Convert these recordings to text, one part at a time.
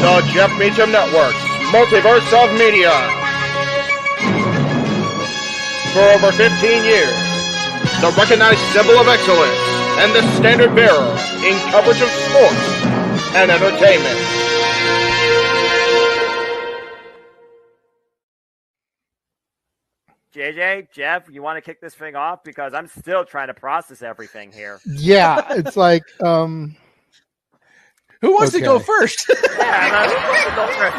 The Jeff Meacham Network's Multiverse of Media. For over 15 years, the recognized symbol of excellence and the standard bearer in coverage of sports and entertainment. JJ, Jeff, you want to kick this thing off? Because I'm still trying to process everything here. Yeah, it's like, who wants to go first?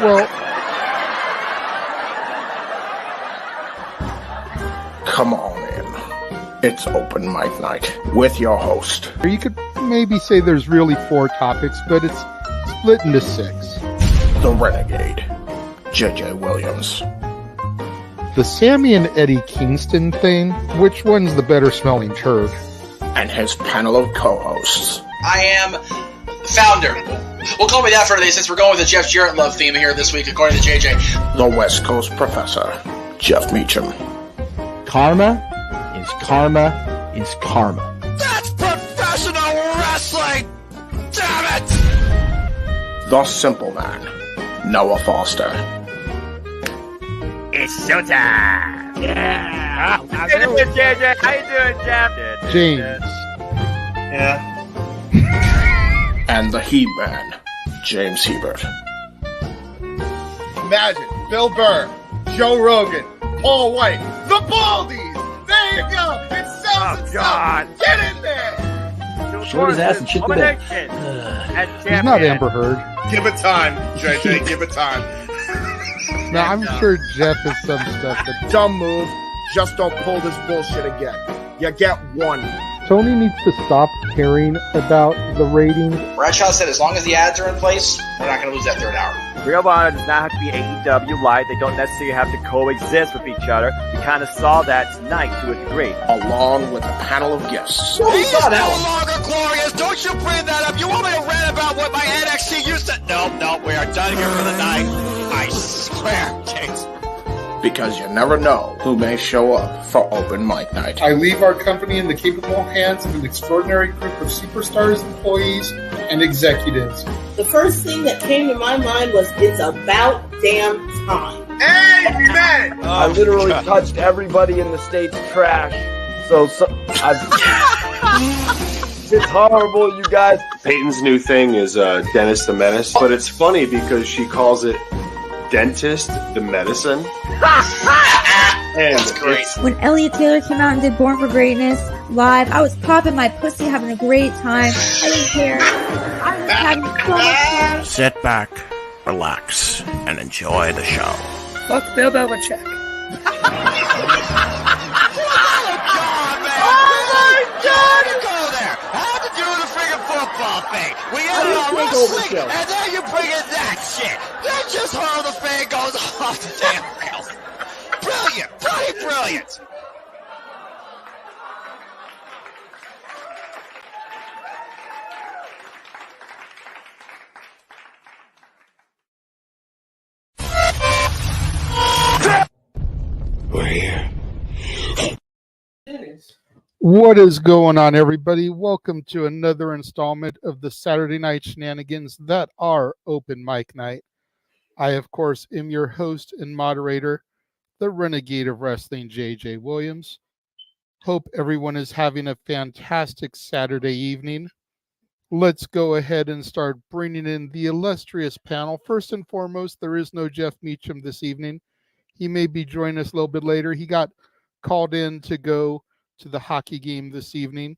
Well, come on in. It's open mic night with your host. you could maybe say there's really 4 topics, but it's split into 6. The Renegade, JJ Williams. The Sammy and Eddie Kingston thing, which one's the better smelling turd? And his panel of co-hosts. I am founder. We'll call me that for today since we're going with the Jeff Jarrett love theme here this week, according to JJ. The West Coast Professor, Jeff Meacham. Karma is karma is karma. That's professional wrestling! Damn it! The Simple Man, Noah Foster. It's showtime! Yeah! How you doing, JJ? How you doing, Jeff? James. Yeah. And the He-Man, James Hebert. Imagine Bill Burr, Joe Rogan, Paul White, the Baldies. There you go. It sells itself. Get in there. Short his ass and shit the bed. He's not Amber Heard. Give it time, JJ. Give it time. Now, I'm sure Jeff has some stuff that Dumb move. Just don't pull this bullshit again. You get one. Tony needs to stop caring about the ratings. Bradshaw said as long as the ads are in place, we're not going to lose that third hour. Ring of Honor does not have to be AEW Live. They don't necessarily have to coexist with each other. We kind of saw that tonight to a degree. Along with a panel of guests. He is no longer glorious. Don't you bring that up. You want me to rant about what my NXT used to... No, we are done here for the night. I swear, James. Because you never know who may show up for open mic night. I leave our company in the capable hands of an extraordinary group of superstars, employees, and executives. The first thing that came to my mind was, it's about damn time. Amen. I literally touched everybody in the state's trash. So it's horrible, you guys. Peyton's new thing is Dennis the Menace, but it's funny because she calls it Dentist the Medicine. That's great. When Elliot Taylor came out and did Born for Greatness live, I was popping my pussy, having a great time. I didn't care. I was having so much fun. Sit back, relax, and enjoy the show. Fuck Bill Belichick. Oh my God! Go there. How to do the friggin' football thing? We ended on wrestling, and then you bring in that shit. Then just how the fan goes off the damn rails. Brilliant, bloody brilliant. We're here. What is going on, everybody? Welcome to another installment of the Saturday Night Shenanigans that are Open Mic Night. I, of course, am your host and moderator, the Renegade of Wrestling, JJ Williams. Hope everyone is having a fantastic Saturday evening. let's go ahead and start bringing in the illustrious panel. First and foremost, there is no Jeff Meacham this evening. He may be joining us a little bit later. He got called in to go to the hockey game this evening.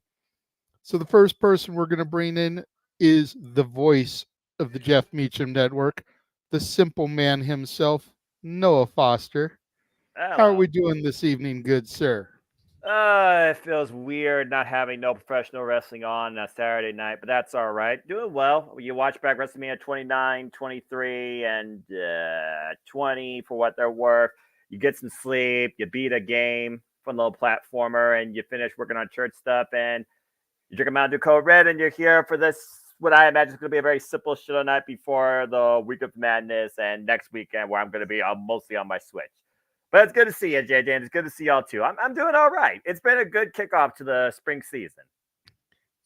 So the first person we're going to bring in is the voice of the Jeff Meacham Network, the simple man himself, Noah Foster. Hello. How are we doing this evening, good sir? It feels weird not having no professional wrestling on a Saturday night, but that's all right. Doing well. You watch back WrestleMania 29, 23, and 20 for what they're worth. You get some sleep. You beat a game, fun little platformer, and you finish working on church stuff, and you drink a Mountain Dew Code Red, and you're here for this, what I imagine is going to be a very simple show night before the Week of Madness and next weekend where I'm going to be mostly on my Switch. But it's good to see you, JJ, and it's good to see y'all too. I'm doing all right. It's been a good kickoff to the spring season.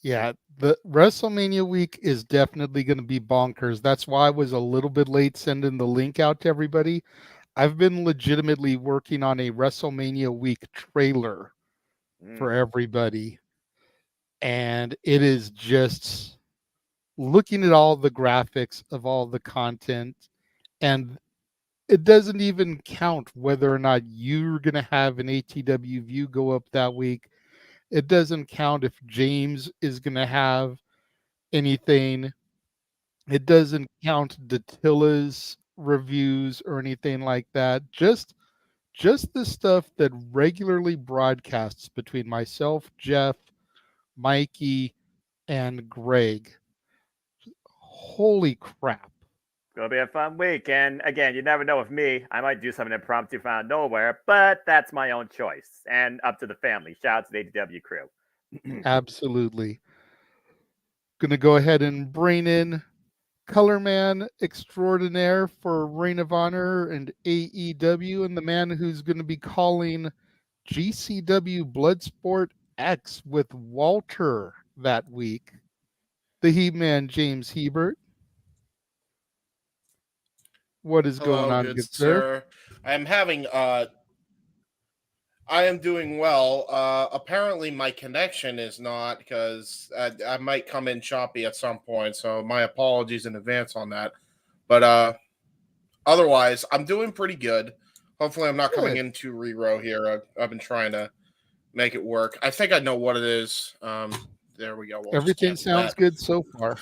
Yeah, the WrestleMania week is definitely going to be bonkers. That's why I was a little bit late sending the link out to everybody. I've been legitimately working on a WrestleMania week trailer for everybody. And it is just looking at all the graphics of all the content, and it doesn't even count whether or not you're going to have an ATW view go up that week. It doesn't count if James is going to have anything. It doesn't count Datilla's reviews or anything like that. Just the stuff that regularly broadcasts between myself, Jeff, Mikey, and Greg. Holy crap. It's going to be a fun week. And again, you never know with me. I might do something impromptu from out of nowhere, but that's my own choice and up to the family. Shout out to the ATW crew. Absolutely. Going to go ahead and bring in Color Man Extraordinaire for Reign of Honor and AEW, and the man who's going to be calling GCW Bloodsport X with Walter that week, the He-Man James Hebert. What is going on, good sir? I am doing well. Apparently, my connection is not, because I might come in choppy at some point. So my apologies in advance on that. But otherwise, I'm doing pretty good. Hopefully, I'm not coming in too re-row here. I've been trying to make it work. I think I know what it is. There we go. Everything sounds good so far.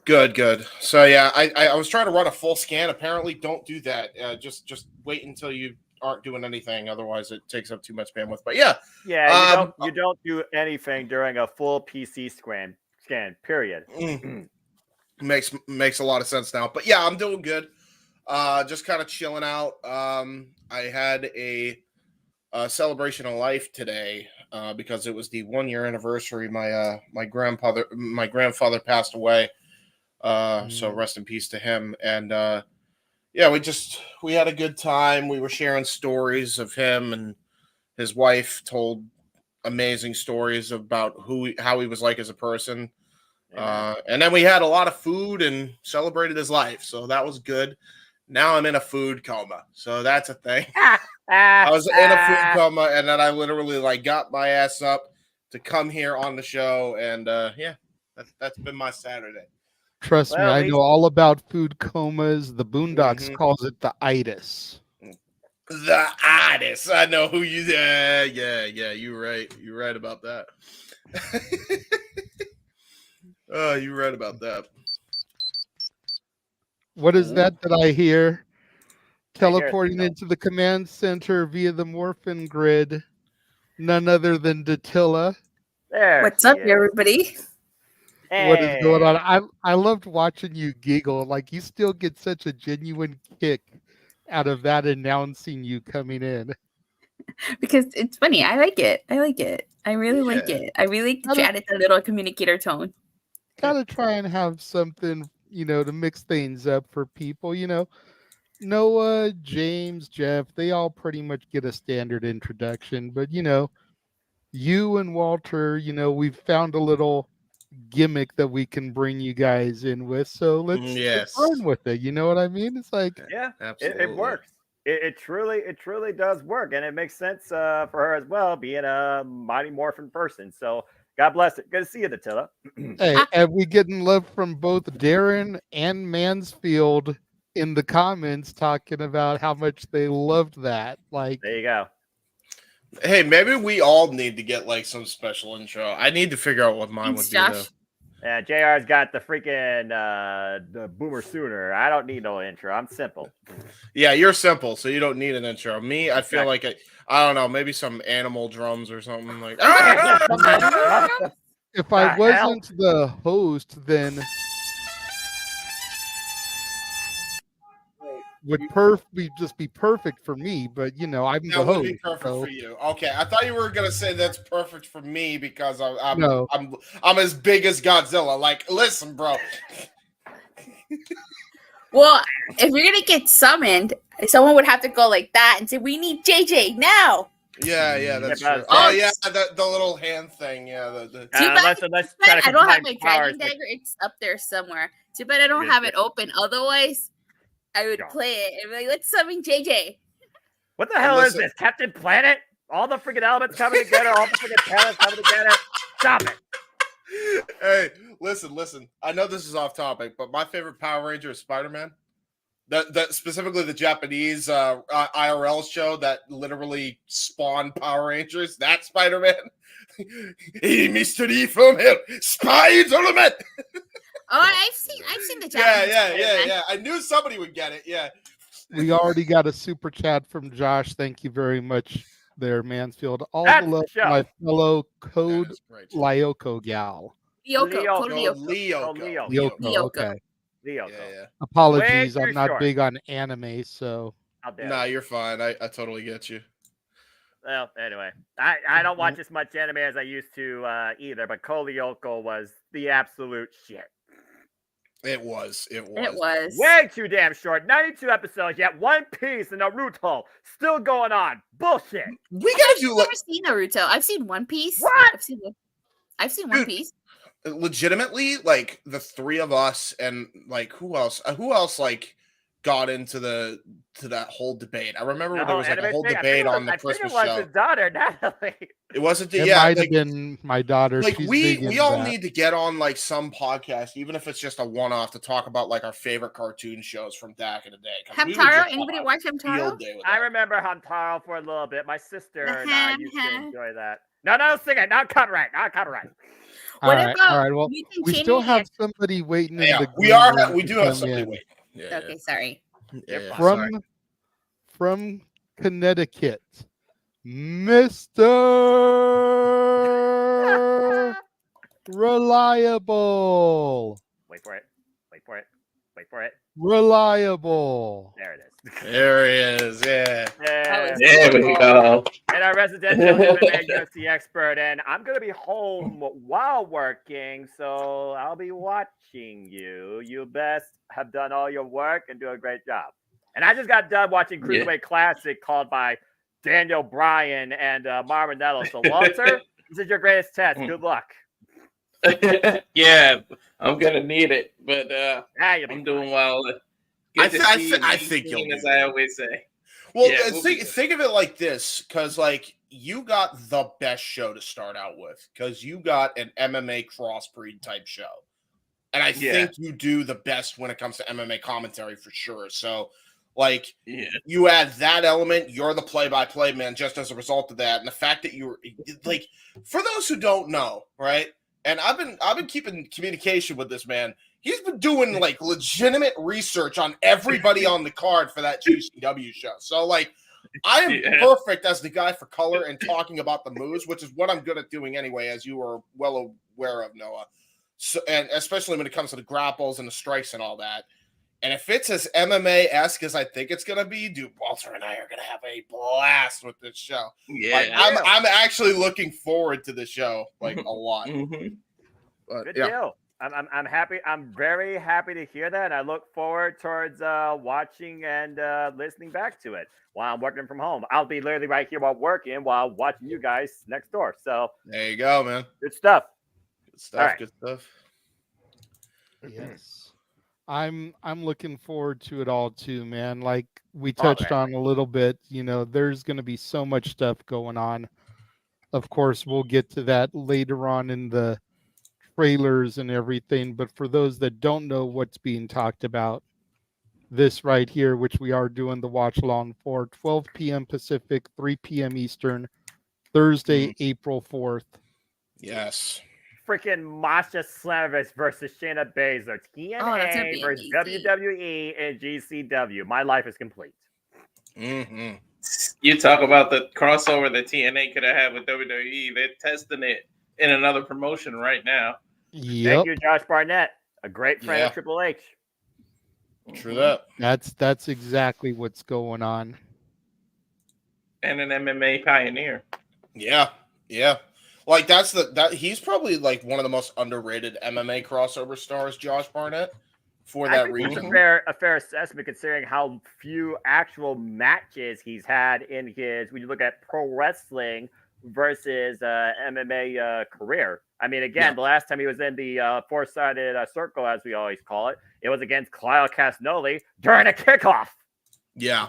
Good. So yeah, I was trying to run a full scan. Apparently, don't do that. Just wait until you aren't doing anything. Otherwise, it takes up too much bandwidth. But yeah, you don't do anything during a full PC scan. Period. Makes a lot of sense now. But yeah, I'm doing good. Just kind of chilling out. I had a celebration of life today because it was the 1 year anniversary. My grandfather passed away. So rest in peace to him. And yeah, we had a good time. We were sharing stories of him, and his wife told amazing stories about how he was like as a person. And then we had a lot of food and celebrated his life. So that was good. Now I'm in a food coma. So that's a thing. I was in a food coma, and then I literally got my ass up to come here on the show. And yeah, that's been my Saturday. Trust me, I know all about food comas. The Boondocks calls it the itis. The itis. I know who you. Yeah. You're right. You're right about that. Oh, you're right about that. What is that I hear? Teleporting into the command center via the Morphin grid. None other than Datilla. What's up, everybody? What is going on? I loved watching you giggle. Like, you still get such a genuine kick out of that announcing you coming in. Because it's funny. I like it. I really like it. I really added the little communicator tone. Gotta try and have something, to mix things up for people. Noah, James, Jeff, they all pretty much get a standard introduction. But, you and Walter, we've found a little gimmick that we can bring you guys in with, so let's run with it. You know what I mean? It's like, yeah, absolutely. It works. It truly does work, and it makes sense for her as well, being a Mighty Morphin person. So God bless it. Good to see you, Attila. Hey, and we getting love from both Darren and Mansfield in the comments talking about how much they loved that. Like, there you go. Hey, maybe we all need to get like some special intro. I need to figure out what mine would be though. Yeah, JR's got the freaking the Boomer Sooner. I don't need no intro. I'm simple. Yeah, you're simple, so you don't need an intro. Me, I feel like I don't know, maybe some animal drums or something like. If I wasn't the host, then would just be perfect for me. But you know, I'm the host. That would be perfect for you. Okay, I thought you were gonna say that's perfect for me because I'm as big as Godzilla. Like, listen, bro. Well, if you're gonna get summoned, someone would have to go like that and say, "We need JJ now." Yeah, that's true. Oh yeah, the little hand thing. Yeah, Too bad I don't have my dragon dagger. It's up there somewhere. Too bad I don't have it open. Otherwise, I would play it and be like, "Let's summon JJ." What the hell is this, Captain Planet? All the freaking elements coming together. All the freaking planets coming together. Stop it. Hey, listen. I know this is off topic, but my favorite Power Ranger is Spider-Man. That specifically the Japanese IRL show that literally spawned Power Rangers. That Spider-Man. Hey, mystery from hell, Spider-Man. Oh, I've seen the Japanese. Yeah. I knew somebody would get it. Yeah. We already got a super chat from Josh. Thank you very much, there, Mansfield. All the love to my fellow Code Lyoko gal. Lyoko. Okay. Yeah. Apologies, I'm not big on anime, so. Nah, you're fine. I totally get you. Well, anyway, I don't watch as much anime as I used to either, but Kolyoko was the absolute shit. It was. Way too damn short. 92 episodes, yet One Piece and Naruto still going on. Bullshit. We gotta do. I've never seen Naruto. I've seen One Piece. What? I've seen One Piece. Legitimately, like the three of us and like who else like got into that whole debate. I remember there was like a whole debate on the Christmas show. It was his daughter, Natalie. It wasn't it might have been my daughter. Like we all need to get on like some podcast, even if it's just a one-off, to talk about like our favorite cartoon shows from back in the day. Hamtaro? Anybody watch Hamtaro? I remember Hamtaro for a little bit. My sister and I used to enjoy that. No, sing it. Not copyright. All right. Well, we still have somebody waiting. Yeah, we do have somebody waiting. Yeah, okay, sorry. Yeah, from Connecticut, Mr. Reliable. Wait for it. Reliable. There it is. There he is. Yeah. There we go. And our residential MMA UFC expert, and I'm gonna be home while working, so I'll be watching you. You best have done all your work and do a great job. And I just got done watching Cruiserweight Classic called by Daniel Bryan and Marmonello. So Walter, this is your greatest test. Good luck. Yeah, I'm gonna need it, but I'm doing well. I think you'll, as I always say. Well, think of it like this, because like you got the best show to start out with, because you got an MMA crossbreed type show, and I think you do the best when it comes to MMA commentary for sure. So, like, you add that element, you're the play-by-play man just as a result of that, and the fact that you're like, for those who don't know, right? And I've been keeping communication with this man. He's been doing like legitimate research on everybody on the card for that GCW show. So like, I am perfect as the guy for color and talking about the moves, which is what I'm good at doing anyway, as you are well aware of, Noah. So, and especially when it comes to the grapples and the strikes and all that. And if it's as MMA-esque as I think it's gonna be, dude, Walter and I are gonna have a blast with this show. Yeah, like, I'm actually looking forward to the show like a lot. But, good deal. I'm happy. I'm very happy to hear that. And I look forward towards watching and listening back to it while I'm working from home. I'll be literally right here while working while watching you guys next door. So there you go, man. Good stuff. Good stuff. Right. Good stuff. Yes. I'm looking forward to it all too, man. Like we touched on a little bit, you know, there's going to be so much stuff going on. Of course, we'll get to that later on in the trailers and everything. But for those that don't know what's being talked about, this right here, which we are doing the watch along for, 12 p.m. Pacific, 3 p.m. Eastern, Thursday, April 4th. Yes. Freaking Masha Slamovich versus Shayna Baszler. TNA versus WWE and GCW. My life is complete. Mm-hmm. You talk about the crossover that TNA could have had with WWE. They're testing it in another promotion right now. Yep. Thank you, Josh Barnett, a great friend of Triple H. True that. That's exactly what's going on. And an MMA pioneer. Yeah. Like he's probably like one of the most underrated MMA crossover stars, Josh Barnett, for that reason. A fair assessment considering how few actual matches he's had in his, when you look at pro wrestling versus MMA career. I mean, again, the last time he was in the four-sided circle, as we always call it, it was against Claudio Castagnoli during a kickoff. Yeah,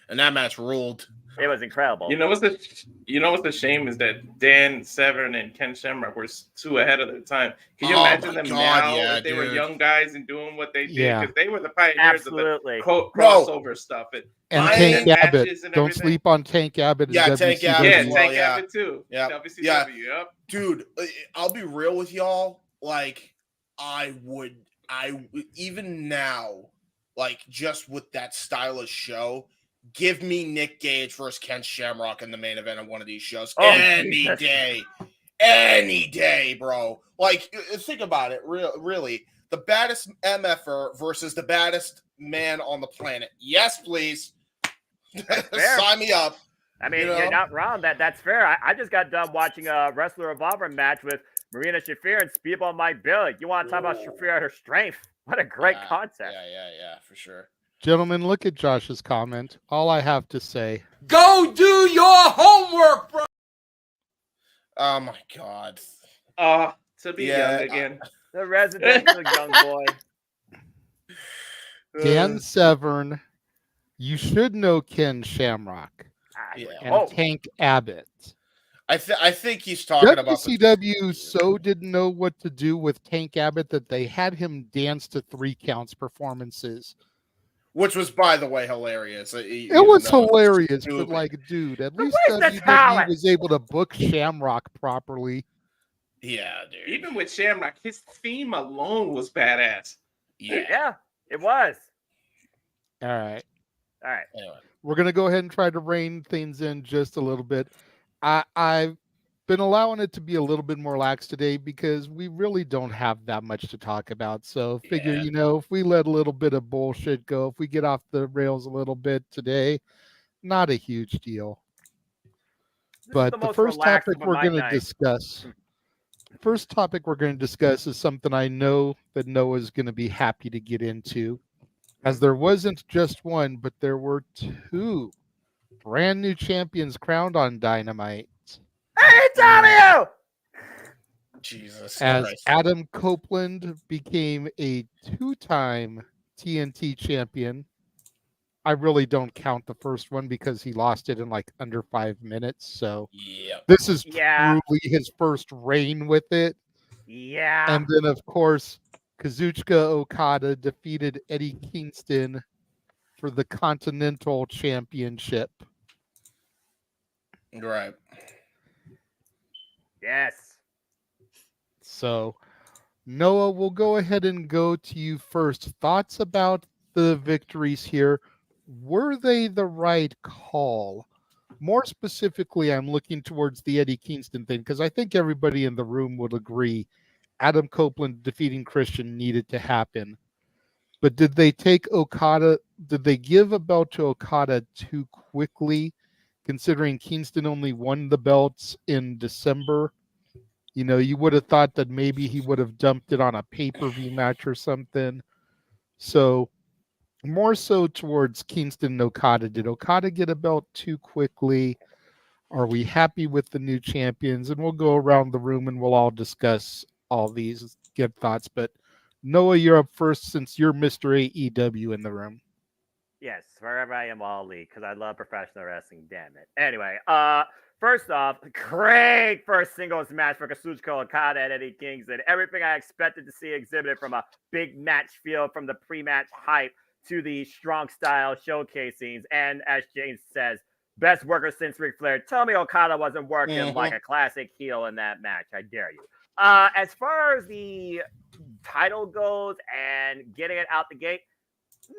and that match ruled. It was incredible. You know what's the shame is that Dan Severn and Ken Shamrock were too ahead of their time. Can you imagine them now if they were young guys and doing what they did? Because they were the pioneers of the crossover stuff. And Tank Abbott. Don't sleep on Tank Abbott. Tank Abbott. Tank Abbott too. Yeah. Dude, I'll be real with y'all. Like, I even now, like, just with that style of show, give me Nick Gage versus Ken Shamrock in the main event of one of these shows any day, bro. Like, think about it. Really, the baddest MFer versus the baddest man on the planet. Yes, please. Sign me up. I mean, you're not wrong. That's fair. I just got done watching a Wrestler Revolver match with Marina Shafir and Speedball Mike Bill. You want to talk about Shafir at her strength? What a great concept. Yeah, for sure. Gentlemen, look at Josh's comment. All I have to say. Go do your homework, bro. Oh, my God. To be young again. The residential young boy. Dan Severn, you should know Ken Shamrock. And Tank Abbott. I think he's talking about WCW so didn't know what to do with Tank Abbott that they had him dance to 3 counts performances. Which was, by the way, hilarious. It was hilarious, but like, dude, at least WWE was able to book Shamrock properly. Yeah, dude. Even with Shamrock, his theme alone was badass. Yeah, it was. All right. Anyway. We're going to go ahead and try to rein things in just a little bit. I've been allowing it to be a little bit more lax today because we really don't have that much to talk about. So figure, if we let a little bit of bullshit go, if we get off the rails a little bit today, not a huge deal. But the first topic we're going to discuss is something I know that Noah's going to be happy to get into, as there wasn't just one, but there were 2 brand new champions crowned on Dynamite. Hey, W! Jesus as Christ. Adam Copeland became a 2-time TNT champion. I really don't count the first one because he lost it in like under 5 minutes. So this is truly his first reign with it. Yeah. And then, of course, Kazuchika Okada defeated Eddie Kingston for the Continental Championship. Right. Yes. So, Noah, we'll go ahead and go to you first. Thoughts about the victories here? Were they the right call? More specifically, I'm looking towards the Eddie Kingston thing because I think everybody in the room would agree Adam Copeland defeating Christian needed to happen. But did they give a belt to Okada too quickly, considering Kingston only won the belts in December? You would have thought that maybe he would have dumped it on a pay-per-view match or something. So, more so towards Kingston and Okada. Did Okada get a belt too quickly? Are we happy with the new champions? And we'll go around the room and we'll all discuss all these, get thoughts. But Noah, you're up first since you're Mr. AEW in the room. Yes, wherever I am, all elite, because I love professional wrestling. Damn it. Anyway, first off, great first singles match for Kazuchika Okada and Eddie Kingston. Everything I expected to see exhibited, from a big match feel, from the pre-match hype to the strong style showcase scenes, and as James says, best worker since Ric Flair. Tell me Okada wasn't working like a classic heel in that match. I dare you. As far as the title goes and getting it out the gate,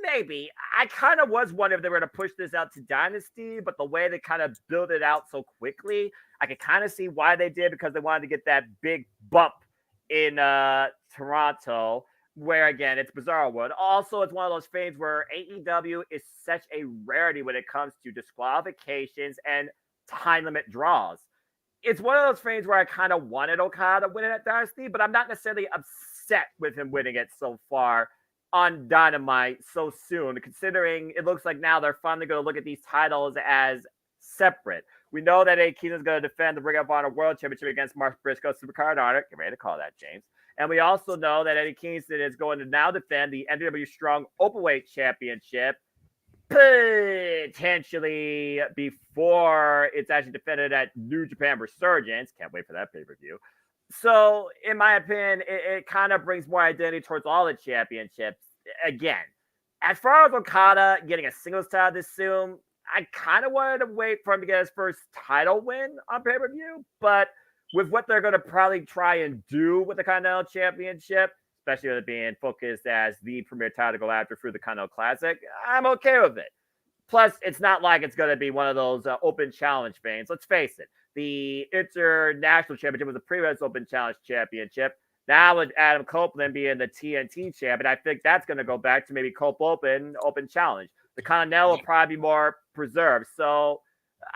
maybe. I kind of was wondering if they were going to push this out to Dynasty, but the way they kind of built it out so quickly, I could kind of see why they did, because they wanted to get that big bump in Toronto, where, again, it's Bizarro World. Also, it's one of those things where AEW is such a rarity when it comes to disqualifications and time limit draws. It's one of those things where I kind of wanted Okada winning at Dynasty, but I'm not necessarily upset with him winning it so far on Dynamite so soon, considering it looks like now they're finally going to look at these titles as separate. We know that Eddie Kingston is going to defend the Ring of Honor World Championship against Mark Briscoe, Supercard Honor. Get ready to call that, James. And we also know that Eddie Kingston is going to now defend the NWA Strong Openweight Championship, potentially before it's actually defended at New Japan Resurgence. Can't wait for that pay-per-view. So, in my opinion, it kind of brings more identity towards all the championships. Again, as far as Okada getting a singles title this soon, I kind of wanted to wait for him to get his first title win on pay-per-view. But with what they're going to probably try and do with the Continental Championship, especially with it being focused as the premier title to go after through the Continental Classic, I'm okay with it. Plus, it's not like it's going to be one of those open challenge things. Let's face it. The International Championship was the previous Open Challenge Championship. Now with Adam Copeland being the TNT champion, I think that's going to go back to maybe Cope Open Challenge. The Continental will probably be more preserved. So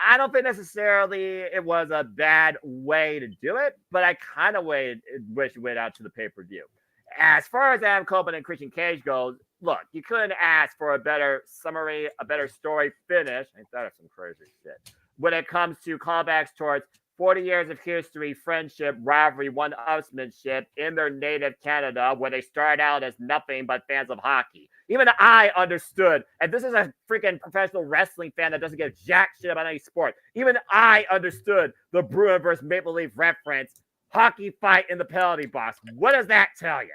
I don't think necessarily it was a bad way to do it, but I kind of wish it went out to the pay-per-view. As far as Adam Copeland and Christian Cage goes, look, you couldn't ask for a better summary, a better story finish. I think that is some crazy shit. When it comes to callbacks towards 40 years of history, friendship, rivalry, one-upsmanship in their native Canada, where they started out as nothing but fans of hockey. Even I understood, and this is a freaking professional wrestling fan that doesn't give jack shit about any sport. Even I understood the Bruin versus Maple Leaf reference, hockey fight in the penalty box. What does that tell you?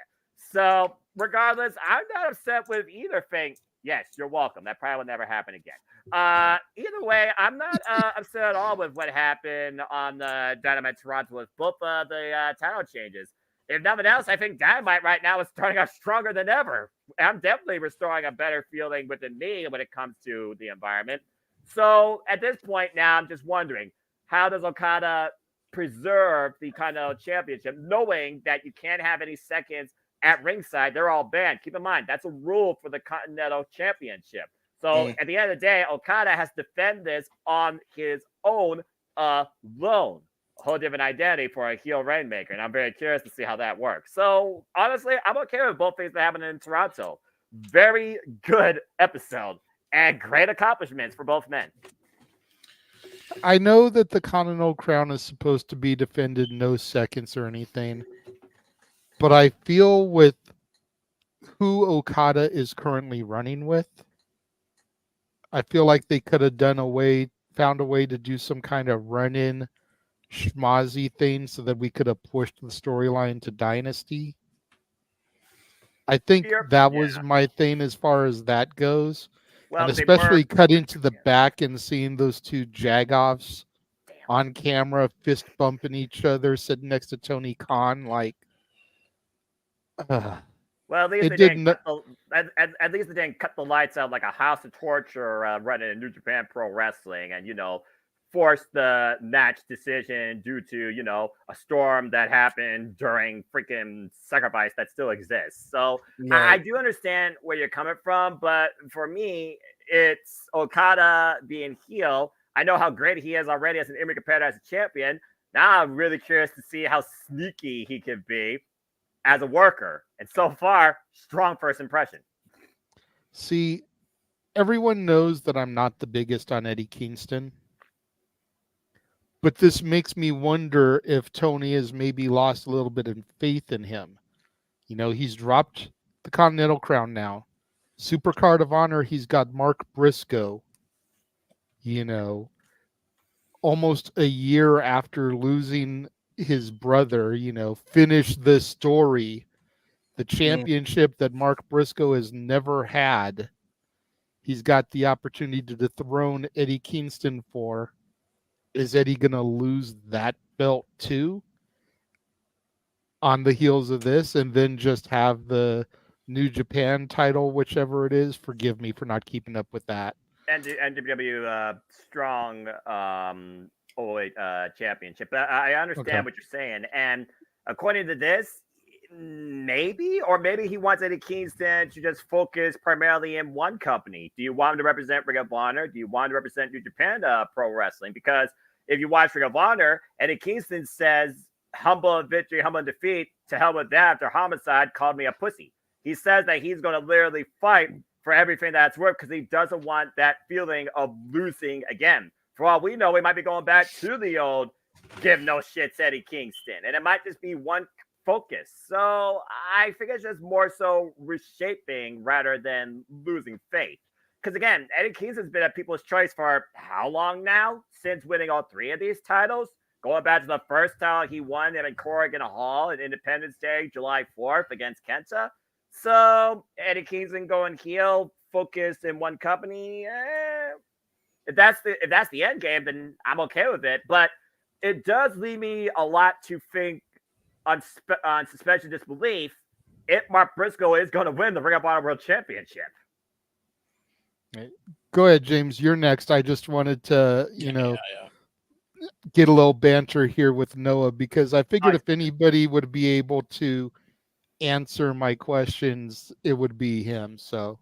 So, regardless, I'm not upset with either thing. Yes, you're welcome. That probably will never happen again. Either way, I'm not upset at all with what happened on the Dynamite Toronto with both the title changes. If nothing else, I think Dynamite right now is starting out stronger than ever. I'm definitely restoring a better feeling within me when it comes to the environment. So at this point now, I'm just wondering, how does Okada preserve the Continental Championship, knowing that you can't have any seconds at ringside? They're all banned. Keep in mind, that's a rule for the Continental Championship. So at the end of the day, Okada has to defend this on his own alone. A whole different identity for a heel Rainmaker, and I'm very curious to see how that works. So honestly, I'm okay with both things that happened in Toronto. Very good episode and great accomplishments for both men. I know that the Continental Crown is supposed to be defended no seconds or anything, but I feel with who Okada is currently running with, I feel like they could have found a way to do some kind of run-in schmozzy thing so that we could have pushed the storyline to Dynasty. I think that was my thing as far as that goes. Well, and especially cutting to the back and seeing those two jagoffs on camera fist bumping each other sitting next to Tony Khan, like well, at least they didn't cut the lights out like a House of Torture running in New Japan Pro Wrestling, and force the match decision due to a storm that happened during freaking Sacrifice that still exists. So I do understand where you're coming from, but for me, it's Okada being heel. I know how great he is already as an in-ring competitor, as a champion. Now I'm really curious to see how sneaky he can be as a worker. And so far, strong first impression. See, everyone knows that I'm not the biggest on Eddie Kingston. But this makes me wonder if Tony has maybe lost a little bit of faith in him. He's dropped the Continental Crown now. Super Card of Honor, he's got Mark Briscoe. You know, almost a year after losing his brother, finish the story. The championship that Mark Briscoe has never had. He's got the opportunity to dethrone Eddie Kingston for. Is Eddie going to lose that belt too? On the heels of this, and then just have the New Japan title, whichever it is. Forgive me for not keeping up with that. And NWW Strong Championship. But I understand what you're saying. And according to this, maybe he wants Eddie Kingston to just focus primarily in one company. Do you want him to represent Ring of Honor? Do you want him to represent New Japan Pro Wrestling? Because if you watch Ring of Honor, Eddie Kingston says, humble in victory, humble in defeat, to hell with that after Homicide called me a pussy. He says that he's going to literally fight for everything that's worth because he doesn't want that feeling of losing again. For all we know, we might be going back to the old give no shits Eddie Kingston. And it might just be one focus. So I think it's just more so reshaping rather than losing faith. Because again, Eddie Kingston's been at people's choice for how long now? Since winning all 3 of these titles? Going back to the first title he won in Corrigan Hall on Independence Day, July 4th against Kenta. So Eddie Kingston going heel, focused in one company. If that's the end game, then I'm okay with it. But it does leave me a lot to think on suspension of disbelief if Mark Briscoe is going to win the Ring of Honor World Championship. Go ahead, James. You're next. I just wanted to, get a little banter here with Noah because I figured if anybody would be able to answer my questions, it would be him. So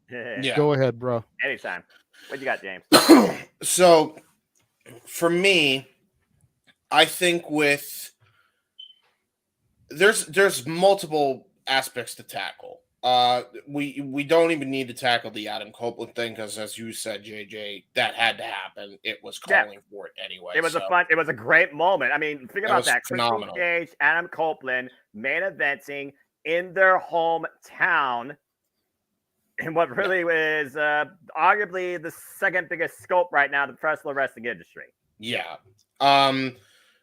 go ahead, bro. Anytime. What you got, James? So for me, I think there's multiple aspects to tackle. We don't even need to tackle the Adam Copeland thing because, as you said, JJ, that had to happen. It was calling for it anyway. It was a great moment. I mean, think about that. Christian Cage, Adam Copeland, main eventing in their hometown, in what really is arguably the second biggest scope right now in the professional wrestling industry. Yeah.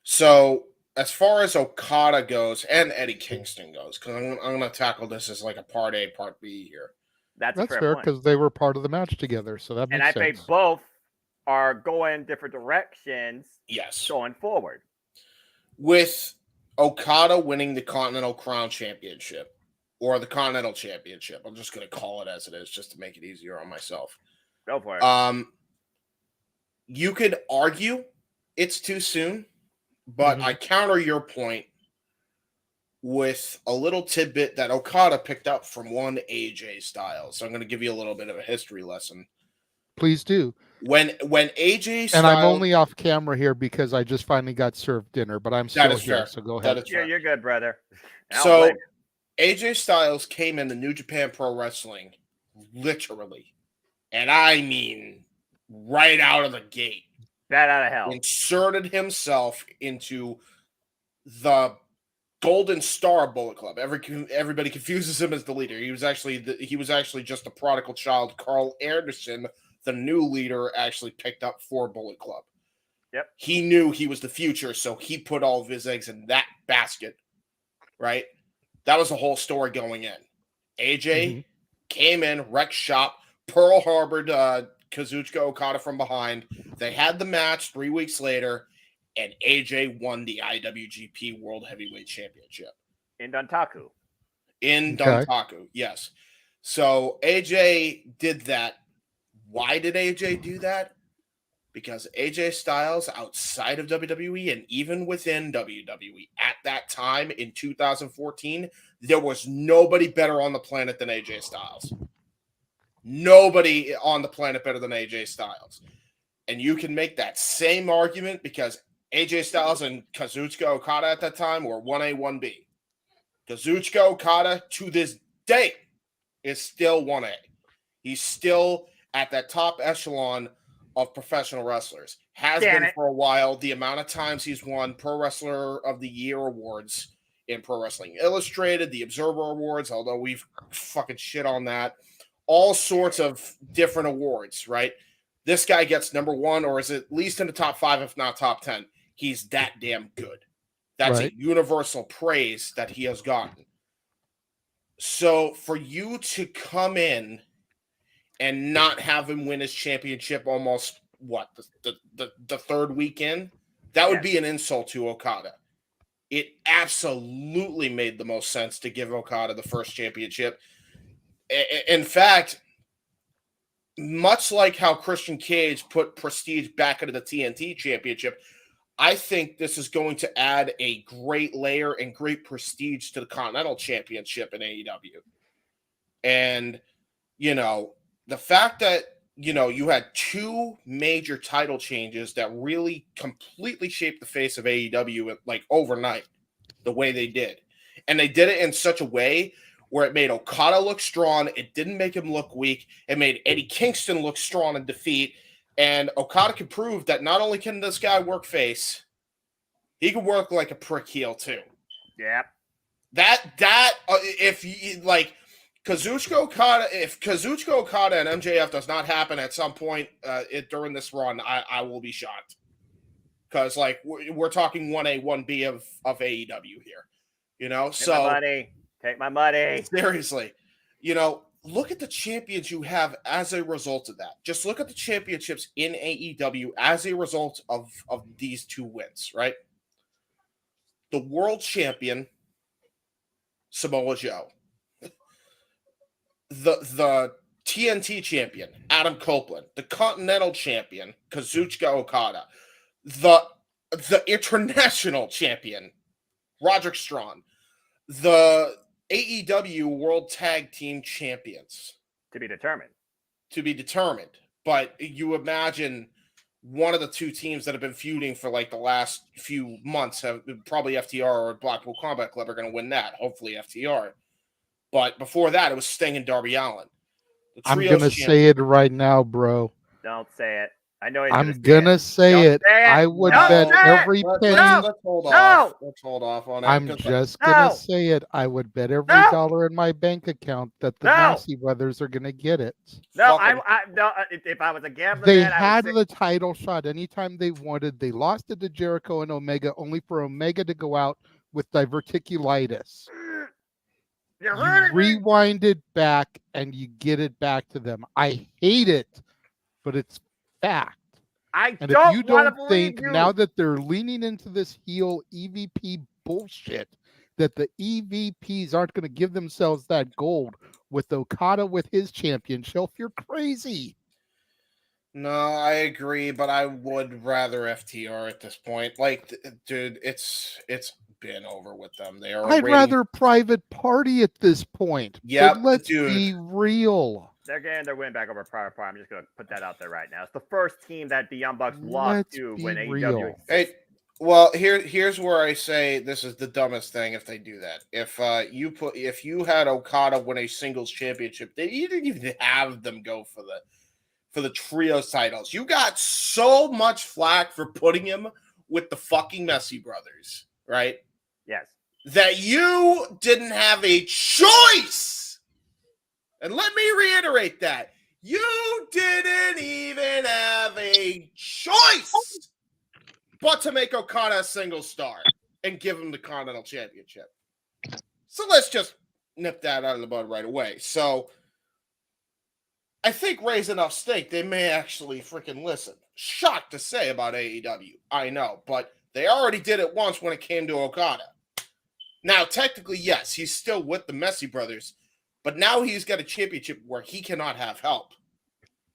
So as far as Okada goes and Eddie Kingston goes, because I'm going to tackle this as like a part A, part B here. That's fair because they were part of the match together, so that makes sense. And I think both are going different directions. Yes, going forward. With Okada winning the Continental Crown Championship or the Continental Championship, I'm just going to call it as it is, just to make it easier on myself. Go for it. You could argue it's too soon. But I counter your point with a little tidbit that Okada picked up from one AJ Styles. So I'm going to give you a little bit of a history lesson. Please do. When AJ Styles... And I'm only off camera here because I just finally got served dinner, but I'm still here, so go ahead. You're good, brother. So AJ Styles came into New Japan Pro Wrestling, literally. And I mean right out of the gate. Bat out of hell. Inserted himself into the Golden Star Bullet Club. Everybody confuses him as the leader. He was actually just a prodigal child. Carl Anderson, the new leader, actually picked up for Bullet Club. Yep. He knew he was the future, so he put all of his eggs in that basket. Right? That was the whole story going in. AJ came in, wrecked shop, Pearl Harbored Kazuchika Okada from behind. They had the match 3 weeks later, and AJ won the IWGP World Heavyweight Championship. In Dontaku. Dontaku, yes. So AJ did that. Why did AJ do that? Because AJ Styles, outside of WWE and even within WWE, at that time in 2014, there was nobody better on the planet than AJ Styles. Nobody on the planet better than AJ Styles. And you can make that same argument because AJ Styles and Kazuchika Okada at that time were 1A, 1B. Kazuchika Okada, to this day, is still 1A. He's still at that top echelon of professional wrestlers. Has been for a while. The amount of times he's won Pro Wrestler of the Year awards in Pro Wrestling Illustrated, the Observer Awards, although we've fucking shit on that. all sorts of different awards, right? This guy gets number 1 or is at least in the top 5, if not top 10. He's that damn good. That's a universal praise that he has gotten. So for you to come in and not have him win his championship almost, the third weekend, that would be an insult to Okada. It absolutely made the most sense to give Okada the first championship. In fact, much like how Christian Cage put prestige back into the TNT championship, I think this is going to add a great layer and great prestige to the Continental Championship in AEW. And, the fact that, you had 2 major title changes that really completely shaped the face of AEW like overnight, the way they did. And they did it in such a way where it made Okada look strong. It didn't make him look weak. It made Eddie Kingston look strong in defeat. And Okada can prove that not only can this guy work face, he can work like a prick heel too. Yeah. If you like Kazuchika Okada, if Kazuchika Okada and MJF does not happen at some point during this run, I will be shocked. Because we're talking 1A, 1B of AEW here. Take my money. Seriously. Look at the champions you have as a result of that. Just look at the championships in AEW as a result of these 2 wins, right? The world champion, Samoa Joe. The TNT champion, Adam Copeland. The Continental champion, Kazuchika Okada. The international champion, Roderick Strong. The AEW World Tag Team Champions. To be determined. But you imagine one of the 2 teams that have been feuding for the last few months, have probably FTR or Blackpool Combat Club, are going to win that. Hopefully FTR. But before that, it was Sting and Darby Allin. I'm going to say it right now, bro. Don't say it. I know I'm gonna say it. I would bet every penny. Let's hold off. Let's hold off on it. I'm just gonna say it. I would bet every dollar in my bank account that the Massey brothers are gonna get it. No, no. If I was a gambler, they had the title shot anytime they wanted. They lost it to Jericho and Omega, only for Omega to go out with diverticulitis. You rewind it back and you get it back to them. I hate it, but it's fact. And if you don't think now that they're leaning into this heel EVP bullshit, that the EVPs aren't going to give themselves that gold with Okada with his championship, you're crazy. No, I agree, but I would rather FTR at this point. Dude, it's been over with them. I'd rather Private Party at this point. Yeah, let's be real. They're getting their win back over Private Party. I'm just going to put that out there right now. It's the first team that the Young Bucks lost to when AEW. Hey, well, here's where I say this is the dumbest thing if they do that. If you had Okada win a singles championship, you didn't even have them go for the trios titles. You got so much flack for putting him with the fucking Messi brothers, right? Yes. That you didn't have a choice. And let me reiterate that. You didn't even have a choice but to make Okada a single star and give him the Continental Championship. So let's just nip that out of the bud right away. So I think raise enough stake, they may actually freaking listen. Shocked to say about AEW, I know, but they already did it once when it came to Okada. Now, technically, yes, he's still with the Messi brothers, but now he's got a championship where he cannot have help.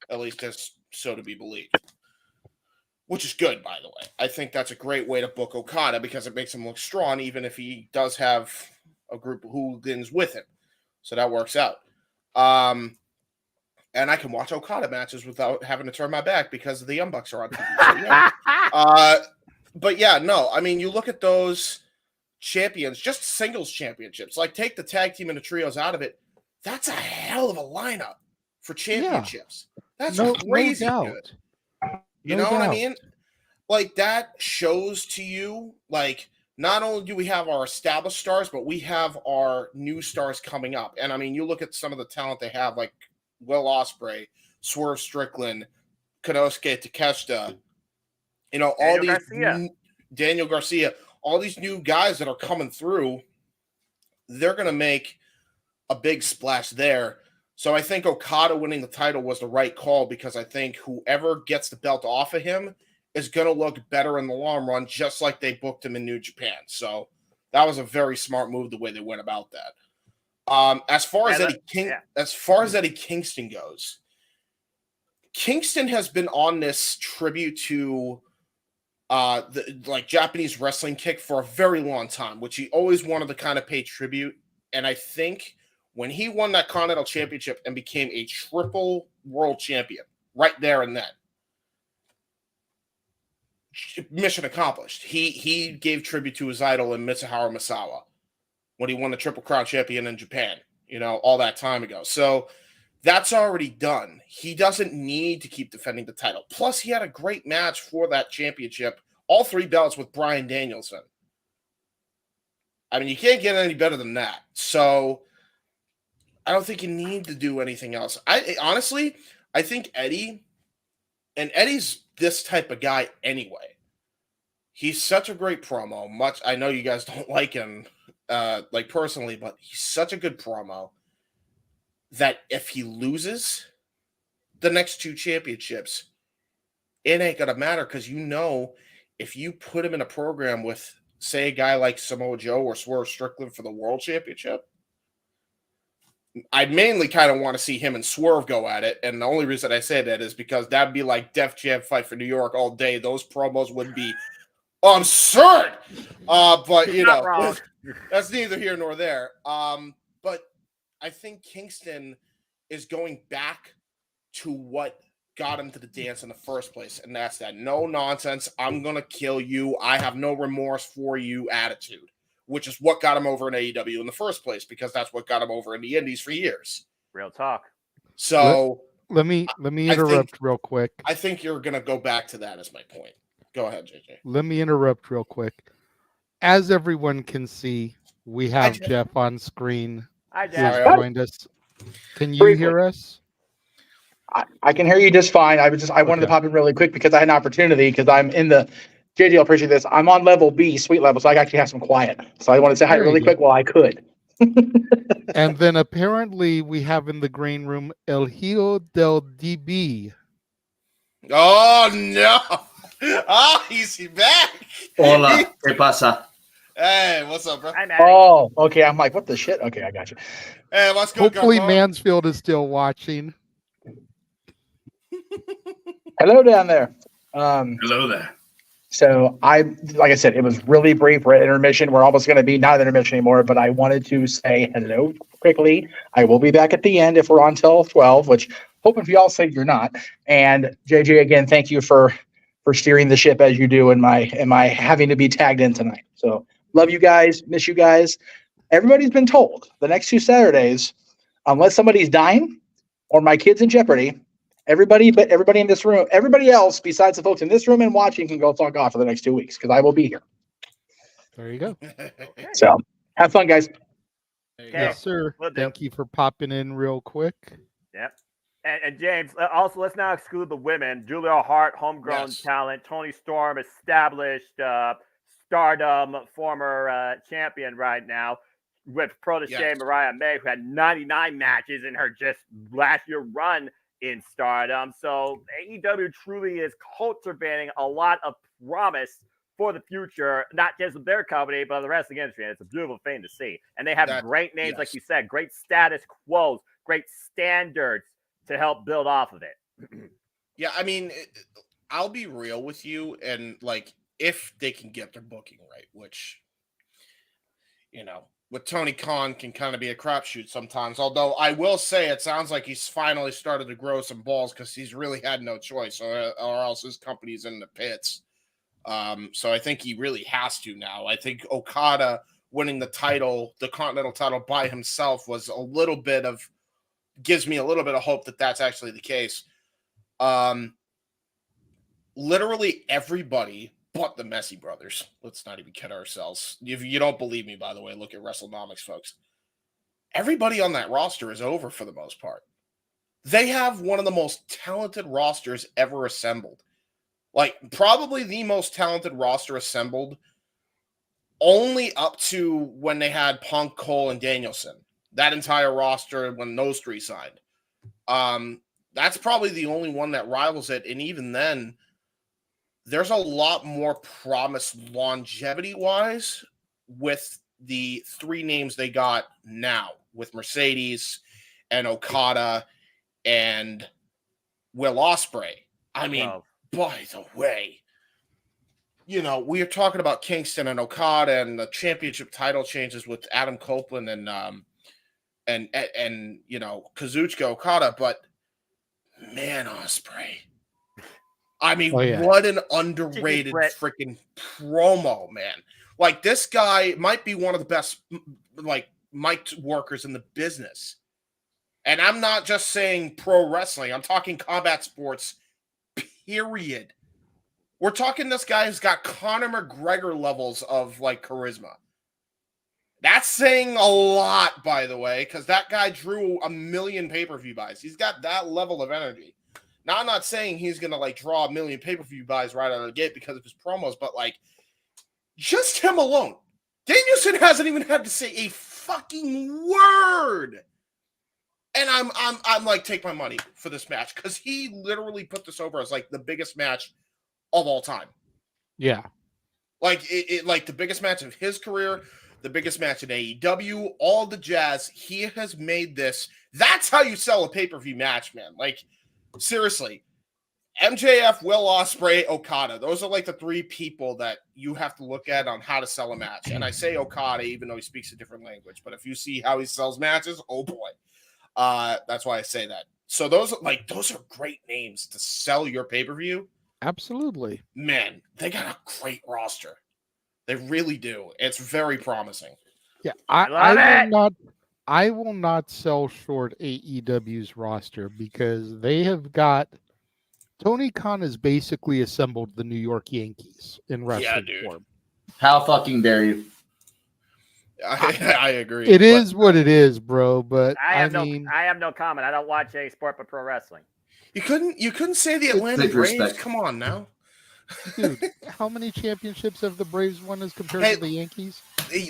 At least that's so to be believed. Which is good, by the way. I think that's a great way to book Okada because it makes him look strong, even if he does have a group of hooligans with him. So that works out. And I can watch Okada matches without having to turn my back because the Young Bucks are on TV. So, yeah. But yeah, no. I mean, you look at those champions, just singles championships. Take the tag team and the trios out of it. That's a hell of a lineup for championships. Yeah. That's crazy good. You know what I mean? That shows to you, not only do we have our established stars, but we have our new stars coming up. And I mean, you look at some of the talent they have, Will Ospreay, Swerve Strickland, Konosuke Takeshita, all Daniel Garcia, all these new guys that are coming through, they're going to make a big splash there. So I think Okada winning the title was the right call, because I think whoever gets the belt off of him is going to look better in the long run, just like they booked him in New Japan. So that was a very smart move the way they went about that. As far as Eddie Kingston goes, Kingston has been on this tribute to the Japanese wrestling kick for a very long time, which he always wanted to kind of pay tribute. And I think when he won that Continental Championship and became a triple world champion right there and then, mission accomplished. He gave tribute to his idol in Mitsuharu Misawa when he won the Triple Crown champion in Japan, all that time ago. So that's already done. He doesn't need to keep defending the title. Plus, he had a great match for that championship, all 3 belts with Bryan Danielson. I mean, you can't get any better than that. So I don't think you need to do anything else. Honestly, I think Eddie's this type of guy anyway. He's such a great promo. I know you guys don't like him personally, but he's such a good promo that if he loses the next 2 championships, it ain't gonna matter, because if you put him in a program with, say, a guy like Samoa Joe or Swerve Strickland for the world championship, I'd mainly kind of want to see him and Swerve go at it. And the only reason I say that is because that'd be like Def Jam Fight for New York all day. Those promos would be absurd. But, that's neither here nor there. But I think Kingston is going back to what got him to the dance in the first place. And that's that no nonsense, I'm going to kill you, I have no remorse for you attitude, which is what got him over in AEW in the first place, because that's what got him over in the Indies for years. Real talk. So let me interrupt real quick. I think you're going to go back to that as my point. Go ahead, JJ. Let me interrupt real quick. As everyone can see, we have Jeff on screen. Hi, Jeff. Who's joined us. Can you hear us? I can hear you just fine. I wanted to pop in really quick because I had an opportunity, because I'm in the JD will appreciate this. I'm on level B, suite level, so I actually have some quiet. So I want to say hi really quick while I could. And then apparently we have in the green room El Hijo del DB. Oh no! Oh, he's back. Hola, ¿qué pasa? Hey, what's up, bro? Hi, Matt. Oh, okay. I'm like, what the shit? Okay, I got you. Hey, what's good? Hopefully Mansfield is still watching. Hello down there. Hello there. So like I said, it was really brief. We're at intermission. We're almost going to be not at intermission anymore, but I wanted to say hello quickly. I will be back at the end if we're on till 12, which hoping for y'all say you're not. And JJ, again, thank you for steering the ship as you do in my having to be tagged in tonight. So love you guys, miss you guys. Everybody's been told the next 2 Saturdays, unless somebody's dying or my kid's in jeopardy, everybody in this room, everybody else besides the folks in this room and watching can go fuck off for the next 2 weeks, because I will be here. There you go. So have fun, guys. Yes, sir. Thank you for popping in real quick. Yep. And James, also, let's not exclude the women. Julia Hart, homegrown talent. Toni Storm, established Stardom, former champion right now, with protege Mariah May, who had 99 matches in her just last year run in Stardom. So AEW truly is cultivating a lot of promise for the future, not just of their company, but of the wrestling industry. And it's a beautiful thing to see. And they have great names, like you said, great status quos, great standards to help build off of it. Yeah, I mean, I'll be real with you, and if they can get their booking right, which, with Tony Khan can kind of be a crapshoot sometimes. Although I will say it sounds like he's finally started to grow some balls, because he's really had no choice, or else his company's in the pits. So I think he really has to now. I think Okada winning the title, the Continental title by himself, was gives me a little bit of hope that that's actually the case. Literally everybody but the Messi brothers. Let's not even kid ourselves. If you don't believe me, by the way, look at WrestleNomics, folks. Everybody on that roster is over for the most part. They have one of the most talented rosters ever assembled. Like, probably the most talented roster assembled, only up to when they had Punk, Cole, and Danielson. That entire roster when those three signed. That's probably the only one that rivals it. And even then, there's a lot more promise longevity-wise with the three names they got now, with Mercedes and Okada and Will Ospreay. I mean, by the way, you know, we are talking about Kingston and Okada and the championship title changes with Adam Copeland and you know, Kazuchika Okada, but man, Ospreay. I mean, what an underrated freaking promo, man. Like, this guy might be one of the best, like, mic workers in the business. And I'm not just saying pro wrestling. I'm talking combat sports, period. We're talking this guy who's got Conor McGregor levels of, like, charisma. That's saying a lot, by the way, because that guy drew 1 million pay-per-view buys. He's got that level of energy. Now, I'm not saying he's going to, like, draw 1 million pay-per-view buys right out of the gate because of his promos, but, like, just him alone. Danielson hasn't even had to say a fucking word. And I'm like, take my money for this match, because he literally put this over as, like, the biggest match of all time. Yeah. Like, it like the biggest match of his career, the biggest match in AEW, all the jazz. He has made this. That's how you sell a pay-per-view match, man. Like, seriously. MJF, Will Ospreay, Okada. Those are like the three people that you have to look at on how to sell a match. And I say Okada even though he speaks a different language. But if you see how he sells matches, oh boy. That's why I say that. So those are great names to sell your pay-per-view. Absolutely. Man, they got a great roster. They really do. It's very promising. Yeah, I will not sell short AEW's roster, because they have got Tony Khan has basically assembled the New York Yankees in wrestling form. How fucking dare you? I agree. It is what it is, bro. But I have no comment. I don't watch any sport but pro wrestling. You couldn't say the Atlanta Braves. Come on now. Dude, how many championships have the Braves won as compared to the Yankees?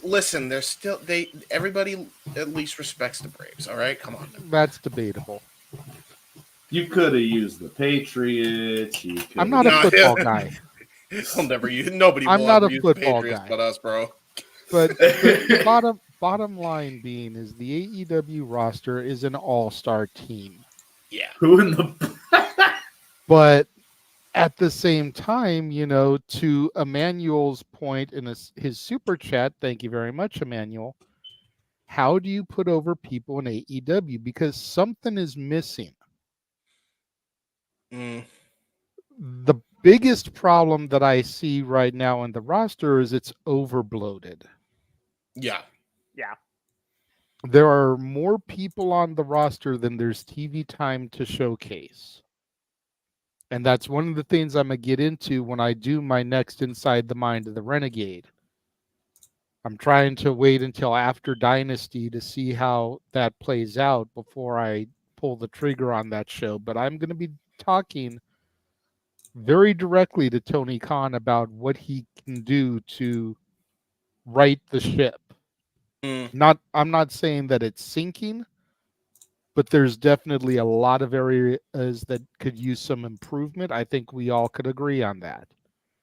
Listen, they're still everybody at least respects the Braves, all right? Come on now. That's debatable. You could have used the Patriots. I'm not a football guy. I'll never use nobody will I'm not ever a use football Patriots guy. but us, bro. But the bottom line being is the AEW roster is an all-star team. Yeah. Who in the But at the same time, you know, to Emmanuel's point in his super chat, thank you very much, Emmanuel. How do you put over people in AEW? Because something is missing. The biggest problem that I see right now in the roster is it's overbloated. Yeah. Yeah. There are more people on the roster than there's TV time to showcase. And that's one of the things I'm going to get into when I do my next Inside the Mind of the Renegade. I'm trying to wait until after Dynasty to see how that plays out before I pull the trigger on that show. But I'm going to be talking very directly to Tony Khan about what he can do to right the ship. I'm not saying that it's sinking, but there's definitely a lot of areas that could use some improvement. I think we all could agree on that.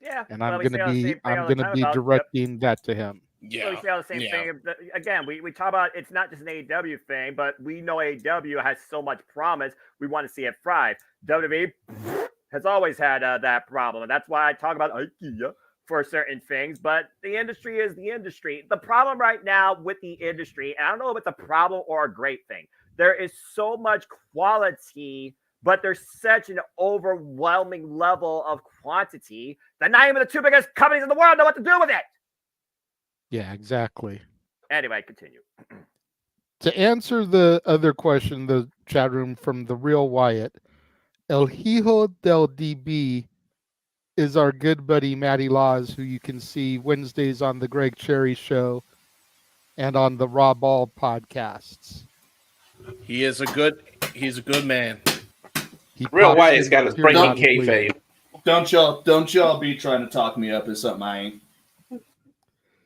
Yeah. And I'm going to be directing that to him. Yeah. So we say all the same thing. Again, we talk about it's not just an AEW thing, but we know AEW has so much promise. We want to see it thrive. WWE has always had that problem, and that's why I talk about IKEA for certain things. But the industry is the industry. The problem right now with the industry, and I don't know if it's a problem or a great thing, there is so much quality, but there's such an overwhelming level of quantity that not even the two biggest companies in the world know what to do with it. Yeah, exactly. Anyway, continue. To answer the other question, the chat room from the real Wyatt, El Hijo del DB is our good buddy Matty Laws, who you can see Wednesdays on the Greg Cherry Show and on the Raw Ball podcasts. He is a good He's a good man. Real Wyatt's got his breaking kayfabe. Don't y'all be trying to talk me up as something I ain't.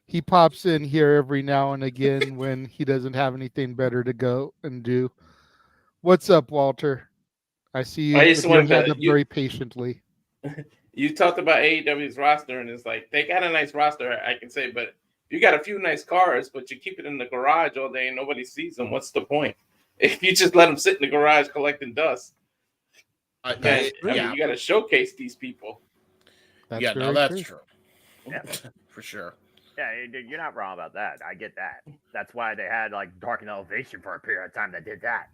He pops in here every now and again when he doesn't have anything better to go and do. What's up, Walter? I see you with your hand up very patiently. You talked about AEW's roster, and it's like they got a nice roster, I can say, but you got a few nice cars, but you keep it in the garage all day and nobody sees them. What's the point? If you just let them sit in the garage collecting dust. You got to showcase these people. That's true. Yeah, for sure. Yeah, you're not wrong about that. I get that. That's why they had like Dark and Elevation for a period of time that did that.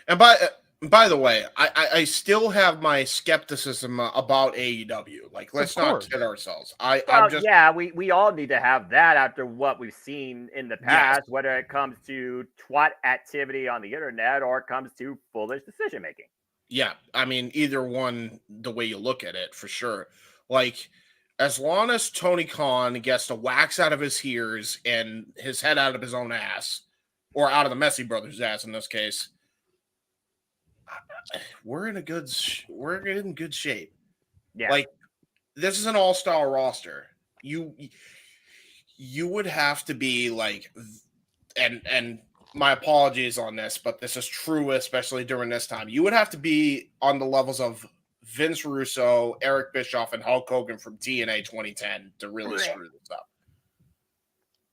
And by the way, I still have my skepticism about AEW. Like, let's not kid ourselves. We all need to have that after what we've seen in the past, whether it comes to twat activity on the internet or it comes to foolish decision making. Yeah, I mean, either one, the way you look at it, for sure. Like, as long as Tony Khan gets the wax out of his ears and his head out of his own ass, or out of the Messi brothers' ass in this case, we're in good shape. Yeah, like this is an all-star roster. You would have to be like, and my apologies on this, but this is true, especially during this time. You would have to be on the levels of Vince Russo, Eric Bischoff, and Hulk Hogan from TNA 2010 to really screw this up.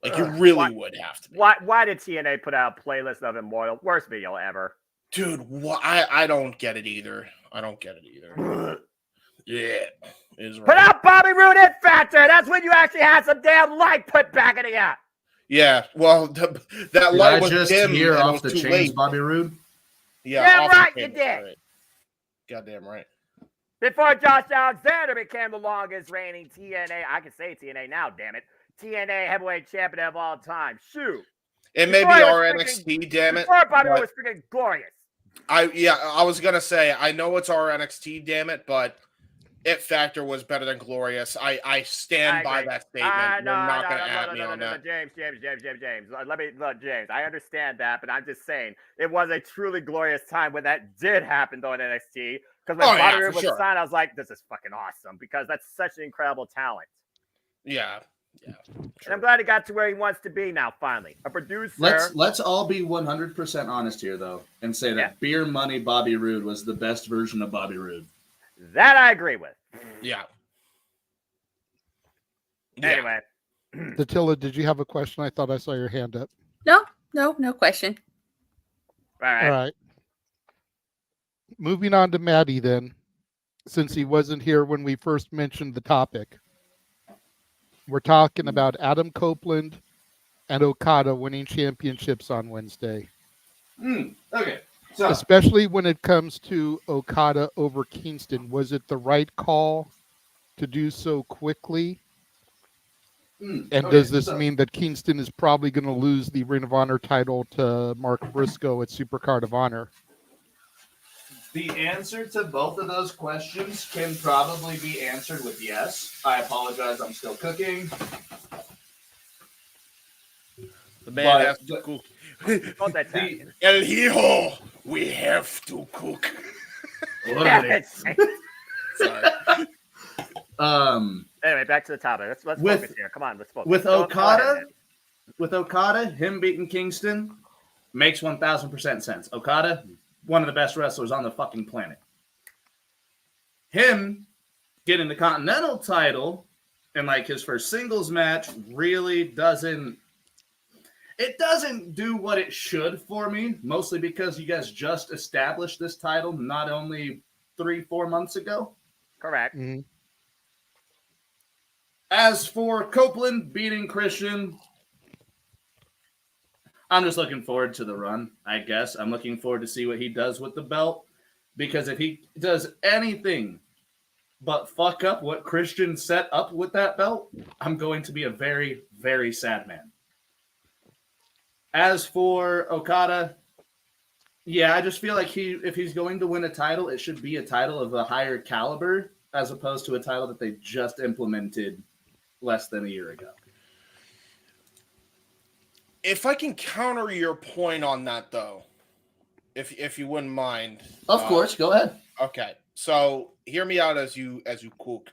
Like, you really would have to be. Why did TNA put out a playlist of Immortal? Worst video ever. Dude, I don't get it either. Yeah. Put out Bobby Roode It Factor. That's when you actually had some damn light put back in the app. Yeah, well, that light was dim. Hear and off was the too chains, late. Bobby Roode. Yeah, right, you did. Right. Goddamn right. Before Josh Alexander became the longest reigning TNA, I can say TNA now, damn it, TNA heavyweight champion of all time. Shoot. It may be our NXT, damn it. Before Bobby Roode was freaking glorious. I was gonna say, I know it's our NXT, damn it, but It Factor was better than Glorious. I stand by that statement. You're not gonna at me on that. James. James, I understand that, but I'm just saying it was a truly glorious time when that did happen though in NXT. Because when Bobby Roode was signed, I was like, this is fucking awesome because that's such an incredible talent. Yeah. And I'm glad he got to where he wants to be now, finally. A producer. Let's all be 100% honest here, though, and say that Beer Money Bobby Roode was the best version of Bobby Roode. That I agree with. Yeah. Anyway. Datilla, did you have a question? I thought I saw your hand up. No question. All right. Moving on to Maddie then, since he wasn't here when we first mentioned the topic. We're talking about Adam Copeland and Okada winning championships on Wednesday. Okay. So, especially when it comes to Okada over Kingston, was it the right call to do so quickly? And does this mean that Kingston is probably going to lose the Ring of Honor title to Mark Briscoe at Supercard of Honor? The answer to both of those questions can probably be answered with yes. I apologize, I'm still cooking. The man has to cook. El Hijo, we have to cook. Sorry. Anyway, back to the topic. Let's focus here. Come on, let's focus. With Okada, him beating Kingston makes 1,000% sense. Okada, one of the best wrestlers on the fucking planet. Him getting the Continental title in like his first singles match really doesn't do what it should for me, mostly because you guys just established this title not only 3-4 months ago. Correct. Mm-hmm. As for Copeland beating Christian, I'm just looking forward to the run, I guess. I'm looking forward to see what he does with the belt, because if he does anything but fuck up what Christian set up with that belt, I'm going to be a very, very sad man. As for Okada, yeah, I just feel like if he's going to win a title, it should be a title of a higher caliber as opposed to a title that they just implemented less than a year ago. If I can counter your point on that, though, if you wouldn't mind. Of course, go ahead. Okay, so hear me out as you cook.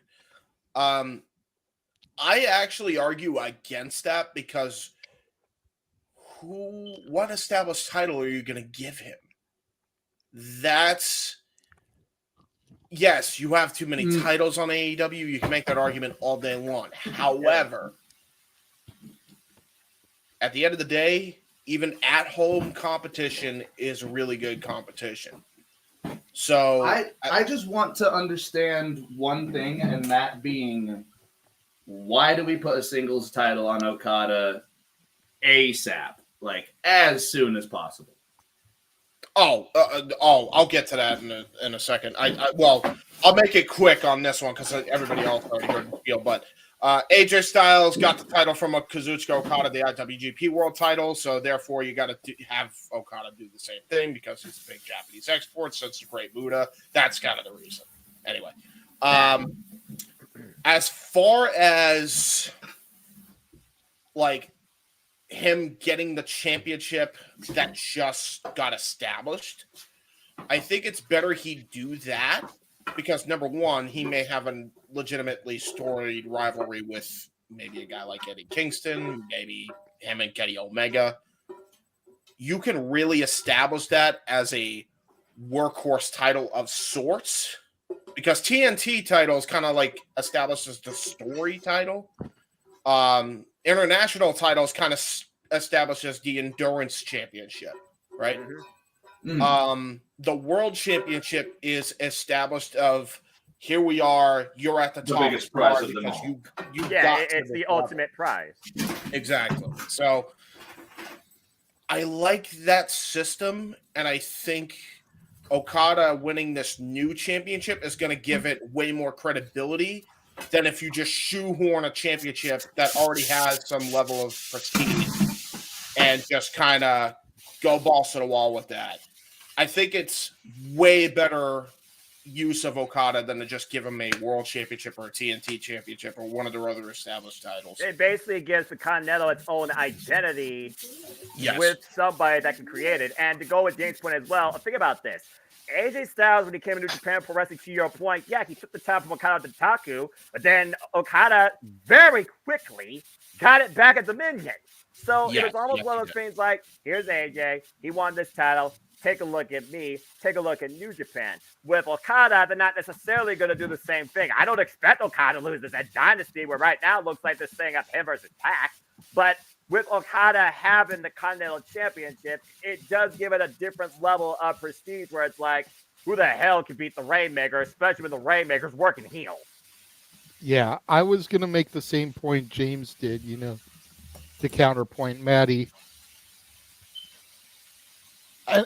I actually argue against that because what established title are you going to give him? Yes, you have too many titles on AEW. You can make that argument all day long. However, at the end of the day, even at-home competition is really good competition. So I just want to understand one thing, and that being, why do we put a singles title on Okada ASAP, like as soon as possible? I'll get to that in a second. I'll make it quick on this one because everybody else already heard the feel. But AJ Styles got the title from Kazuchika Okada, the IWGP World Title. So therefore, you got to have Okada do the same thing because he's a big Japanese export. So it's a great Buddha. That's kind of the reason. Anyway, as far as like him getting the championship that just got established, I think it's better he do that because number one, he may have a legitimately storied rivalry with maybe a guy like Eddie Kingston, maybe him and Kenny Omega. You can really establish that as a workhorse title of sorts because TNT title is kind of like established as the story title. International titles kind of establishes the endurance championship, right? The world championship is established of here we are, you're at the top biggest prize of because them all. you got it's the ultimate prize. Exactly. So I like that system, and I think Okada winning this new championship is going to give it way more credibility than if you just shoehorn a championship that already has some level of prestige and just kind of go balls to the wall with that. I think it's way better use of Okada than to just give him a world championship or a TNT championship or one of their other established titles. It basically gives the Continental its own identity with somebody that can create it. And to go with James' point as well, think about this. AJ Styles, when he came into Japan Pro Wrestling, to your point, he took the title from Okada to Taku, but then Okada very quickly got it back at Dominion. So it was almost one of those things like, here's AJ, he won this title, take a look at me, take a look at New Japan. With Okada, they're not necessarily going to do the same thing. I don't expect Okada to lose this at Dynasty, where right now it looks like this thing up him versus Pac, but with Okada having the Continental Championship, it does give it a different level of prestige where it's like, who the hell can beat the Rainmaker, especially when the Rainmaker's working heel? Yeah, I was going to make the same point James did, to counterpoint Maddie.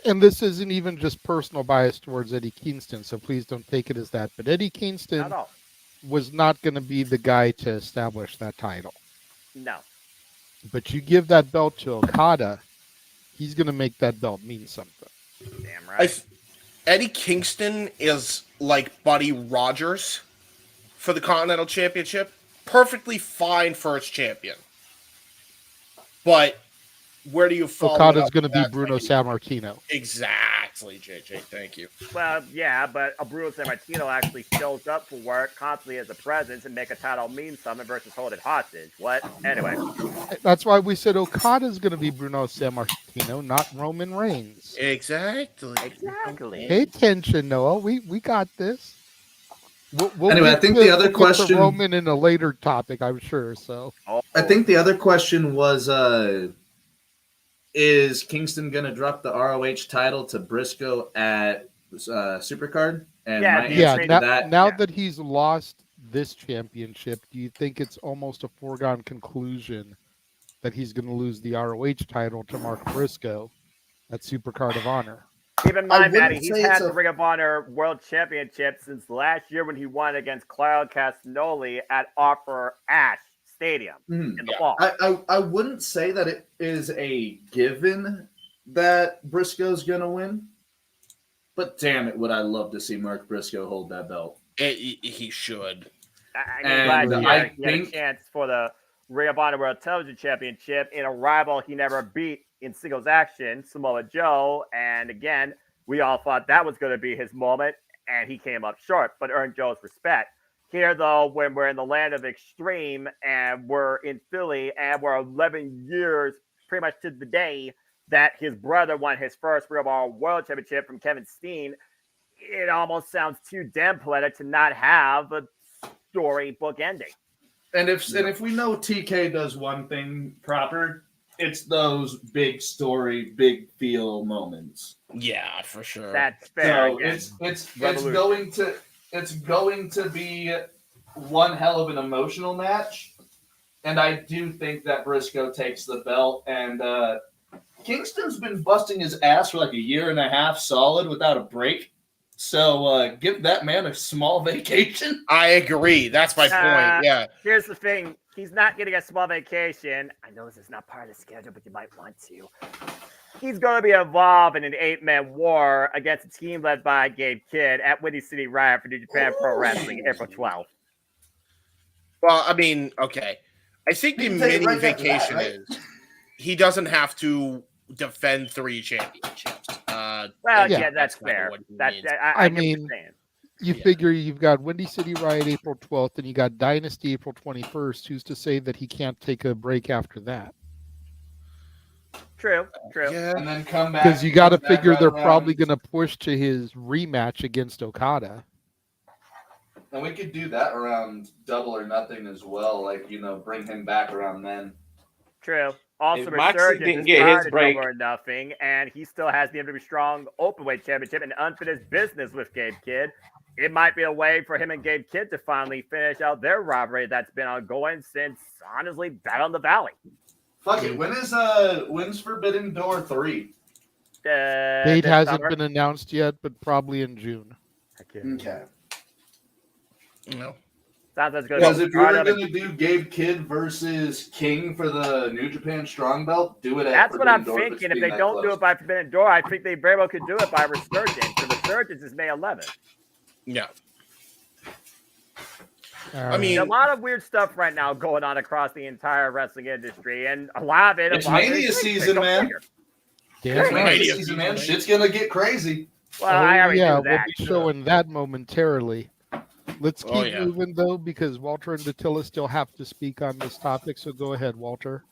And this isn't even just personal bias towards Eddie Kingston, so please don't take it as that. But Eddie Kingston was not going to be the guy to establish that title. No. But you give that belt to Okada, he's going to make that belt mean something. Damn right. Eddie Kingston is like Buddy Rogers for the Continental Championship. Perfectly fine first champion. But where do you follow Okada's going to be Bruno Sammartino. Exactly, JJ. Thank you. Well, yeah, but a Bruno Sammartino actually shows up for work constantly as a presence and make a title mean something versus hold it hostage. What? Anyway. That's why we said Okada's going to be Bruno Sammartino, not Roman Reigns. Exactly. Pay attention, Noah. We got this. We'll anyway, I think the other question... Roman in a later topic, I'm sure. So I think the other question was... is Kingston going to drop the ROH title to Briscoe at Supercard? And now that he's lost this championship, do you think it's almost a foregone conclusion that he's going to lose the ROH title to Mark Briscoe at Supercard of Honor? Keep in mind, Maddie, he's had the Ring of Honor World Championship since last year when he won against Claudio Castagnoli at Offer Ash Stadium in the fall. I wouldn't say that it is a given that Briscoe's going to win, but damn it, would I love to see Mark Briscoe hold that belt. He should. I'm glad he had a chance for the Ring of Honor World Television Championship in a rival he never beat in singles action, Samoa Joe. And again, we all thought that was going to be his moment, and he came up short, but earned Joe's respect. Here, though, when we're in the land of extreme and we're in Philly and we're 11 years pretty much to the day that his brother won his first Real Ball World Championship from Kevin Steen, it almost sounds too damn poetic to not have a storybook ending. And if we know TK does one thing proper, it's those big story, big feel moments. Yeah, for sure. That's fair. So it's going to be one hell of an emotional match, and I do think that Briscoe takes the belt. And Kingston's been busting his ass for like a year and a half solid without a break. So give that man a small vacation. I agree. That's my point. Yeah. Here's the thing. He's not getting a small vacation. I know this is not part of the schedule, but you might want to. He's going to be involved in an 8-man war against a team led by Gabe Kidd at Windy City Riot for New Japan Pro Wrestling, April 12th. Well, I mean, okay. I think the mini vacation is he doesn't have to defend 3 championships. That's fair. I mean, you figure you've got Windy City Riot April 12th, and you got Dynasty April 21st. Who's to say that he can't take a break after that? True. Yeah. And then come back. Because you got to figure they're probably going to push to his rematch against Okada. And we could do that around Double or Nothing as well. Like, bring him back around then. True. Also, If Moxley Resurgence didn't is get prior his to break- Double or Nothing, and he still has the WWE Strong Openweight Championship and unfinished business with Gabe Kidd. It might be a way for him and Gabe Kidd to finally finish out their rivalry that's been ongoing since, honestly, Battle in the Valley. Fuck it. When's Forbidden Door 3? Date hasn't been announced yet, but probably in June. Okay. No. Sounds as good. Because if you're going to do Gabe Kidd versus King for the New Japan Strong Belt, do it at That's what I'm Forbidden Door thinking. If they don't do it by Forbidden Door, I think they very well could do it by Resurgence. The Resurgence is May 11th. Yeah. I mean, a lot of weird stuff right now going on across the entire wrestling industry, and a lot of it. It's Mania season, man. Yeah, Mania season, man. Shit's going to get crazy. Well, I already knew that. We'll be showing that momentarily. Let's keep yeah. moving, though, because Walter and Attila still have to speak on this topic. So go ahead, Walter.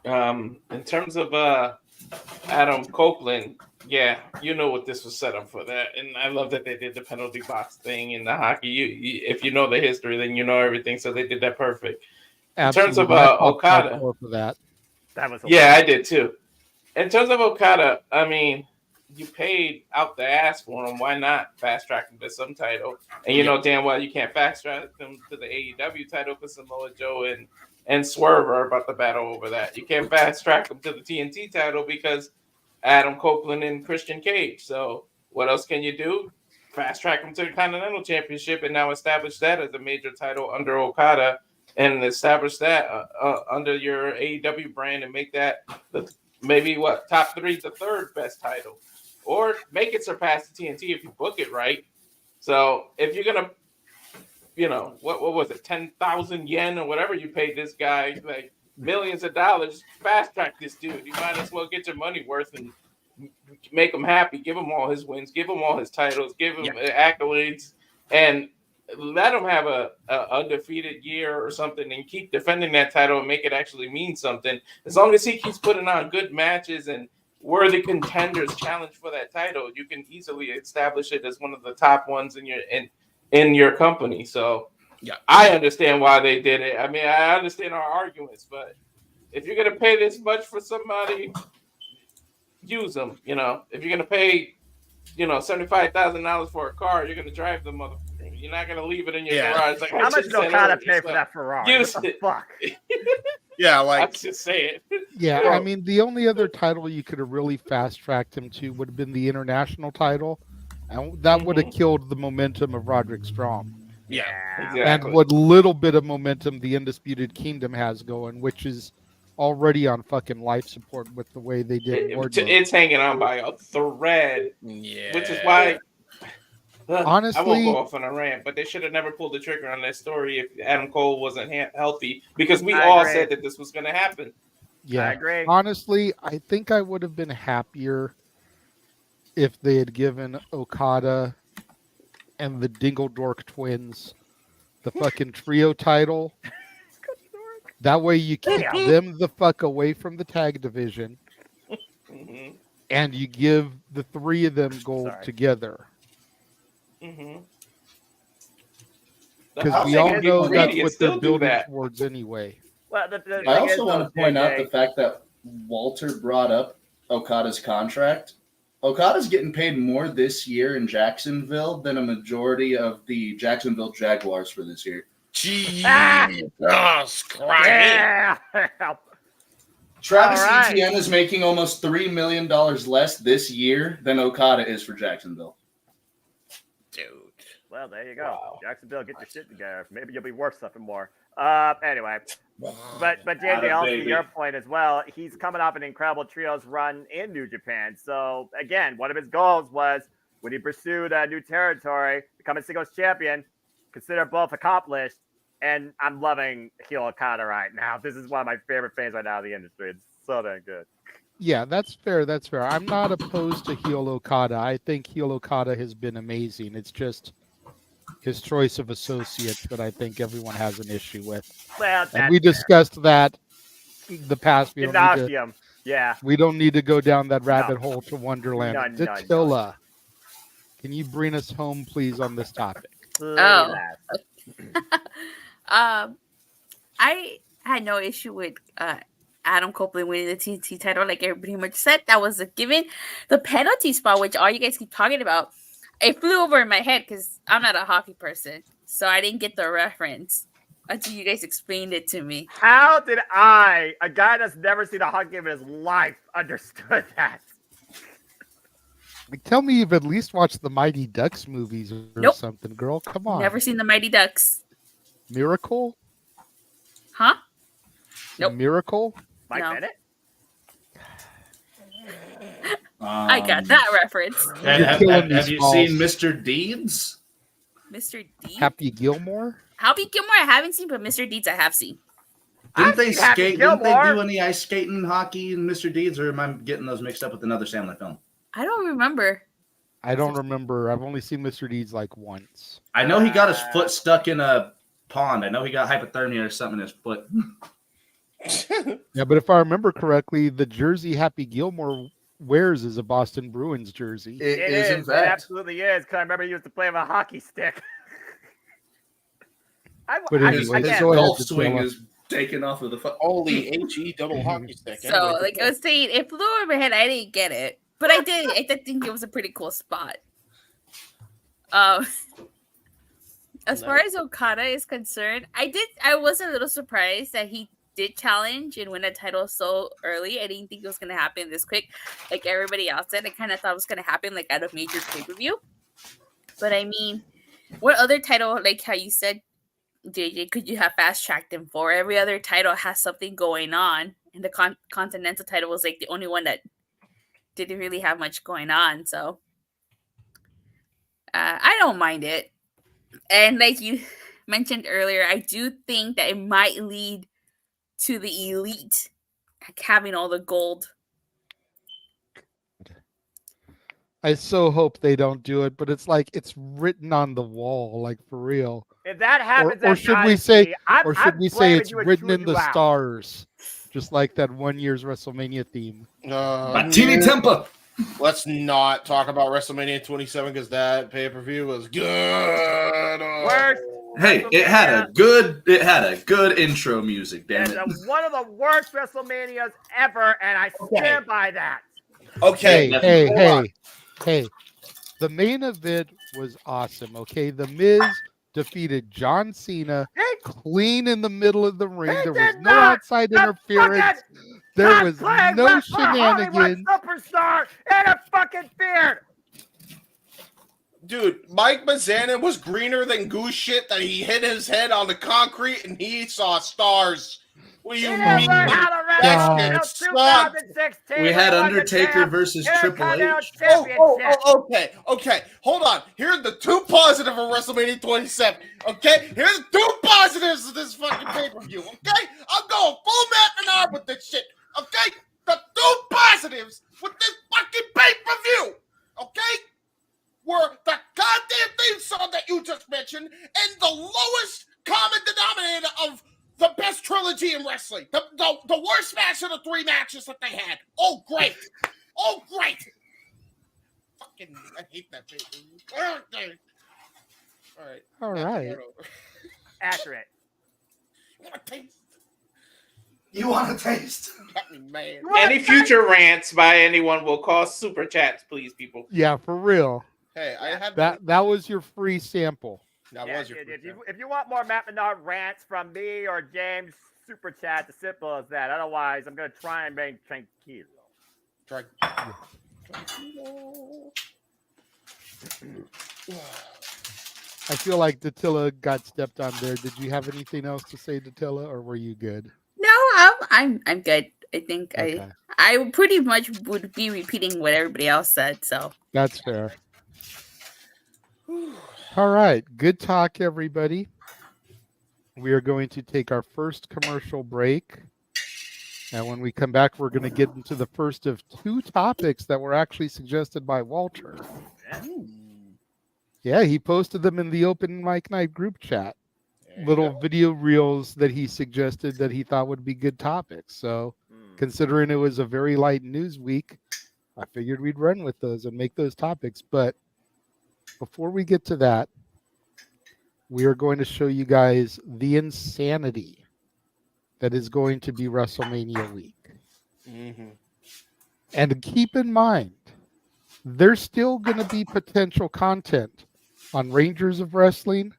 In terms of Adam Copeland, yeah, you know what this was set up for that, and I love that they did the penalty box thing in the hockey. You if you know the history, then you know everything. So they did that perfect. Absolutely. In terms of Okada, for that was I did too. In terms of Okada, I mean, you paid out the ass for him. Why not fast track him to some title? And you know damn well you can't fast track him to the AEW title because Samoa Joe and Swerve are about to battle over that. You can't fast track him to the TNT title because Adam Copeland and Christian Cage. So what else can you do? Fast track him to the Continental Championship and now establish that as a major title under Okada and establish that under your AEW brand and make that maybe top 3 to 3rd best title. Or make it surpass the TNT if you book it right. So if you're gonna, what was it, 10,000 yen or whatever you paid this guy, like millions of dollars, fast track this dude. You might as well get your money worth and make him happy. Give him all his wins, give him all his titles, give him accolades, and let him have a undefeated year or something, and keep defending that title and make it actually mean something. As long as he keeps putting on good matches and worthy contenders challenge for that title, you can easily establish it as one of the top ones in your company. So I understand why they did it. I mean, I understand our arguments, but if you're gonna pay this much for somebody, use them. If you're gonna pay, $75,000 for a car, you're gonna drive the motherfucker. You're not gonna leave it in your garage. Like, how much did Okada pay for that Ferrari? Use what the fuck? Yeah, like I'm just saying. Yeah, I mean, the only other title you could have really fast-tracked him to would have been the international title, and that would have killed the momentum of Roderick Strong. Yeah, exactly. And what little bit of momentum the Undisputed Kingdom has going, which is already on fucking life support with the way they did Wardlow. It's hanging on by a thread, which is why. Honestly, I won't go off on a rant, but they should have never pulled the trigger on that story if Adam Cole wasn't healthy, because we all said that this was going to happen. Yeah, I agree. Honestly, I think I would have been happier if they had given Okada and the Dingle Dork twins the fucking trio title. That way you keep them the fuck away from the tag division. Mm-hmm. And you give the three of them gold together. Mm-hmm. Because we all know that's what they're building towards anyway. Well, I also want to point out the fact that Walter brought up Okada's contract. Okada's getting paid more this year in Jacksonville than a majority of the Jacksonville Jaguars for this year. Jesus Christ. Yeah. Travis Etienne is making almost $3 million less this year than Okada is for Jacksonville. Dude. Well, there you go. Wow. Jacksonville, get your shit together. Maybe you'll be worth something more. Anyway. But JJ, also to your point as well, he's coming off an incredible trios run in New Japan. So, again, one of his goals was when he pursued a new territory, becoming singles champion, consider both accomplished. And I'm loving heel Okada right now. This is one of my favorite fans right now in the industry. It's so damn good. Yeah, that's fair. That's fair. I'm not opposed to heel Okada. I think heel Okada has been amazing. It's just his choice of associates that I think everyone has an issue with. Well, and we discussed that in the past. We don't need to go down that rabbit hole to Wonderland. Attila, can you bring us home, please, on this topic? Oh. I had no issue with Adam Copeland winning the TNT title, like everybody much said. That was a given. The penalty spot, which all you guys keep talking about, it flew over in my head because I'm not a hockey person, so I didn't get the reference until you guys explained it to me. How did I, a guy that's never seen a hockey game in his life, understood that? Tell me you've at least watched the Mighty Ducks movies or something, girl. Come on. Never seen the Mighty Ducks. Miracle? Huh? Nope. Miracle? Mike Bennett? I got that reference. Have you seen Mr. Deeds? Mr. Deeds? Happy Gilmore? Happy Gilmore I haven't seen, but Mr. Deeds I have seen. Didn't they do any ice skating, hockey, in Mr. Deeds, or am I getting those mixed up with another Sandler film? I don't remember. I don't remember. I've only seen Mr. Deeds like once. I know he got his foot stuck in a pond. I know he got hypothermia or something in his foot. Yeah, but if I remember correctly, the jersey Happy Gilmore wears is a Boston Bruins jersey. It is, in fact. It absolutely is, because I remember he used to play with a hockey stick. His golf swing is taken off of the foot. Holy HE double hockey stick. So, like I was saying, it flew over my head. I didn't get it. But I did. I did think it was a pretty cool spot. As far as Okada is concerned, I was a little surprised that he did challenge and win a title so early. I didn't think it was going to happen this quick, like everybody else did. I kind of thought it was going to happen like at a major pay-per-view. But I mean, what other title, like how you said, JJ, could you have fast-tracked him for? Every other title has something going on, and the Continental title was like the only one that didn't really have much going on. So I don't mind it. And like you mentioned earlier, I do think that it might lead to the elite having all the gold. I so hope they don't do it, but it's like it's written on the wall, like for real. If that happens, or should we say it's written in the stars, just like that one year's WrestleMania theme? Martini Tempa. Let's not talk about WrestleMania 27 because that pay-per-view was good. Worst. Hey, it had a good intro music, damn it. It's one of the worst WrestleManias ever, and I stand by that. Okay. Hey. The main event was awesome, okay? The Miz defeated John Cena clean in the middle of the ring. There was no outside interference. There was no shenanigans. Superstar and a fucking beard. Dude, Mike Mizanin was greener than goose shit that he hit his head on the concrete and he saw stars. What do you mean? We had Undertaker versus Triple H. Okay. Hold on. Here's the two positive of WrestleMania 27. Okay? Here's the two positives of this fucking pay-per-view. Okay? I'm going full Matt Menard with this shit. Okay? The two positives with this fucking pay-per-view. okay, were the goddamn theme song that you just mentioned and the lowest common denominator of the best trilogy in wrestling. The worst match of the 3 matches that they had. Oh, great. Oh, great. Fucking, I hate that thing. All right. Accurate. You want a taste? Got me mad. Any future rants by anyone will cost super chats, please, people. Yeah, for real. Hey, I had that was your free sample. If you want more Matt Menard rants from me or James, super chat, as simple as that. Otherwise, I'm going to try and make tranquilo. I feel like Datilla got stepped on there. Did you have anything else to say, Datilla, or were you good? No, I'm good. I think okay. I pretty much would be repeating what everybody else said. So that's fair. All right, good talk, everybody. We are going to take our first commercial break. And when we come back, we're going to get into the first of 2 topics that were actually suggested by Walter. Yeah, he posted them in the Open Mic Night group chat. Little video reels that he suggested that he thought would be good topics. So considering it was a very light news week, I figured we'd run with those and make those topics. But before we get to that, we are going to show you guys the insanity that is going to be WrestleMania week. Mm-hmm. And keep in mind, there's still going to be potential content on Rangers of Wrestling,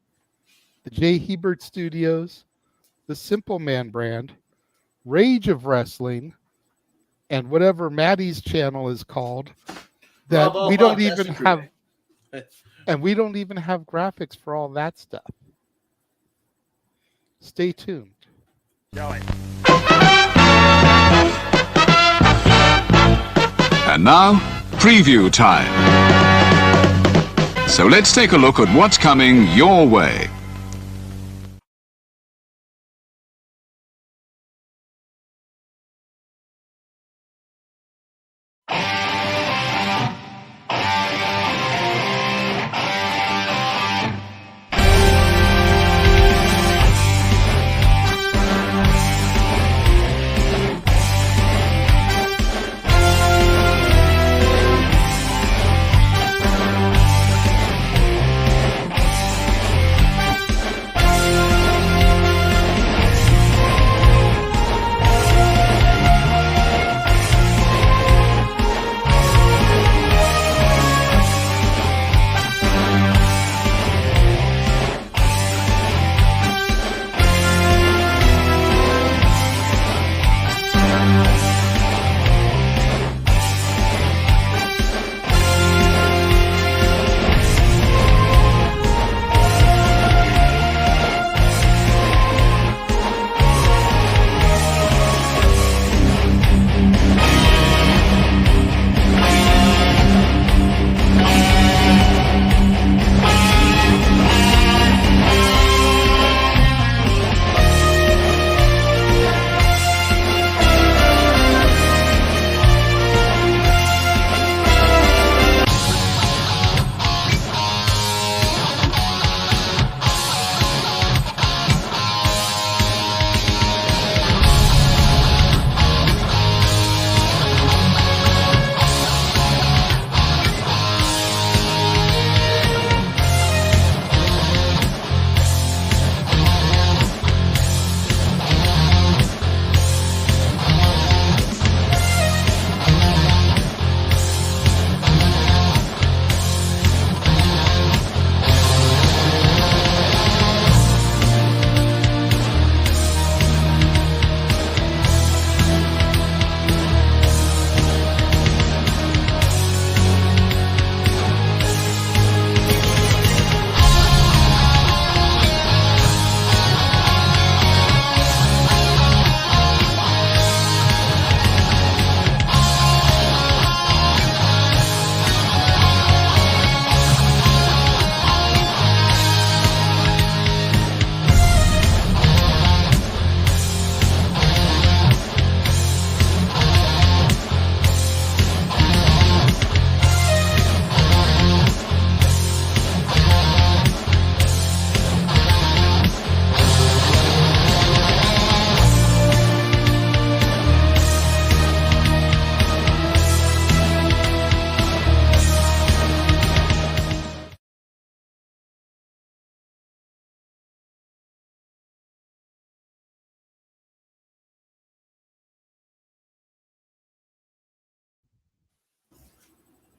the Jay Hebert Studios, the Simple Man brand, Rage of Wrestling, and whatever Maddie's channel is called that we don't even have. And we don't even have graphics for all that stuff. Stay tuned. And now, preview time. So let's take a look at what's coming your way.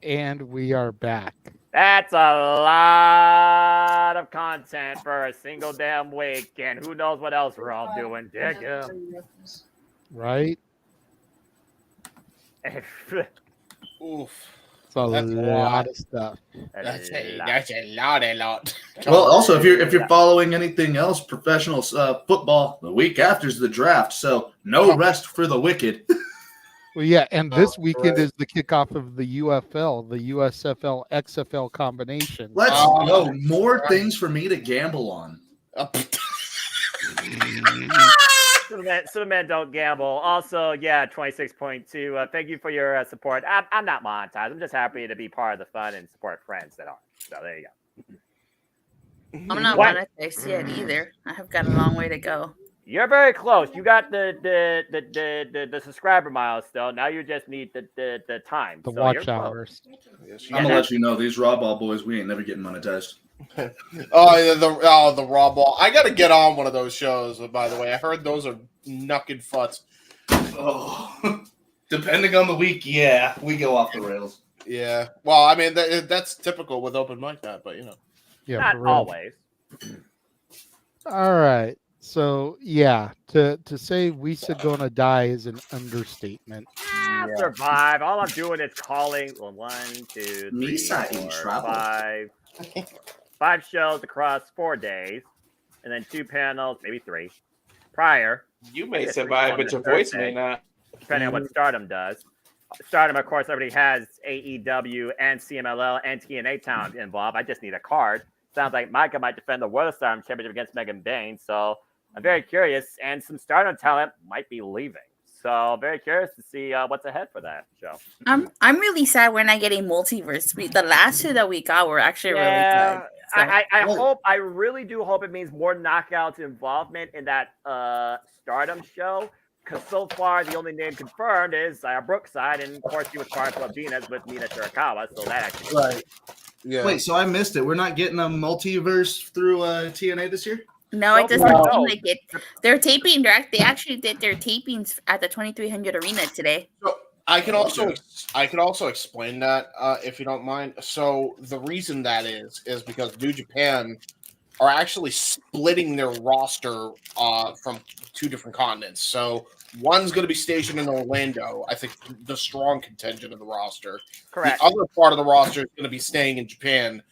And we are back. That's a lot of content for a single damn week, and who knows what else we're all doing. Dig him. Right? Oof. It's a lot of stuff. That's a lot. Well, also, if you're following anything else, professional football, the week after is the draft, so no rest for the wicked. Well, yeah, and this weekend is the kickoff of the UFL, the USFL XFL combination. Let's go. More things for me to gamble on. Superman don't gamble. Also, yeah, 26.2. Thank you for your support. I'm not monetized. I'm just happy to be part of the fun and support friends that are. So there you go. I'm not monetized yet either. I have got a long way to go. You're very close. You got the subscriber milestone. Now you just need the time. The watch hours. I'm gonna let you know, these raw ball boys, we ain't never getting monetized. The raw ball. I gotta get on one of those shows. By the way, I heard those are knuckin' futs. Oh, depending on the week, yeah, we go off the rails. Yeah. Well, I mean that's typical with open mic night, but you know. Yeah, not always. All right. So yeah, to say Wisa gonna die is an understatement. Survive. All I'm doing is calling 1, 2, 3, 4, 5 shows across 4 days, and then 2 panels, maybe 3. Prior, you may survive, but your voice may not. Depending on what Stardom does. Stardom, of course, already has AEW and CMLL and TNA talent involved. I just need a card. Sounds like Micah might defend the World Stardom Championship against Megan Bain, so I'm very curious, and some Stardom talent might be leaving. So very curious to see what's ahead for that show. I'm really sad we're not getting multiverse. The last 2 that we got were actually really good. So. I really do hope it means more Knockouts involvement in that Stardom show. Because so far, the only name confirmed is Brookside, and of course, he was part of Venus with Mina Shirakawa, so that actually. Right. Yeah. Wait, so I missed it. We're not getting a multiverse through TNA this year? No, it doesn't seem like it. They're taping. They actually did their tapings at the 2300 Arena today. So I can also explain that if you don't mind. So the reason that is because New Japan are actually splitting their roster from 2 different continents. So one's going to be stationed in Orlando. I think the strong contingent of the roster. Correct. The other part of the roster is going to be staying in Japan,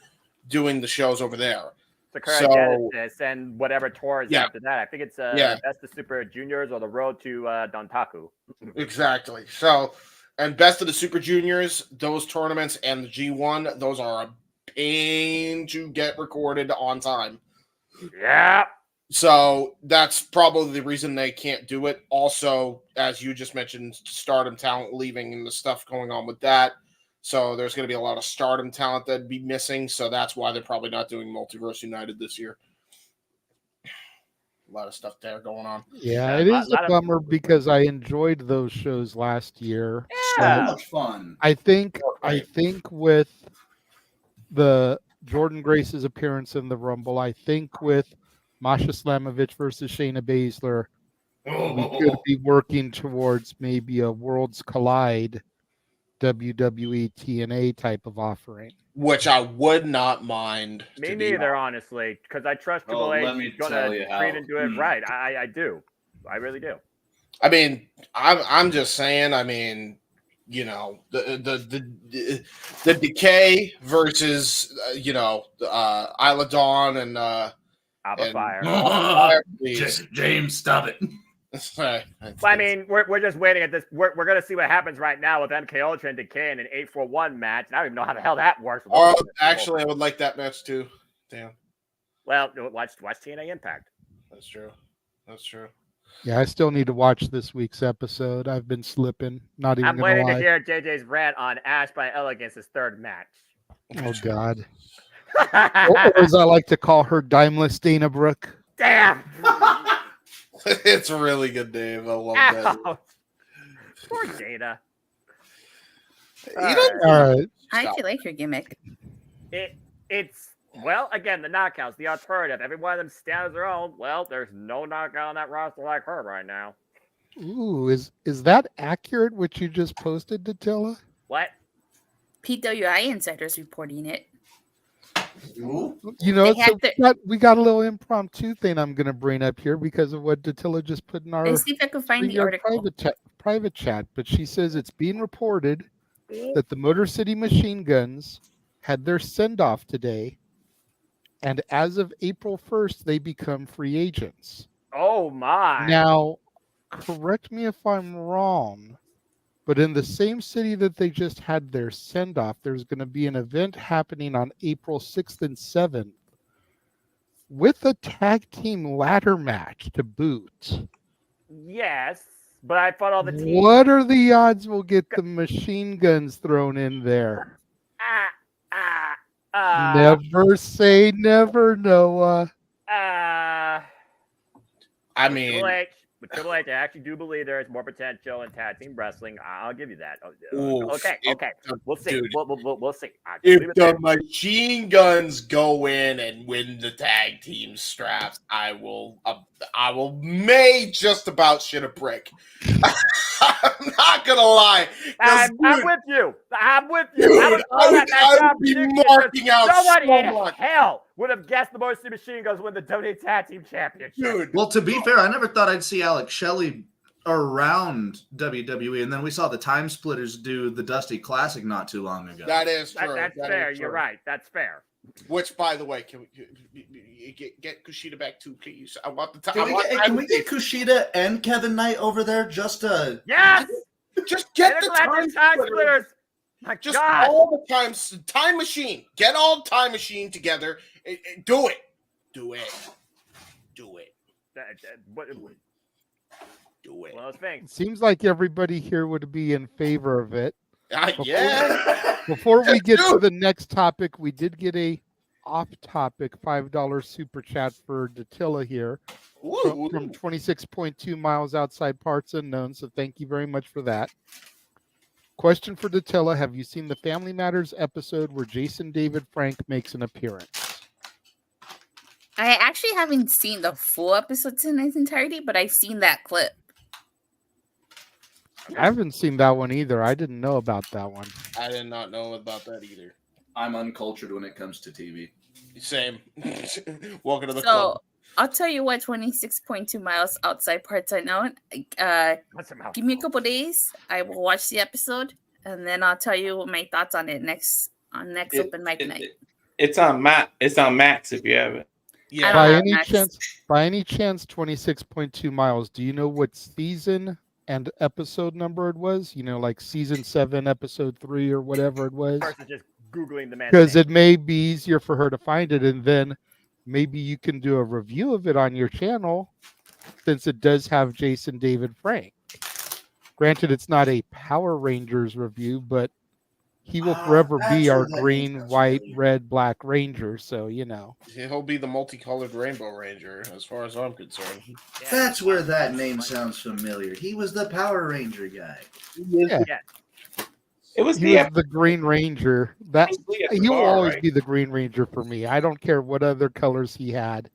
doing the shows over there. Genesis and whatever tours after that. I think it's Best of Super Juniors or the Road to Dontaku. Exactly. So, and Best of the Super Juniors, those tournaments and the G1, those are a pain to get recorded on time. Yeah. So that's probably the reason they can't do it. Also, as you just mentioned, Stardom talent leaving and the stuff going on with that. So there's going to be a lot of Stardom talent that'd be missing. So that's why they're probably not doing Multiverse United this year. A lot of stuff there going on. Yeah, it is a bummer because I enjoyed those shows last year. Yeah, so much fun. I think with the Jordan Grace's appearance in the Rumble, I think with Masha Slamovich versus Shayna Baszler, we could be working towards maybe a Worlds Collide WWE TNA type of offering, which I would not mind. Me neither, honestly, because I trust Triple H is going to treat and do it right. I do. I really do. I mean, I'm just saying. I mean, you know, the Decay versus Isla Dawn and Abba Fire. James, stop it. Right. I mean, we're just waiting at this. We're going to see what happens right now with MK Ultra and Decay in an 8-4-1 match. And I don't even know how the hell that works. Actually, I would like that match too. Damn. Well, watch TNA Impact. That's true. Yeah, I still need to watch this week's episode. I've been slipping. Not even. I'm waiting to hear JJ's rant on Ash by Elegance' 3rd match. Oh God. Or as I like to call her, Daimless Dana Brooke. Damn. It's a really good name. I love that. Poor Dana. All right. I actually like your gimmick. It's well, again, the knockouts, the alternative. Every one of them stands their own. Well, there's no knockout on that roster like her right now. Ooh, is that accurate? What you just posted, Datilla? What? PWI insiders reporting it. You know, so we got a little impromptu thing I'm going to bring up here because of what Datilla just put in our Let's see if I can find the article. private chat. But she says it's being reported that the Motor City Machine Guns had their send-off today, and as of April 1st, they become free agents. Oh, my. Now, correct me if I'm wrong, but in the same city that they just had their send-off, there's going to be an event happening on April 6th and 7th with a tag team ladder match to boot. Yes, but I thought all the teams... What are the odds we'll get the Machine Guns thrown in there? Never say never, Noah. I mean... With Triple H, I actually do believe there is more potential in tag team wrestling. I'll give you that. Okay. We'll see. Dude, we'll see. If the Machine Guns go in and win the tag team straps, I will may just about shit a brick. I'm not gonna lie. I'm with you. Dude, I would be marking out someone so much. Hell would have guessed the Motor City Machine Guns win the WWE Tag Team Championship. Dude. Well, to be fair, I never thought I'd see Alex Shelley around WWE, and then we saw the Time Splitters do the Dusty Classic not too long ago. That is true. That's fair. You're right. That's fair. Which, by the way, can we get Kushida back too, please? I want the time. Can we get Kushida and Kevin Knight over there just to... Yes! Just get the Time Splitters. My just God. all the time machine. Get all Time Machine together. Do it. Do it. Do it. Do it. One of those things. Seems like everybody here would be in favor of it. Yeah. Before we get to the next topic, we did get a off-topic $5 super chat for Datilla here from 26.2 miles outside Parts Unknown. So thank you very much for that. Question for Datilla: have you seen the Family Matters episode where Jason David Frank makes an appearance? I actually haven't seen the full episodes in its entirety, but I've seen that clip. I haven't seen that one either. I didn't know about that one. I did not know about that either. I'm uncultured when it comes to TV. Same. Welcome to the club. I'll tell you what, 26.2 miles outside Parts Unknown. Give me a couple days. I will watch the episode, and then I'll tell you what my thoughts on it next open mic night. It's on Max if you have it. Yeah. By any chance, 26.2 miles. Do you know what season and episode number it was? You know, like season 7, episode 3, or whatever it was. Just Googling the man. Because it may be easier for her to find it, and then maybe you can do a review of it on your channel, since it does have Jason David Frank. Granted, it's not a Power Rangers review, but he will forever be our green, white, red, black Ranger. So, you know. He'll be the multicolored Rainbow Ranger, as far as I'm concerned. That's where that name sounds familiar. He was the Power Ranger guy. Yeah. It was the Green Ranger. He will always be the Green Ranger for me. I don't care what other colors he had.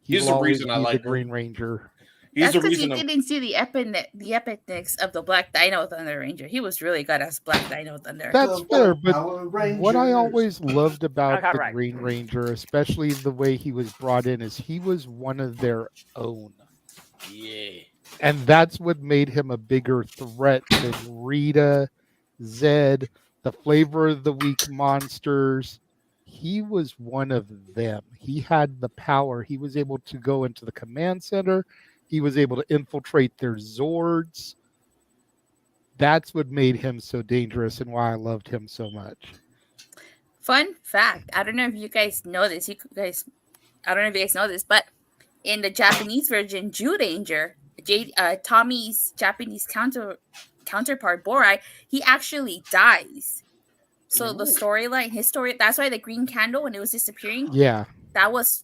He's the reason I like the Green Ranger. That's because you didn't see the epicness of the Black Dino Thunder Ranger. He was really good as Black Dino Thunder. That's fair, but what I always loved about the Green Ranger, especially the way he was brought in, is he was one of their own. Yeah. And that's what made him a bigger threat than Rita, Zed, the Flavor of the Week monsters. He was one of them. He had the power. He was able to go into the command center. He was able to infiltrate their Zords. That's what made him so dangerous and why I loved him so much. Fun fact. I don't know if you guys know this. I don't know if you guys know this, but in the Japanese version, Jew Ranger, Tommy's Japanese counterpart, Borai, he actually dies. So the storyline, his story, that's why the green candle, when it was disappearing. Yeah. That was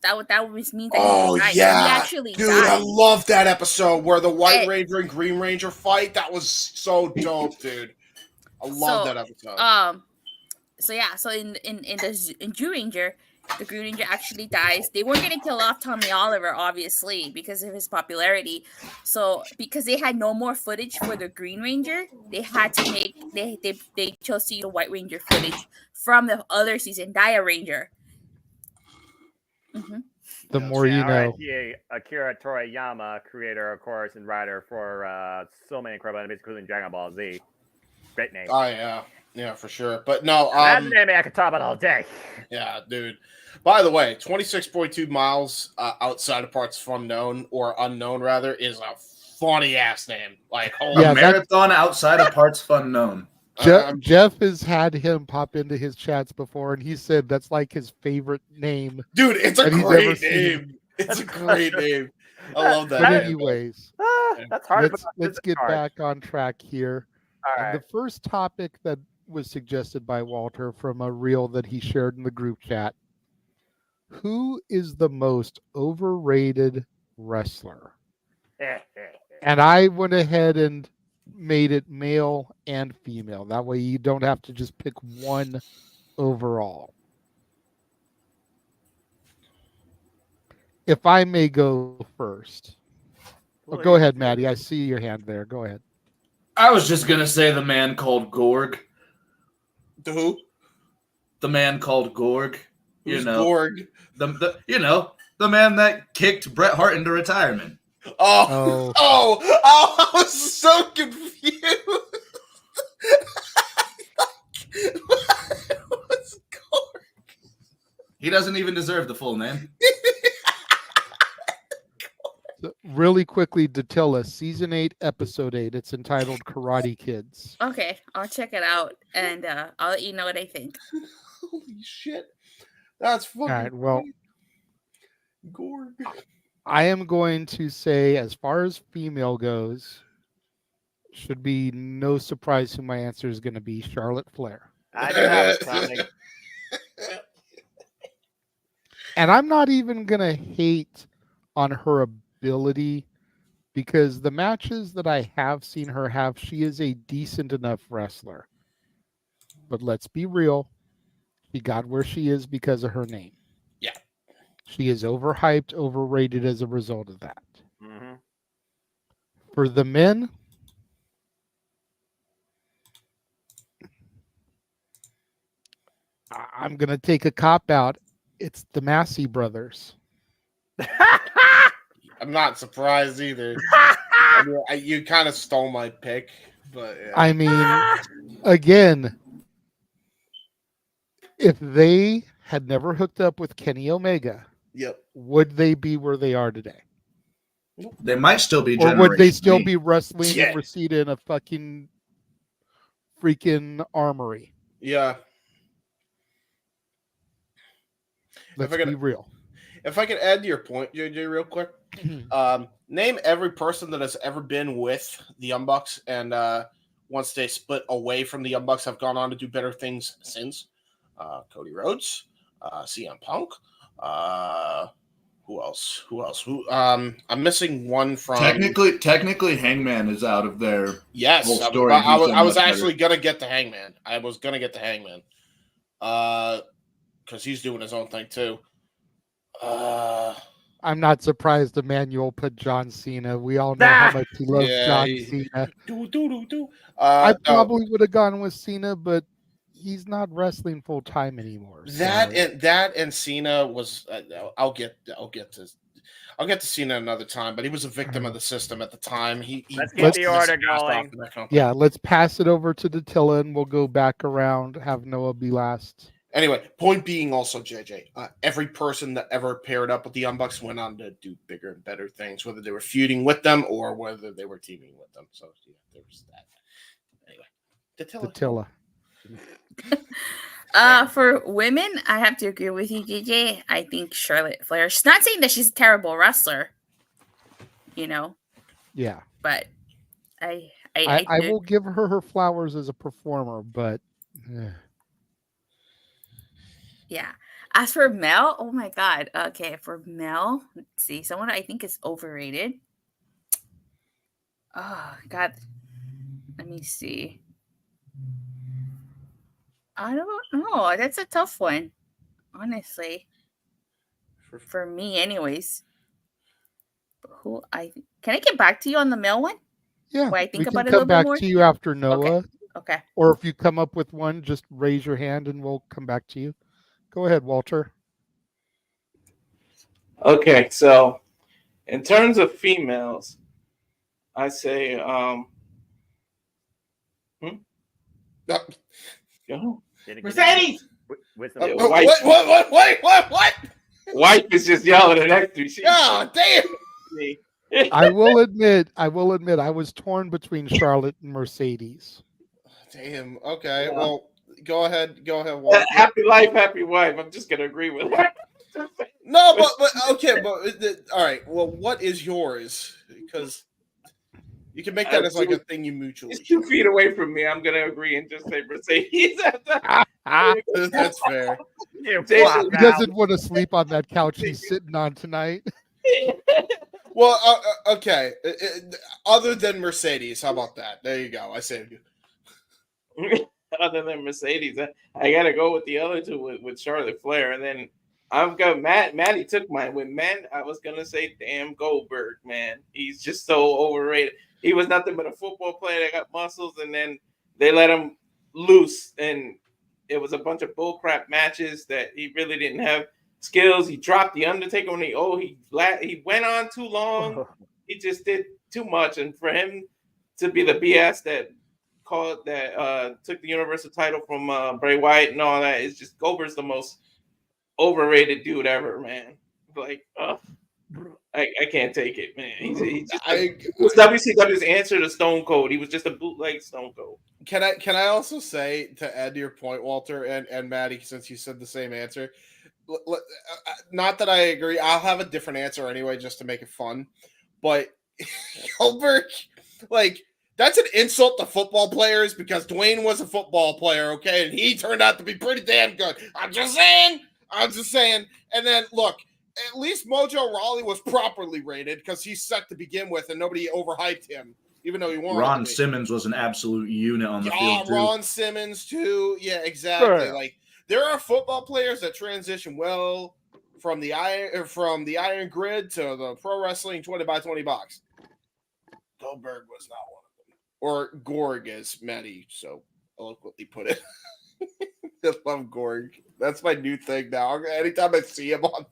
me. That oh he yeah, he actually dude, died. I love that episode where the White Ranger and Green Ranger fight. That was so dope, dude. I love that episode. So in Jew Ranger, the Green Ranger actually dies. They weren't going to kill off Tommy Oliver, obviously, because of his popularity. So, because they had no more footage for the Green Ranger, they had to make they chose to use the White Ranger footage from the other season, Dia Ranger. Mm-hmm. The more you know. Akira Toriyama, creator, of course, and writer for so many incredible animes, including Dragon Ball Z. Great name. Oh yeah, yeah, for sure. But no, that's an anime I could talk about all day. Yeah, dude. By the way, 26.2 miles outside of parts unknown or unknown rather is a funny ass name. Like marathon outside of parts unknown. Jeff has had him pop into his chats before, and he said that's like his favorite name. Dude, it's a great name. It's a great name. I love that. But anyways, that's hard. Let's get back on track here. All right. The first topic that was suggested by Walter from a reel that he shared in the group chat. Who is the most overrated wrestler? And I went ahead and made it male and female. That way you don't have to just pick one overall. If I may go first. Oh, go ahead, Maddie. I see your hand there. Go ahead. I was just going to say the man called Gorg. The who? The man called Gorg. Who's Gorg? The man that kicked Bret Hart into retirement. Oh, I was so confused. What's Gorg? He doesn't even deserve the full name. Really quickly, Datilla, season 8, episode 8. It's entitled Karate Kids. Okay, I'll check it out and I'll let you know what I think. Holy shit. That's fucking all right. Well, Gorg. I am going to say, as far as female goes, should be no surprise who my answer is going to be. Charlotte Flair. I didn't have it coming. And I'm not even going to hate on her ability, because the matches that I have seen her have, she is a decent enough wrestler. But let's be real. She got where she is because of her name. Yeah. She is overhyped, overrated as a result of that. Mm-hmm. For the men, I'm going to take a cop out. It's the Massey brothers. I'm not surprised either. I mean, you kind of stole my pick, but yeah. I mean, again, if they had never hooked up with Kenny Omega, would they be where they are today? They might still be. Or would they still be wrestling in Reseda in a fucking freaking armory? Yeah. Let's be real. If I could add to your point, JJ, real quick. Name every person that has ever been with the Young Bucks, and once they split away from the Young Bucks, have gone on to do better things since. Cody Rhodes, CM Punk. Who else? I'm missing one from. Technically, Hangman is out of their whole story. I was actually gonna get the Hangman. Because he's doing his own thing too. I'm not surprised Emmanuel put John Cena. We all know how much he loves John Cena. I probably would have gone with Cena, but he's not wrestling full time anymore. That and Cena was. I'll get to Cena another time, but he was a victim of the system at the time. Let's get the order going. Yeah, let's pass it over to Datilla, and we'll go back around. Have Noah be last. Anyway, point being also, JJ, every person that ever paired up with the Young Bucks went on to do bigger and better things, whether they were feuding with them or whether they were teaming with them. So, yeah, there was that. Anyway, Datilla. For women, I have to agree with you, JJ. I think Charlotte Flair. She's not saying that she's a terrible wrestler, Yeah. But I will give her flowers as a performer, but. Yeah. As for Mel, oh my God. Okay, for Mel, let's see. Someone I think is overrated. Oh God. Let me see. I don't know. That's a tough one, honestly. for me, anyways. Can I get back to you on the male one? Yeah, Where I think we can about it a come little back bit more. to you after Noah. Okay. Or if you come up with one, just raise your hand and we'll come back to you. Go ahead, Walter. Okay, so in terms of females, I say Mercedes. What? Wife is just yelling next to me. Oh, damn. I will admit, I was torn between Charlotte and Mercedes. Damn. Okay. Well, go ahead, Walter. Happy life, happy wife. I'm just gonna agree with her. No, but okay, but all right. Well, what is yours? Because you can make that as like a thing you mutually. It's 2 feet away from me. I'm gonna agree and just say Mercedes. That's fair. He doesn't want to sleep on that couch he's sitting on tonight. Well, okay. Other than Mercedes, how about that? There you go. I saved you. Other than Mercedes, I gotta go with the other two with Charlotte Flair, and then I've got Maddie took mine. With men, I was gonna say damn Goldberg, man. He's just so overrated. He was nothing but a football player that got muscles, and then they let him loose, and it was a bunch of bullcrap matches that he really didn't have skills. He dropped the Undertaker when he went on too long. He just did too much, and for him to be the BS that took the Universal title from Bray Wyatt and all that, is just Goldberg's the most overrated dude ever, man. Like, I can't take it, man. He's just WCW's answer to Stone Cold. He was just a bootleg Stone Cold. Can I also say, to add to your point, Walter and Maddie, since you said the same answer, not that I agree, I'll have a different answer anyway, just to make it fun. But Goldberg, like, that's an insult to football players because Dwayne was a football player, okay, and he turned out to be pretty damn good. I'm just saying. And then look, at least Mojo Rawley was properly rated because he's set to begin with, and nobody overhyped him, even though he wanted. Ron Simmons was an absolute unit on the field too. Ron Simmons too. Yeah, exactly. Sure. Like, there are football players that transition well from the iron grid to the pro wrestling 20x20 box. Goldberg was not one of them, or Gorg, as Maddie so eloquently put it. I love Gorg. That's my new thing now. Anytime I see him on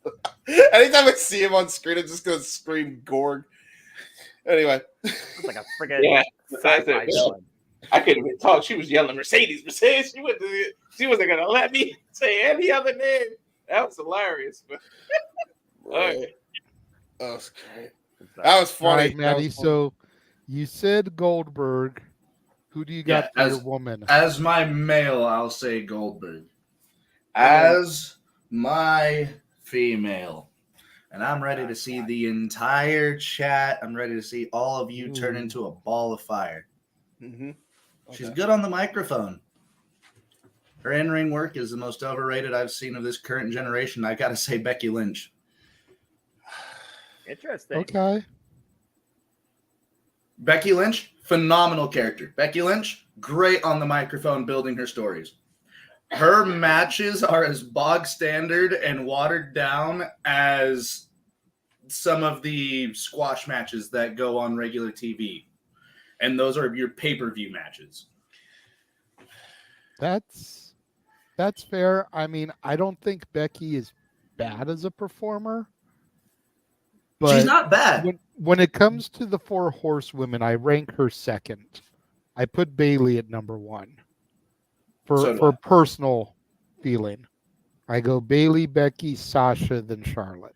screen, I'm just gonna scream Gorg. Anyway, it's like a friggin' I couldn't even talk. She was yelling Mercedes. She wasn't gonna let me say any other name. That was hilarious. Right. That was great. That was funny. All right, Maddie. So you said Goldberg. Who do you got for your woman? As my male, I'll say Goldberg. As my female, and I'm ready to see the entire chat. I'm ready to see all of you turn into a ball of fire. Mm-hmm. Okay. She's good on the microphone. Her in-ring work is the most overrated I've seen of this current generation. I got to say Becky Lynch. Interesting. Okay. Becky Lynch, phenomenal character. Becky Lynch, great on the microphone building her stories. Her matches are as bog standard and watered down as some of the squash matches that go on regular TV. And those are your pay-per-view matches. That's fair. I mean, I don't think Becky is bad as a performer. But she's not bad. When it comes to the 4 horsewomen, I rank her second. I put Bayley at number 1 for personal feeling. I go Bayley, Becky, Sasha, then Charlotte.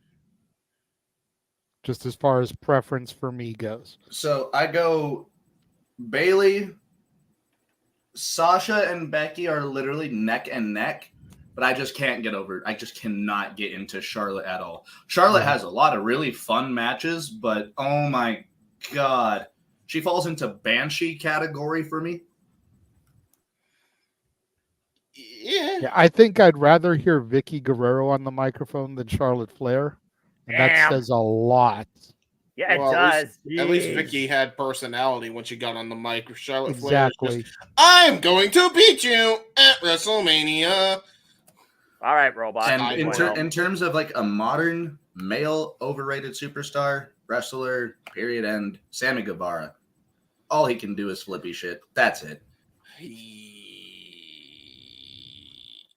Just as far as preference for me goes. So I go Bayley, Sasha, and Becky are literally neck and neck. But I just can't get over it. I just cannot get into Charlotte at all. Charlotte has a lot of really fun matches, but oh my God. She falls into Banshee category for me. Yeah, I think I'd rather hear Vicky Guerrero on the microphone than Charlotte Flair. And that says a lot. Yeah, it does. At least Vicky had personality when she got on the mic. Charlotte Flair exactly. just, I'm going to beat you at WrestleMania. All right, Robot. And in terms of like a modern male overrated superstar, wrestler, period, end, Sammy Guevara. All he can do is flippy shit. That's it.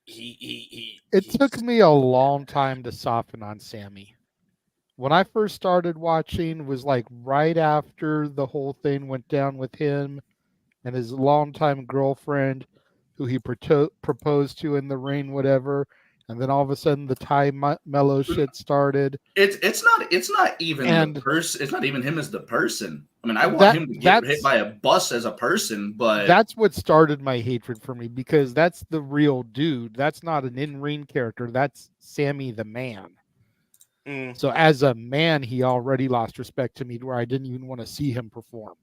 It took me a long time to soften on Sammy. When I first started watching was like right after the whole thing went down with him and his longtime girlfriend who he proposed to in the ring, whatever. And then all of a sudden the Ty Mello shit started. It's not even the person. It's not even him as the person. I mean, I want him to get hit by a bus as a person, but that's what started my hatred for me because that's the real dude. That's not an in-ring character. That's Sammy the man. So as a man, he already lost respect to me to where I didn't even want to see him perform.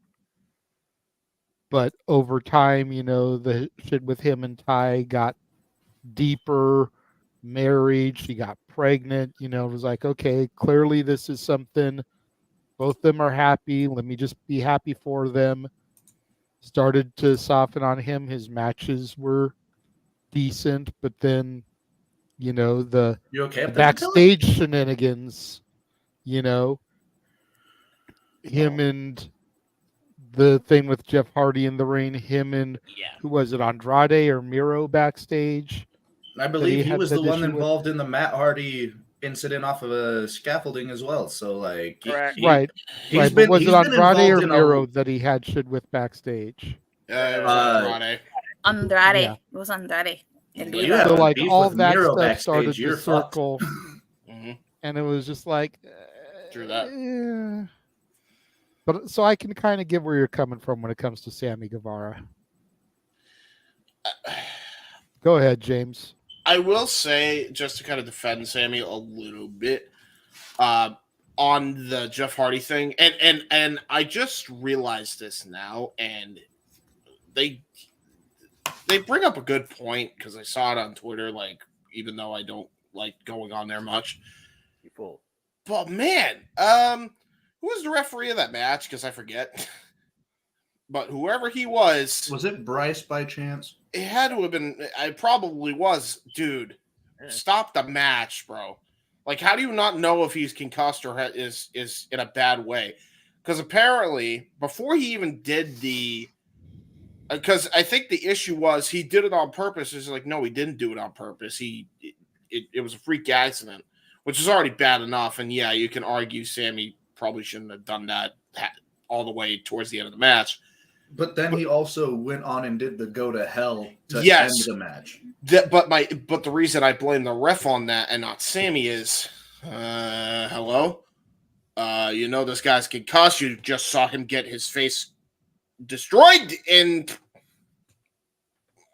But over time, you know, the shit with him and Ty got deeper, married, she got pregnant, you know, it was like, okay, clearly this is something, both of them are happy, let me just be happy for them. Started to soften on him, his matches were decent, but then, you know, the backstage shenanigans, you know, him and the thing with Jeff Hardy in the ring, him and who was it, Andrade or Miro backstage? I believe he was the one involved in the Matt Hardy incident off of a scaffolding as well. So like, right. But was it Andrade or Miro that he had shit with backstage? It was Andrade. Andrade. Yeah. It was Andrade. So like all that stuff started to circle, and it was just like, True that. Yeah. But so I can kind of get where you're coming from when it comes to Sammy Guevara. Go ahead, James. I will say, just to kind of defend Sammy a little bit, on the Jeff Hardy thing, and I just realized this now, and they bring up a good point because I saw it on Twitter. Like, even though I don't like going on there much, but man, who was the referee of that match? Because I forget. But whoever he was it Bryce by chance? It had to have been. I probably was, dude. Stop the match, bro. Like, how do you not know if he's concussed or is in a bad way? Because apparently, before he even did because I think the issue was he did it on purpose. It's like, no, he didn't do it on purpose. It was a freak accident, which is already bad enough. And yeah, you can argue Sammy probably shouldn't have done that all the way towards the end of the match. But then he also went on and did the go to hell to end the match. But the reason I blame the ref on that and not Sammy is, hello? You know this guy's concussed. You just saw him get his face destroyed, and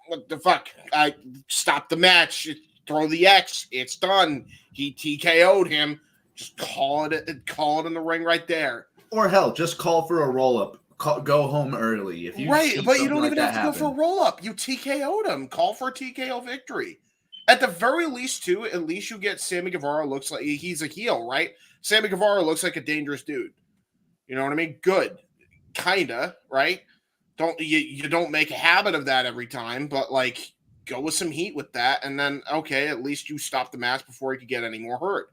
what the fuck? I stopped the match. Throw the X. It's done. He TKO'd him. Just call it in the ring right there. Or hell, just call for a roll up. Go home early. If you but you don't even have to go for a roll up. You TKO'd him. Call for a TKO victory. At the very least, too, at least you get Sammy Guevara looks like he's a heel, right? Sammy Guevara looks like a dangerous dude. You know what I mean? Good. Kinda, right? You don't make a habit of that every time, but like go with some heat with that, and then okay, at least you stop the match before he could get any more hurt.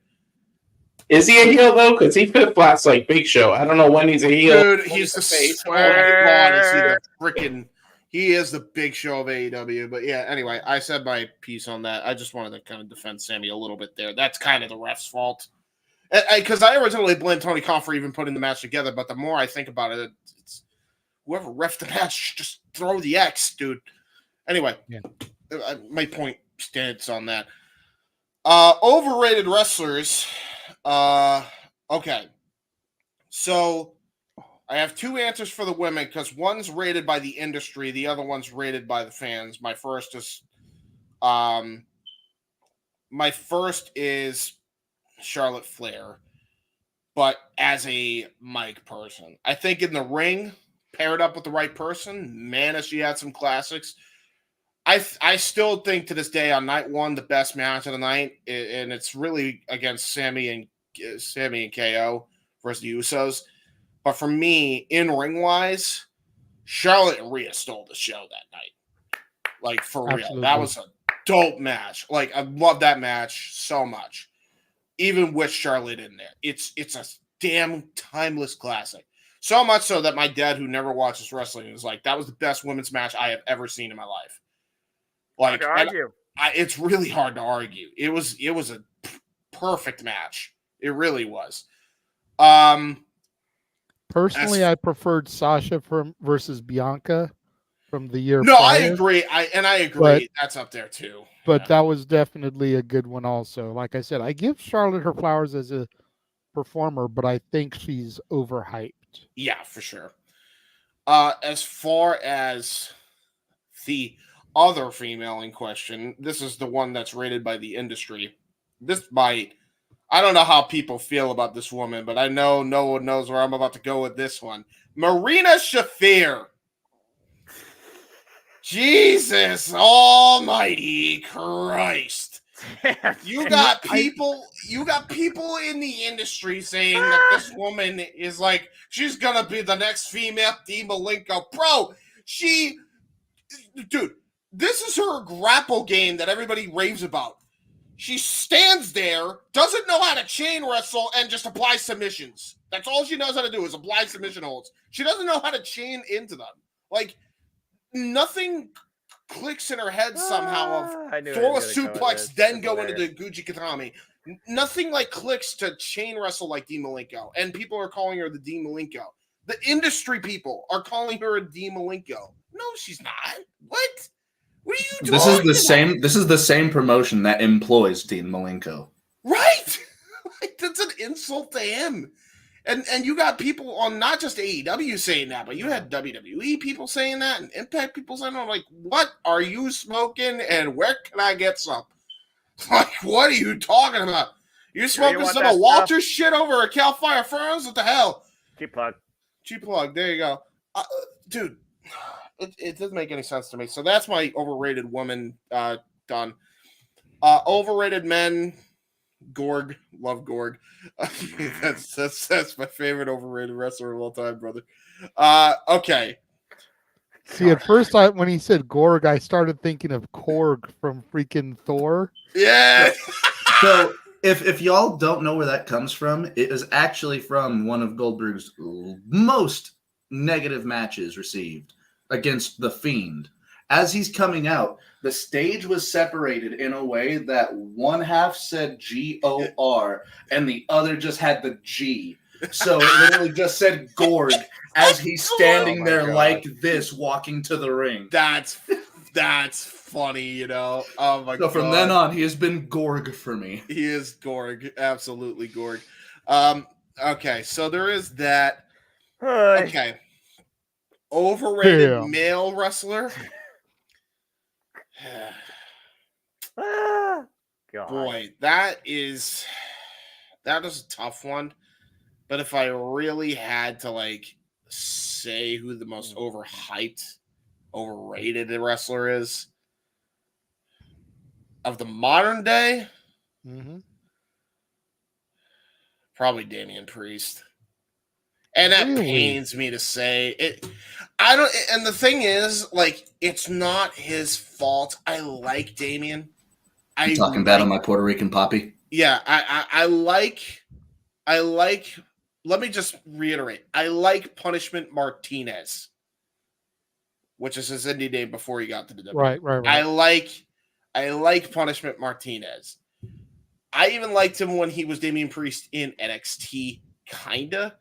Is he a heel though? Because he fit flats like Big Show. I don't know when he's a heel. Dude, he's the face. He is the Big Show of AEW. But yeah, anyway, I said my piece on that. I just wanted to kind of defend Sammy a little bit there. That's kind of the ref's fault. Because I originally blamed Tony Khan for even putting the match together, but the more I think about it, it's whoever ref the match, just throw the X, dude. Anyway, my point stands on that. Overrated wrestlers. Okay. So I have two answers for the women because one's rated by the industry, the other one's rated by the fans. My first is Charlotte Flair, but as a mic person. I think in the ring, paired up with the right person, man, if she had some classics. I still think to this day on night one, the best match of the night, and it's really against Sammy and KO versus the Usos. But for me, in ring wise, Charlotte and Rhea stole the show that night. Like for real, that was dope match. Like, I love that match so much. Even with Charlotte in there. It's a damn timeless classic. So much so that my dad, who never watches wrestling, is like, that was the best women's match I have ever seen in my life. Like, it's really hard to argue. It was a perfect match. It really was. Personally, I preferred Sasha versus Bianca from the year. No, prior, I agree. I agree. That's up there too. But that was definitely a good one also. Like I said, I give Charlotte her flowers as a performer, but I think she's overhyped. Yeah, for sure. As far as the other female in question, this is the one that's rated by the industry. I don't know how people feel about this woman, but I know no one knows where I'm about to go with this one. Marina Shafir. Jesus almighty Christ. You got people in the industry saying that this woman is like, she's gonna be the next female Dean Malenko. Bro, dude, this is her grapple game that everybody raves about. She stands there, doesn't know how to chain wrestle, and just apply submissions. That's all she knows how to do is apply submission holds. She doesn't know how to chain into them. Like, nothing clicks in her head somehow of throw a suplex, then go into the Gucci Katami. Nothing like clicks to chain wrestle like Dean Malenko. And people are calling her the Dean Malenko. The industry people are calling her a Dean Malenko. No, she's not. What? What are you doing? This is the same promotion that employs Dean Malenko. Right? Like, that's an insult to him. And you got people on not just AEW saying that, but you had WWE people saying that and Impact people saying that. I'm like, what are you smoking and where can I get some? Like, what are you talking about? You smoking some of Walter's shit over at Cal Fire Ferns? What the hell? Cheap plug. Cheap plug. There you go. Dude, it doesn't make any sense to me. So that's my overrated woman done. Overrated men. Gorg, love Gorg. That's my favorite overrated wrestler of all time, brother. Okay. See, at first, when he said Gorg, I started thinking of Korg from freaking Thor. Yeah. So if y'all don't know where that comes from, it is actually from one of Goldberg's most negative matches received against The Fiend. As he's coming out, the stage was separated in a way that one half said G-O-R and the other just had the G. So it literally just said Gorg as he's standing there like this, walking to the ring. That's funny, you know. Oh my god. So from then on, he has been Gorg for me. He is Gorg. Absolutely Gorg. Okay, so there is that. Okay. Overrated male wrestler. Boy, that is a tough one. But if I really had to like say who the most overhyped, overrated wrestler is of the modern day, probably Damian Priest. And that pains me to say it. I don't. And the thing is, like, it's not his fault. I like Damian. You talking bad on my Puerto Rican poppy? Yeah, I like. Let me just reiterate. I like Punishment Martinez, which is his indie name before he got to the WWE. Right. I like Punishment Martinez. I even liked him when he was Damian Priest in NXT, kinda.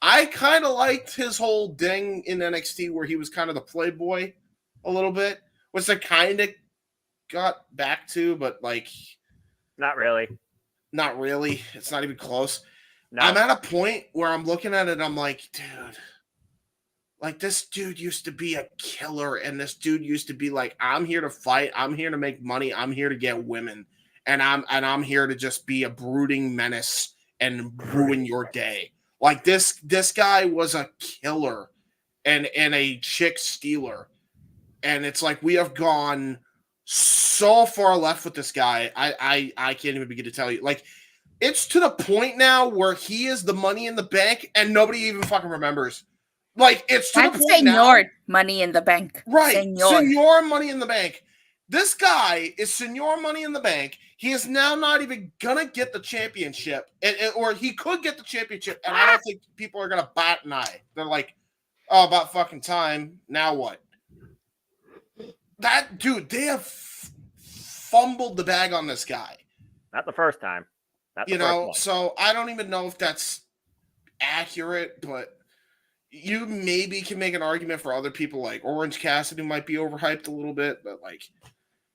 I kind of liked his whole ding in NXT where he was kind of the playboy a little bit, which I kind of got back to, but like... Not really. Not really. It's not even close. No. I'm at a point where I'm looking at it, I'm like, dude, like this dude used to be a killer, and this dude used to be like, I'm here to fight, I'm here to make money, I'm here to get women, and I'm here to just be a brooding menace and ruin your day. Like this guy was a killer and a chick stealer. And it's like we have gone so far left with this guy. I can't even begin to tell you. Like, it's to the point now where he is the Money in the Bank and nobody even fucking remembers. Like, it's to the point now. Money in the Bank. Right. Senor Senor Money in the Bank. This guy is Senor Money in the Bank. He is now not even gonna get the championship, or he could get the championship, and I don't think people are gonna bat an eye. They're like, "Oh, about fucking time. Now what?" That dude, they have fumbled the bag on this guy. Not the first time. Not the first one. So I don't even know if that's accurate, but you maybe can make an argument for other people like Orange Cassidy might be overhyped a little bit, but like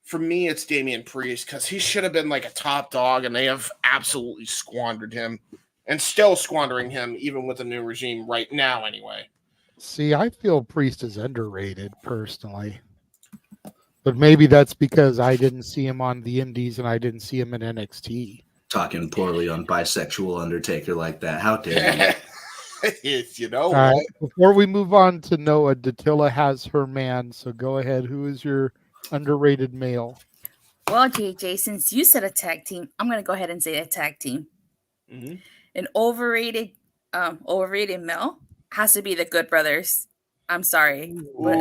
for me, it's Damian Priest because he should have been like a top dog, and they have absolutely squandered him and still squandering him even with the new regime right now anyway. See, I feel Priest is underrated personally. But maybe that's because I didn't see him on the Indies and I didn't see him in NXT. Talking poorly on bisexual Undertaker like that. How dare you? All right, before we move on to Noah, Datilla has her man. So go ahead. Who is your underrated male? Well, JJ, since you said a tag team, I'm going to go ahead and say a tag team. Mm-hmm. An overrated male has to be the Good Brothers. I'm sorry, but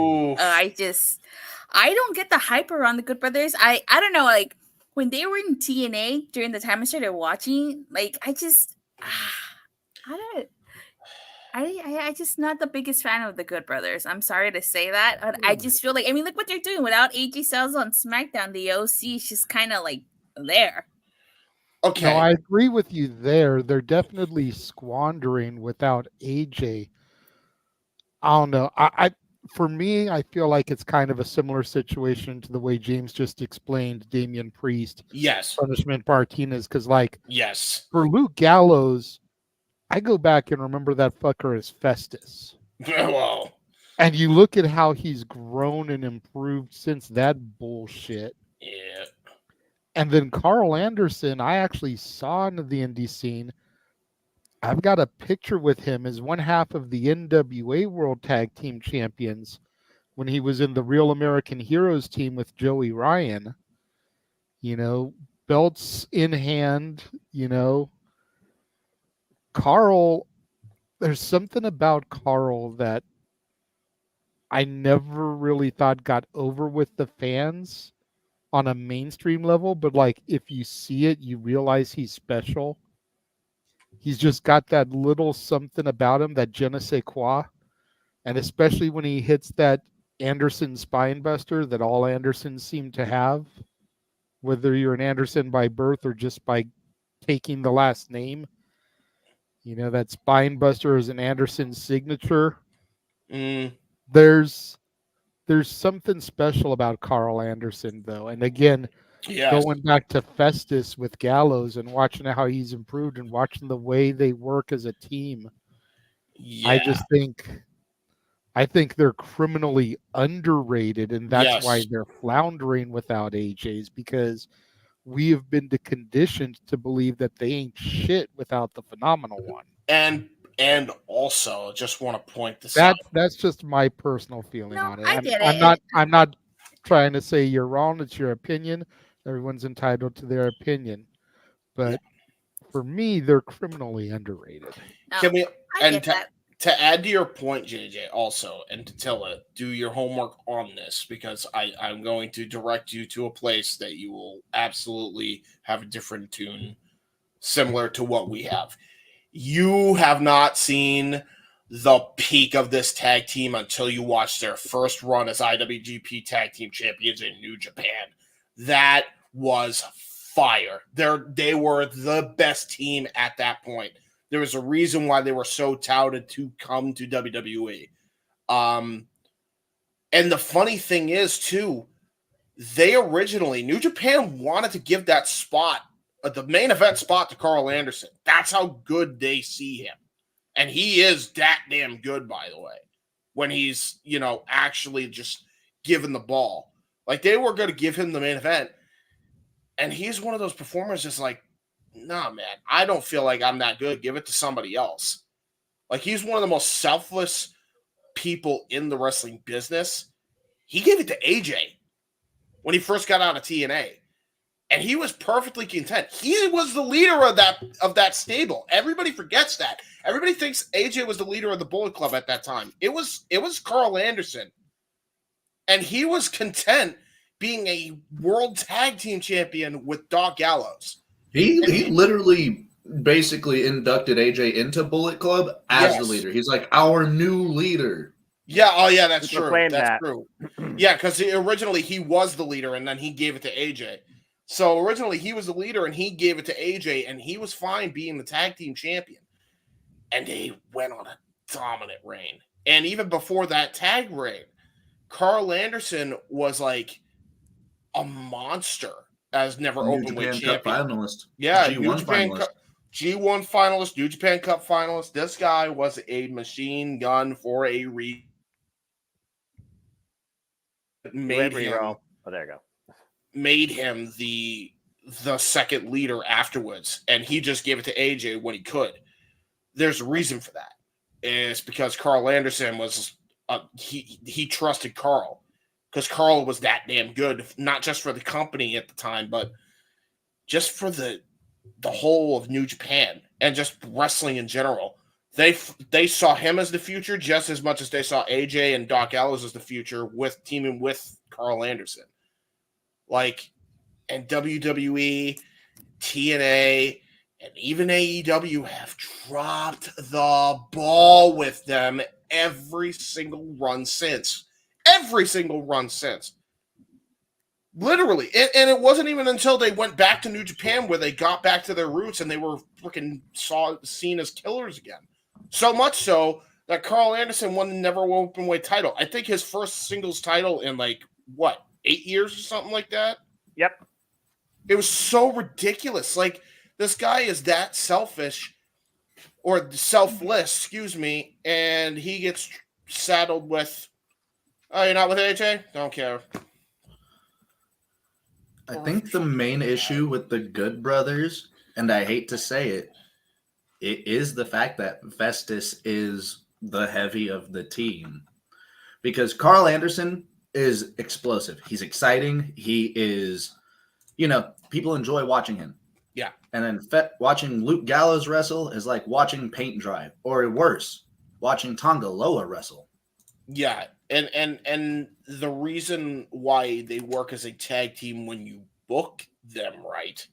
I don't get the hype around the Good Brothers. I don't know, like when they were in TNA during the time I started watching, like I just not the biggest fan of the Good Brothers. I'm sorry to say that. But I just feel like, I mean, look what they're doing without AJ Styles on SmackDown. The OC is just kind of like there. Okay, no, I agree with you there. They're definitely squandering without AJ. I don't know. For me, I feel like it's kind of a similar situation to the way James just explained Damian Priest. Yes. Punishment Martinez, because yes. For Luke Gallows, I go back and remember that fucker as Festus. Whoa. And you look at how he's grown and improved since that bullshit. Yeah. And then Carl Anderson, I actually saw in the indie scene. I've got a picture with him as one half of the NWA World Tag Team Champions when he was in the Real American Heroes team with Joey Ryan. Belts in hand, Carl, there's something about Carl that I never really thought got over with the fans on a mainstream level, but if you see it, you realize he's special. He's just got that little something about him, that je ne sais quoi. And especially when he hits that Anderson spine buster that all Andersons seem to have, whether you're an Anderson by birth or just by taking the last name. That spine buster is an Anderson signature. There's something special about Carl Anderson, though. And again, going back to Festus with Gallows and watching how he's improved and watching the way they work as a team. Yeah. I think they're criminally underrated, and that's why they're floundering without AJs, because we have been conditioned to believe that they ain't shit without the phenomenal one. And also, just want to point this out. That's just my personal feeling on it. I get it. I'm not trying to say you're wrong. It's your opinion. Everyone's entitled to their opinion. But for me, they're criminally underrated. Can we to add to your point, JJ, also, and to tell it, do your homework on this, because I'm going to direct you to a place that you will absolutely have a different tune, similar to what we have. You have not seen the peak of this tag team until you watch their first run as IWGP Tag Team Champions in New Japan. That was fire. They were the best team at that point. There was a reason why they were so touted to come to WWE. And the funny thing is, too, they originally, New Japan wanted to give that spot, the main event spot, to Carl Anderson. That's how good they see him. And he is that damn good, by the way, when he's, actually just given the ball. Like, they were going to give him the main event. And he's one of those performers that's like, nah, man, I don't feel like I'm that good. Give it to somebody else. Like, he's one of the most selfless people in the wrestling business. He gave it to AJ when he first got out of TNA. And he was perfectly content. He was the leader of that stable. Everybody forgets that. Everybody thinks AJ was the leader of the Bullet Club at that time. It was Carl Anderson. And he was content being a world tag team champion with Doc Gallows. He literally basically inducted AJ into Bullet Club as the leader. He's like our new leader. Yeah, oh yeah, that's People true. claim That's that. true. Yeah, because originally he was the leader and then he gave it to AJ. So originally he was the leader and he gave it to AJ and he was fine being the tag team champion. And they went on a dominant reign. And even before that tag reign, Carl Anderson was like a monster as never openweight champion. Cup finalist. Yeah, G1 finalist. G1 finalist, New Japan Cup finalist. This guy was a machine gun for a reason. Made him. Oh, there you go. Made him the second leader afterwards, and he just gave it to AJ when he could. There's a reason for that. It's because Carl Anderson was he trusted Carl because Carl was that damn good, not just for the company at the time, but just for the whole of New Japan and just wrestling in general. They saw him as the future just as much as they saw AJ and Doc Gallows as the future with teaming with Carl Anderson. Like, and WWE, TNA, and even AEW have dropped the ball with them every single run since. Every single run since. Literally. And it wasn't even until they went back to New Japan where they got back to their roots and they were freaking seen as killers again. So much so that Carl Anderson won the Never Openweight title. I think his first singles title in 8 years or something like that? Yep. It was so ridiculous. Like, this guy is that selfish or selfless, excuse me, and he gets saddled with, oh, you're not with AJ? Don't care. I think the main issue with the Good Brothers, and I hate to say it, it is the fact that Festus is the heavy of the team. Because Carl Anderson is explosive. He's exciting. He is, people enjoy watching him. Yeah. And then watching Luke Gallows wrestle is like watching paint dry, or worse, watching Tonga Loa wrestle. Yeah. And the reason why they work as a tag team when you book them right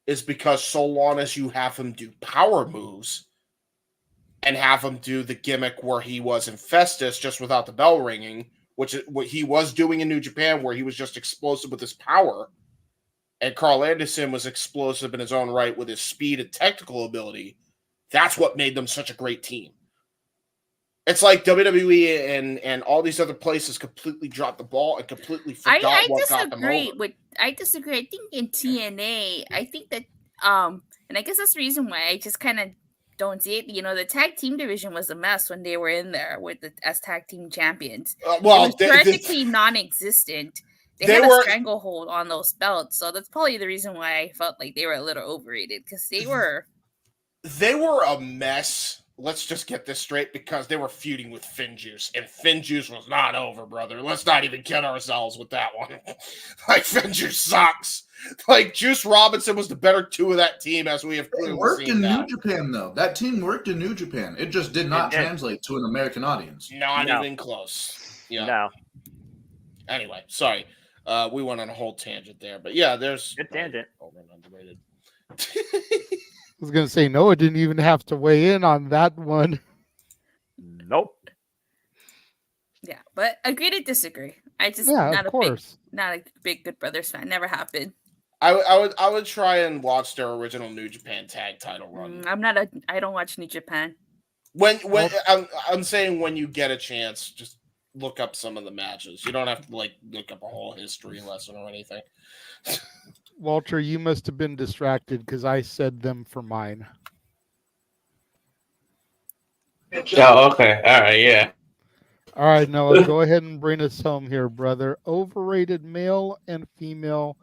is because so long as you have him do power moves and have him do the gimmick where he was in Festus just without the bell ringing, which is what he was doing in New Japan, where he was just explosive with his power, and Carl Anderson was explosive in his own right with his speed and technical ability. That's what made them such a great team. It's like WWE and all these other places completely dropped the ball and completely forgot what got them over. I disagree. I think in TNA, I think that, and I guess that's the reason why I just kind of don't see it. The tag team division was a mess when they were in there as tag team champions. It was practically non-existent. They had a stranglehold on those belts, so that's probably the reason why I felt like they were a little overrated, because they were a mess. Let's just get this straight, because they were feuding with Finn Juice, and Finn Juice was not over, brother. Let's not even kid ourselves with that one. Finn Juice sucks. Juice Robinson was the better two of that team, as we have clearly seen. It worked in New Japan, though. That team worked in New Japan. It just did not translate to an American audience. Not even close. Yeah. No. Anyway, sorry. We went on a whole tangent there, but yeah, there's good tangent. Over and underrated. I was going to say, Noah didn't even have to weigh in on that one. Nope. Yeah, but agree to disagree. I just not a big Good Brothers fan. Never have been. I would try and watch their original New Japan tag title run. I don't watch New Japan. When I'm saying when you get a chance, just look up some of the matches. You don't have to look up a whole history lesson or anything. Walter, you must have been distracted because I said them for mine. Oh, okay. All right, yeah. All right, Noah, go ahead and bring us home here, brother. Overrated male and female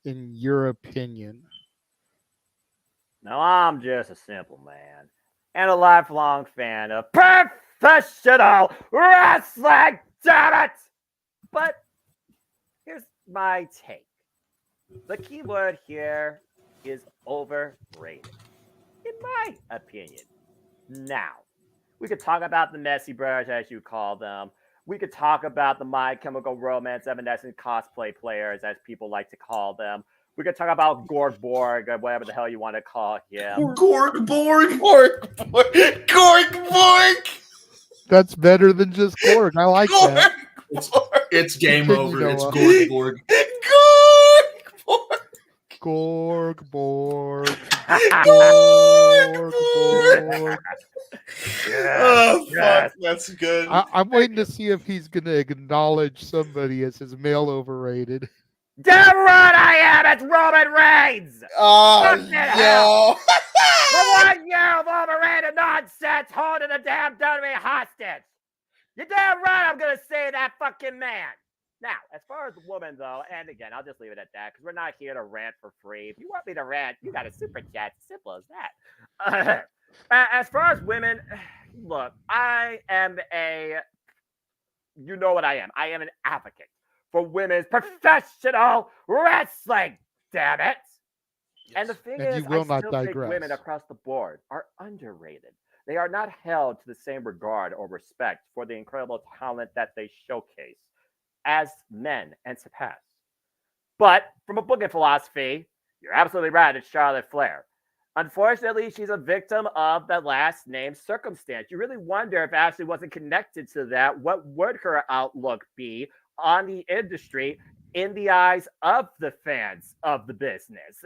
in your opinion. Now, I'm just a simple man and a lifelong fan of professional wrestling, damn it! But here's my take. The key word here is overrated, in my opinion. Now, we could talk about the Messy Brothers, as you call them. We could talk about the My Chemical Romance Evanescent cosplay players, as people like to call them. We could talk about Gorg Borg, or whatever the hell you want to call him. Gorg Borg! Gorg Borg! Gorg Borg! That's better than just Gorg. I like that. It's game Continue, over. It's Noah. Gorg Borg. Gorg Borg. Gorg Borg. Oh, fuck. That's good. I'm waiting to see if he's going to acknowledge somebody as his male overrated. Damn right I am! It's Roman Reigns! Yo. The 1 year of overrated nonsense holding the damn WWE hostage! You're damn right I'm gonna say that fucking man! Now, as far as the woman, though, and again, I'll just leave it at that, because we're not here to rant for free. If you want me to rant, you got a super chat. Simple as that. As far as women, look, I am you know what I am. I am an advocate for women's professional wrestling, damn it. Yes. And the thing is, I still think women across the board are underrated. They are not held to the same regard or respect for the incredible talent that they showcase as men and surpass. But from a booking philosophy, you're absolutely right, it's Charlotte Flair. Unfortunately, she's a victim of the last name circumstance. You really wonder if Ashley wasn't connected to that, what would her outlook be on the industry in the eyes of the fans of the business?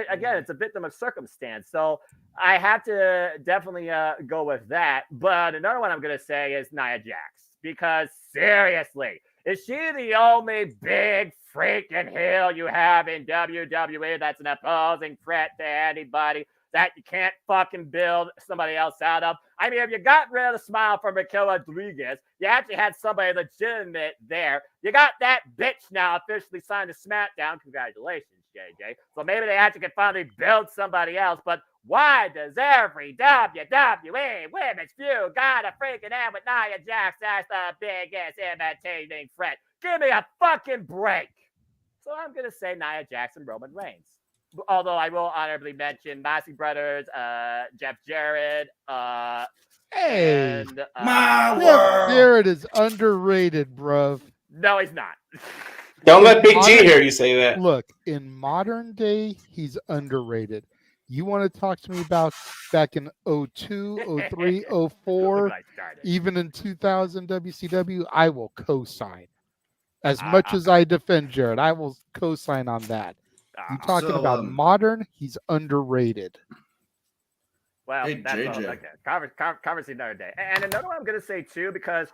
Again, it's a victim of circumstance. So I have to definitely go with that. But another one I'm going to say is Nia Jax. Because seriously, is she the only big freaking heel you have in WWE that's an opposing threat to anybody that you can't fucking build somebody else out of? I mean, if you got rid of the smile from Raquel Rodriguez, you actually had somebody legitimate there. You got that bitch now officially signed to SmackDown. Congratulations, JJ. So maybe they actually can finally build somebody else. But why does every WWE women's feud got a freaking end with Nia Jax as the biggest imitating threat? Give me a fucking break. So I'm going to say Nia Jax and Roman Reigns. Although I will honorably mention Massey Brothers, Jeff Jarrett, my world. Jarrett is underrated, bruv. No, he's not. Don't let Big G hear you say that. Look, in modern day, he's underrated. You want to talk to me about back in 02, 03, 04, even in 2000 WCW, I will co-sign. As much as I defend Jarrett, I will co-sign on that. You talking about modern? He's underrated. Well, that's all. Okay. Conversation another day. And another one I'm going to say too, because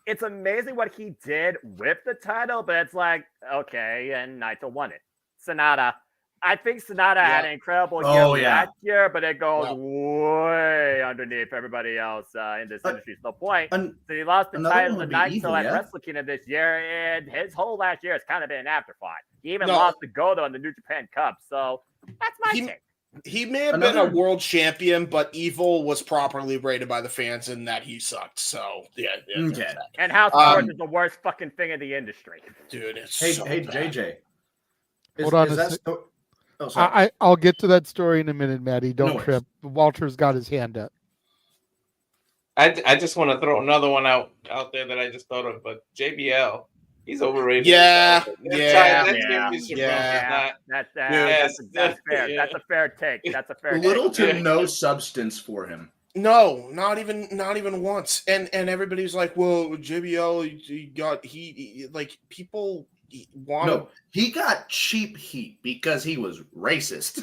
it's amazing what he did with the title, but it's like, okay, and Naito won it. Sonata. I think Sonata had an incredible year last year, but it goes way underneath everybody else in this industry. So the point, so he lost the title to Naito at Wrestle Kingdom this year, and his whole last year has kind of been an afterthought. He even lost to Goto in the New Japan Cup, so that's my take. He may have been a world champion, but Evil was properly rated by the fans in that he sucked. So, yeah. Okay. And House of Sports is the worst fucking thing in the industry. Dude, it's hey, bad. JJ. Hold on a second. I'll get to that story in a minute, Maddie. Don't trip. Walter's got his hand up. I just want to throw another one out there that I just thought of, but JBL, he's overrated. That's fair. That's fair. That's a fair take. That's a fair. Little to no substance for him. No, not even once. And everybody's like, "Well, JBL, he like people." He got cheap heat because he was racist.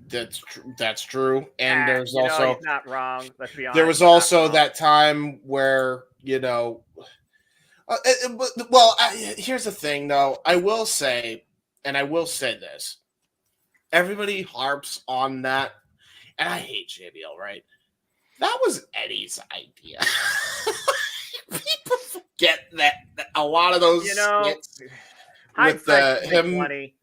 That's true. And there's also he's not wrong. Let's be honest. There was also that time where here's the thing though. I will say this. Everybody harps on that, and I hate JBL. Right? That was Eddie's idea. People forget that a lot of those. With him, 20.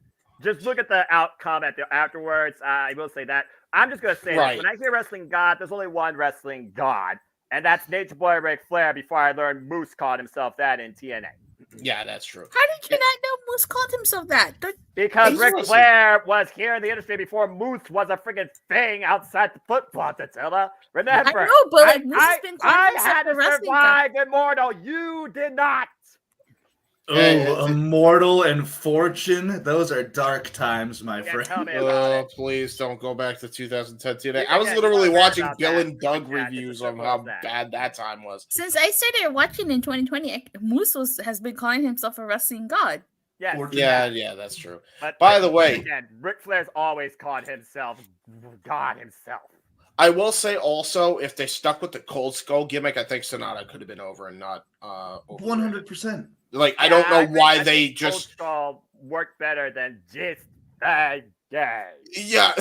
Just look at the outcome afterwards. I will say that. I'm just going to say this. When I hear wrestling god, there's only one wrestling god, and that's Nature Boy Ric Flair before I learned Moose called himself that in TNA. Yeah, that's true. How did you not know Moose called himself that? Because Ric Flair was here in the industry before Moose was a freaking thing outside the flip-flops, Attila. Remember, I know, but like Moose has been calling I himself had to a wrestling survive Immortal. You did not. Oh, Immortal and Fortune. Those are dark times, my friend. Tell me about it. Please don't go back to 2010 today. I was literally watching Bill and Doug reviews on how bad that time was. Since I started watching in 2020, Moose has been calling himself a wrestling god. Yes. Yeah, that's true. But by the way, again, Ric Flair's always called himself God himself. I will say also, if they stuck with the Cold Skull gimmick, I think Sonata could have been over and not 100%. Like, I don't know why they just Cold Skull worked better than just bad guy. Yeah,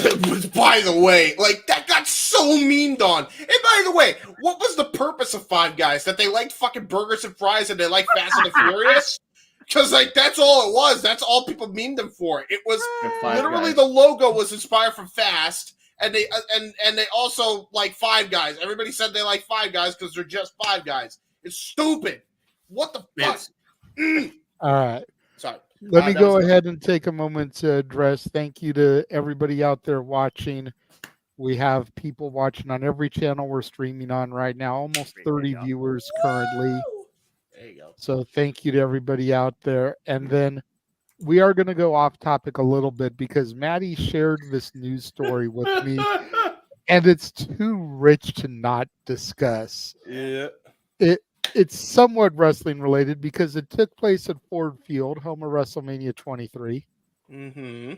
by the way, like that got so memed on. And by the way, what was the purpose of Five Guys? That they liked fucking burgers and fries and they liked Fast and the Furious? Because like that's all it was. That's all people memed them for. It was literally the logo was inspired from Fast, and they and they also like Five Guys. Everybody said they like Five Guys because they're just Five Guys. It's stupid. What the fuck? All right. Sorry. Let me go ahead and take a moment to address. Thank you to everybody out there watching. We have people watching on every channel we're streaming on right now. Almost 30 viewers currently. There you go. So thank you to everybody out there. And then we are going to go off topic a little bit because Maddie shared this news story with me, and it's too rich to not discuss. Yeah. It's somewhat wrestling related because it took place at Ford Field, home of WrestleMania 23. Mm-hmm.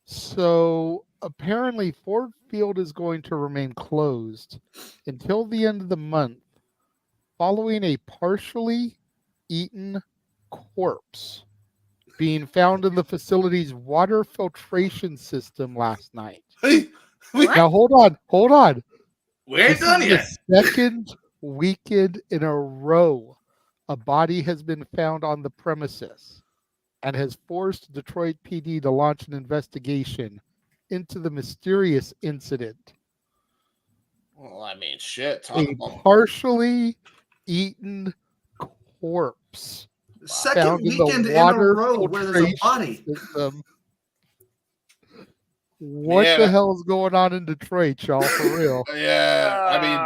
So apparently Ford Field is going to remain closed until the end of the month following a partially eaten corpse being found in the facility's water filtration system last night. Now hold on. We ain't done yet. The second weekend in a row, a body has been found on the premises and has forced Detroit PD to launch an investigation into the mysterious incident. Well, I mean, shit. A partially eaten corpse. Second weekend in a row where there's a body. What the hell is going on in Detroit, y'all? For real? Yeah, I mean,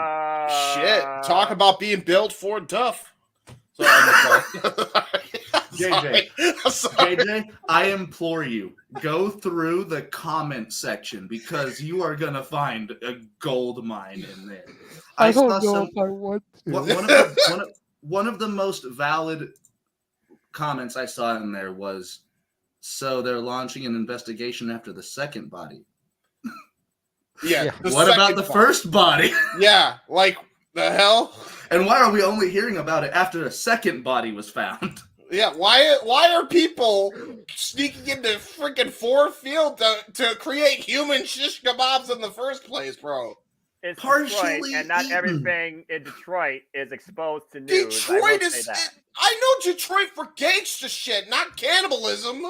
shit. Talk about being built for tough. JJ, I implore you, go through the comment section because you are gonna find a gold mine in there. I don't know if I want to. One of the most valid comments I saw in there was, so they're launching an investigation after the second body. Yeah. What about the first body? Yeah, like the hell? And why are we only hearing about it after a second body was found? Yeah, why are people sneaking into freaking Ford Field to create human shish kebabs in the first place, bro? It's Detroit, and not everything in Detroit is exposed to news. Detroit is. I know Detroit for gangster shit, not cannibalism.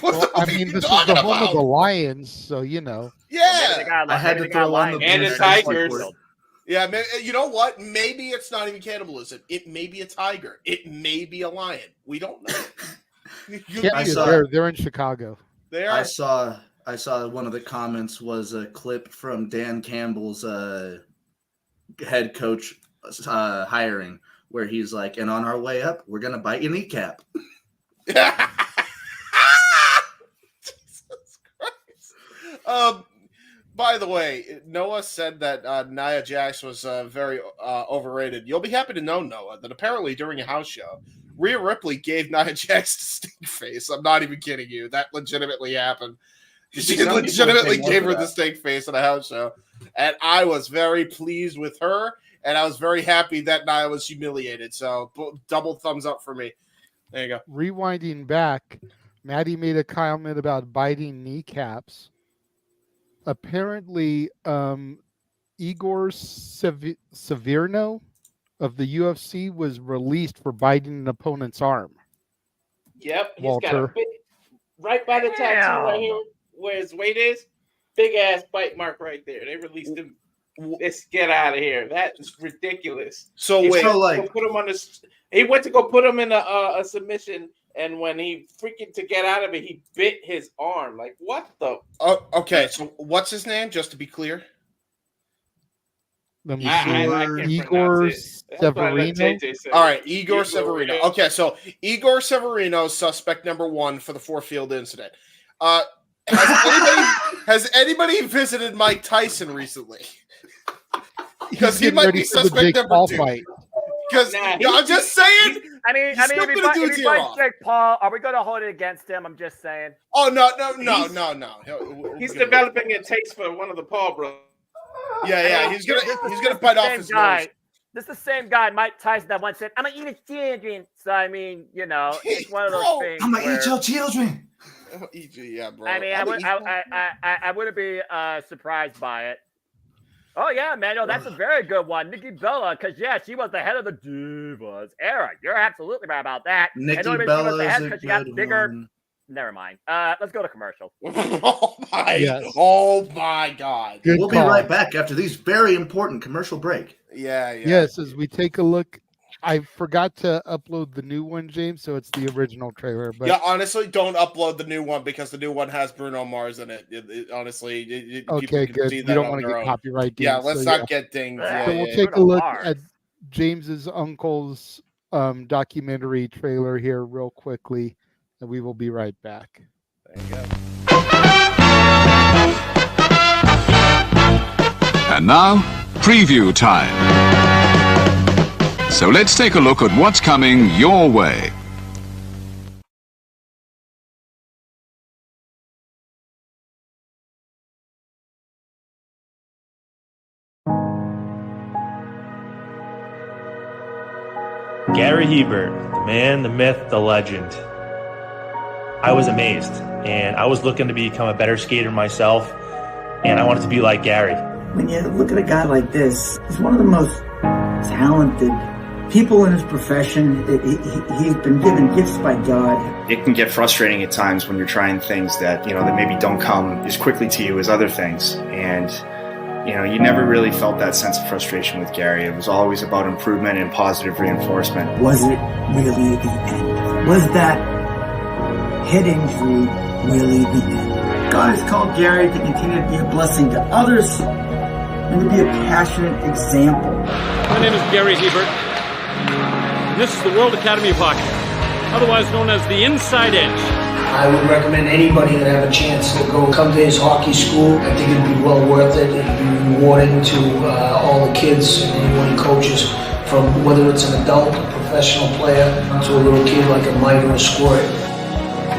Well, I mean, this is the home of the Lions, so you know. Yeah, I had to throw on the and the Tigers. Yeah, you know what? Maybe it's not even cannibalism. It may be a tiger. It may be a lion. We don't know. They're in Chicago. They are. I saw one of the comments was a clip from Dan Campbell's head coach hiring, where he's like, "And on our way up, we're gonna bite your kneecap." Jesus Christ. By the way, Noah said that Nia Jax was very overrated. You'll be happy to know, Noah, that apparently during a house show, Rhea Ripley gave Nia Jax the stink face. I'm not even kidding you. That legitimately happened. She legitimately gave her the stink face at a house show. And I was very pleased with her, and I was very happy that Nia was humiliated. So double thumbs up for me. There you go. Rewinding back, Maddie made a comment about biting kneecaps. Apparently, Igor Severino of the UFC was released for biting an opponent's arm. Yep, he's Walter. got a big, right by the tattoo right here where his weight is, big ass bite mark right there. They released him Let's get out of here. That is ridiculous. So he wait, put him on he went to go put him in a submission, and when he freaking to get out of it, he bit his arm. Like, what the? Okay, so what's his name? Just to be clear. Igor Severino. All right, Igor Severino. Okay, so Igor Severino, suspect number 1 for the Four-Field incident. Has anybody visited Mike Tyson recently? Because he might be suspect number 2. Because I'm just saying. I mean, if he fights Jake Paul, are we going to hold it against him? I'm just saying. Oh no! He's developing a taste for one of the Paul brothers. Yeah. He's gonna bite off his nose. This is the same guy, Mike Tyson, that once said, "I'm gonna eat his children." So I mean, it's one of those things. I'm gonna eat your children. Yeah, bro. I mean, I wouldn't be surprised by it. Oh yeah, Manuel, that's a very good one, Nikki Bella, because she was the head of the Divas era. You're absolutely right about that. Nikki Bella was the head because she got bigger. One. Never mind. Let's go to commercial. Oh my God. We'll be right back after these very important commercial break. Yeah. Yes, as we take a look, I forgot to upload the new one, James, so it's the original trailer. But yeah, honestly, don't upload the new one because the new one has Bruno Mars in it. Honestly, okay, good. You don't want to get copyright dinged. Yeah, let's not get dinged. So we'll take a look at James's uncle's documentary trailer here real quickly, and we will be right back. There you go. And now, preview time. So let's take a look at what's coming your way. Gary Hebert, the man, the myth, the legend. I was amazed, and I was looking to become a better skater myself, and I wanted to be like Gary. When you look at a guy like this, he's one of the most talented people in his profession. He's been given gifts by God. It can get frustrating at times when you're trying things that, that maybe don't come as quickly to you as other things. And, you never really felt that sense of frustration with Gary. It was always about improvement and positive reinforcement. Was it really the end? Was that head injury really the end? God has called Gary to continue to be a blessing to others and to be a passionate example. My name is Gary Hebert, and this is the World Academy of Hockey, otherwise known as the Inside Edge. I would recommend anybody that have a chance to come to his hockey school. I think it'd be well worth it. It'd be rewarding to all the kids and anyone he coaches, from whether it's an adult, a professional player, to a little kid like a Mike or a Squirt.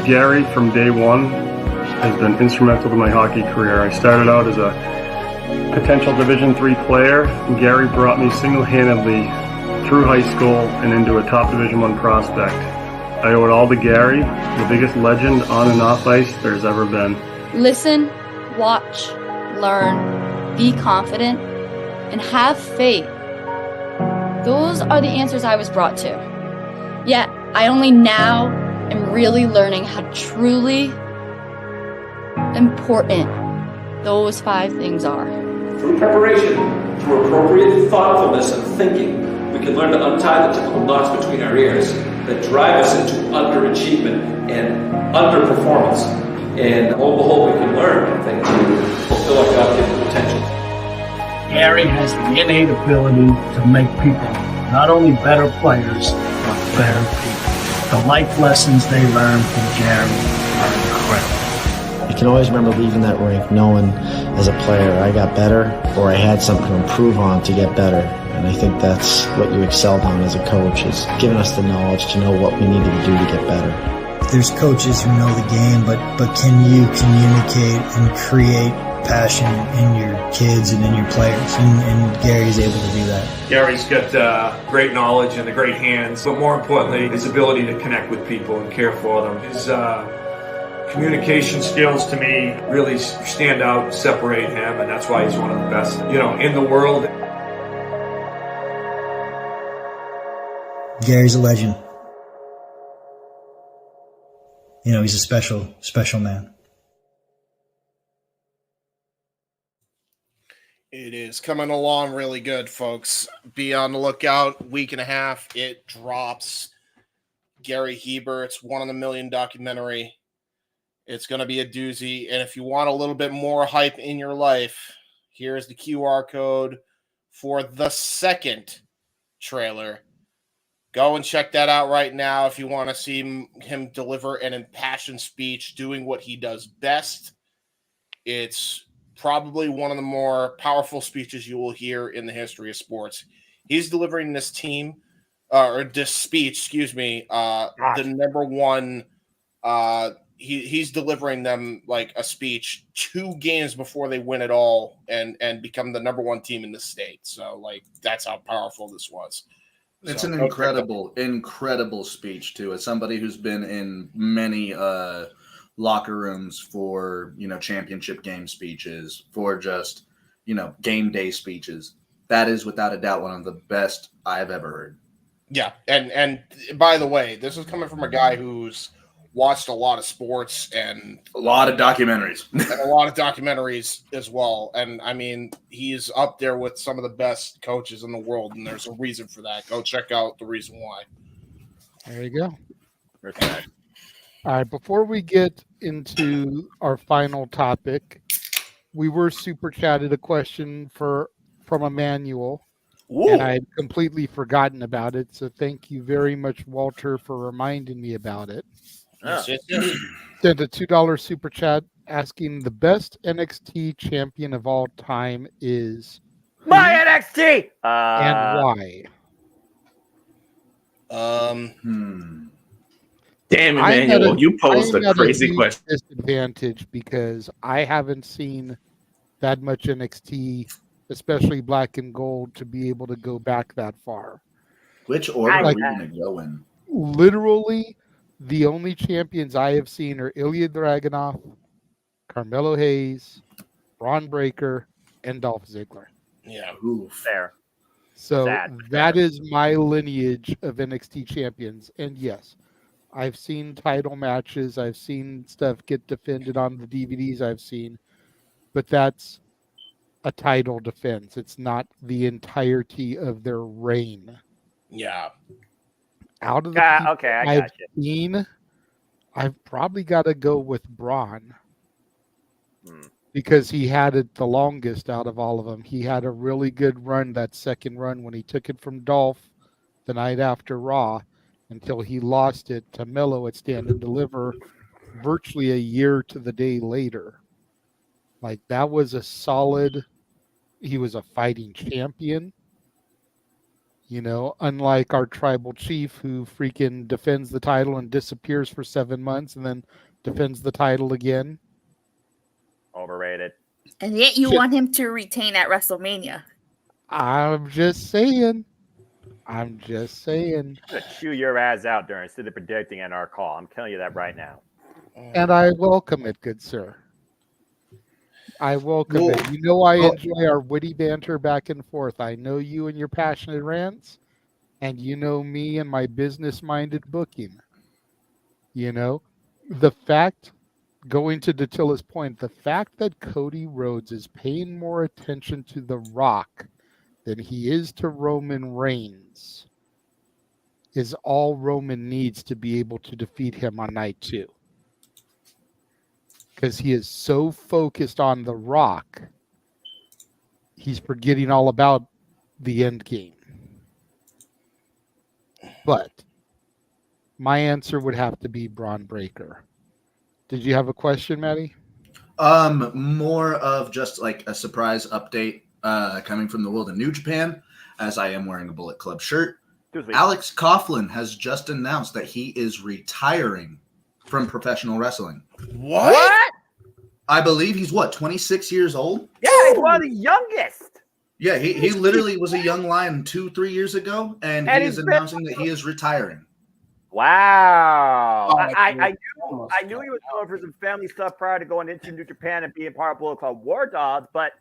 Gary, from day one, has been instrumental to my hockey career. I started out as a potential Division III player, and Gary brought me single-handedly through high school and into a top Division I prospect. I owe it all to Gary, the biggest legend on and off ice there's ever been. Listen, watch, learn, be confident, and have faith. Those are the answers I was brought to. Yet, I only now am really learning how truly important those 5 things are. Through preparation, through appropriate thoughtfulness and thinking, we can learn to untie the typical knots between our ears that drive us into underachievement and underperformance. And lo and behold, we can learn, I think, to fulfill our God-given potential. Gary has the innate ability to make people not only better players, but better people. The life lessons they learn from Gary are incredible. You can always remember leaving that rink knowing as a player I got better, or I had something to improve on to get better. And I think that's what you excelled on as a coach, is giving us the knowledge to know what we needed to do to get better. There's coaches who know the game, but can you communicate and create passion in your kids and in your players? And Gary's able to do that. Gary's got great knowledge and the great hands, but more importantly, his ability to connect with people and care for them. His communication skills, to me, really stand out and separate him, and that's why he's one of the best, in the world. Gary's a legend. He's a special man. It is coming along really good, folks. Be on the lookout. Week and a half, it drops. Gary Hebert's One in a Million documentary. It's going to be a doozy. And if you want a little bit more hype in your life, here's the QR code for the second trailer. Go and check that out right now if you want to see him deliver an impassioned speech doing what he does best. It's probably one of the more powerful speeches you will hear in the history of sports. He's delivering this speech, the number one. He's delivering them like a speech 2 games before they win it all and become the number one team in the state. So, like, that's how powerful this was. It's an incredible speech too. As somebody who's been in many locker rooms for, championship game speeches, for just, game day speeches, that is without a doubt one of the best I've ever heard. Yeah, and by the way, this is coming from a guy who's watched a lot of sports and a lot of documentaries as well. And I mean, he's up there with some of the best coaches in the world, and there's a reason for that. Go check out the reason why. There you go. Respect. All right, before we get into our final topic, we were super chatted a question from Emmanuel. Ooh. And I had completely forgotten about it. So thank you very much, Walter, for reminding me about it. Oh. Sent a $2 super chat asking the best NXT champion of all time is my NXT and why. Damn, Emmanuel, you posed a crazy question. Disadvantage because I haven't seen that much NXT, especially Black and Gold, to be able to go back that far. Which order are you going to go in? Literally, the only champions I have seen are Ilya Dragunov, Carmelo Hayes, Braun Breaker, and Dolph Ziggler. Yeah, fair. So that is my lineage of NXT champions. And yes, I've seen title matches. I've seen stuff get defended on the DVDs I've seen. But that's a title defense. It's not the entirety of their reign. Yeah. Out of the I've seen, I've probably got to go with Braun because he had it the longest out of all of them. He had a really good run, that second run, when he took it from Dolph the night after Raw until he lost it to Melo at Stand and Deliver virtually a year to the day later. Like, that was a solid, he was a fighting champion. Unlike our tribal chief who freaking defends the title and disappears for 7 months and then defends the title again. Overrated. And yet you want him to retain at WrestleMania. I'm just saying. I'm gonna chew your ass out during instead of predicting in our call. I'm telling you that right now. And I welcome it, good sir. I welcome it. I enjoy our witty banter back and forth. I know you and your passionate rants, and you know me and my business-minded booking. The fact, going to Datilla's point, the fact that Cody Rhodes is paying more attention to The Rock than he is to Roman Reigns is all Roman needs to be able to defeat him on night 2. Because he is so focused on The Rock, he's forgetting all about the end game. But my answer would have to be Braun Breaker. Did you have a question, Maddie? More of just like a surprise update coming from the world of New Japan, as I am wearing a Bullet Club shirt. Alex Coughlin has just announced that he is retiring from professional wrestling. What? I believe he's 26 years old? Yeah, he's one of the youngest. Yeah, he literally was a young lion 2-3 years ago, and he is announcing that he is retiring. Wow. I knew he was going for some family stuff prior to going into New Japan and being part of Bullet Club War Dogs, but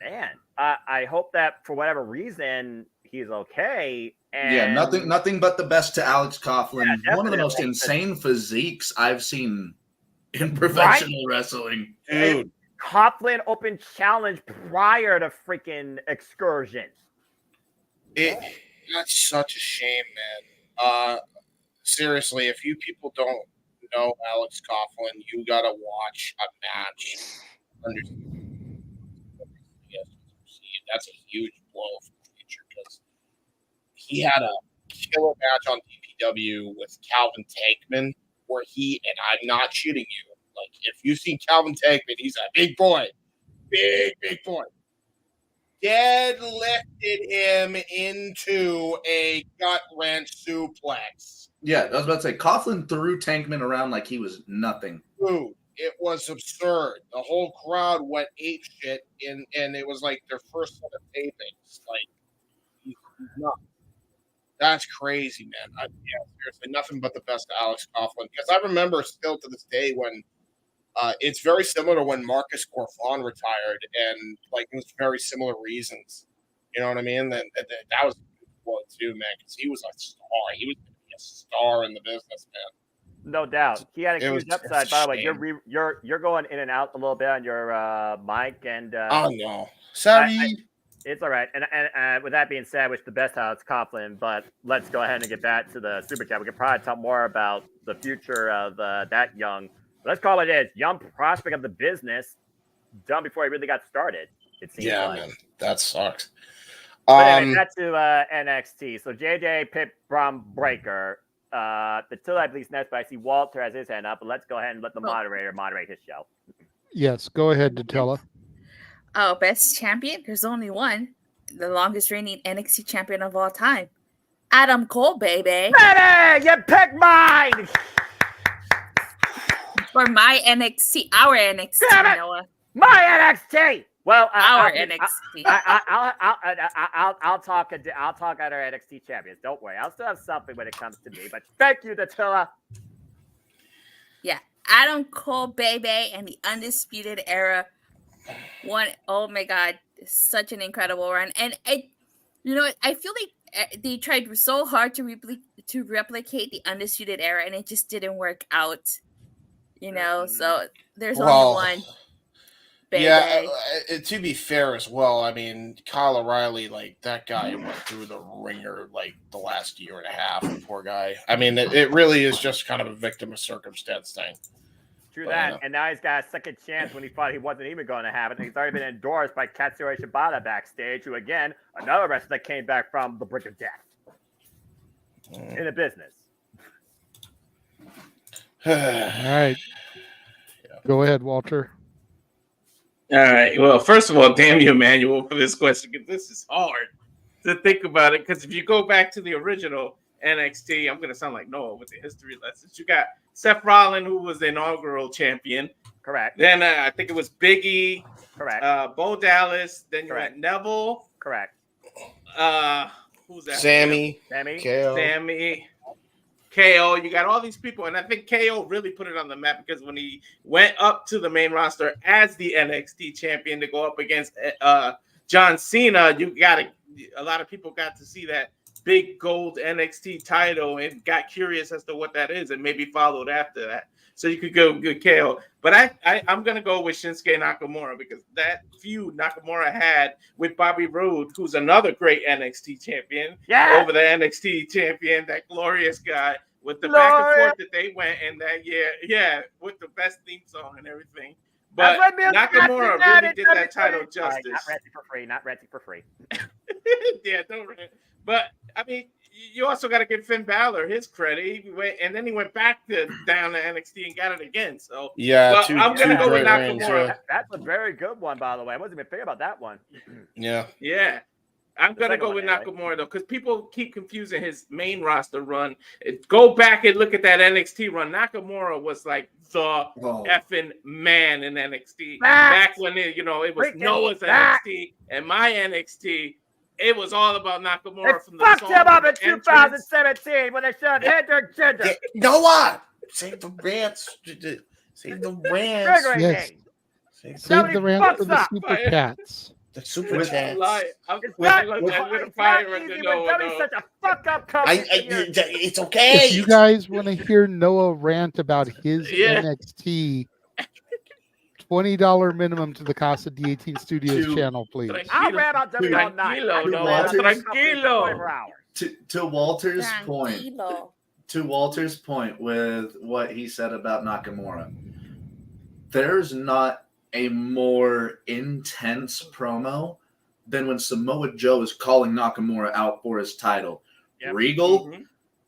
man, I hope that for whatever reason he's okay. And nothing but the best to Alex Coughlin. Yeah, one of the most insane physiques I've seen in professional wrestling. Dude, Coughlin Open Challenge prior to freaking Excursion. That's such a shame, man. Seriously, if you people don't know Alex Coughlin, you gotta watch a match. That's a huge blow for the future because he had a killer match on DPW with Calvin Tankman, where and I'm not shitting you. Like, if you've seen Calvin Tankman, he's a big boy. Big boy. Deadlifted him into a gut wrench suplex. Yeah, I was about to say, Coughlin threw Tankman around like he was nothing. Dude, it was absurd. The whole crowd went ape shit, and it was like their first set of tapings. Like, he's nuts. That's crazy, man. Seriously, nothing but the best to Alex Coughlin. Because I remember still to this day when it's very similar to when Marcus Corfon retired, and like it was very similar reasons. You know what I mean? That was a good one too, man. Because he was a star. He was going to be a star in the business, man. No doubt. He had a huge upside. By the way, you're going in and out a little bit on your mic, and oh no, sorry. It's all right. And with that being said, wish the best to Alex Coughlin, but let's go ahead and get back to the Super Chat. We could probably talk more about the future of that young, let's call it young prospect of the business, done before he really got started, it seems like. Man, that sucks. But anyway, back to NXT. So JJ, Pip, Brom Breaker. Until I believe next, but I see Walter has his hand up, but let's go ahead and let the moderator moderate his show. Yes, go ahead, Datella. Oh, best champion? There's only one. The longest reigning NXT champion of all time. Adam Cole, baby. Baby, you pick mine! For my NXT, our NXT, damn it! Noah. My NXT! Well, our NXT. I'll talk at our NXT champions. Don't worry. I'll still have something when it comes to me, but thank you, Datella. Yeah, Adam Cole, baby, and the Undisputed Era. Oh my God, such an incredible run. And I feel like they tried so hard to replicate the Undisputed Era, and it just didn't work out. So there's only one. Baby. Yeah, to be fair as well, I mean, Kyle O'Reilly, like, that guy went through the ringer, like, the last year and a half, the poor guy. I mean, it really is just kind of a victim of circumstance thing. True that, and now he's got a second chance when he thought he wasn't even going to have it. He's already been endorsed by Katsuyori Shibata backstage, who, again, another wrestler that came back from the brink of death in the business. All right. Go ahead, Walter. All right. Well, first of all, damn you, Emmanuel, for this question, because this is hard to think about it. Because if you go back to the original NXT, I'm going to sound like Noah with the history lessons. You got Seth Rollins, who was the inaugural champion. Correct. Then I think it was Big E. Correct. Bo Dallas. Then you had Neville. Correct. Who's that? Sammy. KO, you got all these people, and I think KO really put it on the map because when he went up to the main roster as the NXT champion to go up against John Cena, a lot of people got to see that big gold NXT title and got curious as to what that is, and maybe followed after that. So you could go good KO, but I'm gonna go with Shinsuke Nakamura because that feud Nakamura had with Bobby Roode, who's another great NXT champion, over the NXT champion, that glorious guy with the back and forth that they went and that with the best theme song and everything. But Nakamura really did that title justice. Not renting for free. Yeah, don't rent. But I mean, you also got to give Finn Balor his credit. He went back down to NXT and got it again. So I'm gonna go with Nakamura. That's a very good one, by the way. I wasn't even thinking about that one. Yeah. I'm gonna go with Nakamura though, because people keep confusing his main roster run. Go back and look at that NXT run. Nakamura was like the effing man in NXT back when it was Noah's NXT and my NXT. It was all about Nakamura from the fucked song him up in entrance. 2017 when they showed intergender. Noah, save the rants. Save the rants. Yes. Save the rant for the super chats. The super chats. It's okay. If you guys want to hear Noah rant about his NXT, $20 minimum to the Casa D18 Studios channel, please. I ran on W all night. To Walter's point with what he said about Nakamura, there's not a more intense promo than when Samoa Joe is calling Nakamura out for his title. Yep. Regal,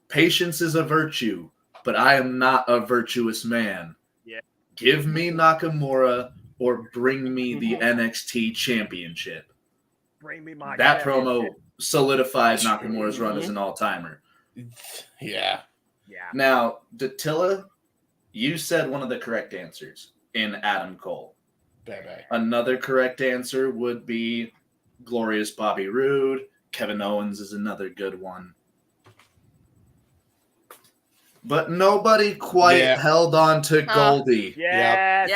patience is a virtue, but I am not a virtuous man. Yeah. Give me Nakamura or bring me the NXT championship. Bring me my that promo solidified Nakamura's run as an all-timer. Yeah. Now, Dattila, you said one of the correct answers in Adam Cole. Bye-bye. Another correct answer would be Glorious Bobby Roode. Kevin Owens is another good one. But nobody quite held on to Goldie. Yes.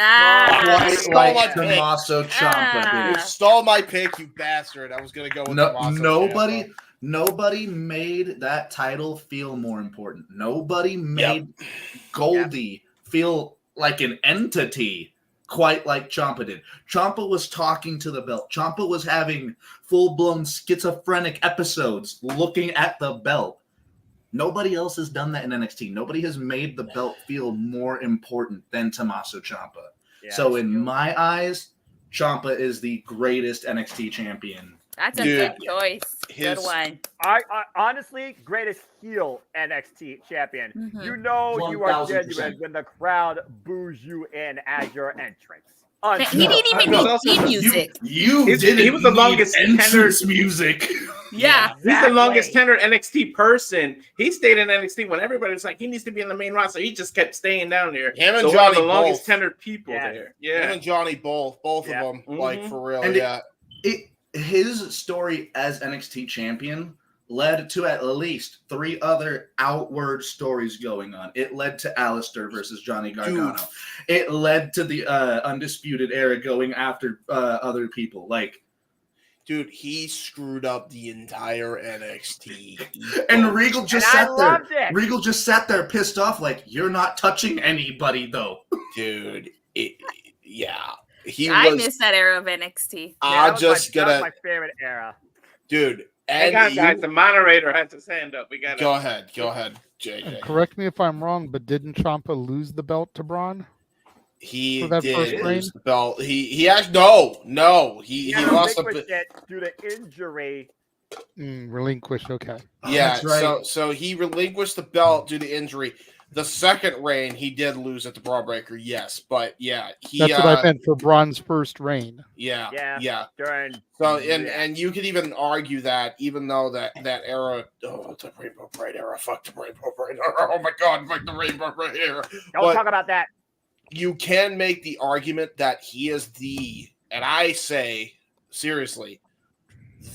Quite like Tommaso Ciampa did. You stole my pick, you bastard. I was going to go with Tommaso Ciampa. Nobody made that title feel more important. Nobody made Goldie feel like an entity quite like Ciampa did. Ciampa was talking to the belt. Ciampa was having full-blown schizophrenic episodes looking at the belt. Nobody else has done that in NXT. Nobody has made the belt feel more important than Tommaso Ciampa. Yeah, so in my eyes, Ciampa is the greatest NXT champion. That's a good choice. Good one. I honestly, greatest heel NXT champion. Mm-hmm. You know 1, you are genuine when the crowd boos you in as your entrance. He didn't even need theme music. He was the longest entrance music. Yeah. He's the longest tenured NXT person. He stayed in NXT when everybody was like, he needs to be in the main roster. He just kept staying down there. Him and Johnny, the longest tenured people there. Yeah. Him and Johnny both of them, like for real. And his story as NXT champion led to at least 3 other outward stories going on. It led to Alistair versus Johnny Gargano. Dude. It led to the Undisputed Era going after other people. Like, dude, he screwed up the entire NXT. And Regal just sat there. Regal just sat there pissed off, like, you're not touching anybody, though. Dude, I miss that era of NXT. That was my favorite era. Dude. Hang on, guys. The moderator has his hand up. We got Go ahead, JJ. And correct me if I'm wrong, but didn't Ciampa lose the belt to Braun? He did lose the belt. He actually no. He lost it due to injury. Relinquished. Okay. Yeah. Right. So he relinquished the belt due to injury. The second reign, he did lose at the Brawlbreaker, yes, but that's what I meant for Braun's first reign. Yeah. So and you could even argue that, even though that era, the Rainbow Bright era, fuck the Rainbow Bright era, oh my God, fuck the Rainbow Bright era. Don't talk about that. You can make the argument that he is and I say seriously,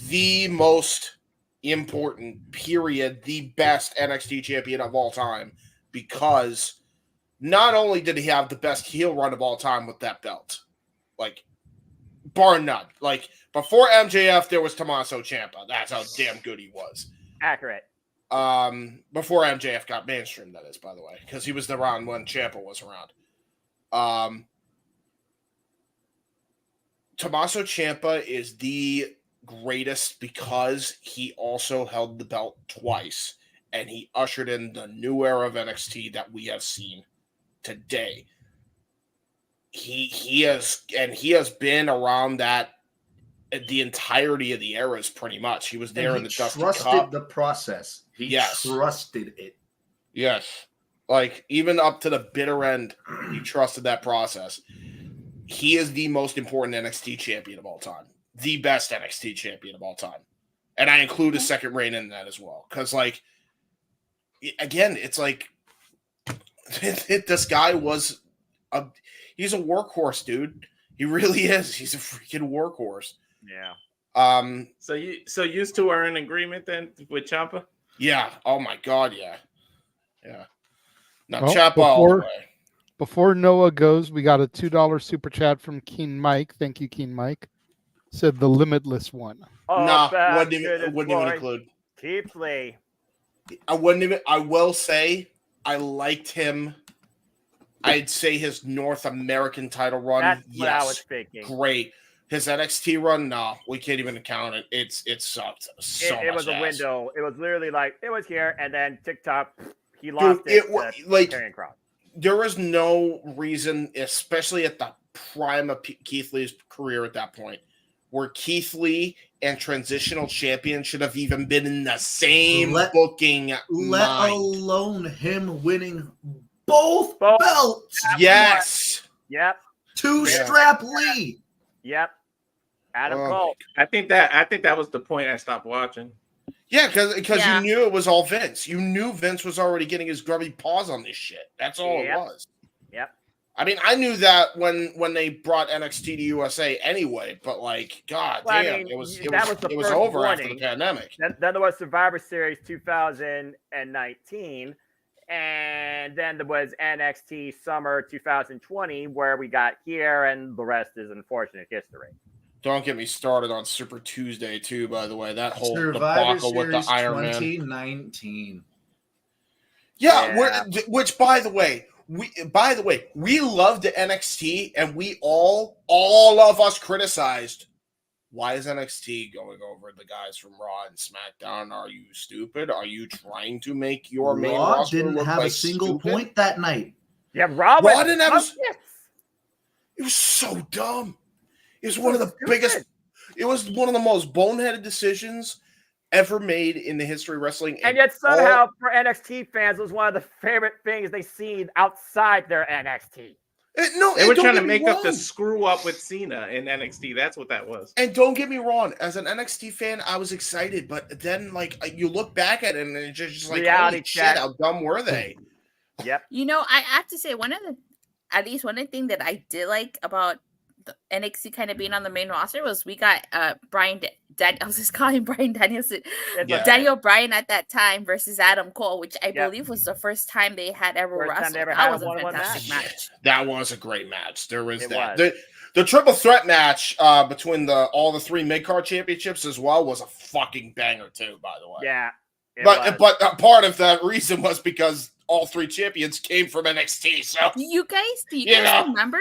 the most important, period, the best NXT champion of all time. Because not only did he have the best heel run of all time with that belt, like, bar none. Like, before MJF, there was Tommaso Ciampa. That's how damn good he was. Accurate. Before MJF got mainstream, that is, by the way, because he was around when Ciampa was around. Tommaso Ciampa is the greatest because he also held the belt twice. And he ushered in the new era of NXT that we have seen today. He has been around that the entirety of the eras, pretty much. He was there in the Dusty Cup. He trusted the process. He trusted it. Yes. Like, even up to the bitter end, he trusted that process. He is the most important NXT champion of all time. The best NXT champion of all time. And I include his second reign in that as well. Because, like, again, it's like this guy he's a workhorse, dude. He really is. He's a freaking workhorse. Yeah. So you two are in agreement then with Ciampa? Yeah. Oh my God. Yeah. Yeah. Now Ciampa all the way. Before Noah goes, we got a $2 super chat from Keen Mike. Thank you, Keen Mike. Said the Limitless one. Oh, no, wouldn't even include. Keith Lee. I will say I liked him I'd say his North American title run. That's yes, what I was thinking. Great. His NXT run, no, we can't even count it. It sucked so much. It was a ass. window. It was literally like it was here, and then TikTok, he lost Dude, it like Karrion Kross. There was no reason, especially at the prime of Keith Lee's career at that point, where Keith Lee and Transitional Champion should have even been in the same booking. Let alone him winning both belts. Yes. Yep. To Strap Lee. Yep. Adam Cole. I think that was the point I stopped watching. Yeah, because you knew it was all Vince. You knew Vince was already getting his grubby paws on this shit. That's all it was. Yep. I mean, I knew that when they brought NXT to USA anyway, but like, God damn, it was over after the pandemic. Then there was Survivor Series 2019, and then there was NXT Summer 2020, where we got here, and the rest is unfortunate history. Don't get me started on Super Tuesday too. By the way, that whole Survivor debacle with the Iron Man 2019. Yeah, which by the way, we loved the NXT, and we all of us criticized. Why is NXT going over the guys from Raw and SmackDown? Are you stupid? Are you trying to make your main roster didn't look have like a single stupid? point that night. Yeah, Raw didn't have. It was so dumb. It was one of the biggest. It was one of the most boneheaded decisions ever made in the history of wrestling. And yet somehow for NXT fans, it was one of the favorite things they seen outside their NXT. They were trying to make up the screw up with Cena in NXT. That's what that was. And don't get me wrong, as an NXT fan, I was excited, but then like you look back at it and it's just like, holy shit, how dumb were they? Yep. You know, I have to say one of the thing that I did like about the NXT kind of being on the main roster was we got I was just calling Brian Danielson, Daniel Bryan at that time versus Adam Cole, which I believe was the first time they had ever wrestled. That was a fantastic match. That was a great match. There was that. The triple threat match between all the three mid-card championships as well was a fucking banger too, by the way. Yeah. But part of that reason was because all three champions came from NXT. So do you guys remember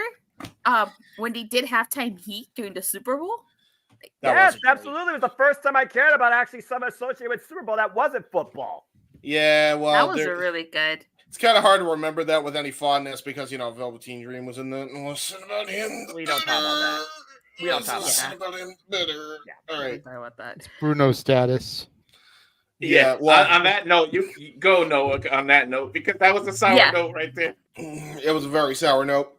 when they did halftime heat during the Super Bowl? Yes, absolutely. It was the first time I cared about actually something associated with Super Bowl that wasn't football. Yeah, well, that was really good. It's kind of hard to remember that with any fondness because Velveteen Dream was in the. Listen about him. We don't talk about that. We don't talk about him better. Yeah, all right. Talk about that. It's Bruno status. Yeah. Well, on that note, you go Noah. On that note, because that was a sour note right there. It was a very sour note.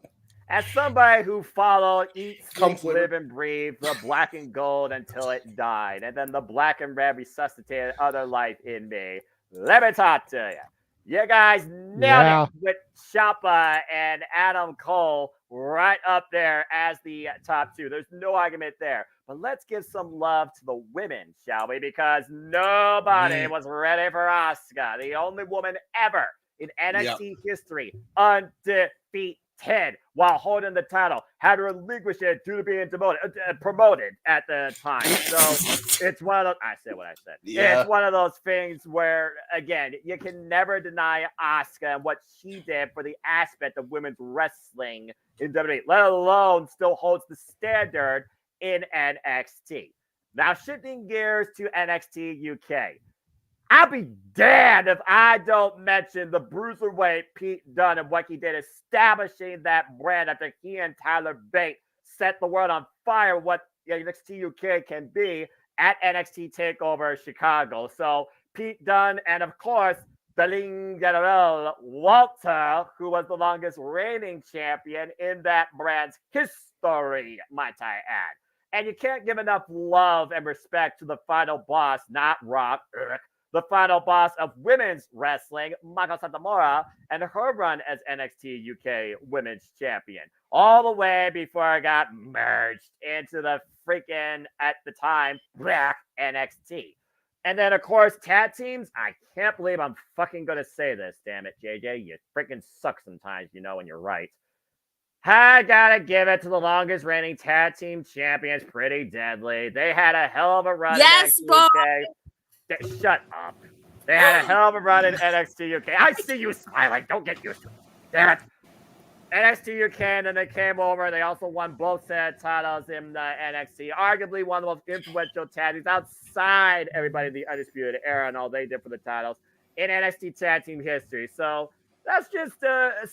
As somebody who followed, eat, sleep, live, and breathe the black and gold until it died, and then the black and red resuscitated other life in me, let me talk to you. You guys nailed it with Ciampa and Adam Cole right up there as the top two. There's no argument there. But let's give some love to the women, shall we? Because nobody was ready for Asuka, the only woman ever in NXT history undefeated while holding the title, had to relinquish it due to being promoted at the time. So it's one of those. I said what I said. Yeah. It's one of those things where, again, you can never deny Asuka and what she did for the aspect of women's wrestling in WWE, let alone still holds the standard in NXT. Now, shifting gears to NXT UK. I'll be damned if I don't mention the bruiserweight Pete Dunne and what he did establishing that brand after he and Tyler Bate set the world on fire what NXT UK can be at NXT TakeOver Chicago. So Pete Dunne and, of course, Berlin General Walter, who was the longest reigning champion in that brand's history, might I add. And you can't give enough love and respect to the final boss, not Rock, the final boss of women's wrestling, Mako Satomura, and her run as NXT UK Women's Champion, all the way before I got merged into the freaking, at the time, black NXT. And then, of course, tag teams. I can't believe I'm fucking going to say this, damn it, JJ. You freaking suck sometimes, when you're right. I gotta give it to the longest reigning tag team champions, Pretty Deadly. They had a hell of a run in NXT UK. Shut up. They had a hell of a run in NXT UK. I see you smiling. Don't get used to it. Damn it. NXT UK, and then they came over. They also won both set titles in NXT. Arguably one of the most influential tag teams outside everybody in the Undisputed Era and all they did for the titles in NXT tag team history. So that's just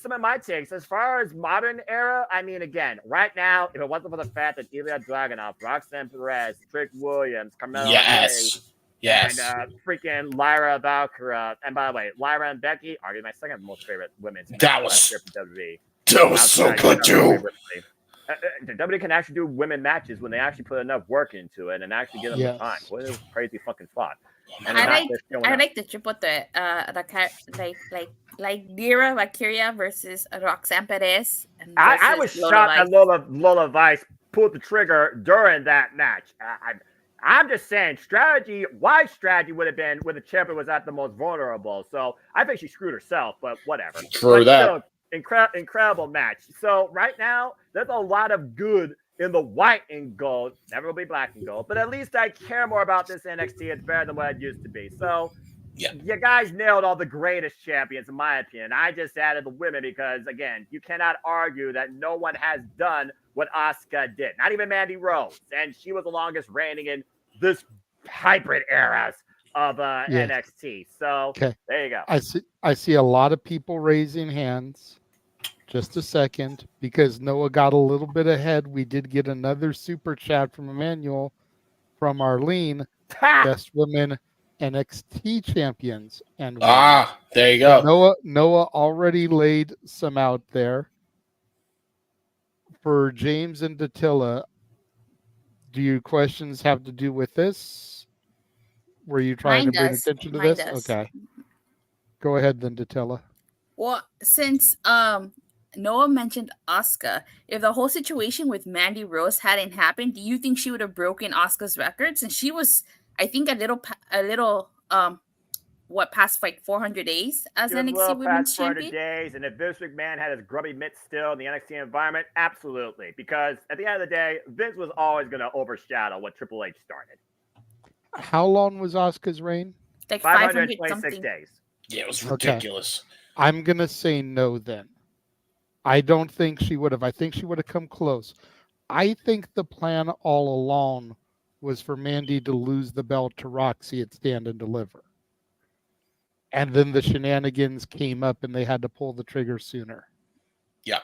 some of my takes. As far as modern era, I mean, again, right now, if it wasn't for the fact that Ilya Dragunov, Roxanne Perez, Trick Williams, Carmelo Hayes, Yes. and freaking Lyra Valkyra, and by the way, Lyra and Becky are my second most favorite women's. That was WWE. That was so good too. WWE can actually do women matches when they actually put enough work into it and actually give them the time. What is crazy fucking spot? I like the triple threat. Like Lyra Valkyria versus Roxanne Perez. I was shocked that Lola Vice pulled the trigger during that match. I'm just saying, wise strategy would have been when the champion was at the most vulnerable. So I think she screwed herself, but whatever. For that. Incredible match. So right now, there's a lot of good in the white and gold. Never will be black and gold, but at least I care more about this NXT. It's better than what it used to be. So you guys nailed all the greatest champions, in my opinion. I just added the women because, again, you cannot argue that no one has done what Asuka did. Not even Mandy Rose. And she was the longest reigning in this hybrid eras of NXT. So there you go. I see a lot of people raising hands. Just a second, because Noah got a little bit ahead. We did get another super chat from Emmanuel from Arlene. Best women NXT champions. And there you go. Noah already laid some out there. For James and Datilla, do your questions have to do with this? Were you trying to bring attention to this? Okay. Go ahead then, Datilla. Well, since Noah mentioned Asuka, if the whole situation with Mandy Rose hadn't happened, do you think she would have broken Asuka's records? And she was, I think, a little past like 400 days as NXT Women's Champion. 400 days, and if Vince McMahon had his grubby mitts still in the NXT environment, absolutely. Because at the end of the day, Vince was always going to overshadow what Triple H started. How long was Asuka's reign? Like 526 days. Yeah, it was ridiculous. Okay. I'm going to say no then. I don't think she would have. I think she would have come close. I think the plan all along was for Mandy to lose the belt to Roxy at Stand and Deliver. And then the shenanigans came up and they had to pull the trigger sooner. Yeah.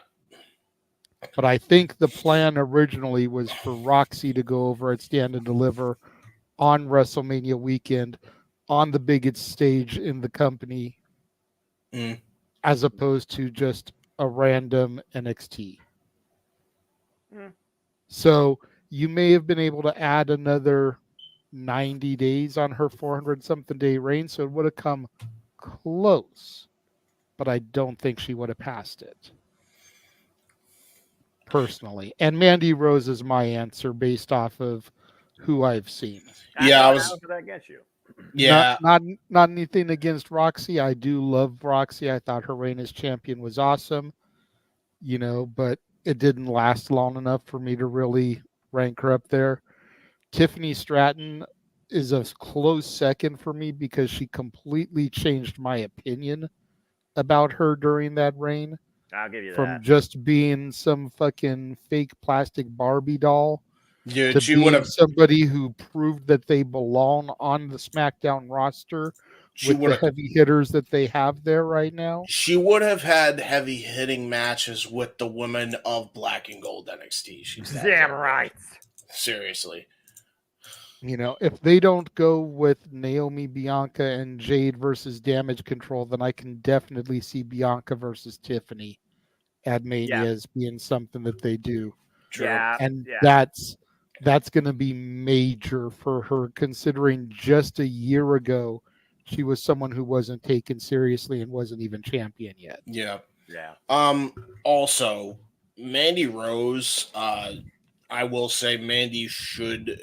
But I think the plan originally was for Roxy to go over at Stand and Deliver on WrestleMania weekend on the biggest stage in the company as opposed to just a random NXT. So you may have been able to add another 90 days on her 400-something day reign, so it would have come close, but I don't think she would have passed it personally. And Mandy Rose is my answer based off of who I've seen. Yeah, How could that get you? Yeah, not anything against Roxy. I do love Roxy. I thought her reign as champion was awesome, but it didn't last long enough for me to really rank her up there. Tiffany Stratton is a close second for me because she completely changed my opinion about her during that reign. I'll give you from that. Just being some fucking fake plastic Barbie doll. Dude, to she being would have somebody who proved that they belong on the SmackDown roster with the heavy hitters that they have there right now. She would have had heavy hitting matches with the women of Black and Gold NXT. She's damn right. Seriously. If they don't go with Naomi, Bianca, and Jade versus Damage Control, then I can definitely see Bianca versus Tiffany at Mania as being something that they do. True. Yeah, and that's going to be major for her, considering just a year ago she was someone who wasn't taken seriously and wasn't even champion yet. Yeah. Yeah. Also, Mandy Rose, I will say Mandy should.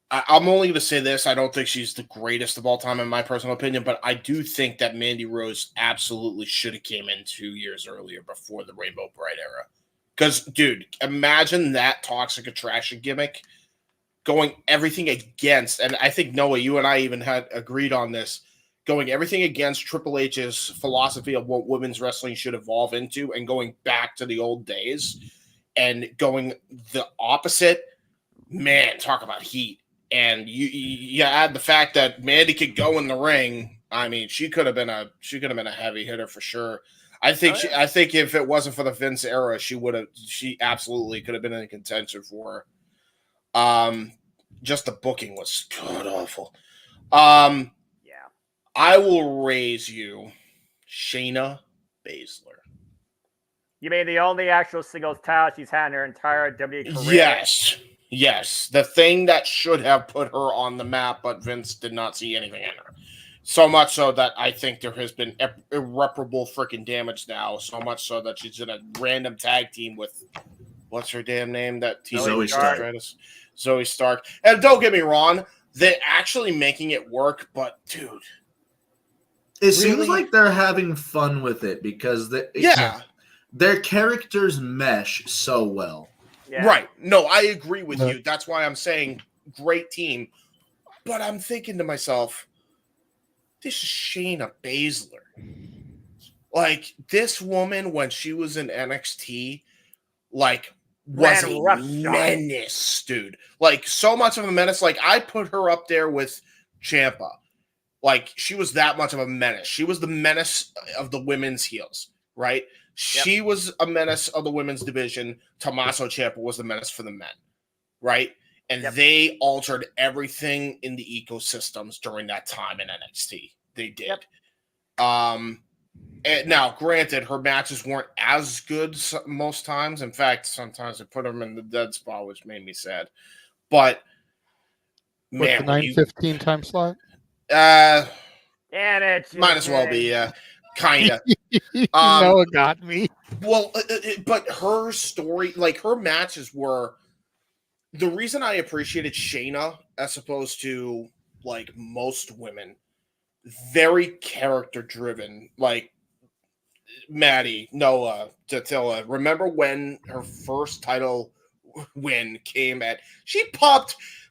I'm only going to say this. I don't think she's the greatest of all time in my personal opinion, but I do think that Mandy Rose absolutely should have came in 2 years earlier before the Rainbow Bright era. Because, dude, imagine that toxic attraction gimmick going everything against, and I think, Noah, you and I even had agreed on this, going everything against Triple H's philosophy of what women's wrestling should evolve into and going back to the old days and going the opposite. Man, talk about heat. And you add the fact that Mandy could go in the ring. I mean, she could have been a heavy hitter for sure. I think if it wasn't for the Vince era, she absolutely could have been in contention for her. Just the booking was god awful. I will raise you Shayna Baszler. You mean the only actual singles title she's had in her entire WWE career? Yes. The thing that should have put her on the map, but Vince did not see anything in her. So much so that I think there has been irreparable freaking damage now. So much so that she's in a random tag team with, what's her damn name? That team Zoe Stark. Zoe Stark. And don't get me wrong, they're actually making it work, but dude. It seems like they're having fun with it because their characters mesh so well. Yeah. Right. No, I agree with you. That's why I'm saying great team. But I'm thinking to myself, this is Shayna Baszler. Like, this woman, when she was in NXT, like, was a menace, dude. Like, so much of a menace. Like, I put her up there with Ciampa. Like, she was that much of a menace. She was the menace of the women's heels, right? Yep. She was a menace of the women's division. Tommaso Ciampa was the menace for the men, right? And they altered everything in the ecosystems during that time in NXT. They did. Yep. And now, granted, her matches weren't as good most times. In fact, sometimes they put them in the dead spot, which made me sad. But, man, the 9:15 time slot? Damn it! Might as well be, kind of. No, it got me. Well, but her story, like her matches were the reason I appreciated Shayna as opposed to like most women. Very character driven, like Maddie, Noah, Tatilla. Remember when her first title win came at? She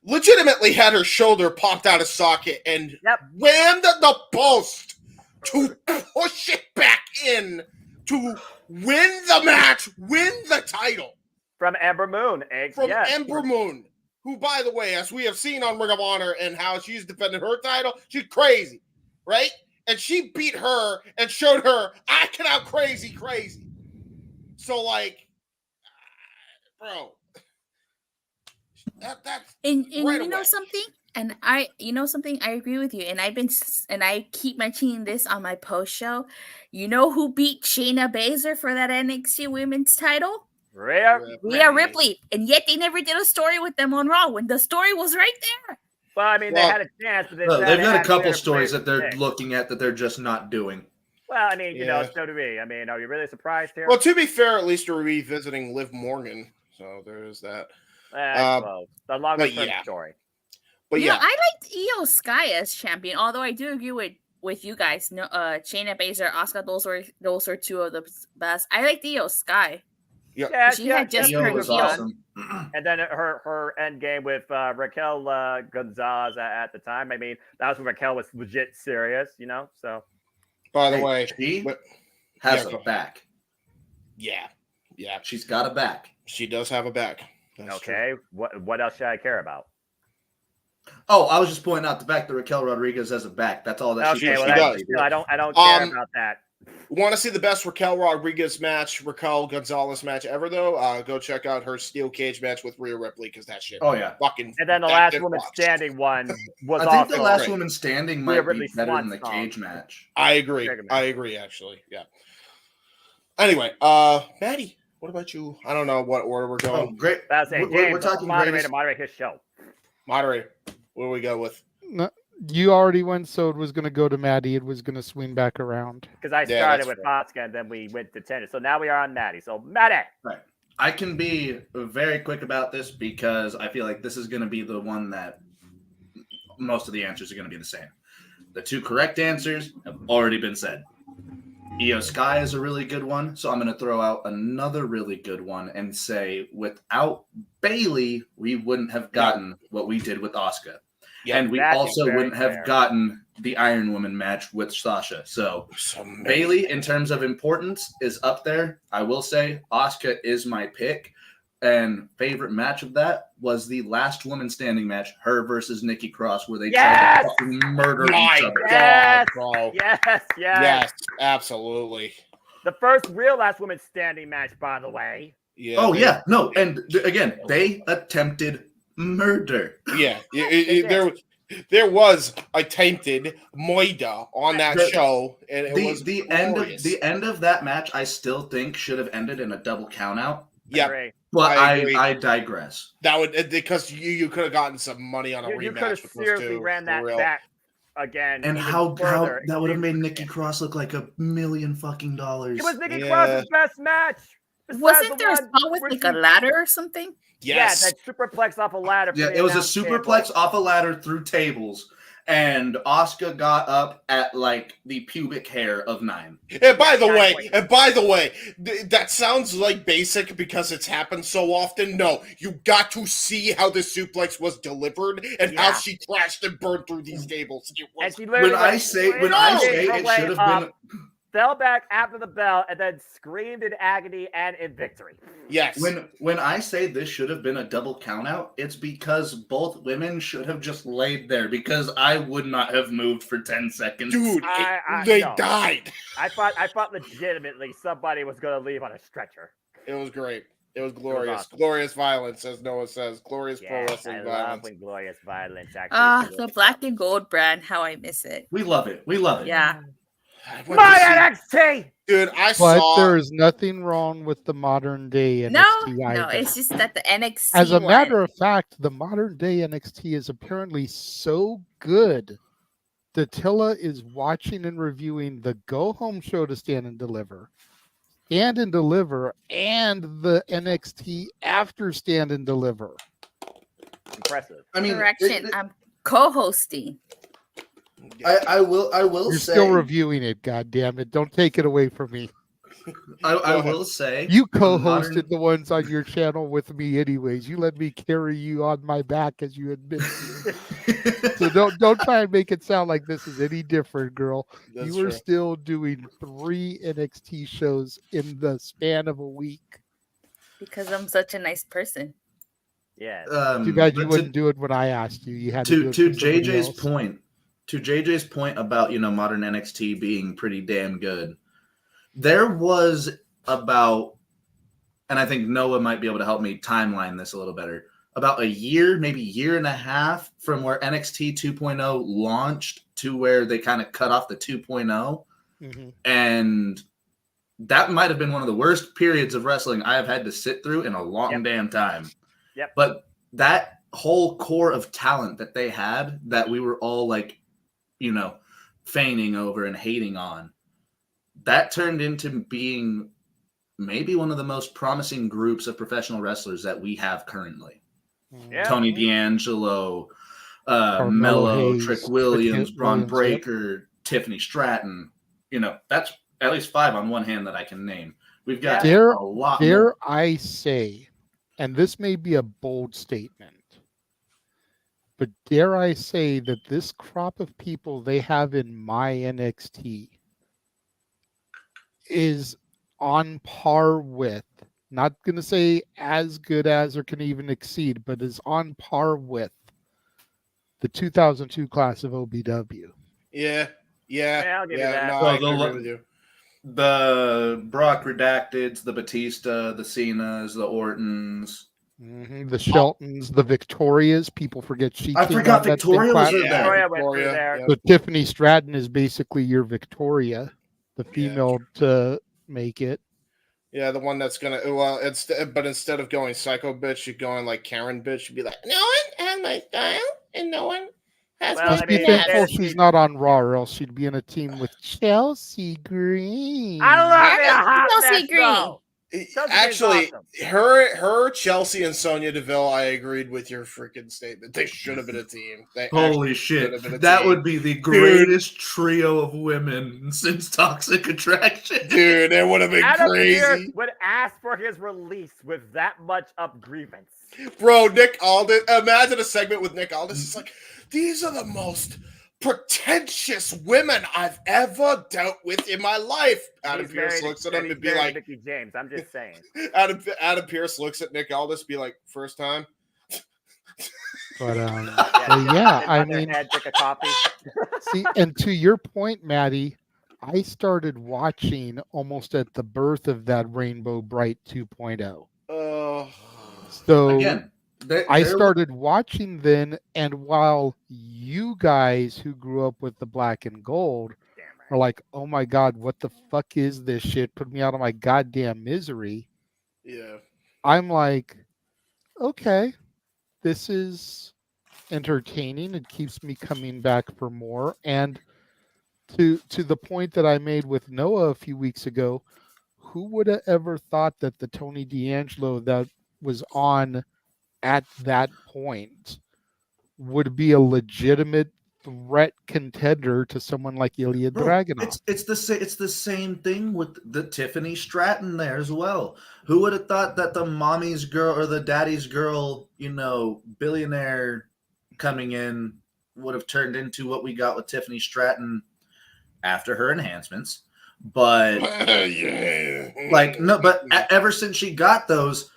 legitimately had her shoulder popped out of socket and whammed the post to push it back in to win the match, win the title. From Ember Moon. Ember Moon, who, by the way, as we have seen on Ring of Honor and how she's defended her title, she's crazy, right? And she beat her and showed her, I can out crazy. So, like, bro. That's and right you know away. something, and I agree with you, and I keep mentioning this on my post show. You know who beat Shayna Baszler for that NXT Women's title? Rhea Ripley, and yet they never did a story with them on Raw when the story was right there. Well, I mean, they had a chance, but they've got a couple stories that they're looking at that they're just not doing. Well, I mean, so do we. I mean, are you really surprised here? Well, to be fair, at least we're revisiting Liv Morgan, so there's that. The longer term story. But I liked Io Sky as champion, although I do agree with you guys. No, Shayna Baszler, Asuka, those were two of the best. I liked Io Sky. Yeah, she had just Io was awesome. And then her end game with Raquel Gonzalez at the time. I mean, that was when Raquel was legit serious, So, by the way, she has a back. Yeah, she's got a back. She does have a back. That's okay. True. What else should I care about? Oh, I was just pointing out the fact that Raquel Rodriguez has a back. That's all that she does. I don't care about that. Want to see the best Raquel Rodriguez match, Raquel Gonzalez match ever, though? Go check out her steel cage match with Rhea Ripley because that shit. Oh yeah, fucking. And then the last woman standing one was. I think the last woman standing might be better than the cage match. I agree. Actually, yeah. Anyway, Maddie, what about you? I don't know what order we're going. Oh, great. We're talking moderate his show. Moderator, what do we go with? No, you already went, so it was going to go to Maddie. It was going to swing back around. Because I started with Asuka, and then we went to tennis. So now we are on Maddie. So, Maddie. Right. I can be very quick about this because I feel like this is going to be the one that most of the answers are going to be the same. The two correct answers have already been said. Io Sky is a really good one, so I'm going to throw out another really good one and say without Bayley, we wouldn't have gotten what we did with Asuka. and we also wouldn't have gotten the Iron Woman match with Sasha. So Bayley, in terms of importance, is up there. I will say Asuka is my pick. And favorite match of that was the last woman standing match, her versus Nikki Cross, where they tried to fucking murder each other. Yes, bro. Yes, absolutely. The first real last woman standing match, by the way. Yeah. Oh, yeah. No, and again, they attempted murder. Yeah. There was a tainted Moida on that show, and it was the end of that match. I still think should have ended in a double countout. Yeah, but I digress. That would because you could have gotten some money on a rematch. You could have seriously ran that back again. And how that would have made Nikki Cross look like $1 million fucking dollars. It was Nikki Cross's best match. Wasn't there a spot with like a ladder or something? Yes. Yeah, that superplex off a ladder. Yeah, it was a superplex off a ladder through tables, and Asuka got up at like the pubic hair of 9. And by the way, that sounds like basic because it's happened so often. No, you got to see how the suplex was delivered and how she crashed and burned through these tables. When I say it should have been. Fell back after the bell and then screamed in agony and in victory. Yes. When I say this should have been a double countout, it's because both women should have just laid there because I would not have moved for 10 seconds. Dude, they died. I thought legitimately somebody was going to leave on a stretcher. It was great. It was glorious. It was awesome. Glorious violence, as Noah says. Glorious pro wrestling violence. I love when glorious violence actually. The black and gold brand, how I miss it. We love it. We love it. Yeah. My NXT! Dude, But there is nothing wrong with the modern day NXT either. No, it's just that the NXT As a matter of fact, the modern day NXT is apparently so good that Tilla is watching and reviewing the Go Home show to Stand and Deliver, and the NXT after Stand and Deliver. Impressive. I mean, correction, I'm co-hosting. I will You're say still reviewing it, God damn it. Don't take it away from me. I will say you co-hosted the ones on your channel with me anyways. You let me carry you on my back as you admit. So don't try and make it sound like this is any different, girl. That's you were true. still doing 3 NXT shows in the span of a week. Because I'm such a nice person. Yeah. Too bad you wouldn't do it when I asked you. You had to do it for JJ's else. point. To JJ's point about, modern NXT being pretty damn good, there was about, and I think Noah might be able to help me timeline this a little better, about a year, maybe year and a half from where NXT 2.0 launched to where they kind of cut off the 2.0. Mm-hmm. And that might have been one of the worst periods of wrestling I have had to sit through in a long damn time. Yep. But that whole core of talent that they had that we were all like, feigning over and hating on, that turned into being maybe one of the most promising groups of professional wrestlers that we have currently. Yeah. Tony D'Angelo, Carmelo Mello, Hayes, Trick Williams, Braun Williams, Breaker, Tiffany Stratton. That's at least 5 on one hand that I can name. We've got Dare a lot more. I say, and this may be a bold statement, but dare I say that this crop of people they have in my NXT is on par with, not going to say as good as or can even exceed, but is on par with the 2002 class of OBW. Yeah, I'll give you that. No, I agree with you. The Brock Redacteds, the Batista, the Cenas, the Ortons. Mm-hmm. The Sheltons, the Victorias. People forget I forgot Victoria was there. Victoria. So Tiffany Stratton is basically your Victoria, the female to make it. Yeah, the one that's gonna but instead of going psycho bitch, you're going like Karen bitch. You'd be like, no one has my style, and no one has my Just be thankful she's not on Raw, or else she'd be in a team with Chelsea Green. I love it. Chelsea Green. Actually, her, Chelsea, and Sonya Deville, I agreed with your freaking statement. They should have been a team. Holy shit. That would be the greatest trio of women since Toxic Attraction. Dude, it would have been Adam crazy. Pearce would ask for his release with that much of grievance. Bro, Nick Aldis. Imagine a segment with Nick Aldis. It's like, these are the most pretentious women I've ever dealt with in my life. Adam Pearce looks at him and be like, Mickey James. I'm just saying. Adam Pearce looks at Nick Aldis, be like, first time. But yeah, I mean, take a coffee. See, and to your point, Maddie, I started watching almost at the birth of that Rainbow Bright 2.0. So again, I started watching then, and while you guys who grew up with the black and gold are like, oh my God, what the fuck is this shit? Put me out of my goddamn misery. Yeah. I'm like, okay, this is entertaining. It keeps me coming back for more. And to the point that I made with Noah a few weeks ago, who would have ever thought that the Tony D'Angelo that was on at that point would be a legitimate threat contender to someone like Ilya Dragunov? It's the same thing with the Tiffany Stratton there as well. Who would have thought that the mommy's girl or the daddy's girl, billionaire coming in would have turned into what we got with Tiffany Stratton after her enhancements? But ever since she got those,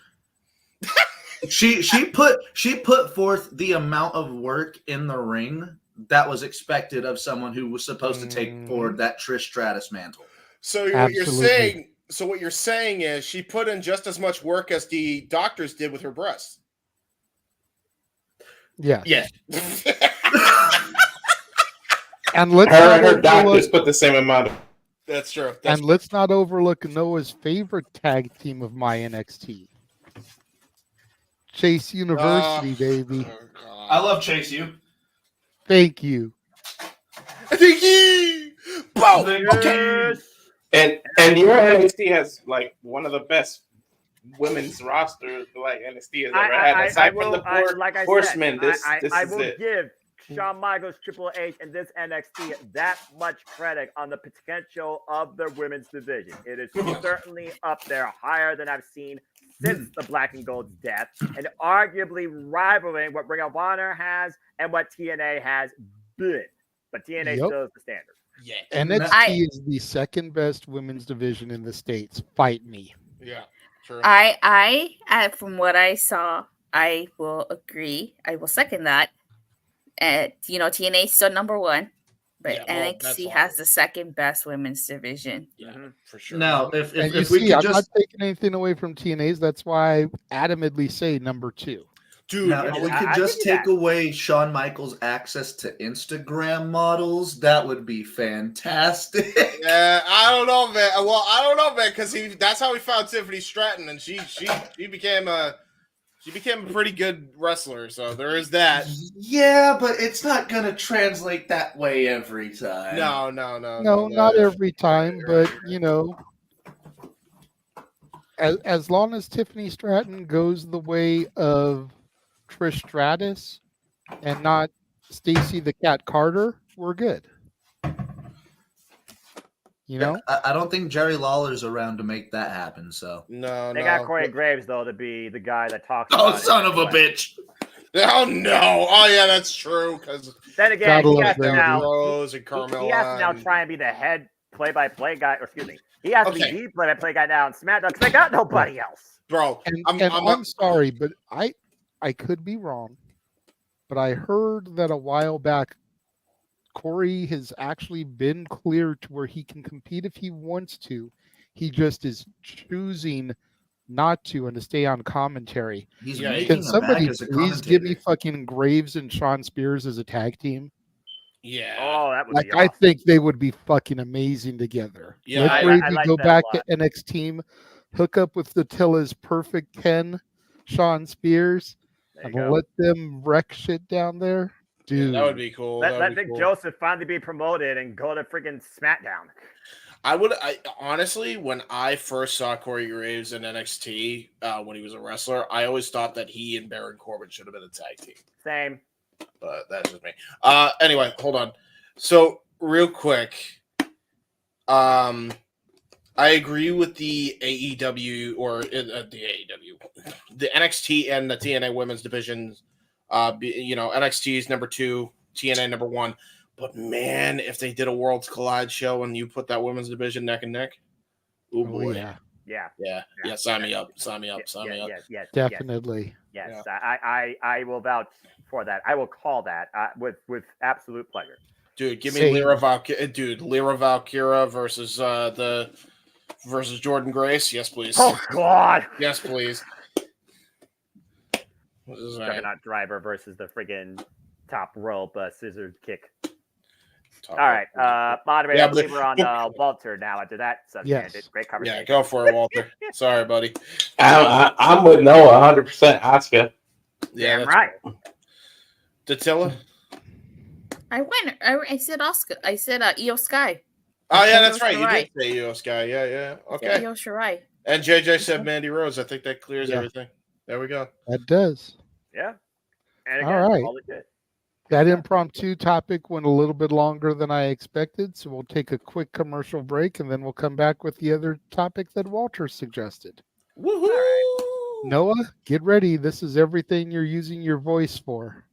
she put forth the amount of work in the ring that was expected of someone who was supposed to take forward that Trish Stratus mantle. So what you're saying is she put in just as much work as the doctors did with her breasts. Yeah. Yes. And let's her doctors put the same amount of. That's true. Let's not overlook Noah's favorite tag team of my NXT. Chase University, baby. I love Chase U. Thank you. Thank you. Boom. Okay. And your NXT has like one of the best women's rosters like NXT has ever had. Aside from the Horsemen, this is I will it. give Shawn Michaels, Triple H, and this NXT that much credit on the potential of the women's division. It is certainly up there, higher than I've seen since the Black and Gold's death, and arguably rivaling what Ring of Honor has and what TNA has been. But TNA still is the standard. Yeah. NXT is the second best women's division in the States. Fight me. Yeah, true. I from what I saw, I will agree. I will second that. TNA is still number one, but NXT has the second best women's division. Yeah, for sure. Now, if we could I'm not taking anything away from TNA's. That's why I adamantly say number 2. Dude, now, if we could just take away Shawn Michaels' access to Instagram models, that would be fantastic. Yeah, I don't know, man. Well, I don't know, man, because that's how we found Tiffany Stratton, and she became a pretty good wrestler. So there is that. Yeah, but it's not gonna translate that way every time. No, not every time, but as long as Tiffany Stratton goes the way of Trish Stratus and not Stacy the Cat Carter, we're good. I don't think Jerry Lawler's around to make that happen. So they got Corey Graves though to be the guy that talks. Oh, son of a bitch! Oh no! Oh yeah, that's true. Because then again, he has to now. Rose and Carmella. He has to now try and be the head play-by-play guy. Or excuse me, he has to be the play-by-play guy now in SmackDown because they got nobody else, bro. I'm sorry, but I could be wrong, but I heard that a while back Corey has actually been cleared to where he can compete if he wants to. He just is choosing not to and to stay on commentary. Can somebody please give me fucking Graves and Sean Spears as a tag team? Yeah. Oh, that would be awesome. I think they would be fucking amazing together. Yeah, let Gravy go back to NXT team, hook up with Tilla's perfect Ken, Sean Spears, and let them wreck shit down there. Dude, that would be cool. Let Nick Joseph finally be promoted and go to freaking SmackDown. I honestly, when I first saw Corey Graves in NXT, when he was a wrestler, I always thought that he and Baron Corbin should have been a tag team. Same. But that's just me. Anyway, hold on. So real quick, I agree with the AEW or the NXT and the TNA women's divisions. NXT is number 2, TNA number 1. But man, if they did a Worlds Collide show and you put that women's division neck and neck, oh boy, yeah, sign me up, sign me up. Yes, definitely. Yes, I will vouch for that. I will call that with absolute pleasure. Dude, give me Lyra Valkyria versus versus Jordan Grace. Yes, please. Oh God. Yes, please. Juggernaut Driver versus the friggin' top rope scissor kick. All right, moderator, leave her on Walter now. After that, great conversation. Yeah, go for it, Walter. Sorry, buddy. I'm with Noah 100%. Asuka. Yeah, right. Datilla? I said Oscar. I said Io Sky. Oh yeah, that's right. You did say Io Sky. Yeah. Okay. Io Shirai. And JJ said Mandy Rose. I think that clears everything. There we go. That does. Yeah. And again, all right. all good. That impromptu topic went a little bit longer than I expected, so we'll take a quick commercial break and then we'll come back with the other topic that Walter suggested. Woohoo! Noah, get ready. This is everything you're using your voice for.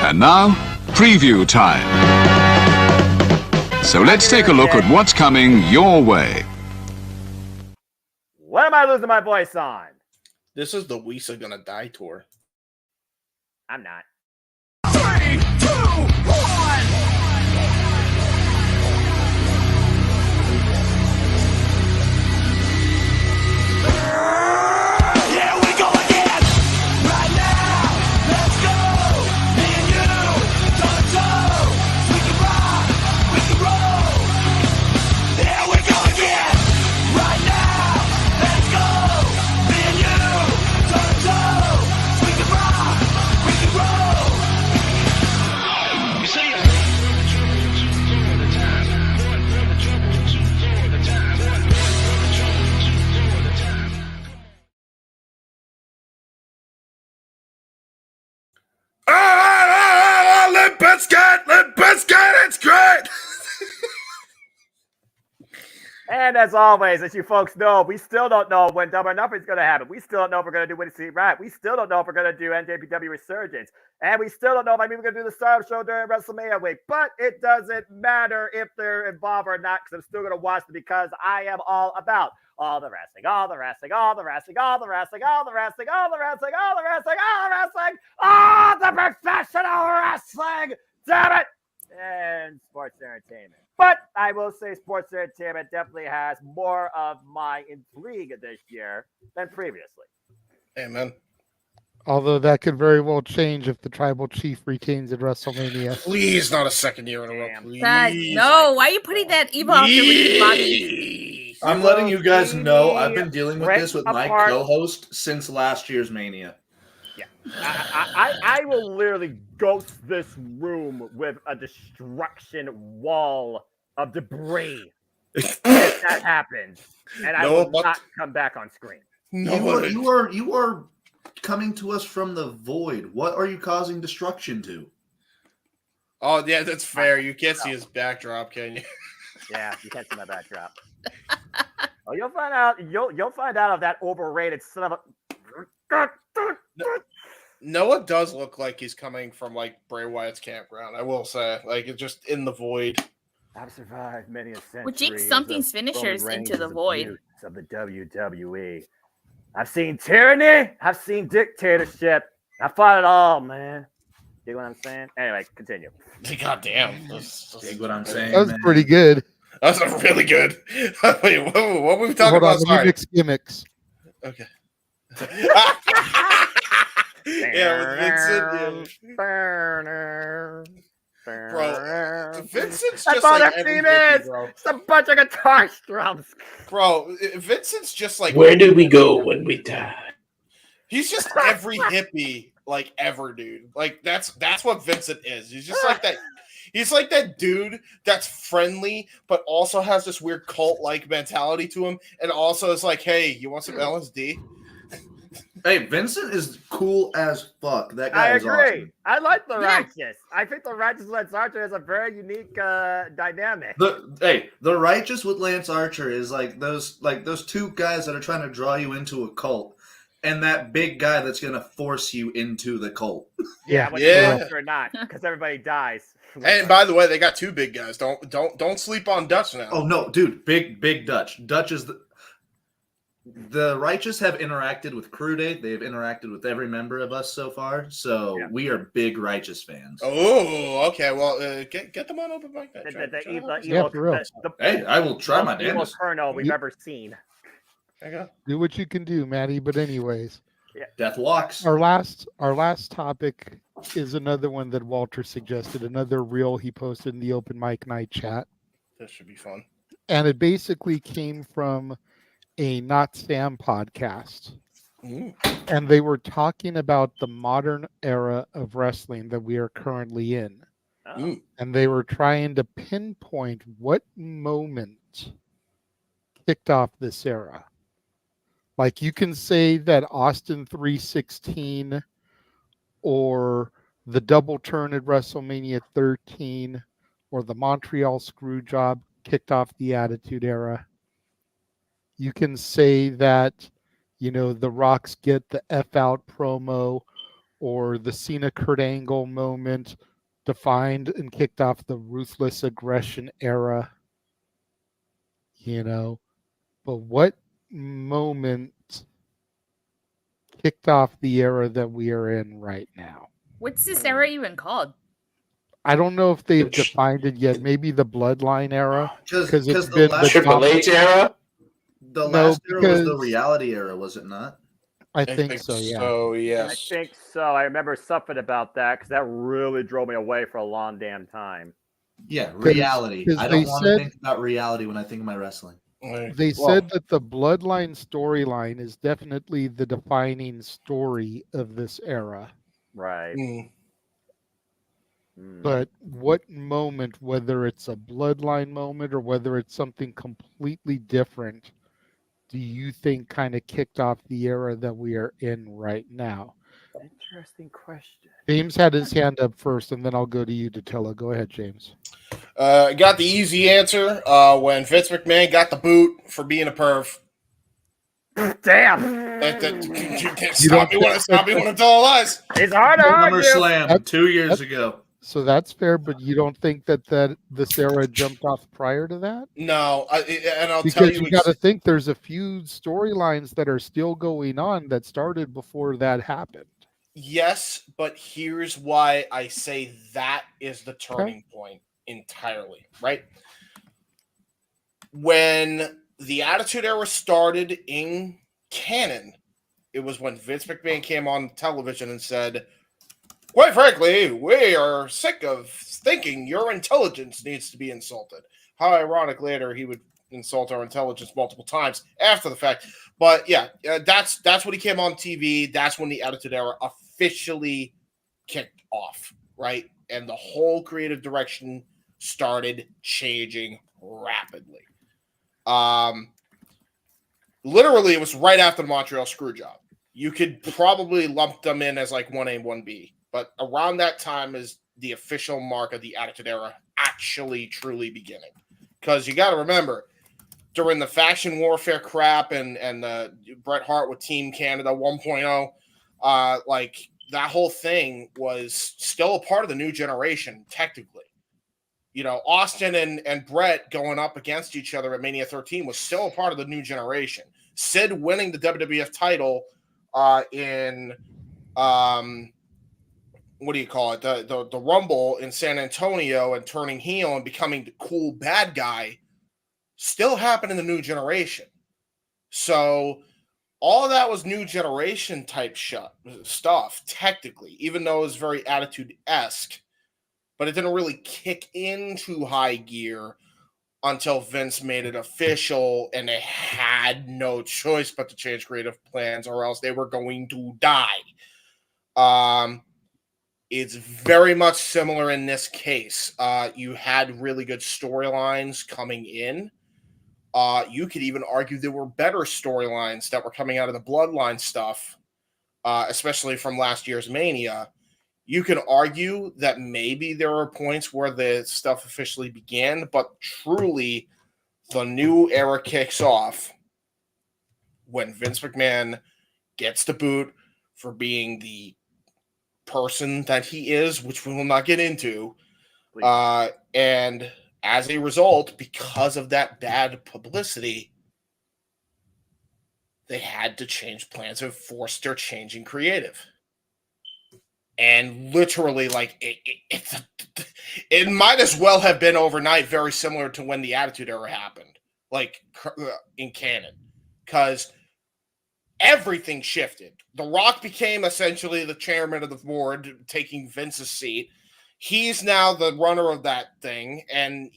And now, preview time. So let's take a look at what's coming your way. What am I losing my voice on? This is the Weesa Gonna Die tour. I'm not. 3, 2, 1. Limp Bizkit, it's great. And as always, as you folks know, we still don't know when Double or Nothing's going to happen. We still don't know if we're going to do Winning Seat Right. We still don't know if we're going to do NJPW Resurgence. And we still don't know if I'm even going to do the Startup Show during WrestleMania week. But it doesn't matter if they're involved or not, because I'm still going to watch them because I am all about all the wrestling, all the wrestling, all the wrestling, all the wrestling, all the wrestling, all the wrestling, all the wrestling, all the wrestling, all the professional wrestling. Damn it! And sports entertainment. But I will say sports entertainment definitely has more of my intrigue this year than previously. Amen. Although that could very well change if the tribal chief retains at WrestleMania. Please, not a second year in a row. Please. No, why are you putting that evil out there, Bobby? I'm letting you guys know I've been dealing with this with my co-host since last year's Mania. Yeah, I will literally ghost this room with a destruction wall of debris if that happens, and I will not come back on screen. You are coming to us from the void. What are you causing destruction to? Oh yeah, that's fair. You can't see his backdrop, can you? Yeah, you can't see my backdrop. Oh, you'll find out. You'll find out of that overrated son of a. Noah does look like he's coming from like Bray Wyatt's campground. I will say, like it's just in the void. I've survived many a century. Well, Jinx something's finishers into the void of the WWE. I've seen tyranny. I've seen dictatorship. I fought it all, man. You know what I'm saying? Anyway, continue. God damn. Dig what I'm saying. That was pretty good. That was really good. Wait, what were we talking about? Let me mix gimmicks. Okay. Yeah, with Vincent. Bro, Vincent's just like every hippie, bro. It's a bunch of guitar strums. Bro, Vincent's just like... Where do we go when we die? He's just every hippie like ever, dude. Like that's what Vincent is. He's just like that. He's like that dude that's friendly, but also has this weird cult-like mentality to him, and also is like, "Hey, you want some LSD?" Hey, Vincent is cool as fuck. That guy is agree. awesome. I like the Righteous. I think the Righteous Lance Archer has a very unique dynamic. The Righteous with Lance Archer is like those two guys that are trying to draw you into a cult, and that big guy that's gonna force you into the cult. Whether you or not, because everybody dies. And by the way, they got two big guys. Don't sleep on Dutch now. Oh no, dude, big Dutch. Dutch is the Righteous have interacted with Crew Day. They've interacted with every member of us so far. So we are big Righteous fans. Oh, okay. Well, get them on open mic night. Hey, I will try my damnedest. damnest. Colonel we've ever seen. Do what you can do, Maddie. But anyways, Death walks. Our last topic is another one that Walter suggested. Another reel he posted in the open mic night chat. This should be fun. And it basically came from a Not Sam podcast. And they were talking about the modern era of wrestling that we are currently in. And they were trying to pinpoint what moment kicked off this era. Like you can say that Austin 316 or the double turn at WrestleMania 13 or the Montreal Screwjob kicked off the Attitude Era. You can say that, the Rock's Get the F Out promo or the Cena Kurt Angle moment defined and kicked off the Ruthless Aggression era. But what moment kicked off the era that we are in right now? What's this era even called? I don't know if they've defined it yet. Maybe the Bloodline era, because it's the been Triple H era. The last era was the because- Reality era, was it not? I think so. Yeah. So yes, I think so. I remember something about that because that really drove me away for a long damn time. Yeah, Reality. 'cause I they don't want to said- think about reality when I think of my wrestling. They said that the Bloodline storyline is definitely the defining story of this era. Right. But what moment, whether it's a Bloodline moment or whether it's something completely different, do you think kind of kicked off the era that we are in right now? Interesting question. James had his hand up first, and then I'll go to you, Datilla. Go ahead, James. Got the easy answer when Vince McMahon got the boot for being a perv. Damn. Stop me when I tell lies. It's hard to argue. SummerSlam 2 years ago. So that's fair, but you don't think that this era jumped off prior to that? No, and I'll Because tell you, you got to think there's a few storylines that are still going on that started before that happened. yes, but here's why I say that is the turning point entirely, right? When the Attitude Era started in canon, it was when Vince McMahon came on television and said, quite frankly, we are sick of thinking your intelligence needs to be insulted. How ironic later he would insult our intelligence multiple times after the fact. But yeah, that's when he came on TV. That's when the Attitude Era officially kicked off, right? And the whole creative direction started changing rapidly. Literally, it was right after the Montreal Screwjob. You could probably lump them in as like 1A, 1B. But around that time is the official mark of the Attitude Era actually truly beginning. Because you got to remember, during the faction warfare crap and the Bret Hart with Team Canada 1.0, like that whole thing was still a part of the new generation, technically. Austin and Bret going up against each other at Mania 13 was still a part of the new generation. Sid winning the WWF title in what do you call it? The Rumble in San Antonio and turning heel and becoming the cool bad guy still happened in the new generation. So all of that was new generation type stuff, technically, even though it was very Attitude-esque. But it didn't really kick into high gear until Vince made it official, and they had no choice but to change creative plans or else they were going to die. It's very much similar in this case. You had really good storylines coming in. You could even argue there were better storylines that were coming out of the Bloodline stuff, especially from last year's Mania. You can argue that maybe there are points where the stuff officially began, but truly the new era kicks off when Vince McMahon gets the boot for being the person that he is, which we will not get into. And as a result, because of that bad publicity, they had to change plans and forced their change in creative. And literally, like, it might as well have been overnight, very similar to when the Attitude Era happened, like in canon, because everything shifted. The Rock became essentially the chairman of the board, taking Vince's seat. He's now the runner of that thing, and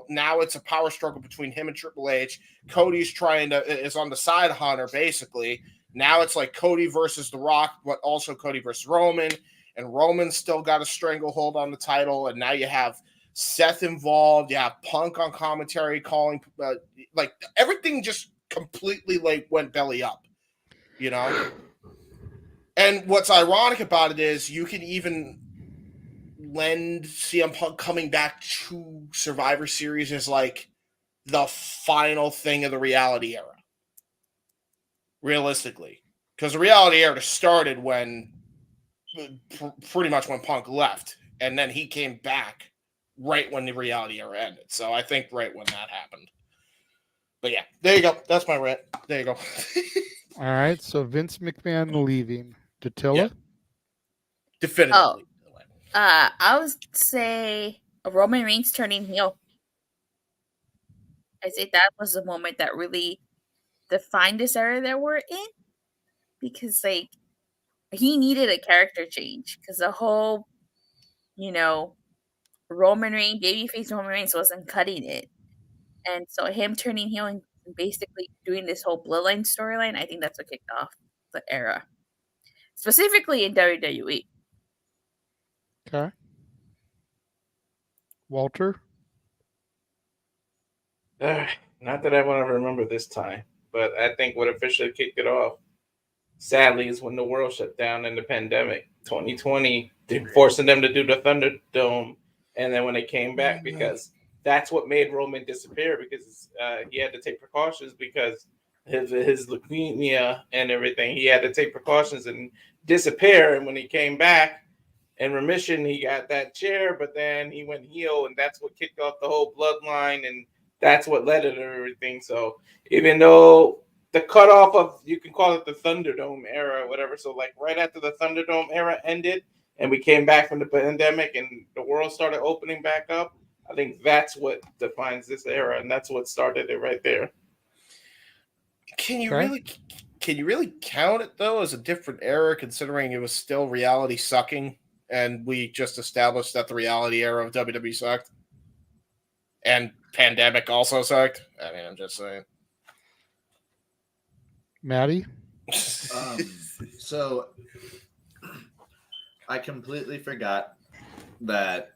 now it's a power struggle between him and Triple H. Cody's is on the side hunter, basically. Now it's like Cody versus The Rock, but also Cody versus Roman, and Roman's still got a stranglehold on the title, and now you have Seth involved. You have Punk on commentary calling, like everything just completely went belly up, And what's ironic about it is you can even lend CM Punk coming back to Survivor Series as like the final thing of the reality era. Realistically. Because the reality era started pretty much when Punk left. And then he came back right when the reality era ended. So I think right when that happened. But yeah, there you go. That's my rant. There you go. All right. So Vince McMahon leaving. Datilla? Yeah. Definitively. I would say Roman Reigns turning heel. I say that was the moment that really defined this era that we're in, because he needed a character change, because the whole Roman Reigns, babyface Roman Reigns wasn't cutting it, and so him turning heel and basically doing this whole Bloodline storyline, I think that's what kicked off the era, specifically in WWE. Okay. Walter? Not that I want to remember this time, but I think what officially kicked it off, sadly, is when the world shut down in the pandemic. 2020, forcing them to do the Thunderdome, and then when they came back, because that's what made Roman disappear, because he had to take precautions because his leukemia and everything. He had to take precautions and disappear, and when he came back in remission, he got that chair, but then he went heel, and that's what kicked off the whole bloodline, and that's what led it to everything. So even though the cutoff of, you can call it the Thunderdome era or whatever, so like right after the Thunderdome era ended and we came back from the pandemic and the world started opening back up, I think that's what defines this era, and that's what started it right there. Can you really count it though as a different era, considering it was still reality sucking, and we just established that the reality era of WWE sucked, and pandemic also sucked? I mean, I'm just saying. Maddie? So I completely forgot that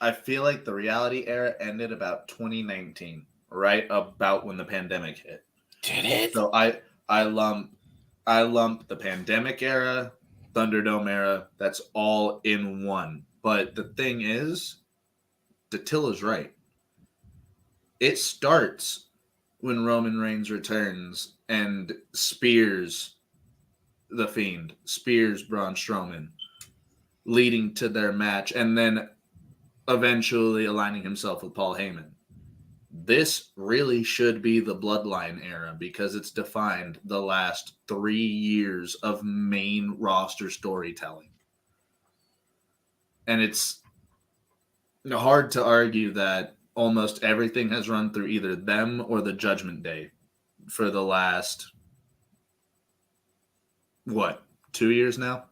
I feel like the reality era ended about 2019, right about when the pandemic hit. Did it? So I lump the pandemic era, Thunderdome era, that's all in one. But the thing is, Datilla's right. It starts when Roman Reigns returns and spears the Fiend, spears Braun Strowman, leading to their match, and then eventually aligning himself with Paul Heyman. This really should be the Bloodline era, because it's defined the last 3 years of main roster storytelling. And it's hard to argue that almost everything has run through either them or the Judgment Day for the last, 2 years now?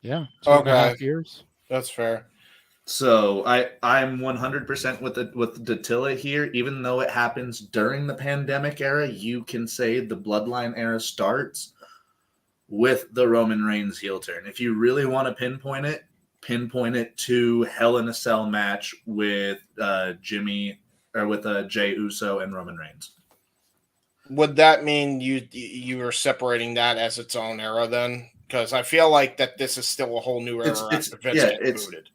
Yeah, 2.5 years. That's fair. So I'm 100% with Dattila here. Even though it happens during the pandemic era, you can say the Bloodline era starts. with the Roman Reigns heel turn. If you really want to pinpoint it to Hell in a Cell match with Jay Uso and Roman Reigns. Would that mean you are separating that as its own era then? Because I feel like that this is still a whole new era after Vince getting booted.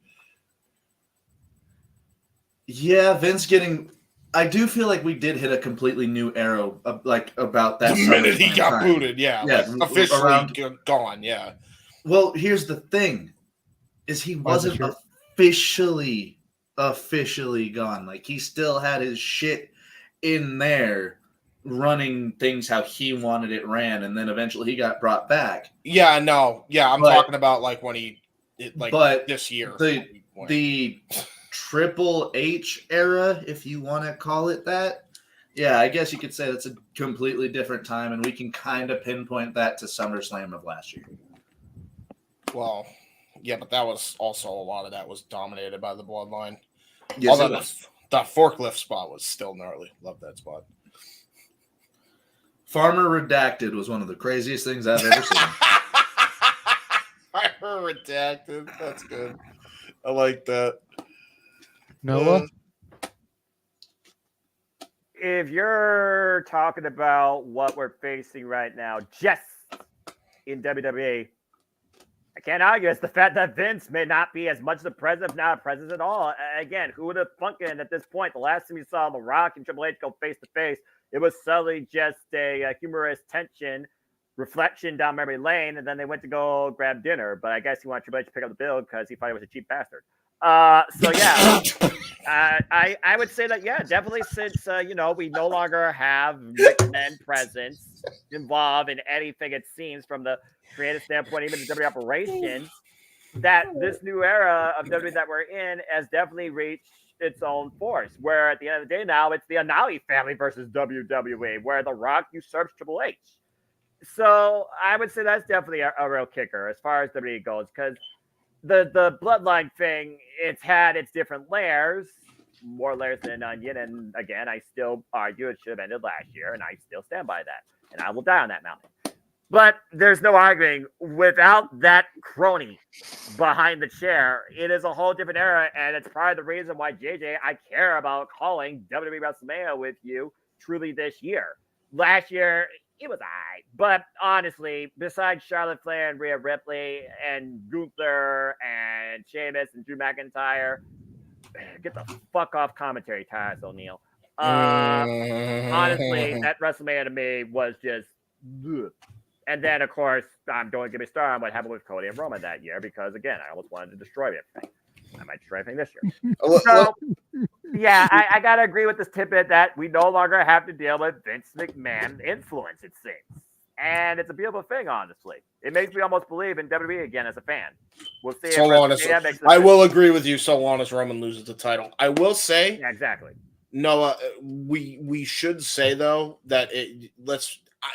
Yeah, Vince getting. I do feel like we did hit a completely new era, like about that. The minute he got booted, like officially gone. Yeah. Well, here's the thing: is he wasn't officially gone. Like he still had his shit in there, running things how he wanted it ran, and then eventually he got brought back. Yeah, no, yeah, I'm talking about like when this year. The Triple H era, if you want to call it that. Yeah, I guess you could say that's a completely different time, and we can kind of pinpoint that to SummerSlam of last year. Well, yeah, but that was also a lot of that was dominated by the Bloodline. Yes, although the forklift spot was still gnarly. Love that spot. Farmer Redacted was one of the craziest things I've ever seen. Farmer Redacted. That's good. I like that. Noah? If you're talking about what we're facing right now, just in WWE, I can't argue. It's the fact that Vince may not be as much the president, if not a presence at all. Again, who would have thunk it at this point? The last time you saw The Rock and Triple H go face to face, it was subtly just a humorous tension, reflection down memory lane, and then they went to go grab dinner. But I guess he wanted Triple H to pick up the bill because he thought he was a cheap bastard. So yeah, I would say that definitely since we no longer have McMahon presence involved in anything, it seems from the creative standpoint, even the WWE operations, that this new era of WWE that we're in has definitely reached its own force. Where at the end of the day now, it's the Anali family versus WWE, where The Rock usurps Triple H. So I would say that's definitely a real kicker as far as WWE goes, because the Bloodline thing, it's had its different layers, more layers than an onion. And again, I still argue it should have ended last year, and I still stand by that. And I will die on that mountain. But there's no arguing, without that crony behind the chair, it is a whole different era. And it's probably the reason why, JJ, I care about calling WWE WrestleMania with you truly this year. Last year, it was all right. But honestly, besides Charlotte Flair and Rhea Ripley and Gunther and Sheamus and Drew McIntyre, get the fuck off commentary, Tyus O'Neil. Honestly, that WrestleMania to me was just... Ugh. And then, of course, don't get me started on what happened with Cody and Roman that year, because, again, I almost wanted to destroy everything. I might destroy everything this year. So, yeah, I got to agree with this tidbit that we no longer have to deal with Vince McMahon influence, it seems. And it's a beautiful thing, honestly. It makes me almost believe in WWE again as a fan. We'll see. I will agree with you so long as Roman loses the title. I will say... Yeah, exactly. Noah, we should say, though, that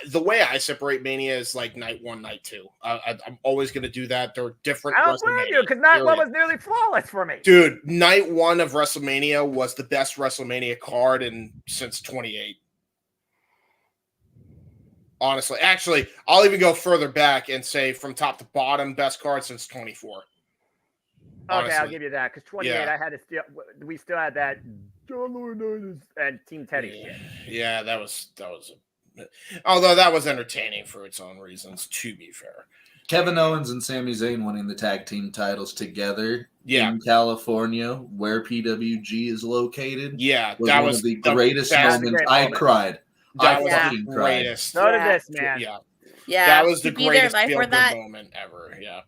the way I separate Mania is like night 1, night 2. I'm always going to do that. They're different. I don't blame you, because night 1 was nearly flawless for me. Dude, night 1 of WrestleMania was the best WrestleMania card since 28. Honestly. Actually, I'll even go further back and say from top to bottom, best card since 24. Honestly. Okay, I'll give you that, because 28, we still had that John Laurinaitis and Team Teddy shit. Yeah, that was although that was entertaining for its own reasons, to be fair. Kevin Owens and Sami Zayn winning the tag team titles together in California, where PWG is located. Yeah, that was the greatest moment. I cried. That was the greatest. So did this, man. Yeah, that was the greatest feel-good moment ever. Yeah.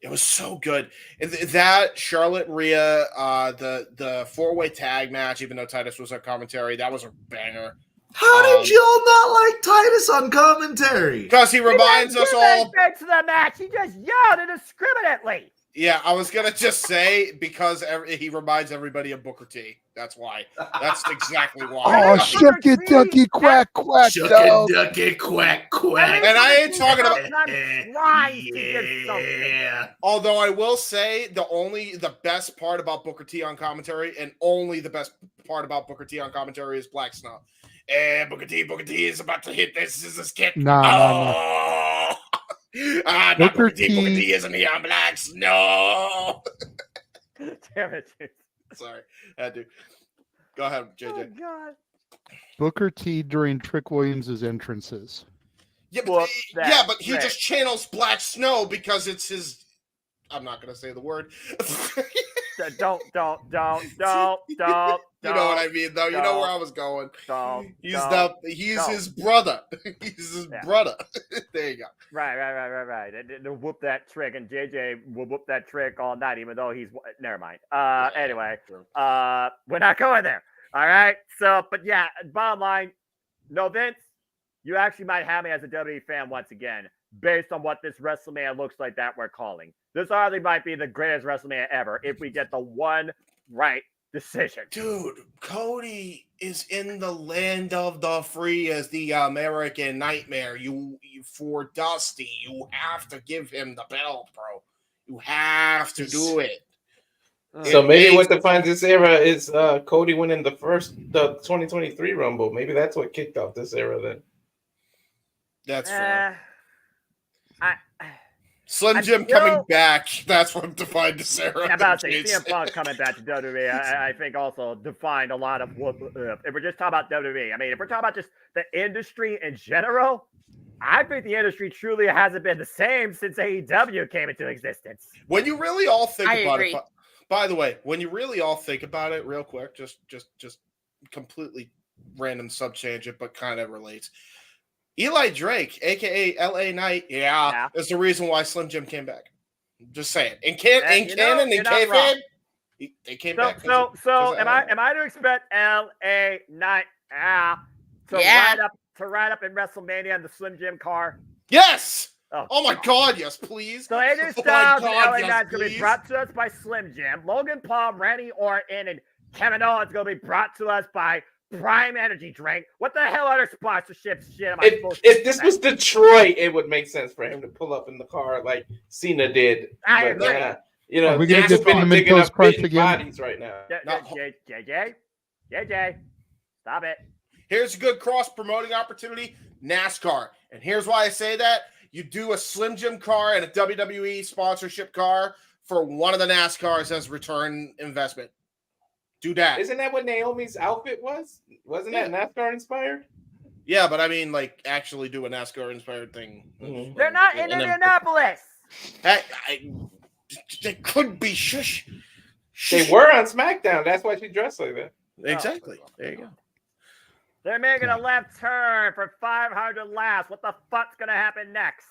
It was so good. That Charlotte Rhea, the 4-way tag match, even though Titus was on commentary, that was a banger. How did y'all not like Titus on commentary? Because he reminds us all. To the match, he just yelled indiscriminately. Yeah, I was gonna just say because he reminds everybody of Booker T. That's why. That's exactly why. Oh, shucky ducky quack quack. Shucky ducky quack quack. And I ain't talking about. Yeah. Although I will say the best part about Booker T on commentary, and only the best part about Booker T on commentary is Black Snow. Booker T is about to hit this. This is a skit. No. Not Booker T isn't he on Blacks? No. Damn it. Sorry. I had to. Go ahead, JJ. Oh, God. Booker T during Trick Williams' entrances. Yeah, but he just channels Black Snow because it's his. I'm not going to say the word. Don't. You know what I mean, though. You know where I was going. He's his brother. He's his brother. There you go. Right. To whoop that trick, and JJ will whoop that trick all night, even though he's. Never mind. Anyway, we're not going there. All right. So, but yeah, bottom line, no, Vince, you actually might have me as a WWE fan once again, based on what this WrestleMania looks like that we're calling. This hardly might be the greatest WrestleMania ever if we get the one right decision. Dude, Cody is in the land of the free as the American Nightmare. You for Dusty, you have to give him the belt, bro. You have to do it. So maybe what defines this era is Cody winning the 2023 Rumble. Maybe that's what kicked off this era then. That's fair. Slim Jim coming back. That's what defined this era. I'm about to say, CM Punk coming back to WWE, I think also defined a lot of what, if we're just talking about WWE. I mean, if we're talking about just the industry in general, I think the industry truly hasn't been the same since AEW came into existence. When you really all think about it, by the way, when you really all think about it real quick, just completely random sub-tangent, but kind of relates. Eli Drake, a.k.a. LA Knight, is the reason why Slim Jim came back. Just saying. In canon, in kayfabe, they came back. So am I to expect LA Knight to ride up in WrestleMania in the Slim Jim car? Yes! Oh my God, yes, please. So AJ Styles and LA Knight's going to be brought to us by Slim Jim. Logan Paul, Randy Orton, and Kevin Owens going to be brought to us by Prime Energy Drink. What the hell other sponsorship shit am I supposed to If this was Detroit, it would make sense for him to pull up in the car like Cena did. I agree. Are we going to get Cinnamon Toast Crunch again? Bodies right now. JJ, stop it. Here's a good cross-promoting opportunity, NASCAR. And here's why I say that. You do a Slim Jim car and a WWE sponsorship car for one of the NASCARs as return investment. Do that. Isn't that what Naomi's outfit was? Wasn't that NASCAR inspired? Yeah, but I mean, like, actually do a NASCAR inspired thing. Mm-hmm. They're not in Indianapolis. They could be. Shush. They were on SmackDown. That's why she dressed like that. Exactly. There you go. They're making a left turn for 500 laps. What the fuck's gonna happen next?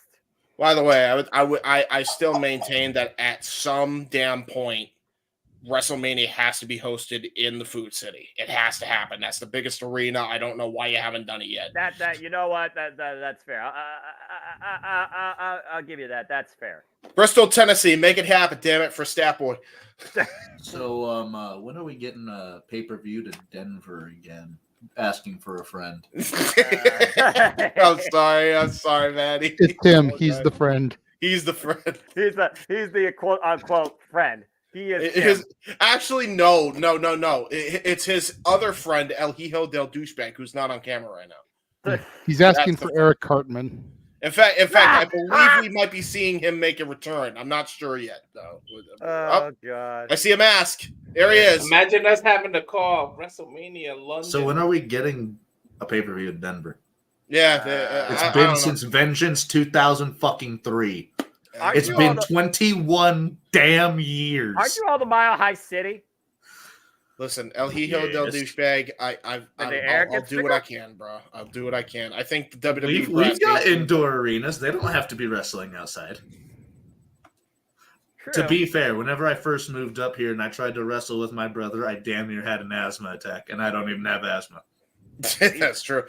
By the way, I still maintain that at some damn point, WrestleMania has to be hosted in the Food City. It has to happen. That's the biggest arena. I don't know why you haven't done it yet. You know what? That's fair. I'll give you that. That's fair. Bristol, Tennessee, make it happen, damn it, for Stat Boy. So, when are we getting a pay-per-view to Denver again? Asking for a friend. I'm sorry, Maddie. It's Tim. He's the friend. He's the friend. He's the quote unquote friend. He is actually no. It's his other friend, El Hijo del Douchebag, who's not on camera right now. He's asking for Eric Cartman. In fact, I believe we might be seeing him make a return. I'm not sure yet, though. God! I see a mask. There he is. Imagine us having to call WrestleMania London. So when are we getting a pay-per-view in Denver? Yeah, it's been since Vengeance 2003. It's been 21 damn years. Aren't you all the Mile High City? Listen, El Hijo del Douchebag, I'll do what I can, bro. I'll do what I can. I think the WWE... We've got indoor arenas. They don't have to be wrestling outside. True. To be fair, whenever I first moved up here and I tried to wrestle with my brother, I damn near had an asthma attack, and I don't even have asthma. That's true.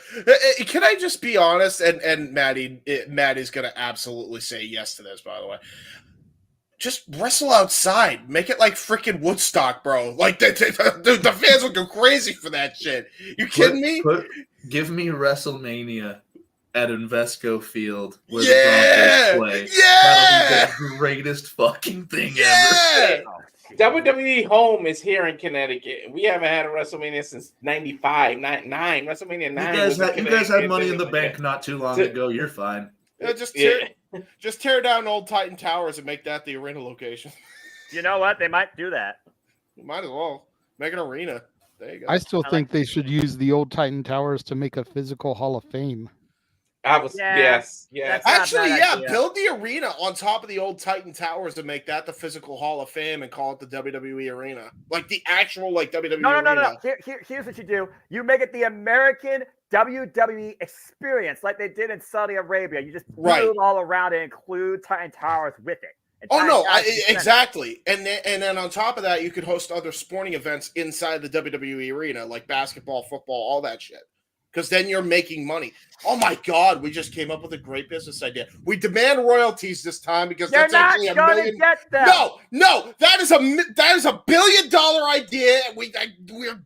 Can I just be honest? And Maddie's going to absolutely say yes to this, by the way. Just wrestle outside. Make it like freaking Woodstock, bro. Like, the fans would go crazy for that shit. You kidding me? Give me WrestleMania at Invesco Field where the Broncos play. Yeah! That'll be the greatest fucking thing ever. WWE home is here in Connecticut. We haven't had a WrestleMania since 95, 9. WrestleMania 9. You guys had Money in the Bank not too long ago. You're fine. Yeah, just tear down old Titan Towers and make that the arena location. You know what? They might do that. You might as well make an arena. There you go. I still think they should use the old Titan Towers to make a physical Hall of Fame. Yes. Actually, build the arena on top of the old Titan Towers and make that the physical Hall of Fame and call it the WWE Arena, like the actual WWE. No. Here's what you do: you make it the American WWE Experience, like they did in Saudi Arabia. You just build all around it, include Titan Towers with it. Exactly. And then on top of that, you could host other sporting events inside the WWE Arena, like basketball, football, all that shit. Because then you're making money. Oh my God, we just came up with a great business idea. We demand royalties this time because that's actually $1 million. No, that is a $1 billion idea. We're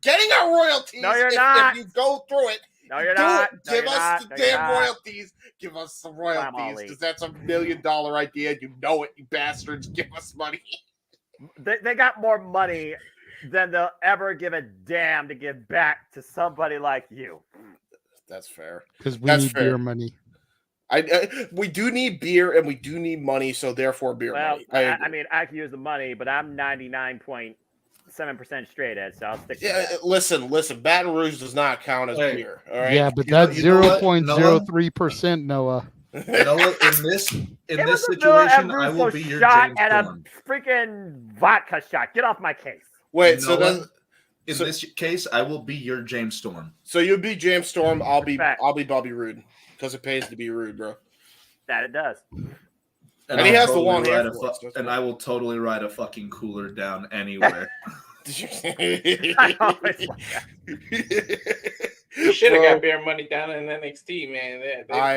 getting our royalties. No, you're not. If you go through it. No, you're not. Give us the damn royalties. Give us some royalties because that's $1 million idea. You know it, you bastards. Give us money. They got more money than they'll ever give a damn to give back to somebody like you. That's fair. Because we need beer money. We do need beer and we do need money, so therefore beer money. I mean, I can use the money, but I'm 99.7% straight edge, so I'll stick to that. Listen, Baton Rouge does not count as beer. All right. Yeah, but that's 0.03%, Noah. Noah, in this situation, I will be your shot James at Storm. a freaking vodka shot. Get off my case. Wait, Noah, in this case, I will be your James Storm. So you'll be James Storm. I'll be Bobby Roode because it pays to be rude, bro. That it does. And he has the long hair. And I will totally ride a fucking cooler down anywhere. You should have got beer money down in NXT, man. I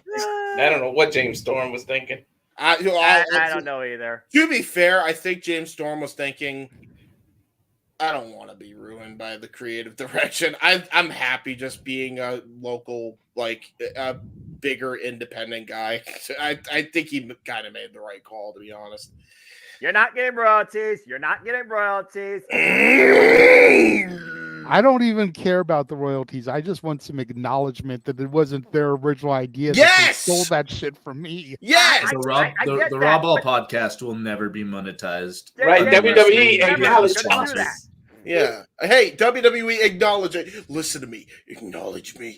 don't know what James Storm was thinking. I don't know either. To be fair, I think James Storm was thinking, I don't want to be ruined by the creative direction. I'm happy just being a local, like a bigger independent guy. I think he kind of made the right call, to be honest. You're not getting royalties. You're not getting royalties. I don't even care about the royalties. I just want some acknowledgement that it wasn't their original idea. Yes! That they stole that shit from me. Yes! The Raw Ball podcast will never be monetized. Right, WWE acknowledge that. Yeah. Hey, WWE, acknowledge it. Listen to me. Acknowledge me.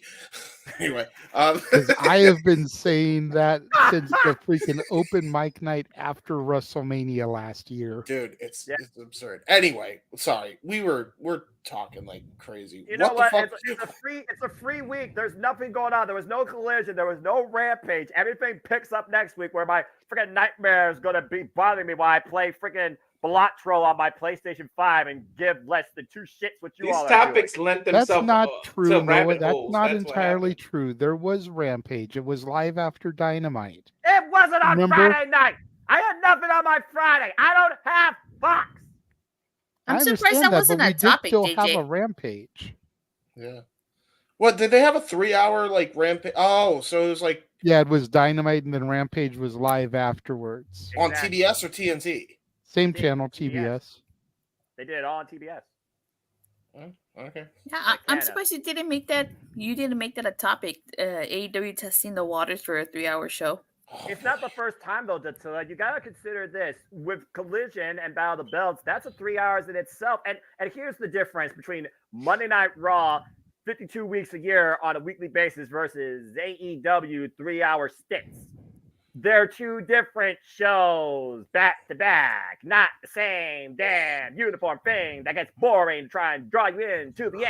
Anyway. Because I have been saying that since the freaking open mic night after WrestleMania last year. Dude, it's absurd. Anyway, sorry. We're talking like crazy. You know what? It's a free week. There's nothing going on. There was no collision. There was no rampage. Everything picks up next week where my freaking nightmare is going to be bothering me while I play freaking Balatro on my PlayStation 5 and give less than two shits what you all are doing. These topics lent themselves That's not true, to Noah. That's holes. not entirely true. There was Rampage. It was live after Dynamite. It wasn't on Remember? Friday night. I had nothing on my Friday. I don't have Fox. I'm I surprised understand that wasn't but a we topic, did still JJ. have a Rampage. Yeah. What, did they have a 3-hour like rampage? Oh, so it was like Yeah, it was Dynamite and then Rampage was live afterwards. on TBS or TNT? Same channel, TBS. They did it all on TBS. Okay. Yeah, I'm surprised you didn't make that. You didn't make that a topic. AEW testing the waters for a 3-hour show. It's not the first time though, Dattila. You gotta consider this with Collision and Battle of the Belts. That's a 3 hours in itself. And here's the difference between Monday Night Raw, 52 weeks a year on a weekly basis, versus AEW 3-hour stints. They're two different shows back to back, not the same damn uniform thing that gets boring to try and draw you in to the end.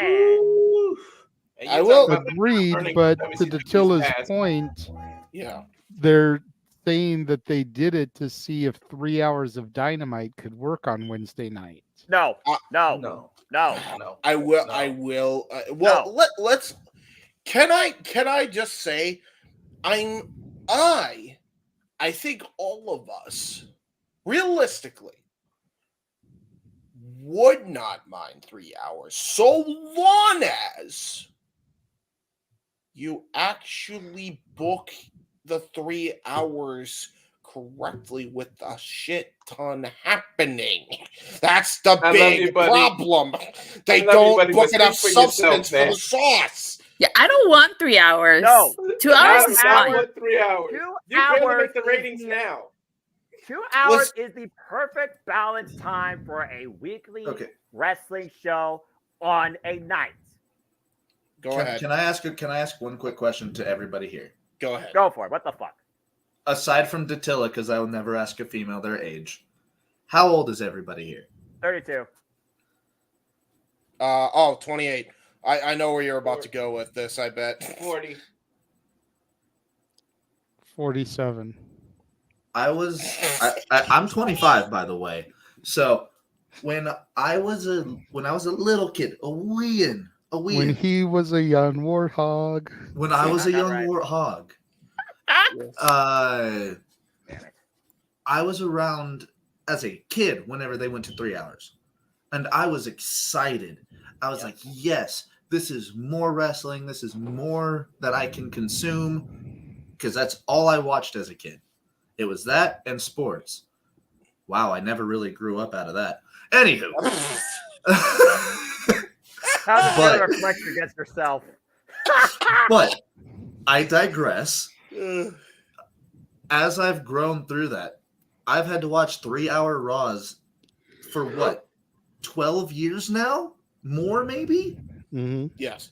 I will agree, but to Dattila's point, yeah, they're saying that they did it to see if 3 hours of Dynamite could work on Wednesday night. No. I will. Well, let's. Can I just say, I think all of us, realistically, would not mind 3 hours so long as you actually book the 3 hours correctly with a shit ton happening. That's the big problem. They don't book enough substance for the sauce. Yeah, I don't want 3 hours. No. 2 hours is fine. 3 hours. 2 You hours barely make the ratings now. 2 hours is the perfect balance time for a weekly wrestling show on a night. Go ahead. Can I ask one quick question to everybody here? Go ahead. Go for it. What the fuck? Aside from Dattila, because I will never ask a female their age, how old is everybody here? 32. 28. I know where you're about to go with this, I bet. 40. 47. I'm 25, by the way. So when I was a little kid, When he was a young warthog. When I was a young warthog, I was around as a kid whenever they went to 3 hours, and I was excited. I was like, yes, this is more wrestling. This is more that I can consume, because that's all I watched as a kid. It was that and sports. Wow, I never really grew up out of that. Anywho. How's it a reflection against yourself? But I digress. As I've grown through that, I've had to watch 3-hour Raws for what? 12 years now? More, maybe? Mm-hmm. Yes.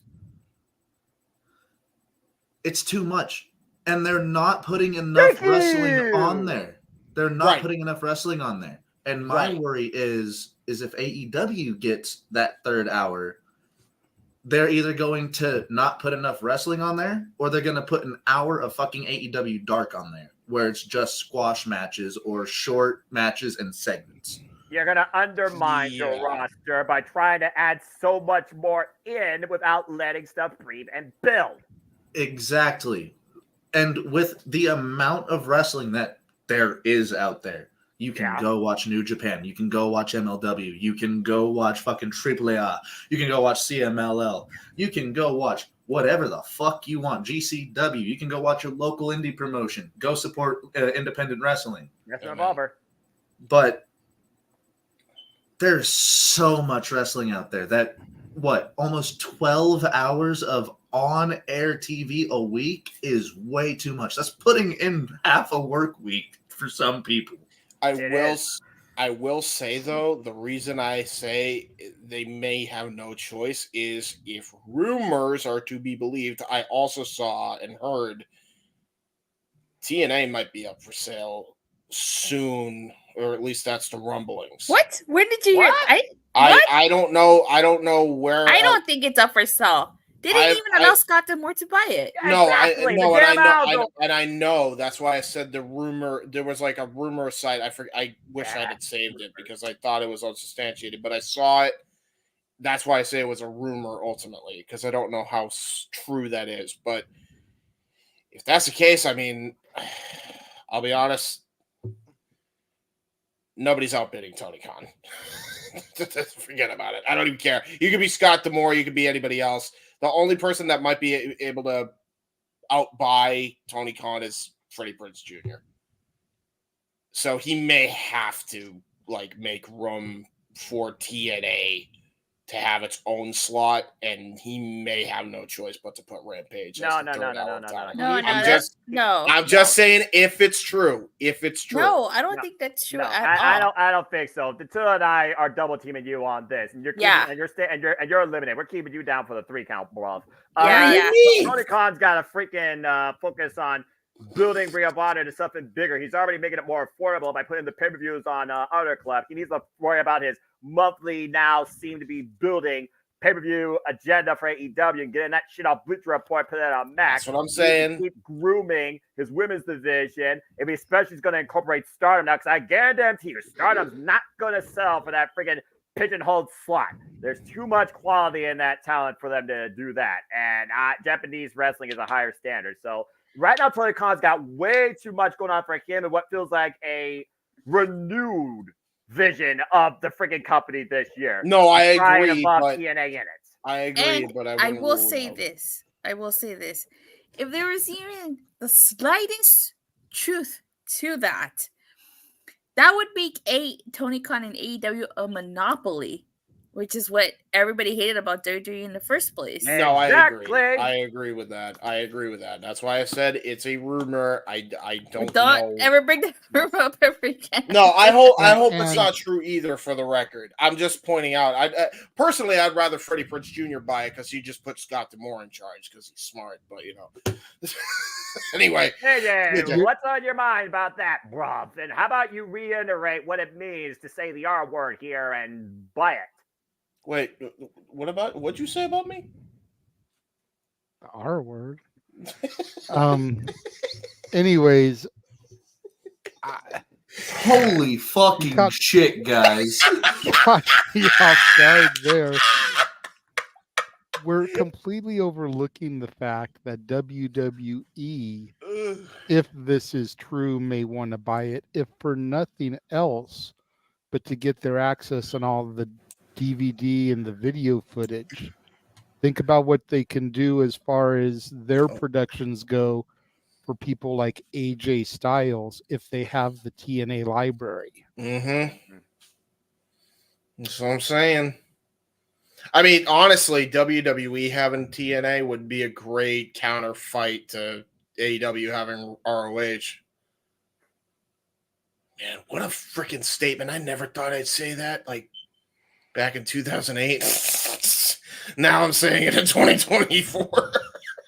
It's too much. And they're not putting enough wrestling on there. They're not putting enough wrestling on there. And my worry is if AEW gets that 3rd hour, they're either going to not put enough wrestling on there, or they're going to put an hour of fucking AEW Dark on there, where it's just squash matches or short matches and segments. You're going to undermine your roster by trying to add so much more in without letting stuff breathe and build. Exactly. And with the amount of wrestling that there is out there, you can go watch New Japan. You can go watch MLW. You can go watch fucking AAA. You can go watch CMLL. You can go watch whatever the fuck you want. GCW. You can go watch your local indie promotion. Go support independent wrestling. That's an Revolver. But there's so much wrestling out there that, almost 12 hours of on-air TV a week is way too much. That's putting in half a work week for some people. I will say, though, the reason I say they may have no choice is, if rumors are to be believed, I also saw and heard TNA might be up for sale soon, or at least that's the rumblings. What? Where did you hear? I don't know. I don't know where. I don't think it's up for sale. They didn't even allow Scott D'Amore to buy it. No, exactly. I know. That's why I said the rumor. There was like a rumor site. I wish I had saved it because I thought it was unsubstantiated, but I saw it. That's why I say it was a rumor ultimately, because I don't know how true that is. But if that's the case, I mean, I'll be honest. Nobody's outbidding Tony Khan. Forget about it. I don't even care. You could be Scott D'Amore. You could be anybody else. The only person that might be able to outbuy Tony Khan is Freddie Prinze Jr. So he may have to make room for TNA to have its own slot, and he may have no choice but to put Rampage. No. I'm just saying if it's true. No, I don't think that's true at all. I don't think so. Dattila and I are double teaming you on this, and you're you're eliminated. We're keeping you down for the 3 count, bro. Tony Khan's got to freaking focus on building Ring of Honor to something bigger. He's already making it more affordable by putting the pay-per-views on other clubs. He needs to worry about his monthly, now seem to be building pay-per-view agenda for AEW and getting that shit off Bleacher Report, put that on Max. That's what I'm saying. Keep grooming his women's division. If he especially is going to incorporate Stardom now, because I guarantee you, Stardom's not going to sell for that freaking pigeonholed slot. There's too much quality in that talent for them to do that. And Japanese wrestling is a higher standard. So right now, Tony Khan's got way too much going on for him and what feels like a renewed vision of the freaking company this year. No, I agree. But TNA in it. I agree, and but I will say this. If there was even the slightest truth to that, that would make Tony Khan and AEW a monopoly which is what everybody hated about WWE in the first place. No, exactly. I agree with that. That's why I said it's a rumor. I don't know. Ever bring the rumor up ever again. No, I hope it's not true either. For the record, I'm just pointing out. Personally, I'd rather Freddie Prinze Jr. buy it because he just put Scott D'Amore in charge because he's smart. But anyway. Hey, what's on your mind about that, bruv? And how about you reiterate what it means to say the R word here and buy it? Wait, what'd you say about me? The R word. Anyways, holy fucking shit, guys! Got me off guard there. We're completely overlooking the fact that WWE, if this is true, may want to buy it, if for nothing else, but to get their access on all the DVD and the video footage. Think about what they can do as far as their productions go for people like AJ Styles if they have the TNA library. Mm-hmm. That's what I'm saying. I mean, honestly, WWE having TNA would be a great counterfight to AEW having ROH. Man, what a freaking statement. I never thought I'd say that, like, back in 2008. Now I'm saying it in 2024.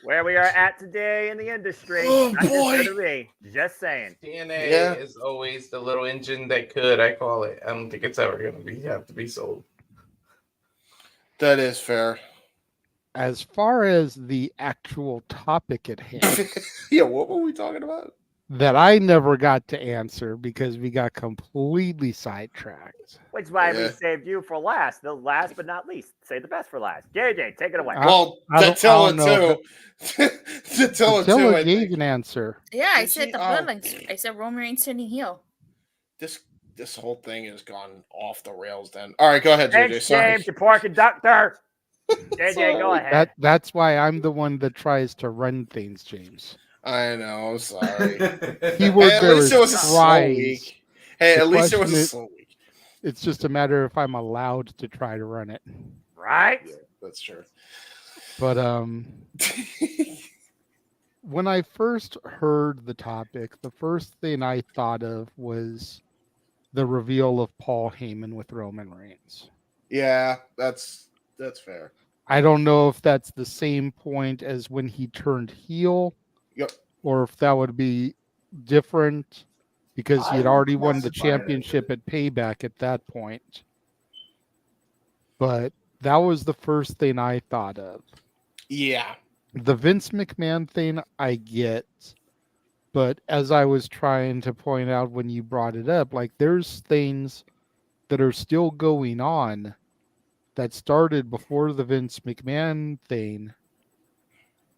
Where we are at today in the industry. Oh, boy. Just saying. TNA is always the little engine that could, I call it. I don't think it's ever going to have to be sold. That is fair. As far as the actual topic at hand. Yeah, what were we talking about? That I never got to answer because we got completely sidetracked. Which is why we saved you for last. The last but not least. Say the best for last. JJ, take it away. Well, Attila gave an answer. Yeah, I said the Bloodlines. I said Roman Reigns turning heel. This whole thing has gone off the rails then. All right, go ahead, JJ. Thanks, James, you poor conductor. JJ, go ahead. That's why I'm the one that tries to run things, James. I know. I'm sorry. Keyword at least it was a slow week. Hey, at least it was a slow week. It's just a matter if I'm allowed to try to run it. Right? Yeah, that's true. But when I first heard the topic, the first thing I thought of was the reveal of Paul Heyman with Roman Reigns. Yeah, that's fair. I don't know if that's the same point as when he turned heel. Yep. Or if that would be different because he had already won the championship at Payback at that point. But that was the first thing I thought of. Yeah. The Vince McMahon thing I get. But as I was trying to point out when you brought it up, like there's things that are still going on that started before the Vince McMahon thing.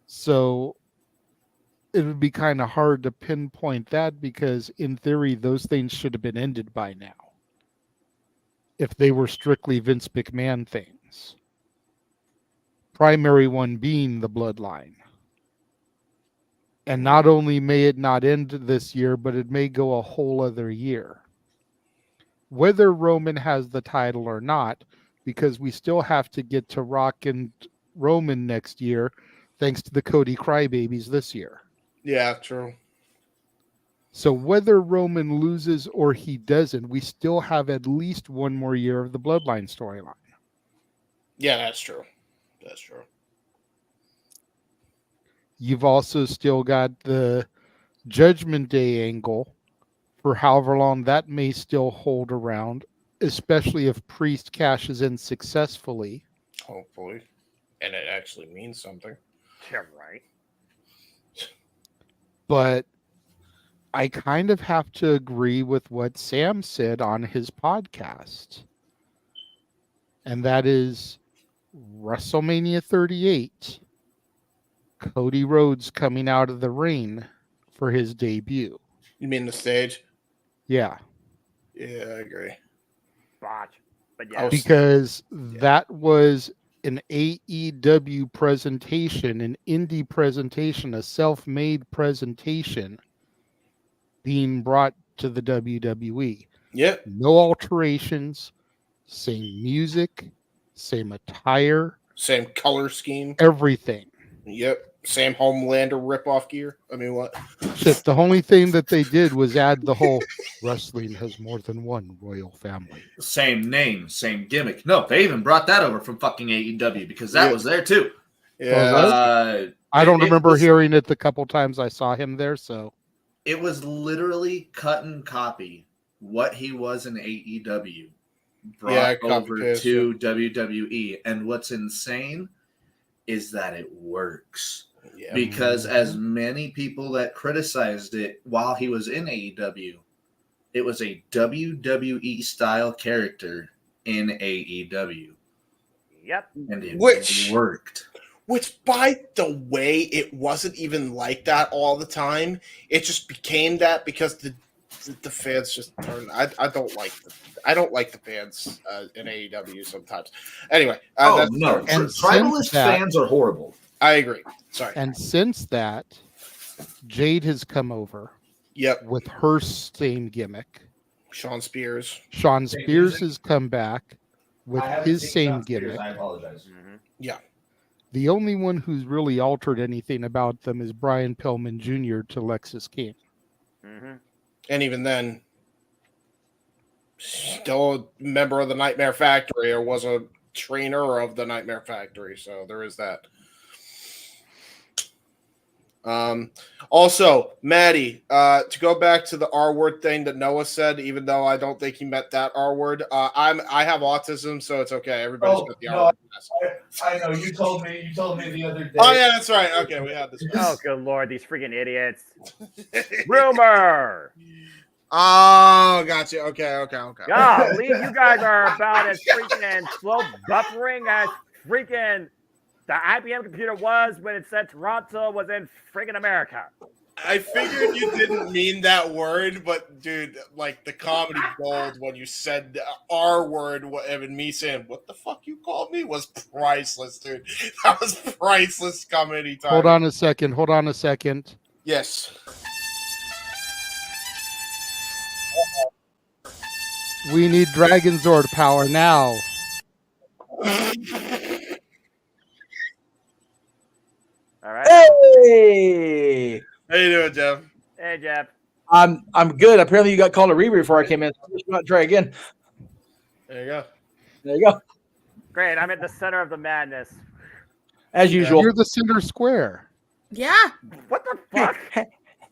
So it would be kind of hard to pinpoint that because in theory, those things should have been ended by now. If they were strictly Vince McMahon things. Primary one being the bloodline. And not only may it not end this year, but it may go a whole other year. Whether Roman has the title or not, because we still have to get to Rock and Roman next year, thanks to the Cody Crybabies this year. Yeah, true. So whether Roman loses or he doesn't, we still have at least one more year of the Bloodline storyline. Yeah, that's true. That's true. You've also still got the Judgment Day angle for however long that may still hold around, especially if Priest cashes in successfully. Hopefully. And it actually means something. Yeah, right. But I kind of have to agree with what Sam said on his podcast. And that is WrestleMania 38. Cody Rhodes coming out of the ring for his debut. You mean the stage? Yeah. Yeah, I agree. Botch. But yeah. Because that was an AEW presentation, an indie presentation, a self-made presentation being brought to the WWE. Yeah. No alterations, same music, same attire, same color scheme, everything. Yep. Same Homelander ripoff gear. I mean, what? Shit, the only thing that they did was add the whole wrestling has more than one royal family. Same name, same gimmick. No, they even brought that over from fucking AEW because that was there too. Yeah. I don't remember hearing it the couple times I saw him there, so. It was literally cut and copy what he was in AEW brought over to WWE. And what's insane is that it works. Yeah. Because as many people that criticized it while he was in AEW, it was a WWE style character in AEW. Yep. And it worked. Which, by the way, it wasn't even like that all the time. It just became that because the fans just turned. I don't like the fans in AEW sometimes. Anyway, no, and tribalist fans are horrible. I agree. Sorry. And since that, Jade has come over. Yep. With her same gimmick. Sean Spears has come back with his same gimmick. I apologize. Mm-hmm. Yeah. The only one who's really altered anything about them is Brian Pillman Jr. to Lexis King. Mm-hmm. And even then, still a member of the Nightmare Factory or was a trainer of the Nightmare Factory. So there is that. Also, Maddie, to go back to the R word thing that Noah said, even though I don't think he meant that R word, I have autism, so it's okay. Everybody's got the R word. I know you told me the other day. Oh yeah, that's right. Okay, we had this. Oh good lord, these freaking idiots! Rumor. Oh, gotcha. Okay. Golly, you guys are about as freaking slow buffering as freaking the IBM computer was when it said Toronto was in friggin' America. I figured you didn't mean that word, but dude, like the comedy gold when you said the R word and me saying, what the fuck you called me was priceless, dude. That was priceless comedy time. Hold on a second. Yes. We need Dragon Zord power now. All right. Hey, how you doing, Jeff? Hey, Jeff. I'm good. Apparently, you got called a reaver before I came in. I'm just going to try again. There you go. Great. I'm at the center of the madness. As usual. You're the center square. Yeah. What the fuck?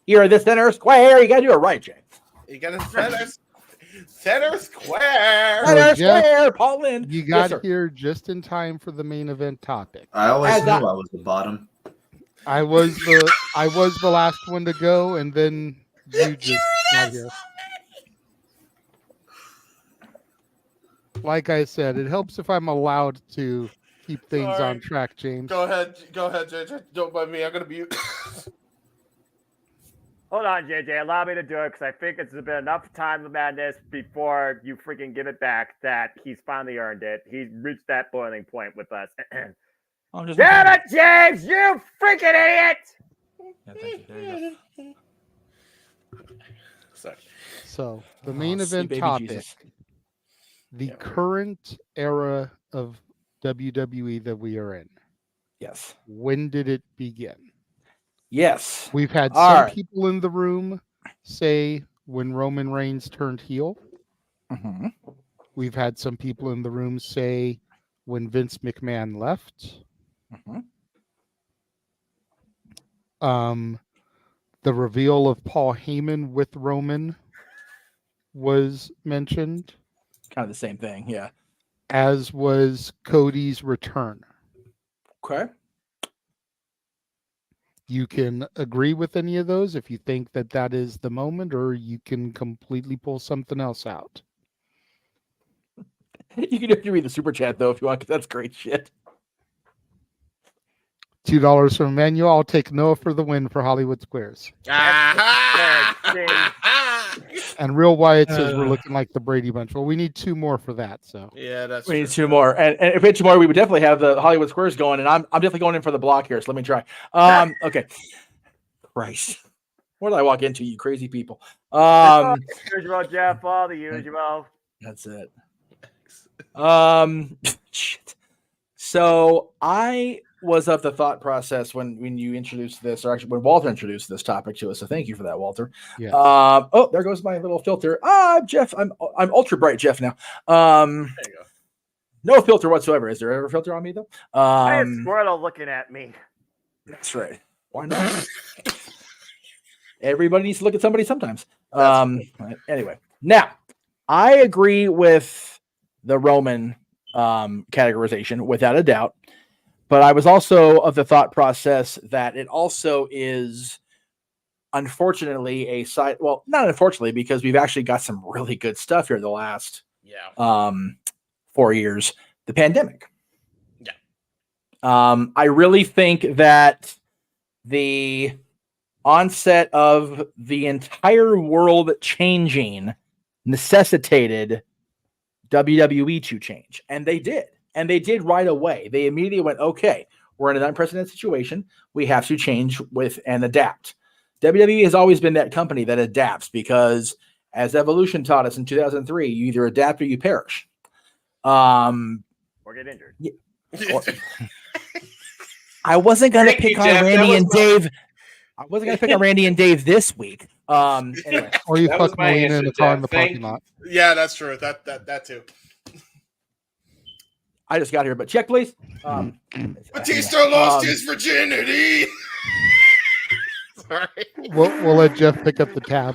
You're the center square. You got to do it right, Jay. You got to center square. Center square, Paul Lynn. You got here just in time for the main event topic. I always knew I was the bottom. I was the last one to go, and then you just got here. Like I said, it helps if I'm allowed to keep things on track, James. Go ahead, JJ. Don't mind me. I'm gonna mute. Hold on, JJ. Allow me to do it because I think it's been enough time of madness before you freaking give it back that he's finally earned it. He's reached that boiling point with us. Damn it, James! You freaking idiot! Yeah, thank you. There you go. Sorry. So the main event topic, Jesus. the current era of WWE that we are in. Yes. When did it begin? Yes. We've had some people in the room say when Roman Reigns turned heel. Mm-hmm. We've had some people in the room say when Vince McMahon left. Mm-hmm. The reveal of Paul Heyman with Roman was mentioned. Kind of the same thing, yeah. As was Cody's return. Okay. You can agree with any of those if you think that that is the moment, or you can completely pull something else out. You can have to read the super chat though if you want, because that's great shit. $2 from Emmanuel. I'll take Noah for the win for Hollywood Squares. And Real Wyatt says we're looking like the Brady Bunch. Well, we need 2 more for that. So yeah, that's we need 2 more. And if we had 2 more, we would definitely have the Hollywood Squares going. And I'm definitely going in for the block here. So let me try. Okay. Christ. Where did I walk into, you crazy people? Usual, Jeff. All the usual. That's it. weeks. Shit. So I was of the thought process when you introduced this, or actually when Walter introduced this topic to us. So thank you for that, Walter. Yeah. Oh, there goes my little filter. Jeff, I'm ultra bright Jeff now. There you go. No filter whatsoever. Is there ever a filter on me though? I had Squirtle looking at me. That's right. Why not? Everybody needs to look at somebody sometimes. Anyway, now I agree with the Roman categorization without a doubt, but I was also of the thought process that it also is unfortunately a side. Well, not unfortunately, because we've actually got some really good stuff here the last 4 years. The pandemic. Yeah. I really think that the onset of the entire world changing necessitated WWE to change. And they did. And they did right away. They immediately went, okay, we're in an unprecedented situation. We have to change with and adapt. WWE has always been that company that adapts because, as Evolution taught us in 2003, you either adapt or you perish. Or get injured. Yeah. I wasn't going to pick on Randy and Dave. I wasn't going to pick on Randy and Dave this week. Anyway. Or you fuck Melina in the car in the parking lot. Yeah, that's true. That too. I just got here, but check, please. Batista lost his virginity. Sorry. We'll let Jeff pick up the tab.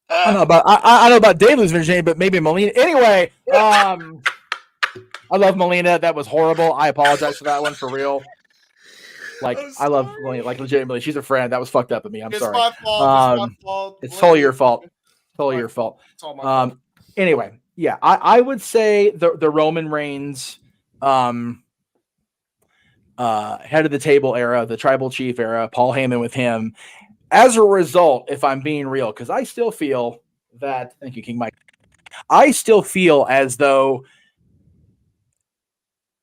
I don't know about Dave losing virginity, but maybe Melina. Anyway, I love Melina. That was horrible. I apologize for that one for real. Like, I love Melina. Like, legitimately, she's a friend. That was fucked up of me. I'm sorry. My fault. It's my fault. It's totally your fault. Totally your fault. It's all my fault. Anyway, yeah, I would say the Roman Reigns head of the table era, the tribal chief era, Paul Heyman with him. As a result, if I'm being real, because I still feel that, thank you, King Mike, I still feel as though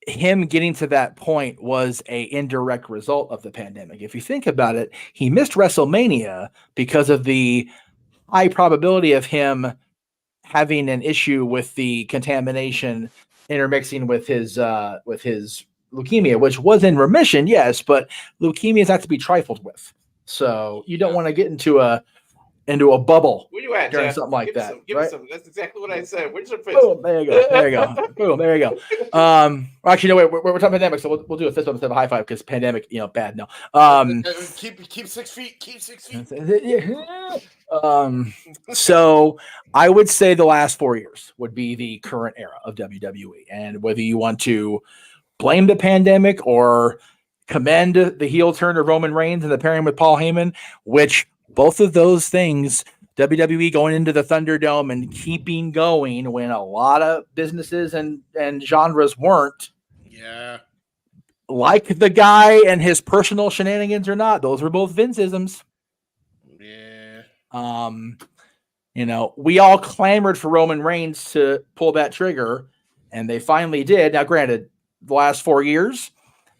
him getting to that point was a indirect result of the pandemic. If you think about it, he missed WrestleMania because of the high probability of him having an issue with the contamination intermixing with his leukemia, which was in remission, yes, but leukemia is not to be trifled with. So you don't want to get into a bubble where you at, during Jeff? something like that. Give right? me some. That's exactly what I said. Where's your fist? Boom, there you go. There you go. Boom, there you go. Actually, no, wait, we're talking pandemic, so we'll do a fist bump instead of a high five because pandemic, bad. No. Keep 6 feet. Keep 6 feet. So I would say the last 4 years would be the current era of WWE, and whether you want to blame the pandemic or commend the heel turn of Roman Reigns and the pairing with Paul Heyman, which both of those things, WWE going into the Thunderdome and keeping going when a lot of businesses and genres weren't. Yeah. Like the guy and his personal shenanigans or not, those were both Vince-isms. Yeah. We all clamored for Roman Reigns to pull that trigger, and they finally did. Now, granted, the last 4 years,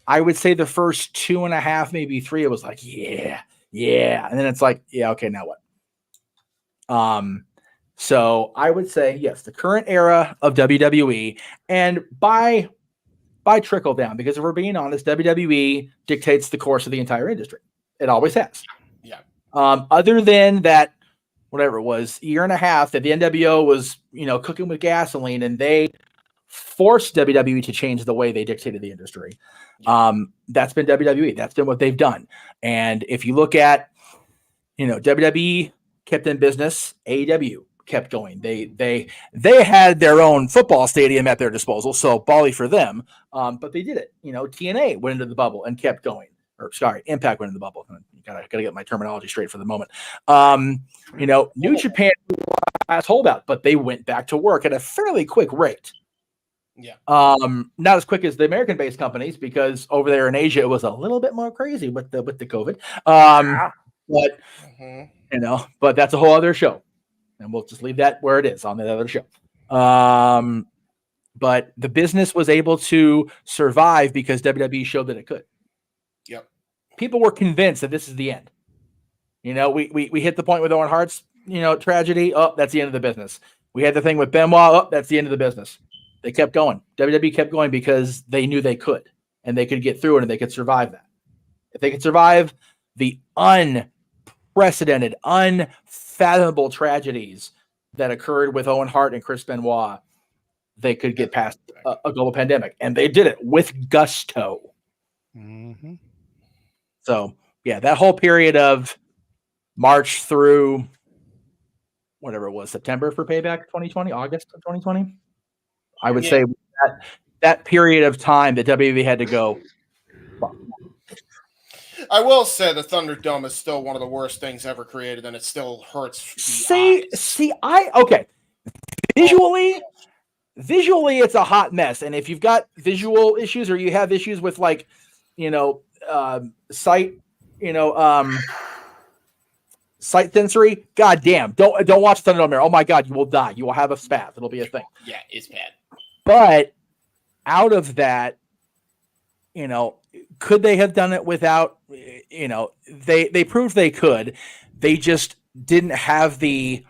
I would say the first 2.5, maybe 3, it was like, yeah. And then it's like, yeah, okay, now what? So I would say, yes, the current era of WWE, and by trickle down, because if we're being honest, WWE dictates the course of the entire industry. It always has. Yeah. Other than that, whatever it was, year and a half that the NWO was, cooking with gasoline, and they forced WWE to change the way they dictated the industry. That's been WWE. That's been what they've done. And if you look at, WWE kept in business, AEW kept going. They had their own football stadium at their disposal, so bally for them. But they did it. TNA went into the bubble and kept going. Impact went into the bubble. Gotta get my terminology straight for the moment. New Japan last holdout, but they went back to work at a fairly quick rate. Yeah. Not as quick as the American-based companies, because over there in Asia it was a little bit more crazy with the COVID. But but that's a whole other show, and we'll just leave that where it is on that other show. But the business was able to survive because WWE showed that it could. Yep. People were convinced that this is the end. We hit the point with Owen Hart's tragedy. Oh, that's the end of the business. We had the thing with Benoit. Oh, that's the end of the business. They kept going. WWE kept going because they knew they could, and they could get through it, and they could survive that. If they could survive the unprecedented, unfathomable tragedies that occurred with Owen Hart and Chris Benoit, they could get past a global pandemic, and they did it with gusto. Mm-hmm. So, yeah, that whole period of March through whatever it was, September for Payback 2020, August of 2020, I would say that period of time that WWE had to go. I will say the Thunderdome is still one of the worst things ever created, and it still hurts. Okay. Visually, it's a hot mess. And if you've got visual issues or you have issues with sight, sight sensory, goddamn, don't watch Thunderdome Era. Oh my God, you will die. You will have a spaz. It'll be a thing. Yeah, it's bad. But out of that, could they have done it without, they proved they could. They just didn't have the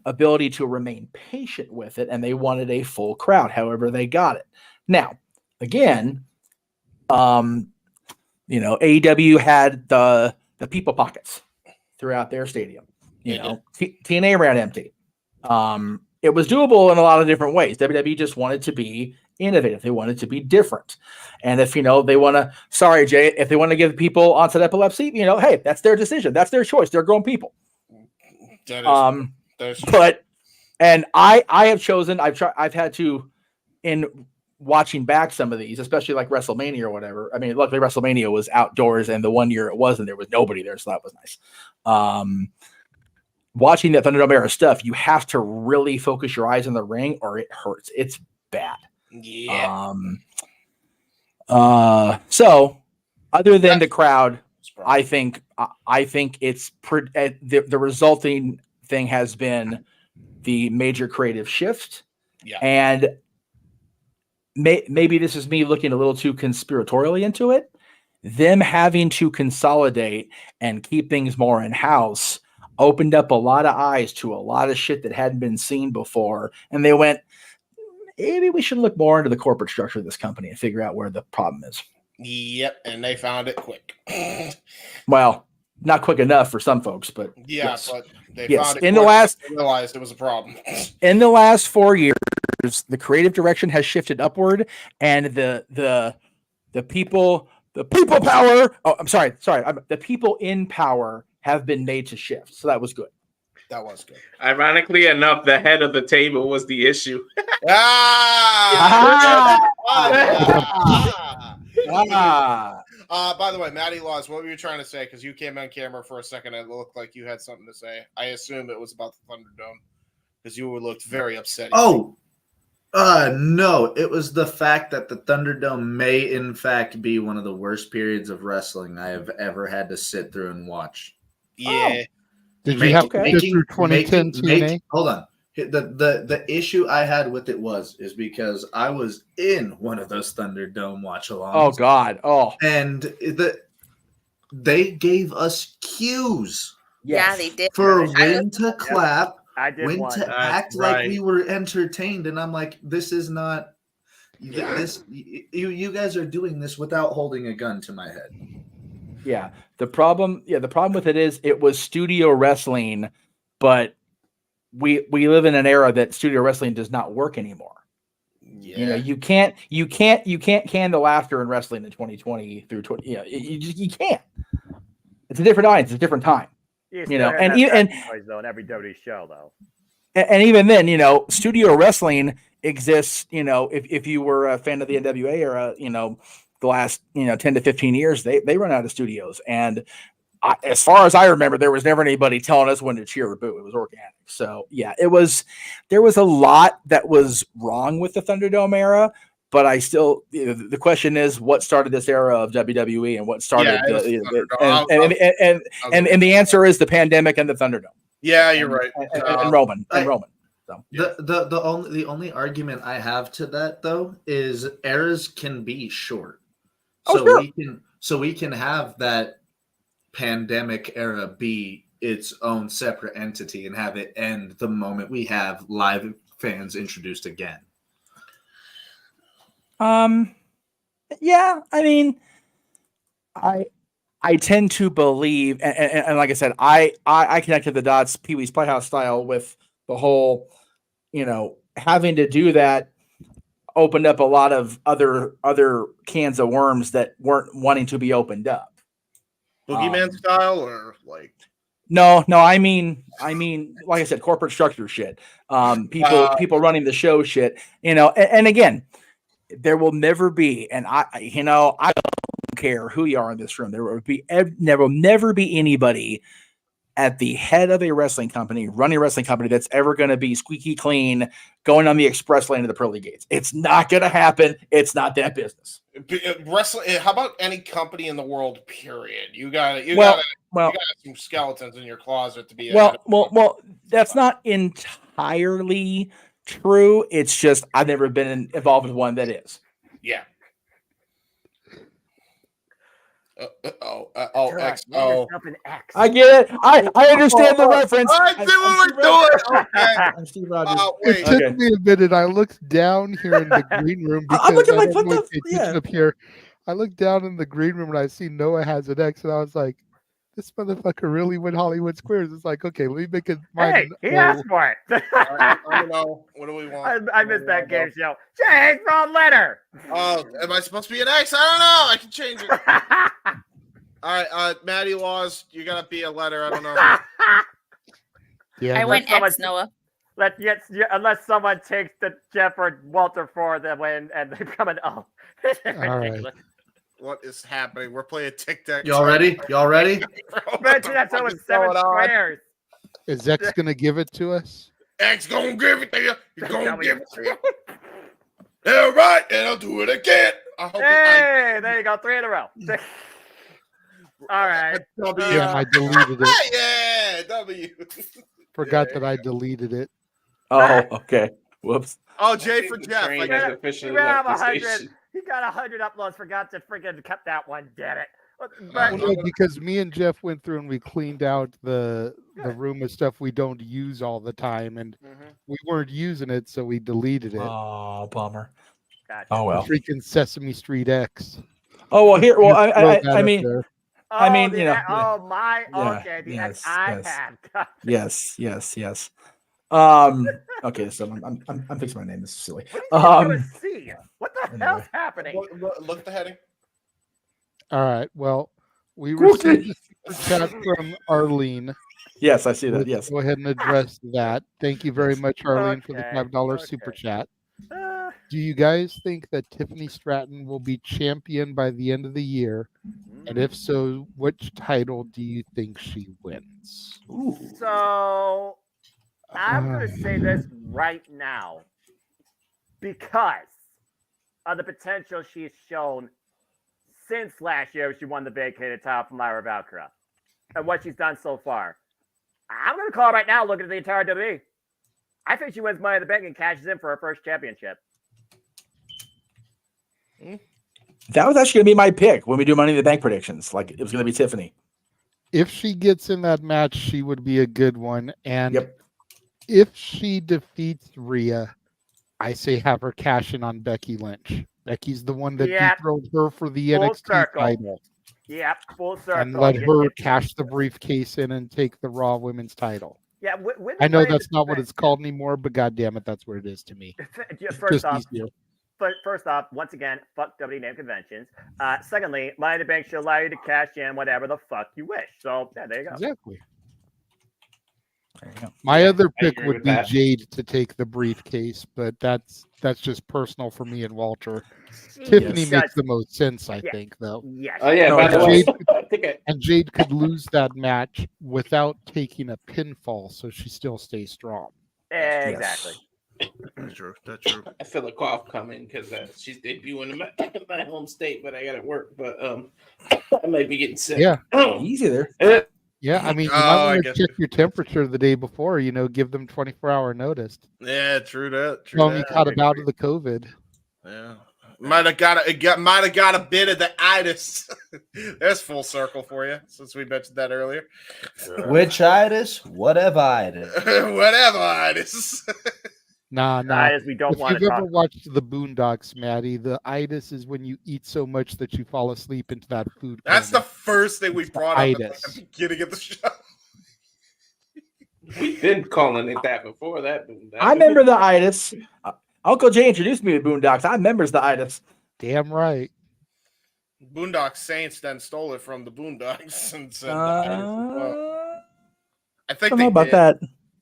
ability to remain patient with it, and they wanted a full crowd. However, they got it. Now, again, AEW had the people pockets throughout their stadium. TNA ran empty. It was doable in a lot of different ways. WWE just wanted to be innovative. They wanted to be different. And if, they want to, sorry, Jay, if they want to give people onset epilepsy, hey, that's their decision. That's their choice. They're grown people. That is but, and I have chosen, I've had to, in watching back some of these, especially like WrestleMania or whatever. I mean, luckily WrestleMania was outdoors, and the one year it wasn't, there was nobody there. So that was nice. Watching that Thunderdome Era stuff, you have to really focus your eyes on the ring or it hurts. It's bad. Yeah. So other than the crowd, I think it's the resulting thing has been the major creative shift. Yeah. And maybe this is me looking a little too conspiratorially into it. Them having to consolidate and keep things more in-house opened up a lot of eyes to a lot of shit that hadn't been seen before. And they went, maybe we should look more into the corporate structure of this company and figure out where the problem is. Yep. And they found it quick. Well, not quick enough for some folks, but yeah, yes. but they yes. found it In quick. the last, they realized it was a problem. In the last 4 years, the creative direction has shifted upward, and the people power. Oh, I'm sorry. The people in power have been made to shift. So that was good. That was good. Ironically enough, the head of the table was the issue. By the way, Matty Laws, what were you trying to say? Because you came on camera for a second and it looked like you had something to say. I assume it was about the Thunderdome because you looked very upset. No, it was the fact that the Thunderdome may in fact be one of the worst periods of wrestling I have ever had to sit through and watch. Yeah. Did you have to go through 2010 TNA? Hold on. The issue I had with it is because I was in one of those Thunderdome watch-alongs. Oh God! Oh, and they gave us cues. Yeah, they did. For when to clap, when one. to act like we were entertained, and I'm like, this is not. This you guys are doing this without holding a gun to my head. Yeah, the problem with it is it was studio wrestling, but we live in an era that studio wrestling does not work anymore. Yeah. You can't can the laughter in wrestling in 2020 through 20. You can't. It's a different audience. It's a different time. And on every WWE show though. And even then, studio wrestling exists. If you were a fan of the NWA era, the last 10 to 15 years, they run out of studios. And as far as I remember, there was never anybody telling us when to cheer or boo. It was organic. So yeah, there was a lot that was wrong with the Thunderdome era, but I still, the question is what started this era of WWE and what started and the answer is the pandemic and the Thunderdome. Yeah, you're right. And Roman. So The only argument I have to that though is eras can be short. So we can have that pandemic era be its own separate entity and have it end the moment we have live fans introduced again? Yeah, I mean, I tend to believe, and like I said, I connected the dots Pee Wee's Playhouse style with the whole, having to do that opened up a lot of other cans of worms that weren't wanting to be opened up. Boogeyman style, or like? No, I mean, like I said, corporate structure shit. People running the show shit. And again, there will never be, and I don't care who you are in this room. There will never be anybody at the head of a wrestling company, running a wrestling company, that's ever going to be squeaky clean, going on the express lane of the pearly gates. It's not going to happen. It's not that business. Wrestling. How about any company in the world? Period. You got some skeletons in your closet to be. Well. That's not entirely true. It's just I've never been involved with one that is. Yeah. X. I get it. I understand the reference. I see what we're doing. Okay. I'm Steve Rogers. It took me a minute. I looked down here in the green room because I'm looking like, I don't really pay attention up here. I looked down in the green room and I see Noah has an X, and I was like, this motherfucker really went Hollywood Squares. It's like, okay, let me make it mine. Hey, he asked for it. I don't know. What do we want? I missed that game show. Change wrong letter. Oh, am I supposed to be an X? I don't know. I can change it. All right, Maddie Laws, you gotta be a letter. I don't know. I went X, Noah. Unless someone takes the Jeff or Walter for the win and they become an O. All right. What is happening? We're playing tic-tac. Y'all ready? Mention that's over 7 squares. Is X gonna give it to us? X gonna give it to you. He's gonna give it to you. All right, and I'll do it again. There you go. 3 in a row. All right. Yeah, I deleted it. Yeah, W. Forgot that I deleted it. Oh, okay. Whoops. Oh, J for Jeff. He got 100. He got 100 uploads. Forgot to freaking cut that one. Damn it. But, no, because me and Jeff went through and we cleaned out the room of stuff we don't use all the time, and we weren't using it, so we deleted it. Oh, bummer. Gotcha. Oh well. Freaking Sesame Street X. Oh well. Here. Well, I mean. There. I mean, you know. Oh my. Yeah, Okay. The yes, iPad. Yes. Okay. So I'm fixing my name. This is silly. What the hell's happening? Look at the heading. All right. Well, we received a super chat from Arlene. Yes, I see that. Let's yes. go ahead and address that. Thank you very much, Arlene, for the $5 super chat. Do you guys think that Tiffany Stratton will be champion by the end of the year? And if so, which title do you think she wins? Ooh. So I'm going to say this right now because of the potential she's shown since last year. She won the vacated title from Lyra Valkyra and what she's done so far. I'm going to call it right now, looking at the entire WWE. I think she wins Money in the Bank and cashes in for her first championship. That was actually going to be my pick when we do Money in the Bank predictions. Like, it was going to be Tiffany. If she gets in that match, she would be a good one. And if she defeats Rhea, I say have her cash in on Becky Lynch. Becky's the one that dethroned her for the NXT title. Yep, full circle. And let her cash the briefcase in and take the Raw Women's title. Yeah, I know that's not what it's called anymore, but goddamn it, that's what it is to me. First off, once again, fuck WWE name conventions. Secondly, Money in the Bank should allow you to cash in whatever the fuck you wish. So yeah, there you go. Exactly. My other pick would be Jade to take the briefcase, but that's just personal for me and Walter. Tiffany makes the most sense, I think, though. Yes. Oh yeah. By the way, and Jade could lose that match without taking a pinfall, so she still stays strong. Exactly. That's true. I feel a cough coming because she's debuting in my home state, but I got to work. But I might be getting sick. Yeah. Easy there. Yeah, I mean, you might want to check your temperature the day before, give them 24-hour notice. Yeah, true that. Tell me caught out of the COVID. Yeah. Might have got a bit of the itis. There's full circle for you, since we mentioned that earlier. Which itis? Whatever itis. Whatever itis. Nah. Itis we don't want If to you've talk ever watched the Boondocks, Maddie, the itis is when you eat so much that you fall asleep into that food. That's coma. the first thing we It's brought up at itis. the beginning of the show. We've been calling it that before that. I remember the itis. Uncle Jay introduced me to Boondocks. I remembers the itis. Damn right. Boondock Saints then stole it from the Boondocks and said the itis as well. I think don't know they about did. that.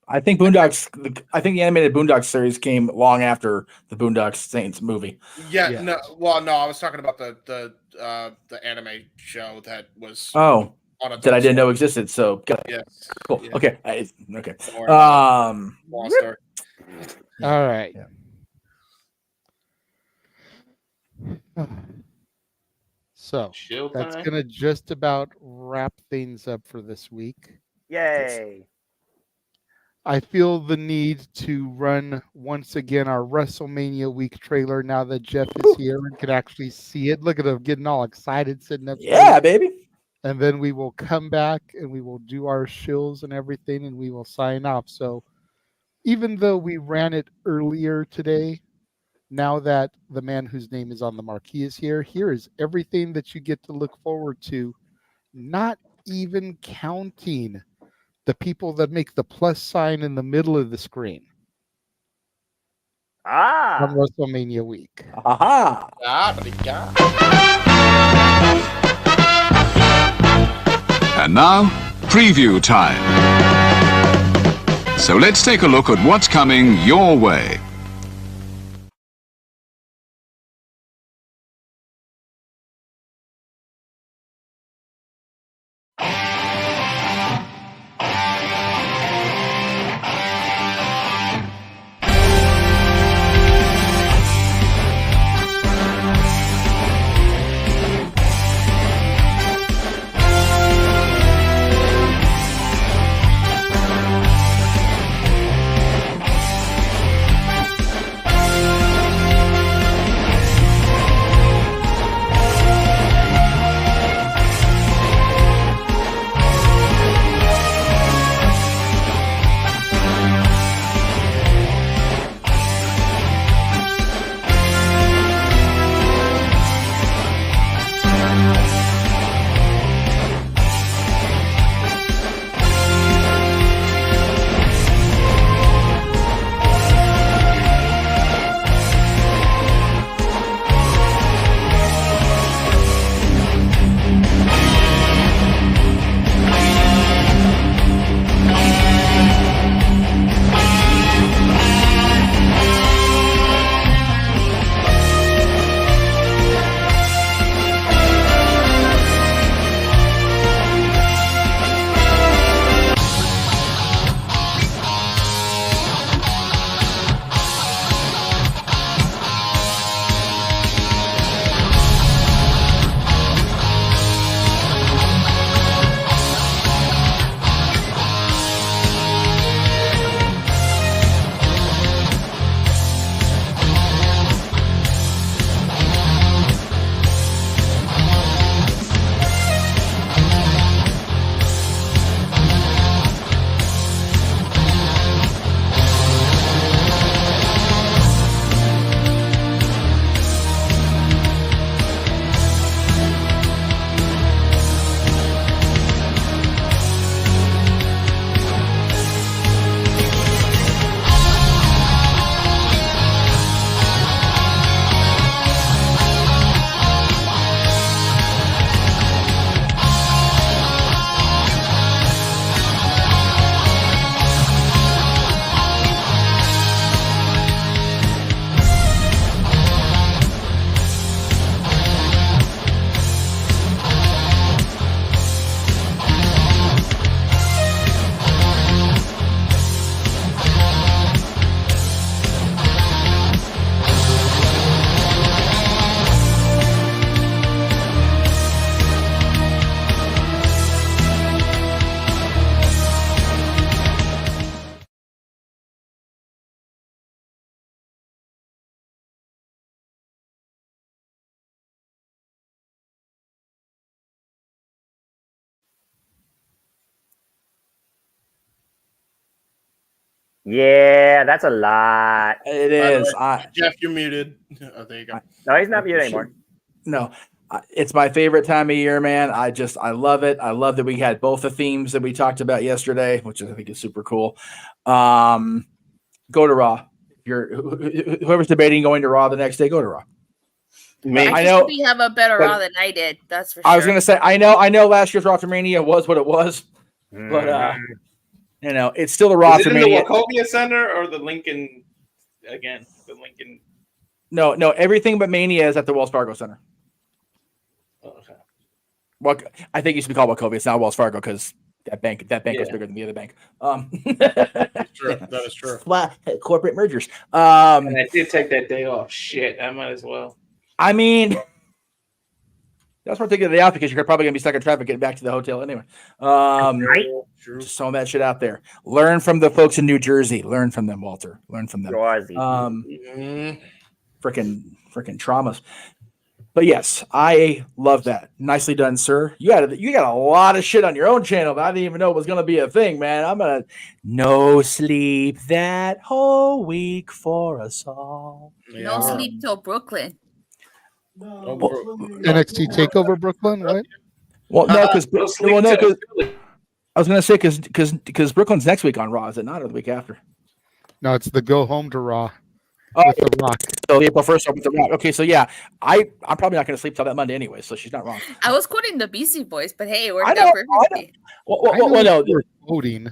I think Boondocks. I think the animated Boondocks series came long after the Boondocks Saints movie. Yeah. No. Well, no. I was talking about the anime show that was. Oh, on that I didn't know Swim. existed. So Yes. cool. Yeah. Okay. Okay. Don't worry about it. Long story. All right. So Chill that's time. gonna just about wrap things up for this week. Yay. I feel the need to run once again our WrestleMania week trailer now that Jeff is here and can actually see it. Look at him getting all excited sitting up Yeah, there. baby. And then we will come back and we will do our shills and everything and we will sign off. So even though we ran it earlier today, now that the man whose name is on the marquee is here, here is everything that you get to look forward to, not even counting the people that make the plus sign in the middle of the screen. On WrestleMania week. Aha. And now, preview time. So let's take a look at what's coming your way. Yeah. Yeah, that's a lot. It is. Jeff, you're muted. Oh, there you go. No, he's not muted anymore. No, it's my favorite time of year, man. I love it. I love that we had both the themes that we talked about yesterday, which I think is super cool. Go to Raw. If you're whoever's debating going to Raw the next day, go to Raw. I know you have a better Raw than I did. That's for sure. I was gonna say I know last year's Raw Mania was what it was, but you know it's still the Raw Mania. The Wachovia Center or the Lincoln again? The Lincoln. No, everything but Mania is at the Wells Fargo Center. Okay. Well, I think it used to be called Wachovia. It's now Wells Fargo because that bank was bigger than the other bank. That's true. That is true. Corporate mergers. And I did take that day off. Shit, I might as well. I mean, that's why I'm taking the day off because you're probably gonna be stuck in traffic getting back to the hotel anyway. Just throwing that shit out there. Learn from the folks in New Jersey. Learn from them, Walter. Learn from them. Freaking traumas. But yes, I love that. Nicely done, sir. You got a lot of shit on your own channel that I didn't even know was gonna be a thing, man. I'm gonna no sleep that whole week for us all. No sleep till Brooklyn. NXT Takeover Brooklyn. What? Well, no, because I was gonna say because Brooklyn's next week on Raw, is it not, or the week after? No, it's the go home to Raw. With The Rock. So April 1st with The Rock. Okay, so yeah, I'm probably not going to sleep till that Monday anyway, so she's not wrong. I was quoting the Beastie Boys, but hey, it worked out perfectly. Well, no, quoting.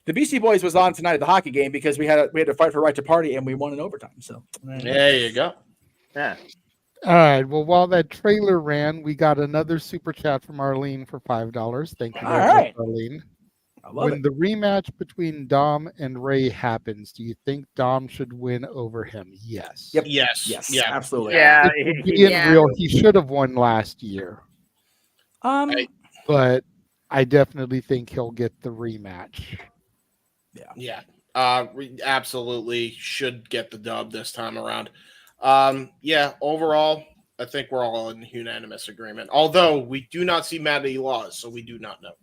The Beastie Boys was on tonight at the hockey game because we had to fight for right to party and we won in overtime. So there you go. Yeah. All right. Well, while that trailer ran, we got another super chat from Arlene for $5. Thank you, all right, Arlene. When the rematch between Dom and Ray happens, do you think Dom should win over him? Yes. Yep. Yes. Yeah. Absolutely. Yeah. He should have won last year. But I definitely think he'll get the rematch. Yeah. Absolutely should get the dub this time around. Overall, I think we're all in unanimous agreement. Although we do not see Matty Laws, so we do not know.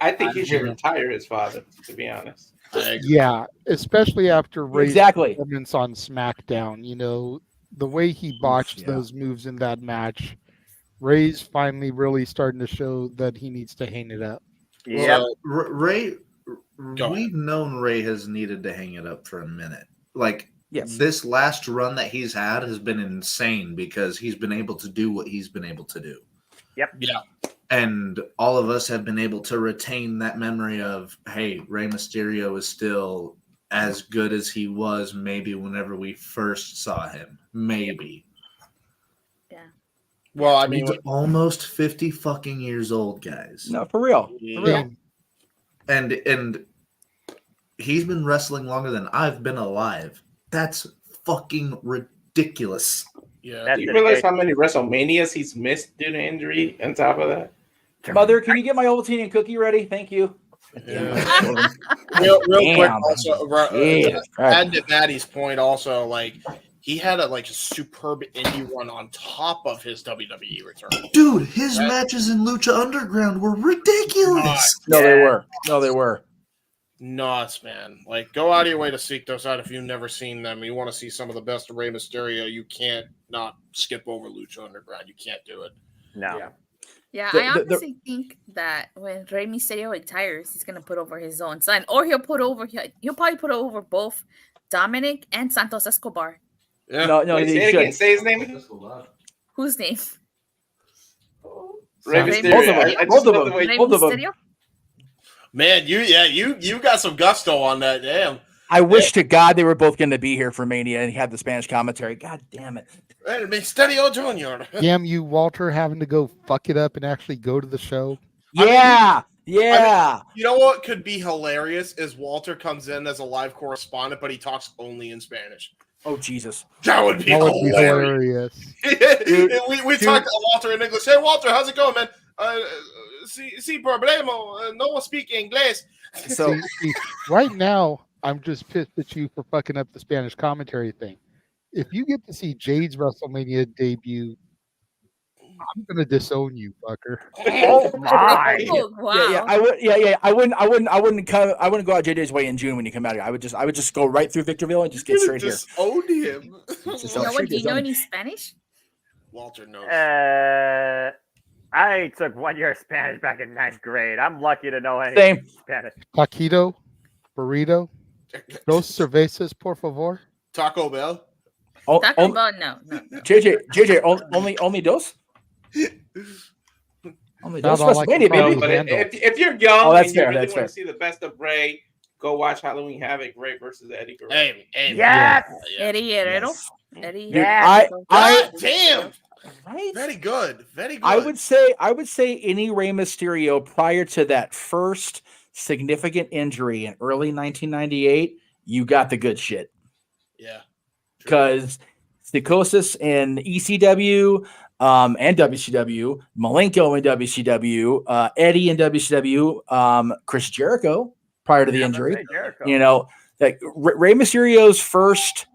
I think he should retire his father, to be honest. Yeah, especially after Ray's performance on SmackDown. You know, the way he botched those moves in that match, Ray's finally really starting to show that he needs to hang it up. Yeah, Ray, we've known Ray has needed to hang it up for a minute. Like, this last run that he's had has been insane because he's been able to do what he's been able to do. Yep. Yeah. And all of us have been able to retain that memory of, hey, Rey Mysterio is still as good as he was maybe whenever we first saw him. Maybe. Yeah. Well, I mean, he's almost 50 fucking years old, guys. No, for real. For real. And he's been wrestling longer than I've been alive. That's fucking ridiculous. Yeah. Do you realize how many WrestleManias he's missed due to injury on top of that? Mother, can you get my Ovaltine and cookie ready? Thank you. Yeah. real quick, also, add to Maddie's point, also, like, he had a superb indie run on top of his WWE return. Dude, his matches in Lucha Underground were ridiculous. No, they were. Nuts, man. Like, go out of your way to seek those out if you've never seen them. You want to see some of the best of Rey Mysterio, you can't not skip over Lucha Underground. You can't do it. No. Yeah, I honestly think that when Rey Mysterio retires, he's gonna put over his own son, or he'll probably put over both Dominic and Santos Escobar. Yeah. No, say his name. Whose name? Rey Mysterio. Both of them. Rey Mysterio. Man, you got some gusto on that. Damn. I wish to God they were both going to be here for Mania and he had the Spanish commentary. God damn it. Mysterio Jr. Damn you, Walter, having to go fuck it up and actually go to the show. Yeah. I mean, you know what could be hilarious is Walter comes in as a live correspondent, but he talks only in Spanish. Oh, Jesus. That would be hilarious. we talked to Walter in English. Hey, Walter, how's it going, man? Sí, problema. No one speak English. So right now, I'm just pissed at you for fucking up the Spanish commentary thing. If you get to see Jade's WrestleMania debut, I'm gonna disown you, fucker. Oh my! Wow. Yeah, I would. Yeah. I wouldn't go out JJ's way in June when you come out here. I would just go right through Victorville and just get straight here. Disown him. Just You know straight what? Do you know disown. any Spanish? Walter knows. I took 1 year of Spanish back in 9th grade. I'm lucky to know any Same. Spanish. Taquito, burrito, dos cervezas, por favor. Taco Bell. Taco Bell, no. JJ, only dos. Only dos. WrestleMania, baby. But if you're young and you fair, really that's want fair. to see the best of Bray, go watch Halloween Havoc, Bray versus Eddie Guerrero. Hey, Yes! Eddie Guerrero. Yes. Eddie. Dude, Yes. God damn. Right? Very good. Very good. I would say any Rey Mysterio prior to that first significant injury in early 1998, you got the good shit. Yeah. Because Psychosis in ECW and WCW, Malenko in WCW, Eddie in WCW, Chris Jericho prior to the injury. You know, like Rey Mysterio's first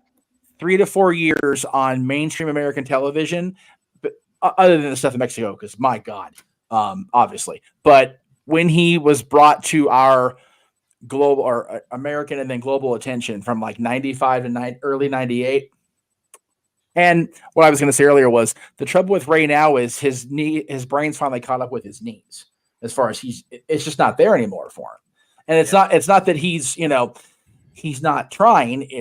3 to 4 years on mainstream American television, but other than the stuff in Mexico, because my God, obviously. But when he was brought to our global or American and then global attention from like 95 to early 98. And what I was going to say earlier was the trouble with Ray now is his brain's finally caught up with his knees as far as it's just not there anymore for him. And it's not that he's not trying.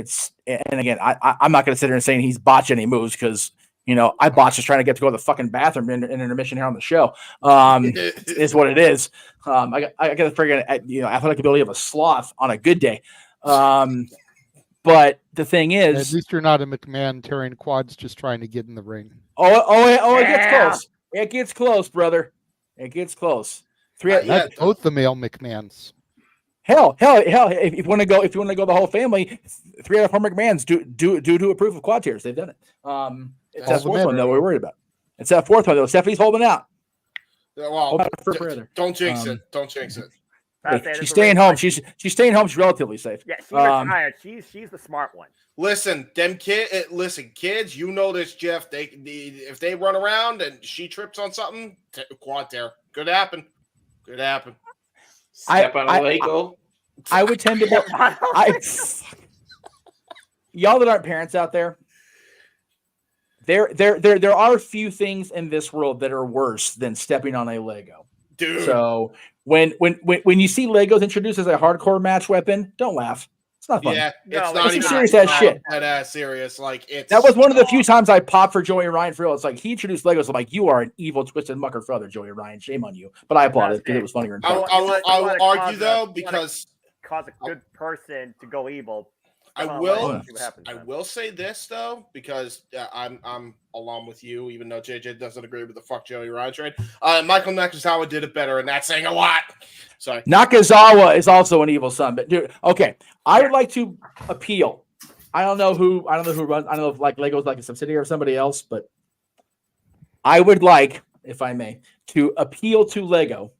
And again, I'm not going to sit here and say he's botched any moves because, I botched just trying to get to go to the fucking bathroom in intermission here on the show. Is what it is. I got the friggin' athletic ability of a sloth on a good day. But the thing is, at least you're not a McMahon tearing quads just trying to get in the ring. It gets close. It gets close, brother. It gets close. Both the male McMahons. Hell! If you want to go the whole family, 3 out of 4 McMahons do approve of quad tiers. They've done it. It's that fourth one that we're worried about. It's that fourth one though. Stephanie's holding out. Well, don't jinx it. Don't jinx it. Hey, she's staying home. She's staying home. She's relatively safe. Yeah, she's retired. She's the smart one. Listen, kids, you know this, Jeff. If they run around and she trips on something, quad tear. Could happen. Step on a Lego. I would tend to. Y'all that aren't parents out there, there are a few things in this world that are worse than stepping on a Lego. Dude. So when you see Legos introduced as a hardcore match weapon, don't laugh. It's not fun. Yeah, it's not even serious ass shit. Serious. Like that was one of the few times I popped for Joey Ryan for real. It's like he introduced Legos. I'm like, you are an evil, twisted mucker brother, Joey Ryan. Shame on you. But I applaud it because it was funnier. I will argue though because cause a good person to go evil. I will say this though, because I'm along with you, even though JJ doesn't agree with the fuck Joey Ryan trade. Michael Nakazawa did it better, and that's saying a lot. Sorry. Nakazawa is also an evil son, but dude, okay. I would like to appeal. I don't know who runs. I don't know if like Lego's like a subsidiary of somebody else, but I would like, if I may, to appeal to Lego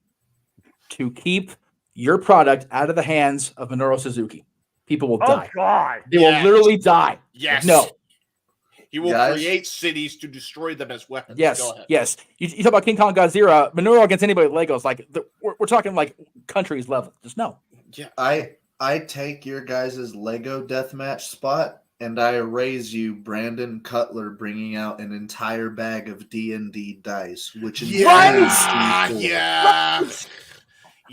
to keep your product out of the hands of Minoru Suzuki. People will die. Oh God! They will literally die. Yes. No. He will create cities to destroy them as weapons. Yes. Go ahead. Yes. You talk about King Kong Godzilla, Minoru against anybody with Legos. Like we're talking like countries level. Just no. Yeah. I take your guys' Lego deathmatch spot and I raise you Brandon Cutler bringing out an entire bag of D&D dice, which is right. Yeah.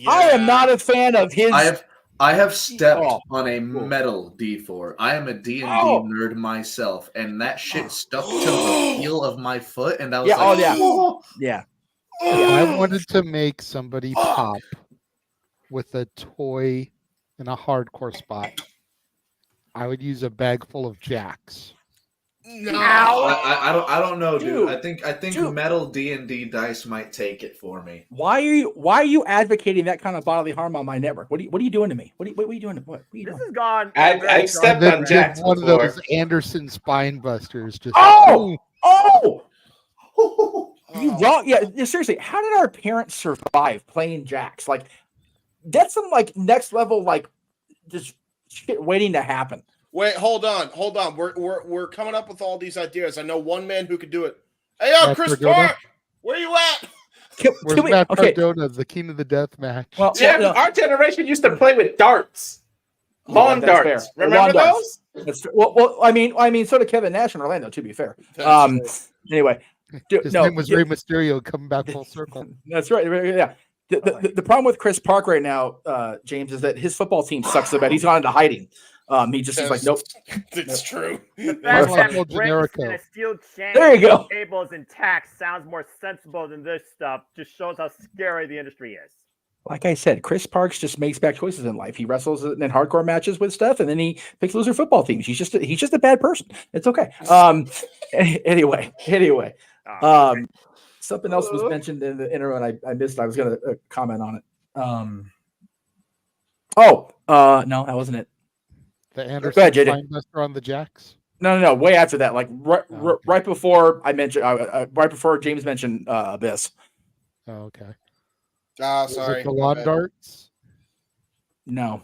I am not a fan of his. I have stepped on a metal D4. I am a D&D nerd myself, and that shit stuck to the heel of my foot, and I was yeah. I wanted to make somebody pop with a toy in a hardcore spot. I would use a bag full of jacks. No, I don't know, dude. I think metal D&D dice might take it for me. Why are you advocating that kind of bodily harm on my network? What are you doing to me? What are you doing? What are you doing? This is gone. I've stepped on jacks one before. of those Anderson spine busters. Just you don't. Yeah, seriously. How did our parents survive playing jacks? Like that's some like next level like just shit waiting to happen. Wait, hold on. We're coming up with all these ideas. I know one man who could do it. Hey, Chris Park, Where you at? Where's Matt Cardona, the king of the death match? Well, our generation used to play with darts. Lawn darts. Remember those? That's well, I mean, so did Kevin Nash in Orlando, to be fair. Anyway. His name was Rey Mysterio, coming back full circle. That's right. Yeah. The problem with Chris Park right now, James, is that his football team sucks so bad. He's gone into hiding. He's like, nope. It's true. The fact that bricks and a steel chain there you go. Cables and tax sounds more sensible than this stuff. Just shows how scary the industry is. Like I said, Chris Parks just makes bad choices in life. He wrestles in hardcore matches with stuff, and then he picks loser football teams. He's just a bad person. It's okay. Anyway. Something else was mentioned in the intro, and I missed. I was going to comment on it. No, that wasn't it. The Anderson Spinebuster on the Jacks. No. Way after that, like right before I mentioned, right before James mentioned Abyss. Oh, okay. Sorry. The lawn darts? No,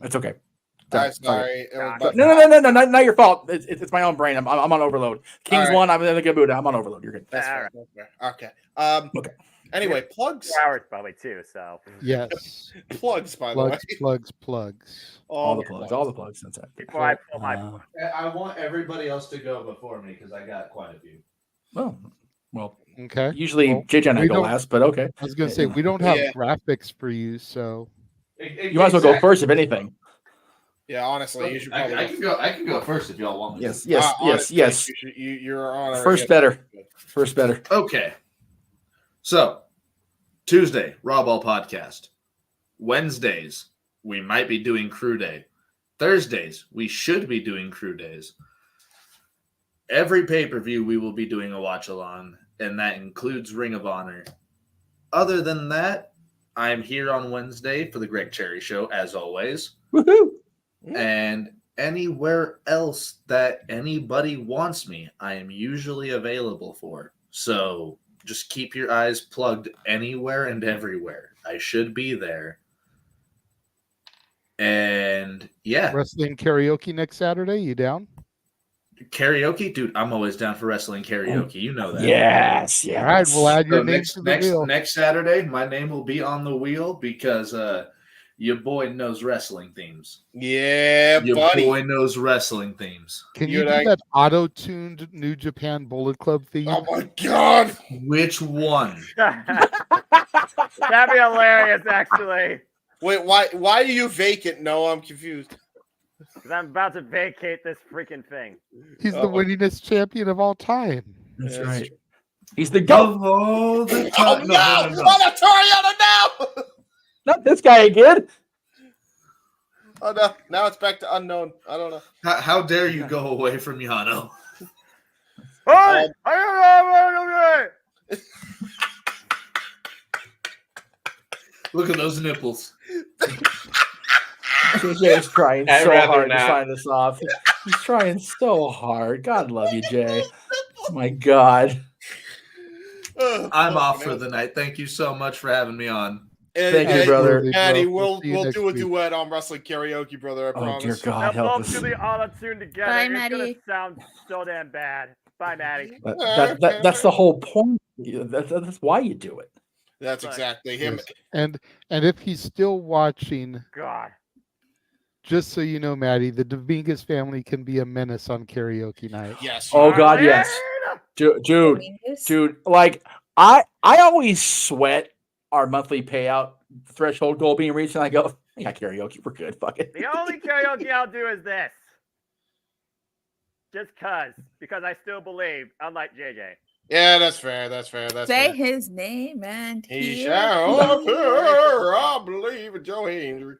it's okay. Sorry. No, not your fault. It's my own brain. I'm on overload. Kings won. I'm in a good mood. I'm on overload. You're good. That's right. Okay. Okay. Anyway, plugs. 4 hours probably too. So yes, plugs. By the way, plugs. All the plugs. That's it. Before I pull my plug. I want everybody else to go before me because I got quite a few. Well. Okay. Usually JJ and I go last, but okay. I was gonna say we don't have graphics for you, so you might as well go first, if anything. Yeah, honestly, you should probably. I can go first if y'all want me. Yes. You're on. First better. Okay. So Tuesday, Raw Ball Podcast. Wednesdays, we might be doing Crew Day. Thursdays, we should be doing Crew Days. Every pay-per-view, we will be doing a watch-along, and that includes Ring of Honor. Other than that, I'm here on Wednesday for the Greg Cherry Show, as always. Woohoo! And anywhere else that anybody wants me, I am usually available for. So just keep your eyes plugged anywhere and everywhere. I should be there. And yeah. Wrestling karaoke next Saturday. You down? Karaoke? Dude, I'm always down for wrestling karaoke. You know that. Yes. All right, we'll add your name to the wheel. Next Saturday, my name will be on the wheel because your boy knows wrestling themes. Yeah, your buddy. Boy knows wrestling themes. Can you do that auto-tuned New Japan Bullet Club theme? Oh my god! Which one? That'd be hilarious, actually. Wait, why are you vacant? No, I'm confused. Because I'm about to vacate this freaking thing. He's the winningest champion of all time. That's right. He's the GOAT. Oh no! Not this guy again. Oh no! Now it's back to unknown. I don't know. How dare you go away from Yano? Hey! Look at those nipples. JJ is trying so hard to sign this off. He's trying so hard. God love you, Jay. My God. I'm off for the night. Thank you so much for having me on. Thank you, brother. Maddie, we'll do a duet on wrestling karaoke, brother. I promise. Dear God, help us. Both do the auto-tune together. Bye, it's Maddie. gonna sound so damn bad. Bye, Maddie. That's the whole point. That's why you do it. That's exactly him. And if he's still watching, God. Just so you know, Maddie, the Dominguez family can be a menace on karaoke night. Yes. Oh God, yes. Dude. Like I always sweat our monthly payout threshold goal being reached, and I go, yeah, karaoke, we're good. Fuck it. The only karaoke I'll do is this. Just because I still believe, unlike JJ. Yeah, that's fair. Say his name and he shall appear. I believe in Joe Hendry.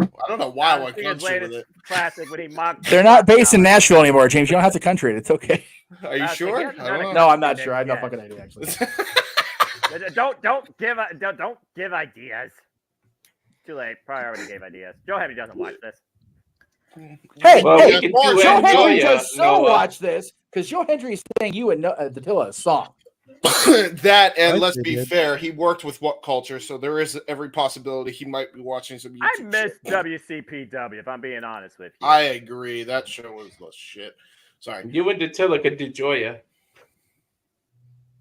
I don't know why I went country with it. Classic when he mocked. They're not based in Nashville anymore, James. You don't have to country it. It's okay. Are you sure? No, I'm not sure. I have no fucking idea, actually. Don't give ideas. Too late. Probably already gave ideas. Joe Henry doesn't watch this. Hey, Joe Hendry does so watch this because Joe Hendry is saying you and Datilla a song. That, and let's be fair, he worked with What Culture, so there is every possibility he might be watching some YouTube I miss WCPW, if I'm being honest with you. I agree. That show was the shit. Sorry. You and Datilla could do Joya.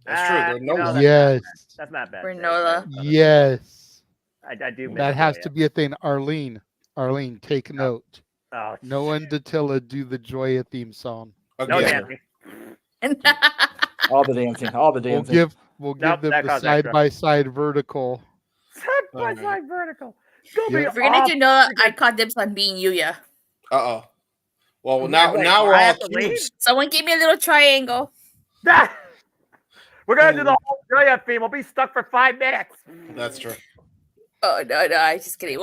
That's true. They're Nola. Yes. That's not bad. Granola. Yes. I do. That has to be a thing. Arlene, take note. Oh, Noah and Dattila do the Joya theme song. No dancing. All the dancing. All the dancing. We'll give them the side by side vertical. Side by side vertical. Yep. If you're gonna do Noah, I caught dibs on being Yuya. Well, now we're all cubes. Someone give me a little triangle. We're gonna do the whole Joya theme. We'll be stuck for 5 minutes. That's true. Oh no, I'm just kidding.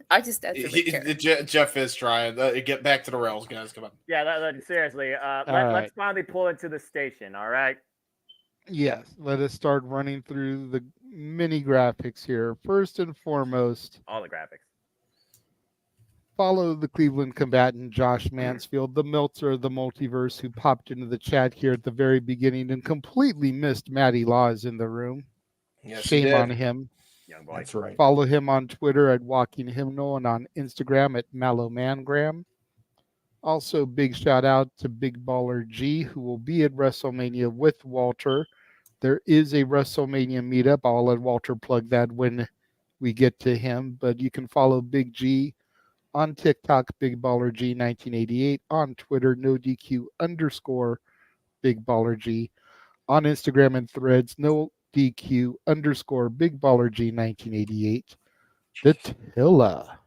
I just Jeff is trying. Get back to the rails, guys. Come on. Yeah, seriously. Let's finally pull into the station. All right. Yes, let us start running through the mini graphics here. First and foremost, all the graphics. Follow the Cleveland combatant Josh Mansfield, the Meltzer of the multiverse, who popped into the chat here at the very beginning and completely missed Matty Laws in the room. Yes, shame on him. Young boy. That's right. Follow him on Twitter at Walking Hymnal and on Instagram at Mallowmangram. Also, big shout out to Big Baller G, who will be at WrestleMania with Walter. There is a WrestleMania meetup. I'll let Walter plug that when we get to him. But you can follow Big G on TikTok, Big Baller G 1988. On Twitter, NoDQ_ Big Baller G. On Instagram and Threads, NoDQ_ Big Baller G 1988. Dattila.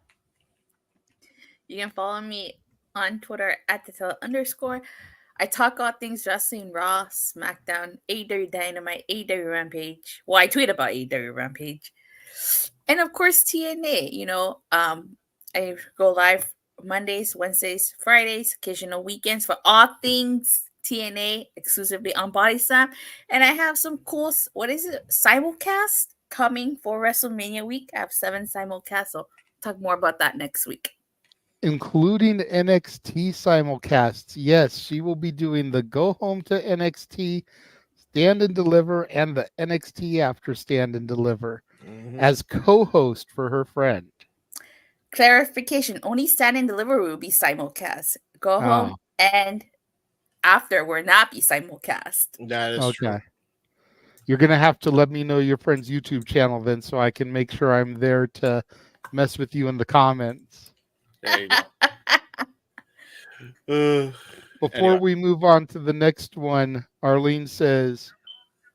You can follow me on Twitter at Dattila_. I talk all things wrestling, Raw, SmackDown, AEW Dynamite, AEW Rampage. Well, I tweet about AEW Rampage. And of course, TNA. I go live Mondays, Wednesdays, Fridays, occasional weekends for all things TNA exclusively on Body Slam. And I have some cool, simulcast coming for WrestleMania week. I have 7 simulcasts, so I'll talk more about that next week. Including NXT simulcasts. Yes, she will be doing the Go Home to NXT, Stand and Deliver, and the NXT After Stand and Deliver as co-host for her friend. Clarification, only Stand and Deliver will be simulcast. Go Home and After will not be simulcast. That is true. You're going to have to let me know your friend's YouTube channel then so I can make sure I'm there to mess with you in the comments. There you go. Before we move on to the next one, Arlene says,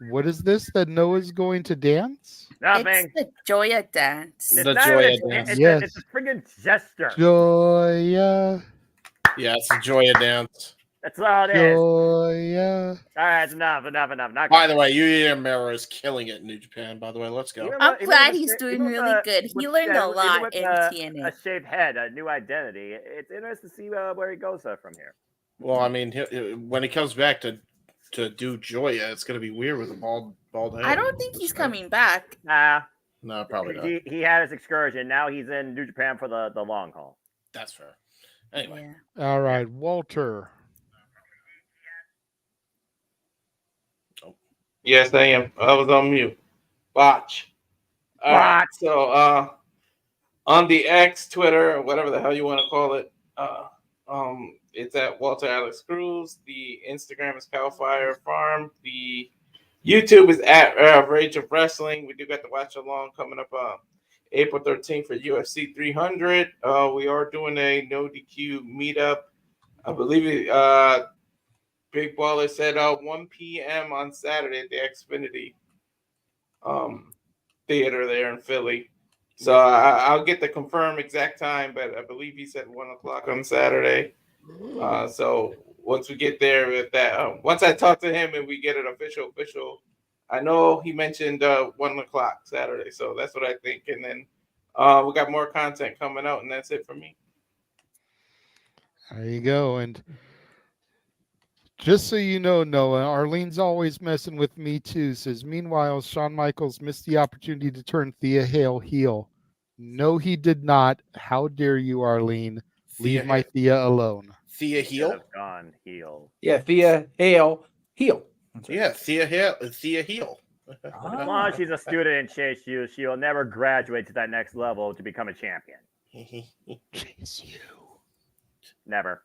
what is this that Noah's going to dance? Nothing. It's the Joya dance. The Joya dance. Yes. It's a friggin' gesture. Joya. Yeah, it's a Joya dance. That's all it is. Joya. All right, enough. By the way, Yuya Miro is killing it in New Japan, by the way. Let's go. I'm glad he's doing really good. He learned a lot in TNA. A shaved head, a new identity. It's interesting to see where he goes from here. Well, I mean, when he comes back to do Joya, it's going to be weird with a bald head. I don't think he's coming back. Nah. No, probably not. He had his excursion. Now he's in New Japan for the long haul. That's fair. Anyway. Yeah. All right, Walter. Yes, I am. I was on mute. Watch. So on the X, Twitter, or whatever the hell you want to call it, it's at Walter Alex Cruz. The Instagram is Cowfire Farm. The YouTube is at Rage of Wrestling. We do got the watch along coming up April 13th for UFC 300. We are doing a no DQ meetup. I believe Big Baller said 1 p.m. on Saturday at the Xfinity Theater there in Philly. So I'll get the confirmed exact time, but I believe he said 1 o'clock on Saturday. So once we get there with that, once I talk to him and we get it official, I know he mentioned 1 o'clock Saturday. So that's what I think. And then we got more content coming out, and that's it for me. There you go. And just so you know, Noah, Arlene's always messing with me too. Says, meanwhile, Shawn Michaels missed the opportunity to turn Thea Hale heel. No, he did not. How dare you, Arlene? Leave my Thea alone. Thea heel? Gone heel. Yeah, Thea Hale heel. Yeah, Thea heel. As long as she's a student in Chase U, she'll never graduate to that next level to become a champion. Chase U. Never.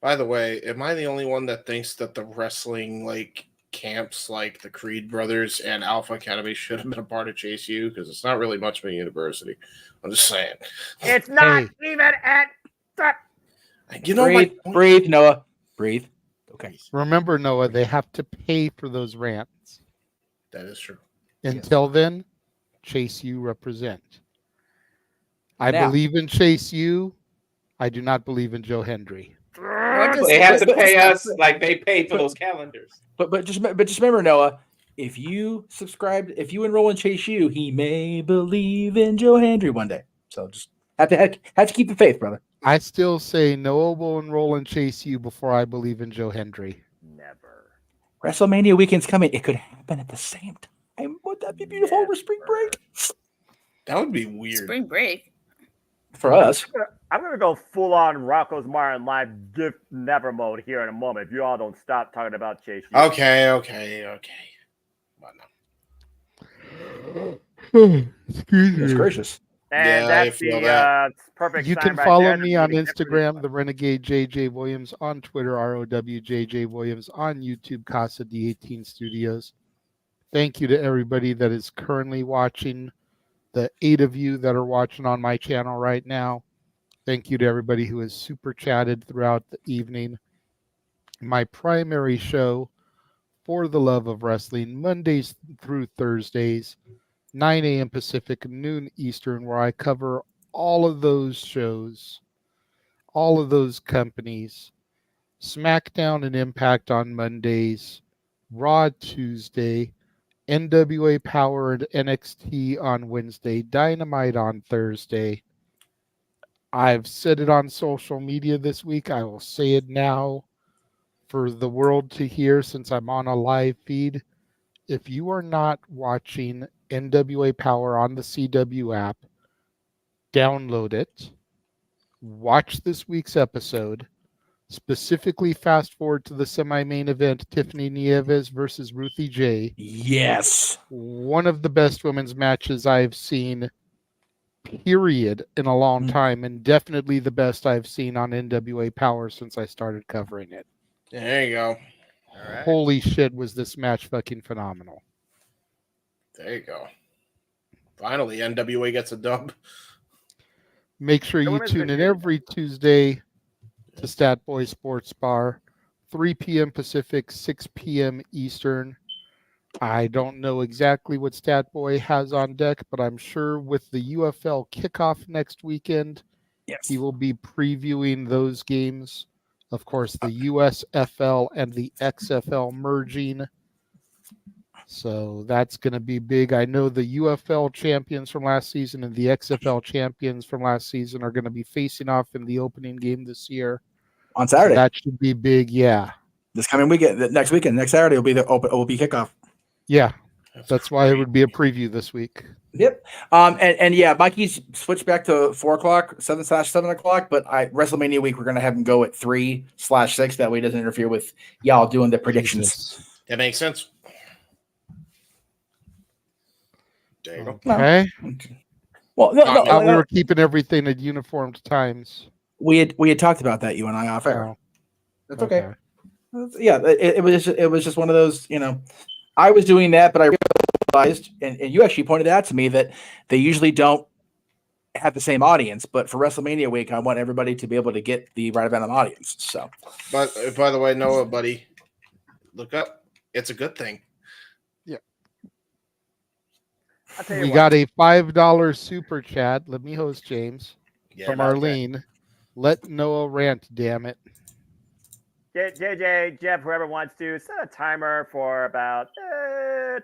By the way, am I the only one that thinks that the wrestling camps like the Creed brothers and Alpha Academy should have been a part of Chase U because it's not really much of a university. I'm just saying. It's not even at that. You know, breathe, Noah. Breathe. Okay. Remember, Noah, they have to pay for those rants. That is true. Until then, Chase U represent. I believe in Chase U. I do not believe in Joe Hendry. They have to pay us like they pay for those calendars. But just remember, Noah, if you enroll in Chase U, he may believe in Joe Hendry one day. So just have to keep the faith, brother. I still say Noah will enroll in Chase U before I believe in Joe Hendry. Never. WrestleMania weekend's coming. It could happen at the same time. Would that be beautiful over spring break? That would be weird. Spring break. For us. I'm going to go full-on Rocco's Modern Life gift never mode here in a moment if you all don't stop talking about Chase U. Okay. Excuse me. It's gracious. And that's the perfect. You can follow me on Instagram, the Renegade JJ Williams, on Twitter, ROWJJ Williams, on YouTube, Casa D18 Studios. Thank you to everybody that is currently watching, the 8 of you that are watching on my channel right now. Thank you to everybody who has super chatted throughout the evening. My primary show, For the Love of Wrestling, Mondays through Thursdays, 9 a.m. Pacific, noon Eastern, where I cover all of those shows, all of those companies. SmackDown and Impact on Mondays, Raw Tuesday, NWA Power and NXT on Wednesday, Dynamite on Thursday. I've said it on social media this week. I will say it now for the world to hear since I'm on a live feed. If you are not watching NWA Power on the CW app, download it, watch this week's episode, specifically fast forward to the semi-main event, Tiffany Nieves versus Ruthie J. Yes. One of the best women's matches I've seen, period, in a long time, and definitely the best I've seen on NWA Power since I started covering it. There you go. All right. Holy shit, was this match fucking phenomenal. There you go. Finally, NWA gets a dub. Make sure you tune in every Tuesday to Stat Boy Sports Bar, 3 p.m. Pacific, 6 p.m. Eastern. I don't know exactly what Stat Boy has on deck, but I'm sure with the UFL kickoff next weekend, he will be previewing those games. Of course, the USFL and the XFL merging. So that's going to be big. I know the UFL champions from last season and the XFL champions from last season are going to be facing off in the opening game this year. On Saturday. So that should be big, yeah. This coming weekend, next Saturday will be the open kickoff. Yeah. That's why it would be a preview this week. Yep. And yeah, Mikey's switched back to 4:00, 7/7 but WrestleMania week we're gonna have him go at 3/6. That way it doesn't interfere with y'all doing the predictions. That makes sense. There you go. Okay. Well, no, we were keeping everything at uniformed times. We had talked about that, you and I, off air. Oh. That's okay. Yeah, it was just one of those, I was doing that, but I realized, and you actually pointed out to me that they usually don't have the same audience, but for WrestleMania week, I want everybody to be able to get the right amount of audience. So, but by the way, Noah, buddy, look up. It's a good thing. Yeah. We got a $5 super chat. Let me host James from Arlene. Okay. Let Noah rant, damn it. JJ, Jeff, whoever wants to, set a timer for about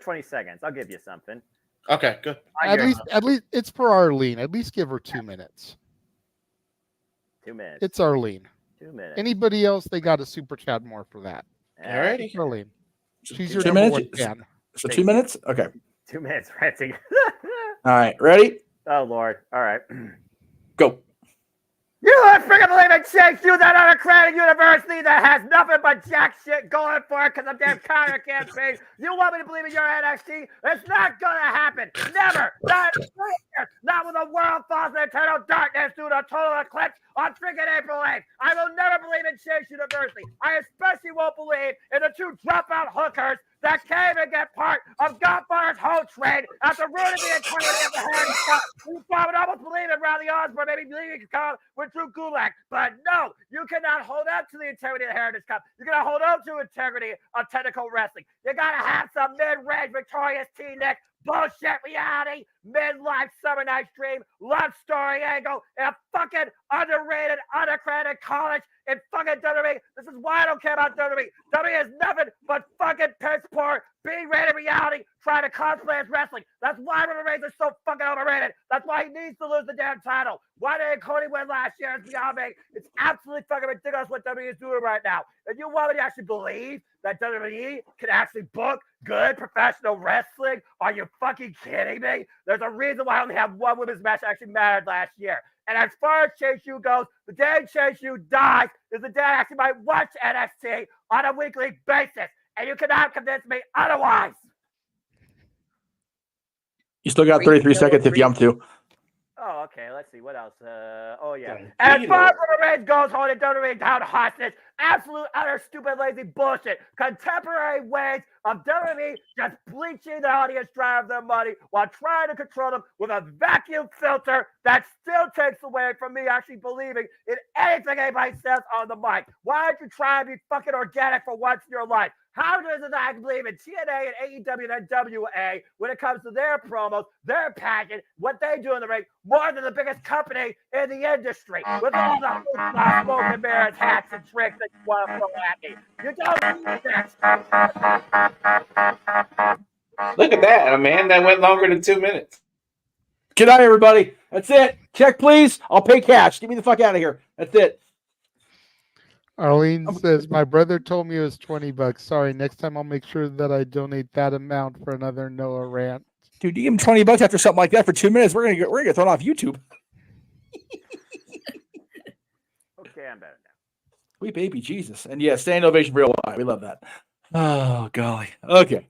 20 seconds. I'll give you something. Okay, good. At least it's for Arlene. At least give her 2 minutes. 2 minutes. It's Arlene. 2 minutes. Anybody else, they got a super chat more for that. All right. It's Arlene. She's your 2 number minutes. 1 fan. So 2 minutes? Okay. 2 minutes ranting. All right. Ready? Oh, Lord. All right. Go. You don't freaking believe in Chase U, that unaccredited university that has nothing but jack shit going for it because of damn counter campaigns. You want me to believe in your NXT? It's not going to happen. Never. Not when the world falls in eternal darkness due to a total eclipse on freaking April 8th. I will never believe in Chase University. I especially won't believe in the 2 dropout hookers that came and get part of Godfather's whole trade after ruining the integrity of the Heritage Cup. We would almost believe in Riley Osborne, maybe believing it could with Drew Gulak. But no, you cannot hold up to the integrity of the Heritage Cup. You cannot hold up to integrity of technical wrestling. You gotta have some mid-range victorious T-Nick bullshit reality, midlife summer night's dream, love story angle, and a fucking underrated, undercredited college in fucking WWE. This is why I don't care about WWE. WWE is nothing but fucking piss poor, B-rated reality, trying to cosplay as wrestling. That's why Roman Reigns is so fucking overrated. That's why he needs to lose the damn title. Why didn't Cody win last year? It's beyond me. It's absolutely fucking ridiculous what WWE is doing right now. And you want me to actually believe that WWE can actually book good professional wrestling? Are you fucking kidding me? There's a reason why I only have one women's match that actually mattered last year. And as far as Chase U goes, the day Chase U dies is the day I actually might watch NXT on a weekly basis. And you cannot convince me otherwise. You still got 33 seconds if you want to. Oh, okay. Let's see. What else? Oh, yeah. As far as Roman Reigns goes, holding WWE down hostage, absolute, utter, stupid, lazy bullshit. Contemporary ways of WWE just bleaching the audience dry of their money while trying to control them with a vacuum filter that still takes away from me actually believing in anything anybody says on the mic. Why don't you try and be fucking organic for once in your life? How does it I believe in TNA and AEW and NWA when it comes to their promos, their pageant, what they do in the ring, more than the biggest company in the industry with all the smoke and mirrors, hats, and tricks that you want to throw at me? You don't need this. Look at that, a man that went longer than 2 minutes. Good night, everybody. That's it. Check, please. I'll pay cash. Get me the fuck out of here. That's it. Arlene says, my brother told me it was $20. Sorry, next time I'll make sure that I donate that amount for another Noah rant. Dude, you give him $20 after something like that for 2 minutes, we're gonna get thrown off YouTube. Okay, I'm better now. Sweet baby Jesus. And yeah, standing ovation for real life. We love that. Oh golly. Okay.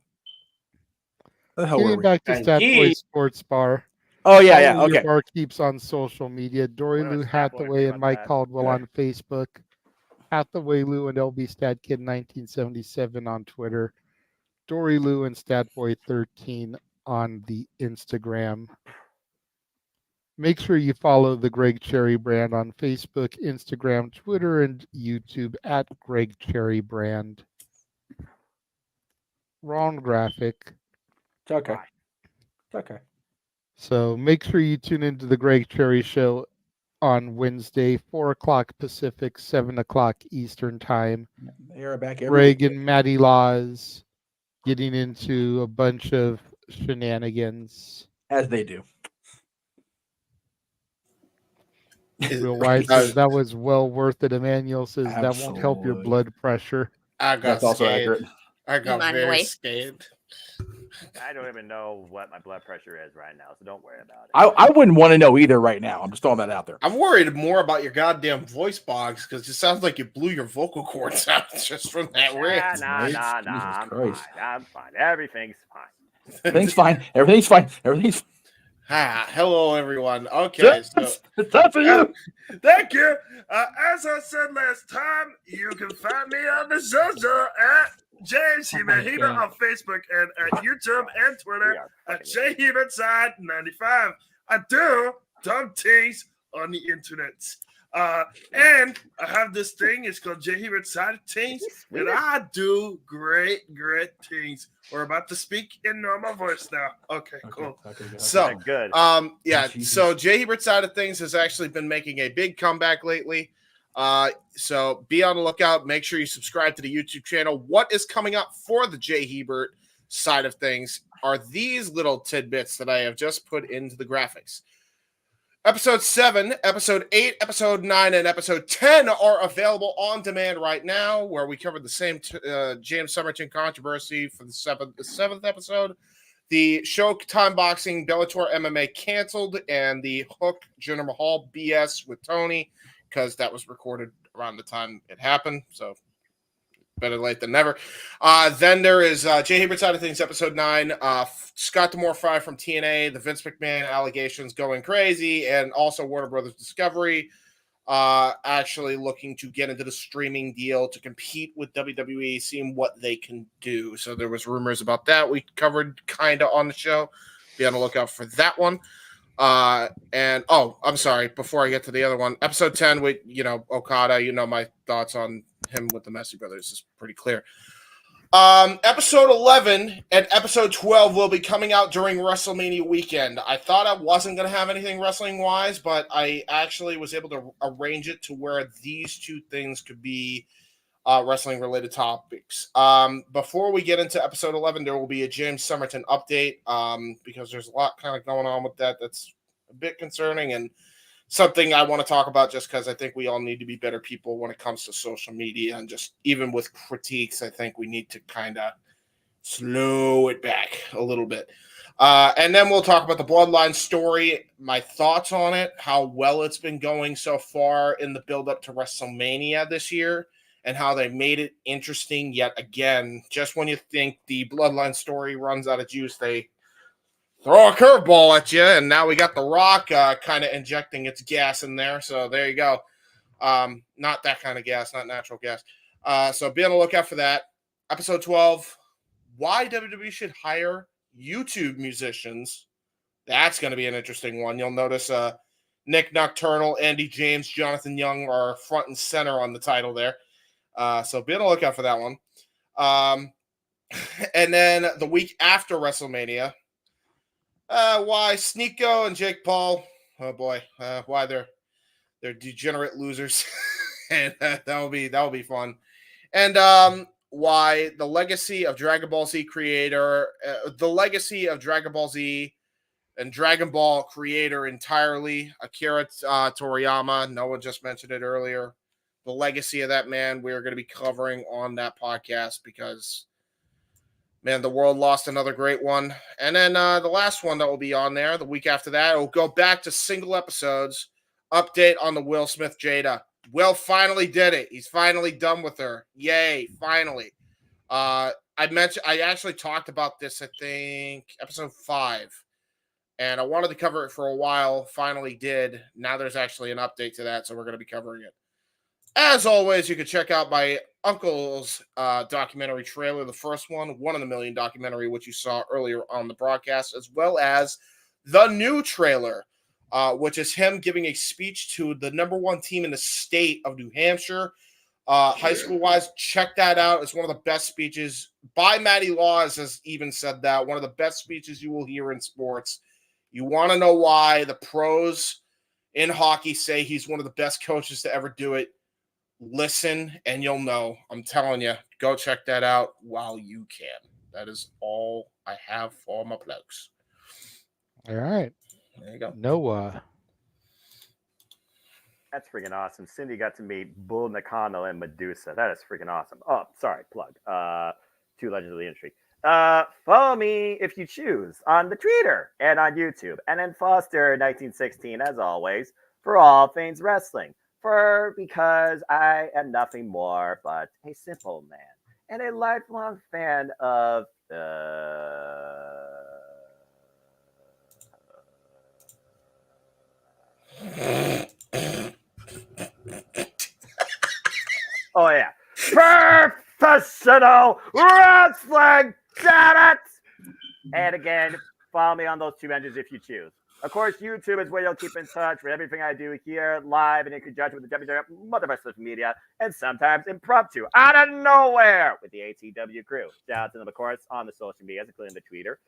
Getting back to Stat Boy Sports Bar. Oh yeah, okay. Bar keeps on social media. Dory Lou Hathaway and Mike Caldwell on Facebook. Hathaway Lou and LB Stat Kid 1977 on Twitter. Dory Lou and Statboy 13 on the Instagram. Make sure you follow the Greg Cherry Brand on Facebook, Instagram, Twitter, and YouTube at Greg Cherry Brand. Wrong graphic. It's okay. It's okay. So make sure you tune into the Greg Cherry Show on Wednesday, 4 o'clock Pacific, 7 o'clock Eastern Time. They are back every Greg and Maddie Laws getting into a bunch of shenanigans. As they do. Real White says that was well worth it. Emmanuel says that won't help your blood pressure. I got scared. I got very scared. I don't even know what my blood pressure is right now, so don't worry about it. I wouldn't want to know either right now. I'm just throwing that out there. I'm worried more about your goddamn voice box because it sounds like you blew your vocal cords out just from that rant. Nah, I'm fine. Everything's fine. Everything's fine. Everything's fine. Everything's fine. Hello, everyone. Okay, so it's time for you. Thank you. As I said last time, you can find me on the Zozo at James Hebert on Facebook and at YouTube and Twitter at JHebertSide95. I do dumb things on the internet. And I have this thing, it's called J Hebert Side of Things, and I do great things. We're about to speak in normal voice now. Okay, cool. Okay, so good. So J Hebert Side of Things has actually been making a big comeback lately. So be on the lookout. Make sure you subscribe to the YouTube channel. What is coming up for the J Hebert Side of Things are these little tidbits that I have just put into the graphics. Episode 7, Episode 8, Episode 9, and Episode 10 are available on demand right now, where we covered the same James Somerton controversy for the seventh episode. The Showtime Boxing Bellator MMA canceled, and the Hook Jinder Mahal BS with Tony, because that was recorded around the time it happened, so better late than never. Then there is J Hebert Side of Things, Episode 9, Scott D'Amore Fry from TNA, the Vince McMahon allegations going crazy, and also Warner Brothers Discovery. actually looking to get into the streaming deal to compete with WWE, seeing what they can do. So there was rumors about that. We covered kind of on the show. Be on the lookout for that one. And I'm sorry. Before I get to the other one, episode 10 with Okada. My thoughts on him with the Messi brothers is pretty clear. Episode 11 and episode 12 will be coming out during WrestleMania weekend. I thought I wasn't going to have anything wrestling wise, but I actually was able to arrange it to where these two things could be wrestling related topics. Before we get into episode 11, there will be a James Somerton update because there's a lot kind of going on with that. That's a bit concerning and something I want to talk about just because I think we all need to be better people when it comes to social media, and just even with critiques, I think we need to kind of slow it back a little bit. And then we'll talk about the Bloodline story, my thoughts on it, how well it's been going so far in the build-up to WrestleMania this year, and how they made it interesting yet again. Just when you think the Bloodline story runs out of juice, they throw a curveball at you, and now we got The Rock kind of injecting its gas in there. So there you go. Not that kind of gas, not natural gas. So be on the lookout for that. Episode 12, why WWE should hire YouTube musicians. That's going to be an interesting one. You'll notice Nick Nocturnal, Andy James, Jonathan Young are front and center on the title there. So be on the lookout for that one. And then the week after WrestleMania, why Sneeko and Jake Paul? Oh boy, why they're degenerate losers, and that will be fun. And why the legacy of Dragon Ball Z creator, the legacy of Dragon Ball Z and Dragon Ball creator entirely, Akira Toriyama. No one just mentioned it earlier. The legacy of that man, we're going to be covering on that podcast because, man, the world lost another great one. And then the last one that will be on there, the week after that, it will go back to single episodes. Update on the Will Smith Jada. Will finally did it. He's finally done with her. Yay, finally. I actually talked about this, I think, episode 5. And I wanted to cover it for a while. Finally did. Now there's actually an update to that, so we're going to be covering it. As always, you can check out my uncle's documentary trailer, the first one in a Million documentary, which you saw earlier on the broadcast, as well as the new trailer, which is him giving a speech to the #1 team in the state of New Hampshire. High school-wise, check that out. It's one of the best speeches. By Matty Laws has even said that. One of the best speeches you will hear in sports. You want to know why the pros in hockey say he's one of the best coaches to ever do it. Listen and you'll know. I'm telling you, go check that out while you can. That is all I have for my plugs. All right. There you go. Noah. That's freaking awesome. Cindy got to meet Bull Nakano and Medusa. That is freaking awesome. Oh, sorry, plug. 2 legends of the industry. Follow me if you choose on the Twitter and on YouTube. And then Foster 1916, as always, for all things wrestling. Because I am nothing more but a simple man and a lifelong fan of oh yeah, professional wrestling. Damn it! And again, follow me on those 2 engines if you choose. Of course, YouTube is where you'll keep in touch with everything I do here, live and in conjunction with the WWF Mother social media, and sometimes impromptu, out of nowhere, with the ATW crew. Shout out to them, of course, on the social media, including the Twitter.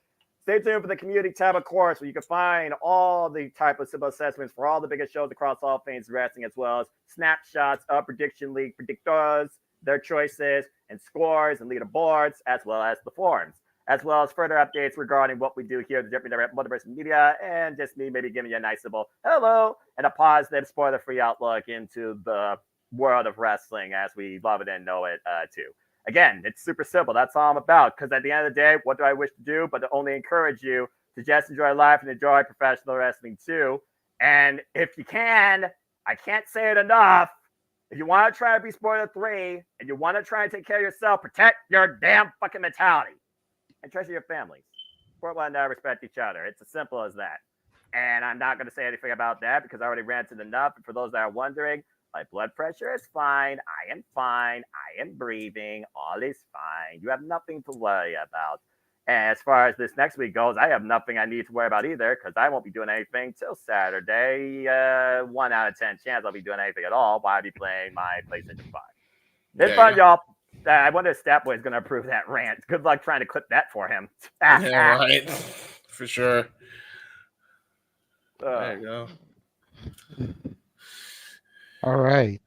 Stay tuned for the community tab, of course, where you can find all the type of simple assessments for all the biggest shows across all things wrestling, as well as snapshots of Prediction League predictors, their choices, and scores and leaderboards, as well as the forums, as well as further updates regarding what we do here at the WWF Multiverse Media, and just me maybe giving you a nice little hello and a positive spoiler-free outlook into the world of wrestling as we love it and know it too. Again, it's super simple. That's all I'm about, because at the end of the day, what do I wish to do but to only encourage you to just enjoy life and enjoy professional wrestling too. And if you can, I can't say it enough, if you want to try to be spoiler-free and you want to try and take care of yourself, protect your damn fucking mentality. And treasure your families. Support one another, respect each other. It's as simple as that. And I'm not going to say anything about that because I already ranted enough. And for those that are wondering, my blood pressure is fine. I am fine. I am breathing. All is fine. You have nothing to worry about. And as far as this next week goes, I have nothing I need to worry about either because I won't be doing anything till Saturday. 1 out of 10 chance I'll be doing anything at all while I'll be playing my PlayStation 5. It's fun, y'all. I wonder if Statboy is going to approve that rant. Good luck trying to clip that for him. Yeah, right. For sure. There you go. All right.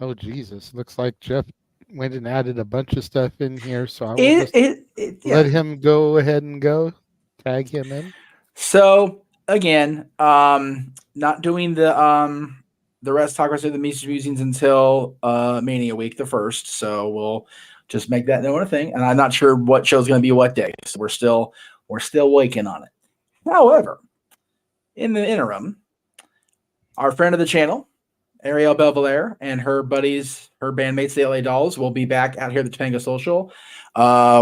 Oh, Jesus. Looks like Jeff went and added a bunch of stuff in here, so I will let him go ahead and go. Tag him in. So, again, not doing the rest of the Mises Musings until Mania Week, the 1st. So we'll just make that known a thing. And I'm not sure what show's going to be what day. So we're still waking on it. However, in the interim, our friend of the channel, Ariel Belvalere, and her buddies, her bandmates, the LA Dolls, will be back out here at the Topanga Social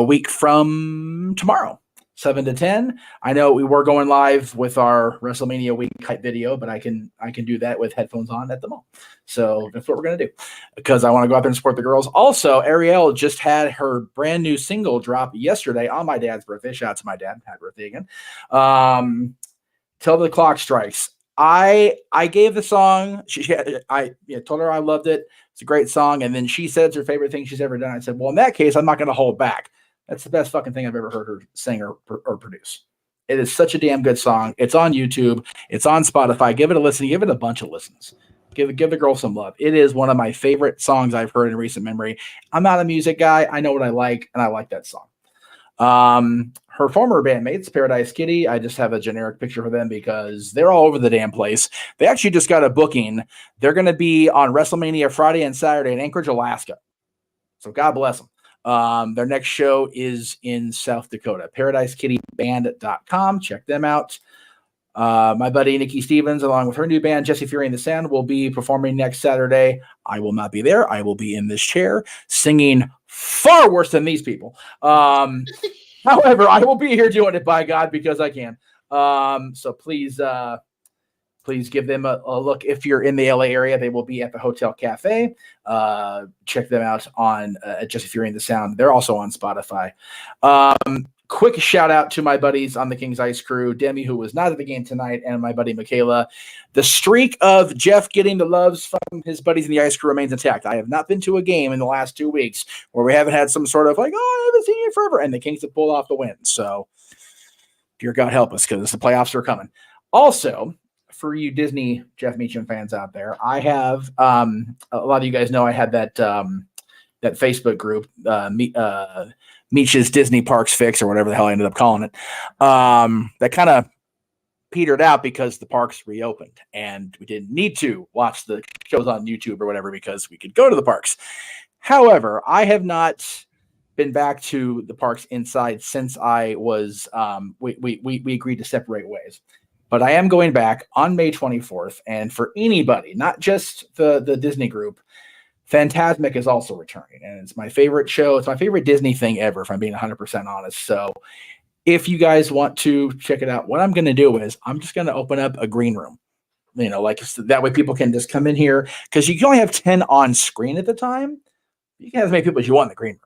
week from tomorrow, 7 to 10. I know we were going live with our WrestleMania week hype video, but I can do that with headphones on at the mall. So that's what we're going to do because I want to go out there and support the girls. Also, Ariel just had her brand new single drop yesterday on my dad's birthday. Shout out to my dad. Happy birthday again. Till the Clock Strikes. I gave the song. I told her I loved it. It's a great song. And then she said it's her favorite thing she's ever done. I said, well, in that case, I'm not going to hold back. That's the best fucking thing I've ever heard her sing or produce. It is such a damn good song. It's on YouTube. It's on Spotify. Give it a listen. Give it a bunch of listens. Give the girl some love. It is one of my favorite songs I've heard in recent memory. I'm not a music guy. I know what I like, and I like that song. Her former bandmates, Paradise Kitty, I just have a generic picture for them because they're all over the damn place. They actually just got a booking. They're going to be on WrestleMania Friday and Saturday in Anchorage, Alaska. So God bless them. Their next show is in South Dakota. ParadiseKittyBand.com. Check them out. My buddy Nikki Stevens, along with her new band, Jesse Fury and the Sound, will be performing next Saturday. I will not be there. I will be in this chair singing far worse than these people. However, I will be here doing it by God because I can. So please give them a look. If you're in the LA area, they will be at the Hotel Cafe. Check them out on Jesse Fury and the Sound. They're also on Spotify. Quick shout out to my buddies on the King's Ice crew, Demi, who was not at the game tonight, and my buddy Michaela. The streak of Jeff getting the loves from his buddies in the Ice crew remains intact. I have not been to a game in the last 2 weeks where we haven't had some sort of like, oh, I haven't seen you forever, and the Kings have pulled off the win. So, dear God help us, because the playoffs are coming. Also, for you Disney Jeff Meacham fans out there, I have a lot of you guys know I had that Facebook group, Meech's Disney Parks Fix, or whatever the hell I ended up calling it. That kind of petered out because the parks reopened and we didn't need to watch the shows on YouTube or whatever because we could go to the parks. However, I have not been back to the parks inside since I was we agreed to separate ways. But I am going back on May 24th, and for anybody, not just the Disney group, Fantasmic is also returning, and it's my favorite show. It's my favorite Disney thing ever, if I'm being 100% honest. So if you guys want to check it out, what I'm going to do is I'm just going to open up a green room, like so that way people can just come in here, because you can only have 10 on screen at the time. You can have as many people as you want in the green room.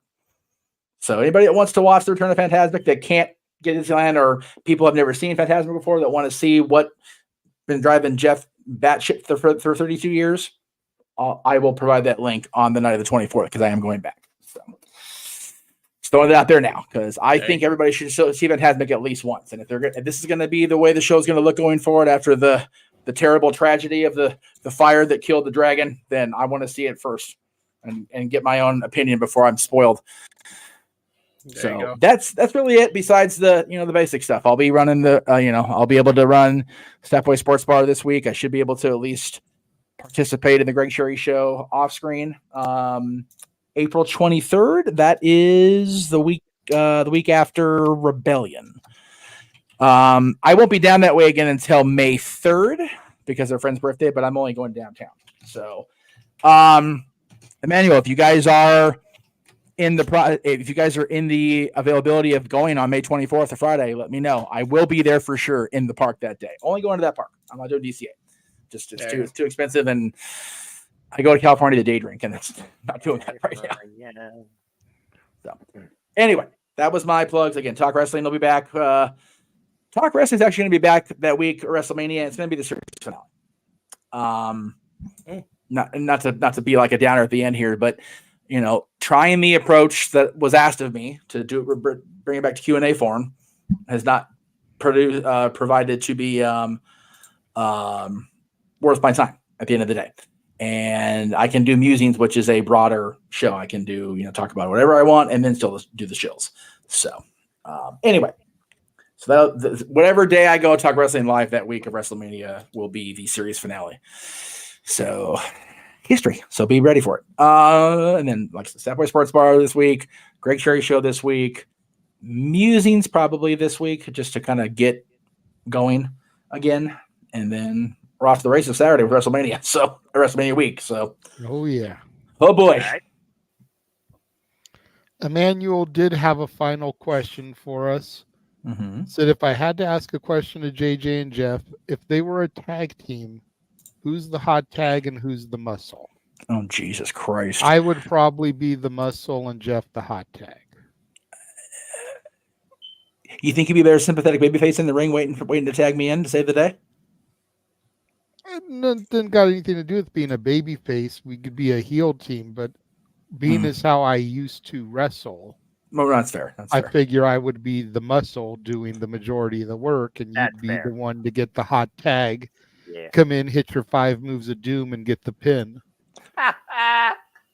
So anybody that wants to watch the Return of Fantasmic that can't get Disneyland, or people have never seen Fantasmic before that want to see what been driving Jeff batshit for 32 years, I will provide that link on the night of the 24th because I am going back. So just throwing it out there now because I think everybody should see Fantasmic at least once. And if this is going to be the way the show is going to look going forward after the terrible tragedy of the fire that killed the dragon, then I want to see it first and get my own opinion before I'm spoiled. So that's really it. Besides the the basic stuff, I'll be running I'll be able to run Stepway Sports Bar this week. I should be able to at least participate in the Greg Sherry Show off screen. April 23rd. That is the week after Rebellion. I won't be down that way again until May 3rd because of a friend's birthday, but I'm only going downtown. So, Emmanuel, if you guys are in the availability of going on May 24th or Friday, let me know. I will be there for sure in the park that day. Only going to that park. I'm not doing DCA. Just it's too expensive, and I go to California to day drink, and it's not doing that right now. Yeah. So anyway, that was my plugs. Again, Talk Wrestling will be back. Talk Wrestling is actually going to be back that week at WrestleMania. It's going to be the series finale. Not to be like a downer at the end here, but trying the approach that was asked of me to bring it back to Q&A form has not provided to be worth my time at the end of the day. And I can do Musings, which is a broader show. I can do, talk about whatever I want and then still do the shills. So anyway, so whatever day I go Talk Wrestling Live that week of WrestleMania will be the series finale. So history. So be ready for it. And then like the Sapboy Sports Bar this week, Greg Cherry Show this week, Musings probably this week, just to kind of get going again. And then we're off to the races Saturday with WrestleMania. So WrestleMania week. So oh yeah. Oh boy. Right. Emmanuel did have a final question for us. Mm-hmm. Said if I had to ask a question to JJ and Jeff, if they were a tag team, who's the hot tag and who's the muscle? Oh, Jesus Christ. I would probably be the muscle and Jeff the hot tag. You think he'd be a better sympathetic babyface in the ring waiting to tag me in to save the day? It didn't got anything to do with being a babyface. We could be a heel team, but being is how I used to wrestle. Well, that's fair. I figure I would be the muscle doing the majority of the work, and you'd be the one to get the hot tag. Yeah. Come in, hit your 5 moves of doom, and get the pin.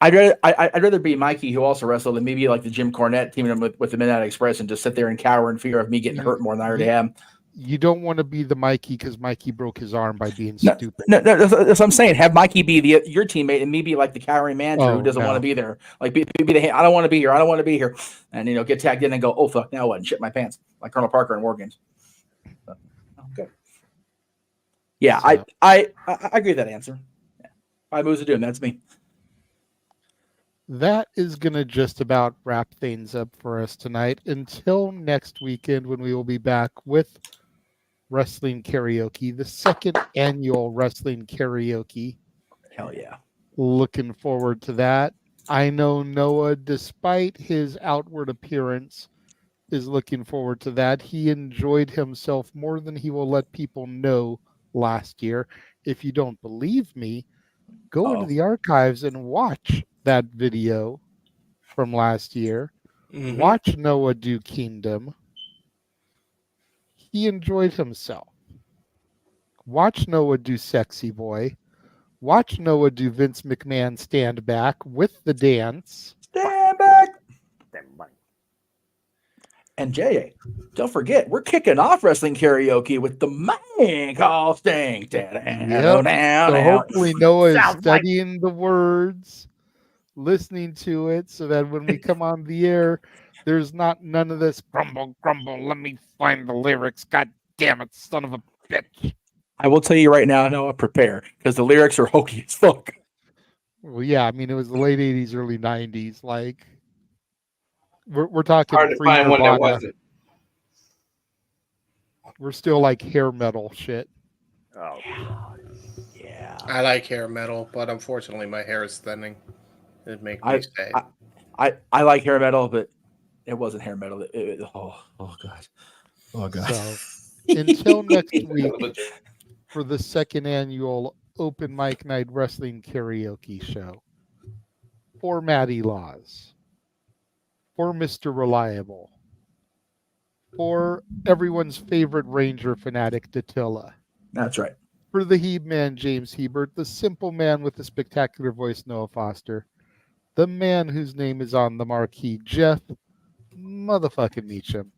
I'd rather be Mikey, who also wrestled, than maybe like the Jim Cornette teaming him with the Midnight Express and just sit there and cower in fear of me getting hurt more than I already am. You don't want to be the Mikey because Mikey broke his arm by being stupid. No, that's what I'm saying. Have Mikey be your teammate and me be like the cowering man who doesn't want to be there. Like be the I don't want to be here. I don't want to be here. And get tagged in and go, oh fuck, now what? And shit my pants like Colonel Parker in War Games. Okay. Yeah, so. I agree with that answer. Yeah. 5 moves of doom. That's me. That is going to just about wrap things up for us tonight. Until next weekend when we will be back with Wrestling Karaoke, the 2nd annual Wrestling Karaoke. Hell yeah. Looking forward to that. I know Noah, despite his outward appearance, is looking forward to that. He enjoyed himself more than he will let people know last year. If you don't believe me, go into the archives and watch that video from last year. Mm-hmm. Watch Noah do Kingdom. He enjoyed himself. Watch Noah do Sexy Boy. Watch Noah do Vince McMahon Stand Back with the dance. Stand back. And Jay, don't forget, we're kicking off Wrestling Karaoke with the main call Sting. So hopefully Noah is studying the words, listening to it, so that when we come on the air, there's none of this grumble, let me find the lyrics. God damn it, son of a bitch. I will tell you right now, Noah, prepare, because the lyrics are hokey as fuck. Well, yeah, I mean, it was the late 80s, early 90s. Like, we're talking hard to find one that wasn't. We're still like hair metal shit. Oh, yeah. I like hair metal, but unfortunately, my hair is thinning. It makes me sad. I like hair metal, but it wasn't hair metal. Oh god. So, until next week for the 2nd annual Open Mic Night Wrestling Karaoke Show. For Matty Laws. For Mr. Reliable. For everyone's favorite Ranger fanatic, Datilla. That's right. For the He-Man, James Hebert. The simple man with the spectacular voice, Noah Foster. The man whose name is on the marquee, Jeff motherfucking Meacham.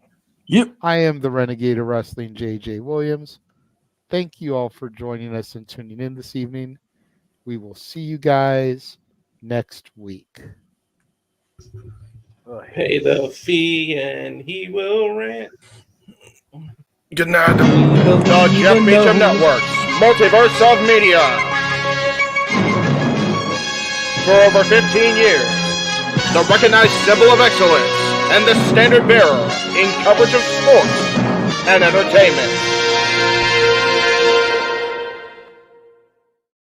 Yep. I am the Renegade of Wrestling, JJ Williams. Thank you all for joining us and tuning in this evening. We will see you guys next week. Pay the fee and he will rant. Good night. The Jeff Meacham Networks, Multiverse of Media. For over 15 years, the recognized symbol of excellence, and the standard bearer in coverage of sports and entertainment.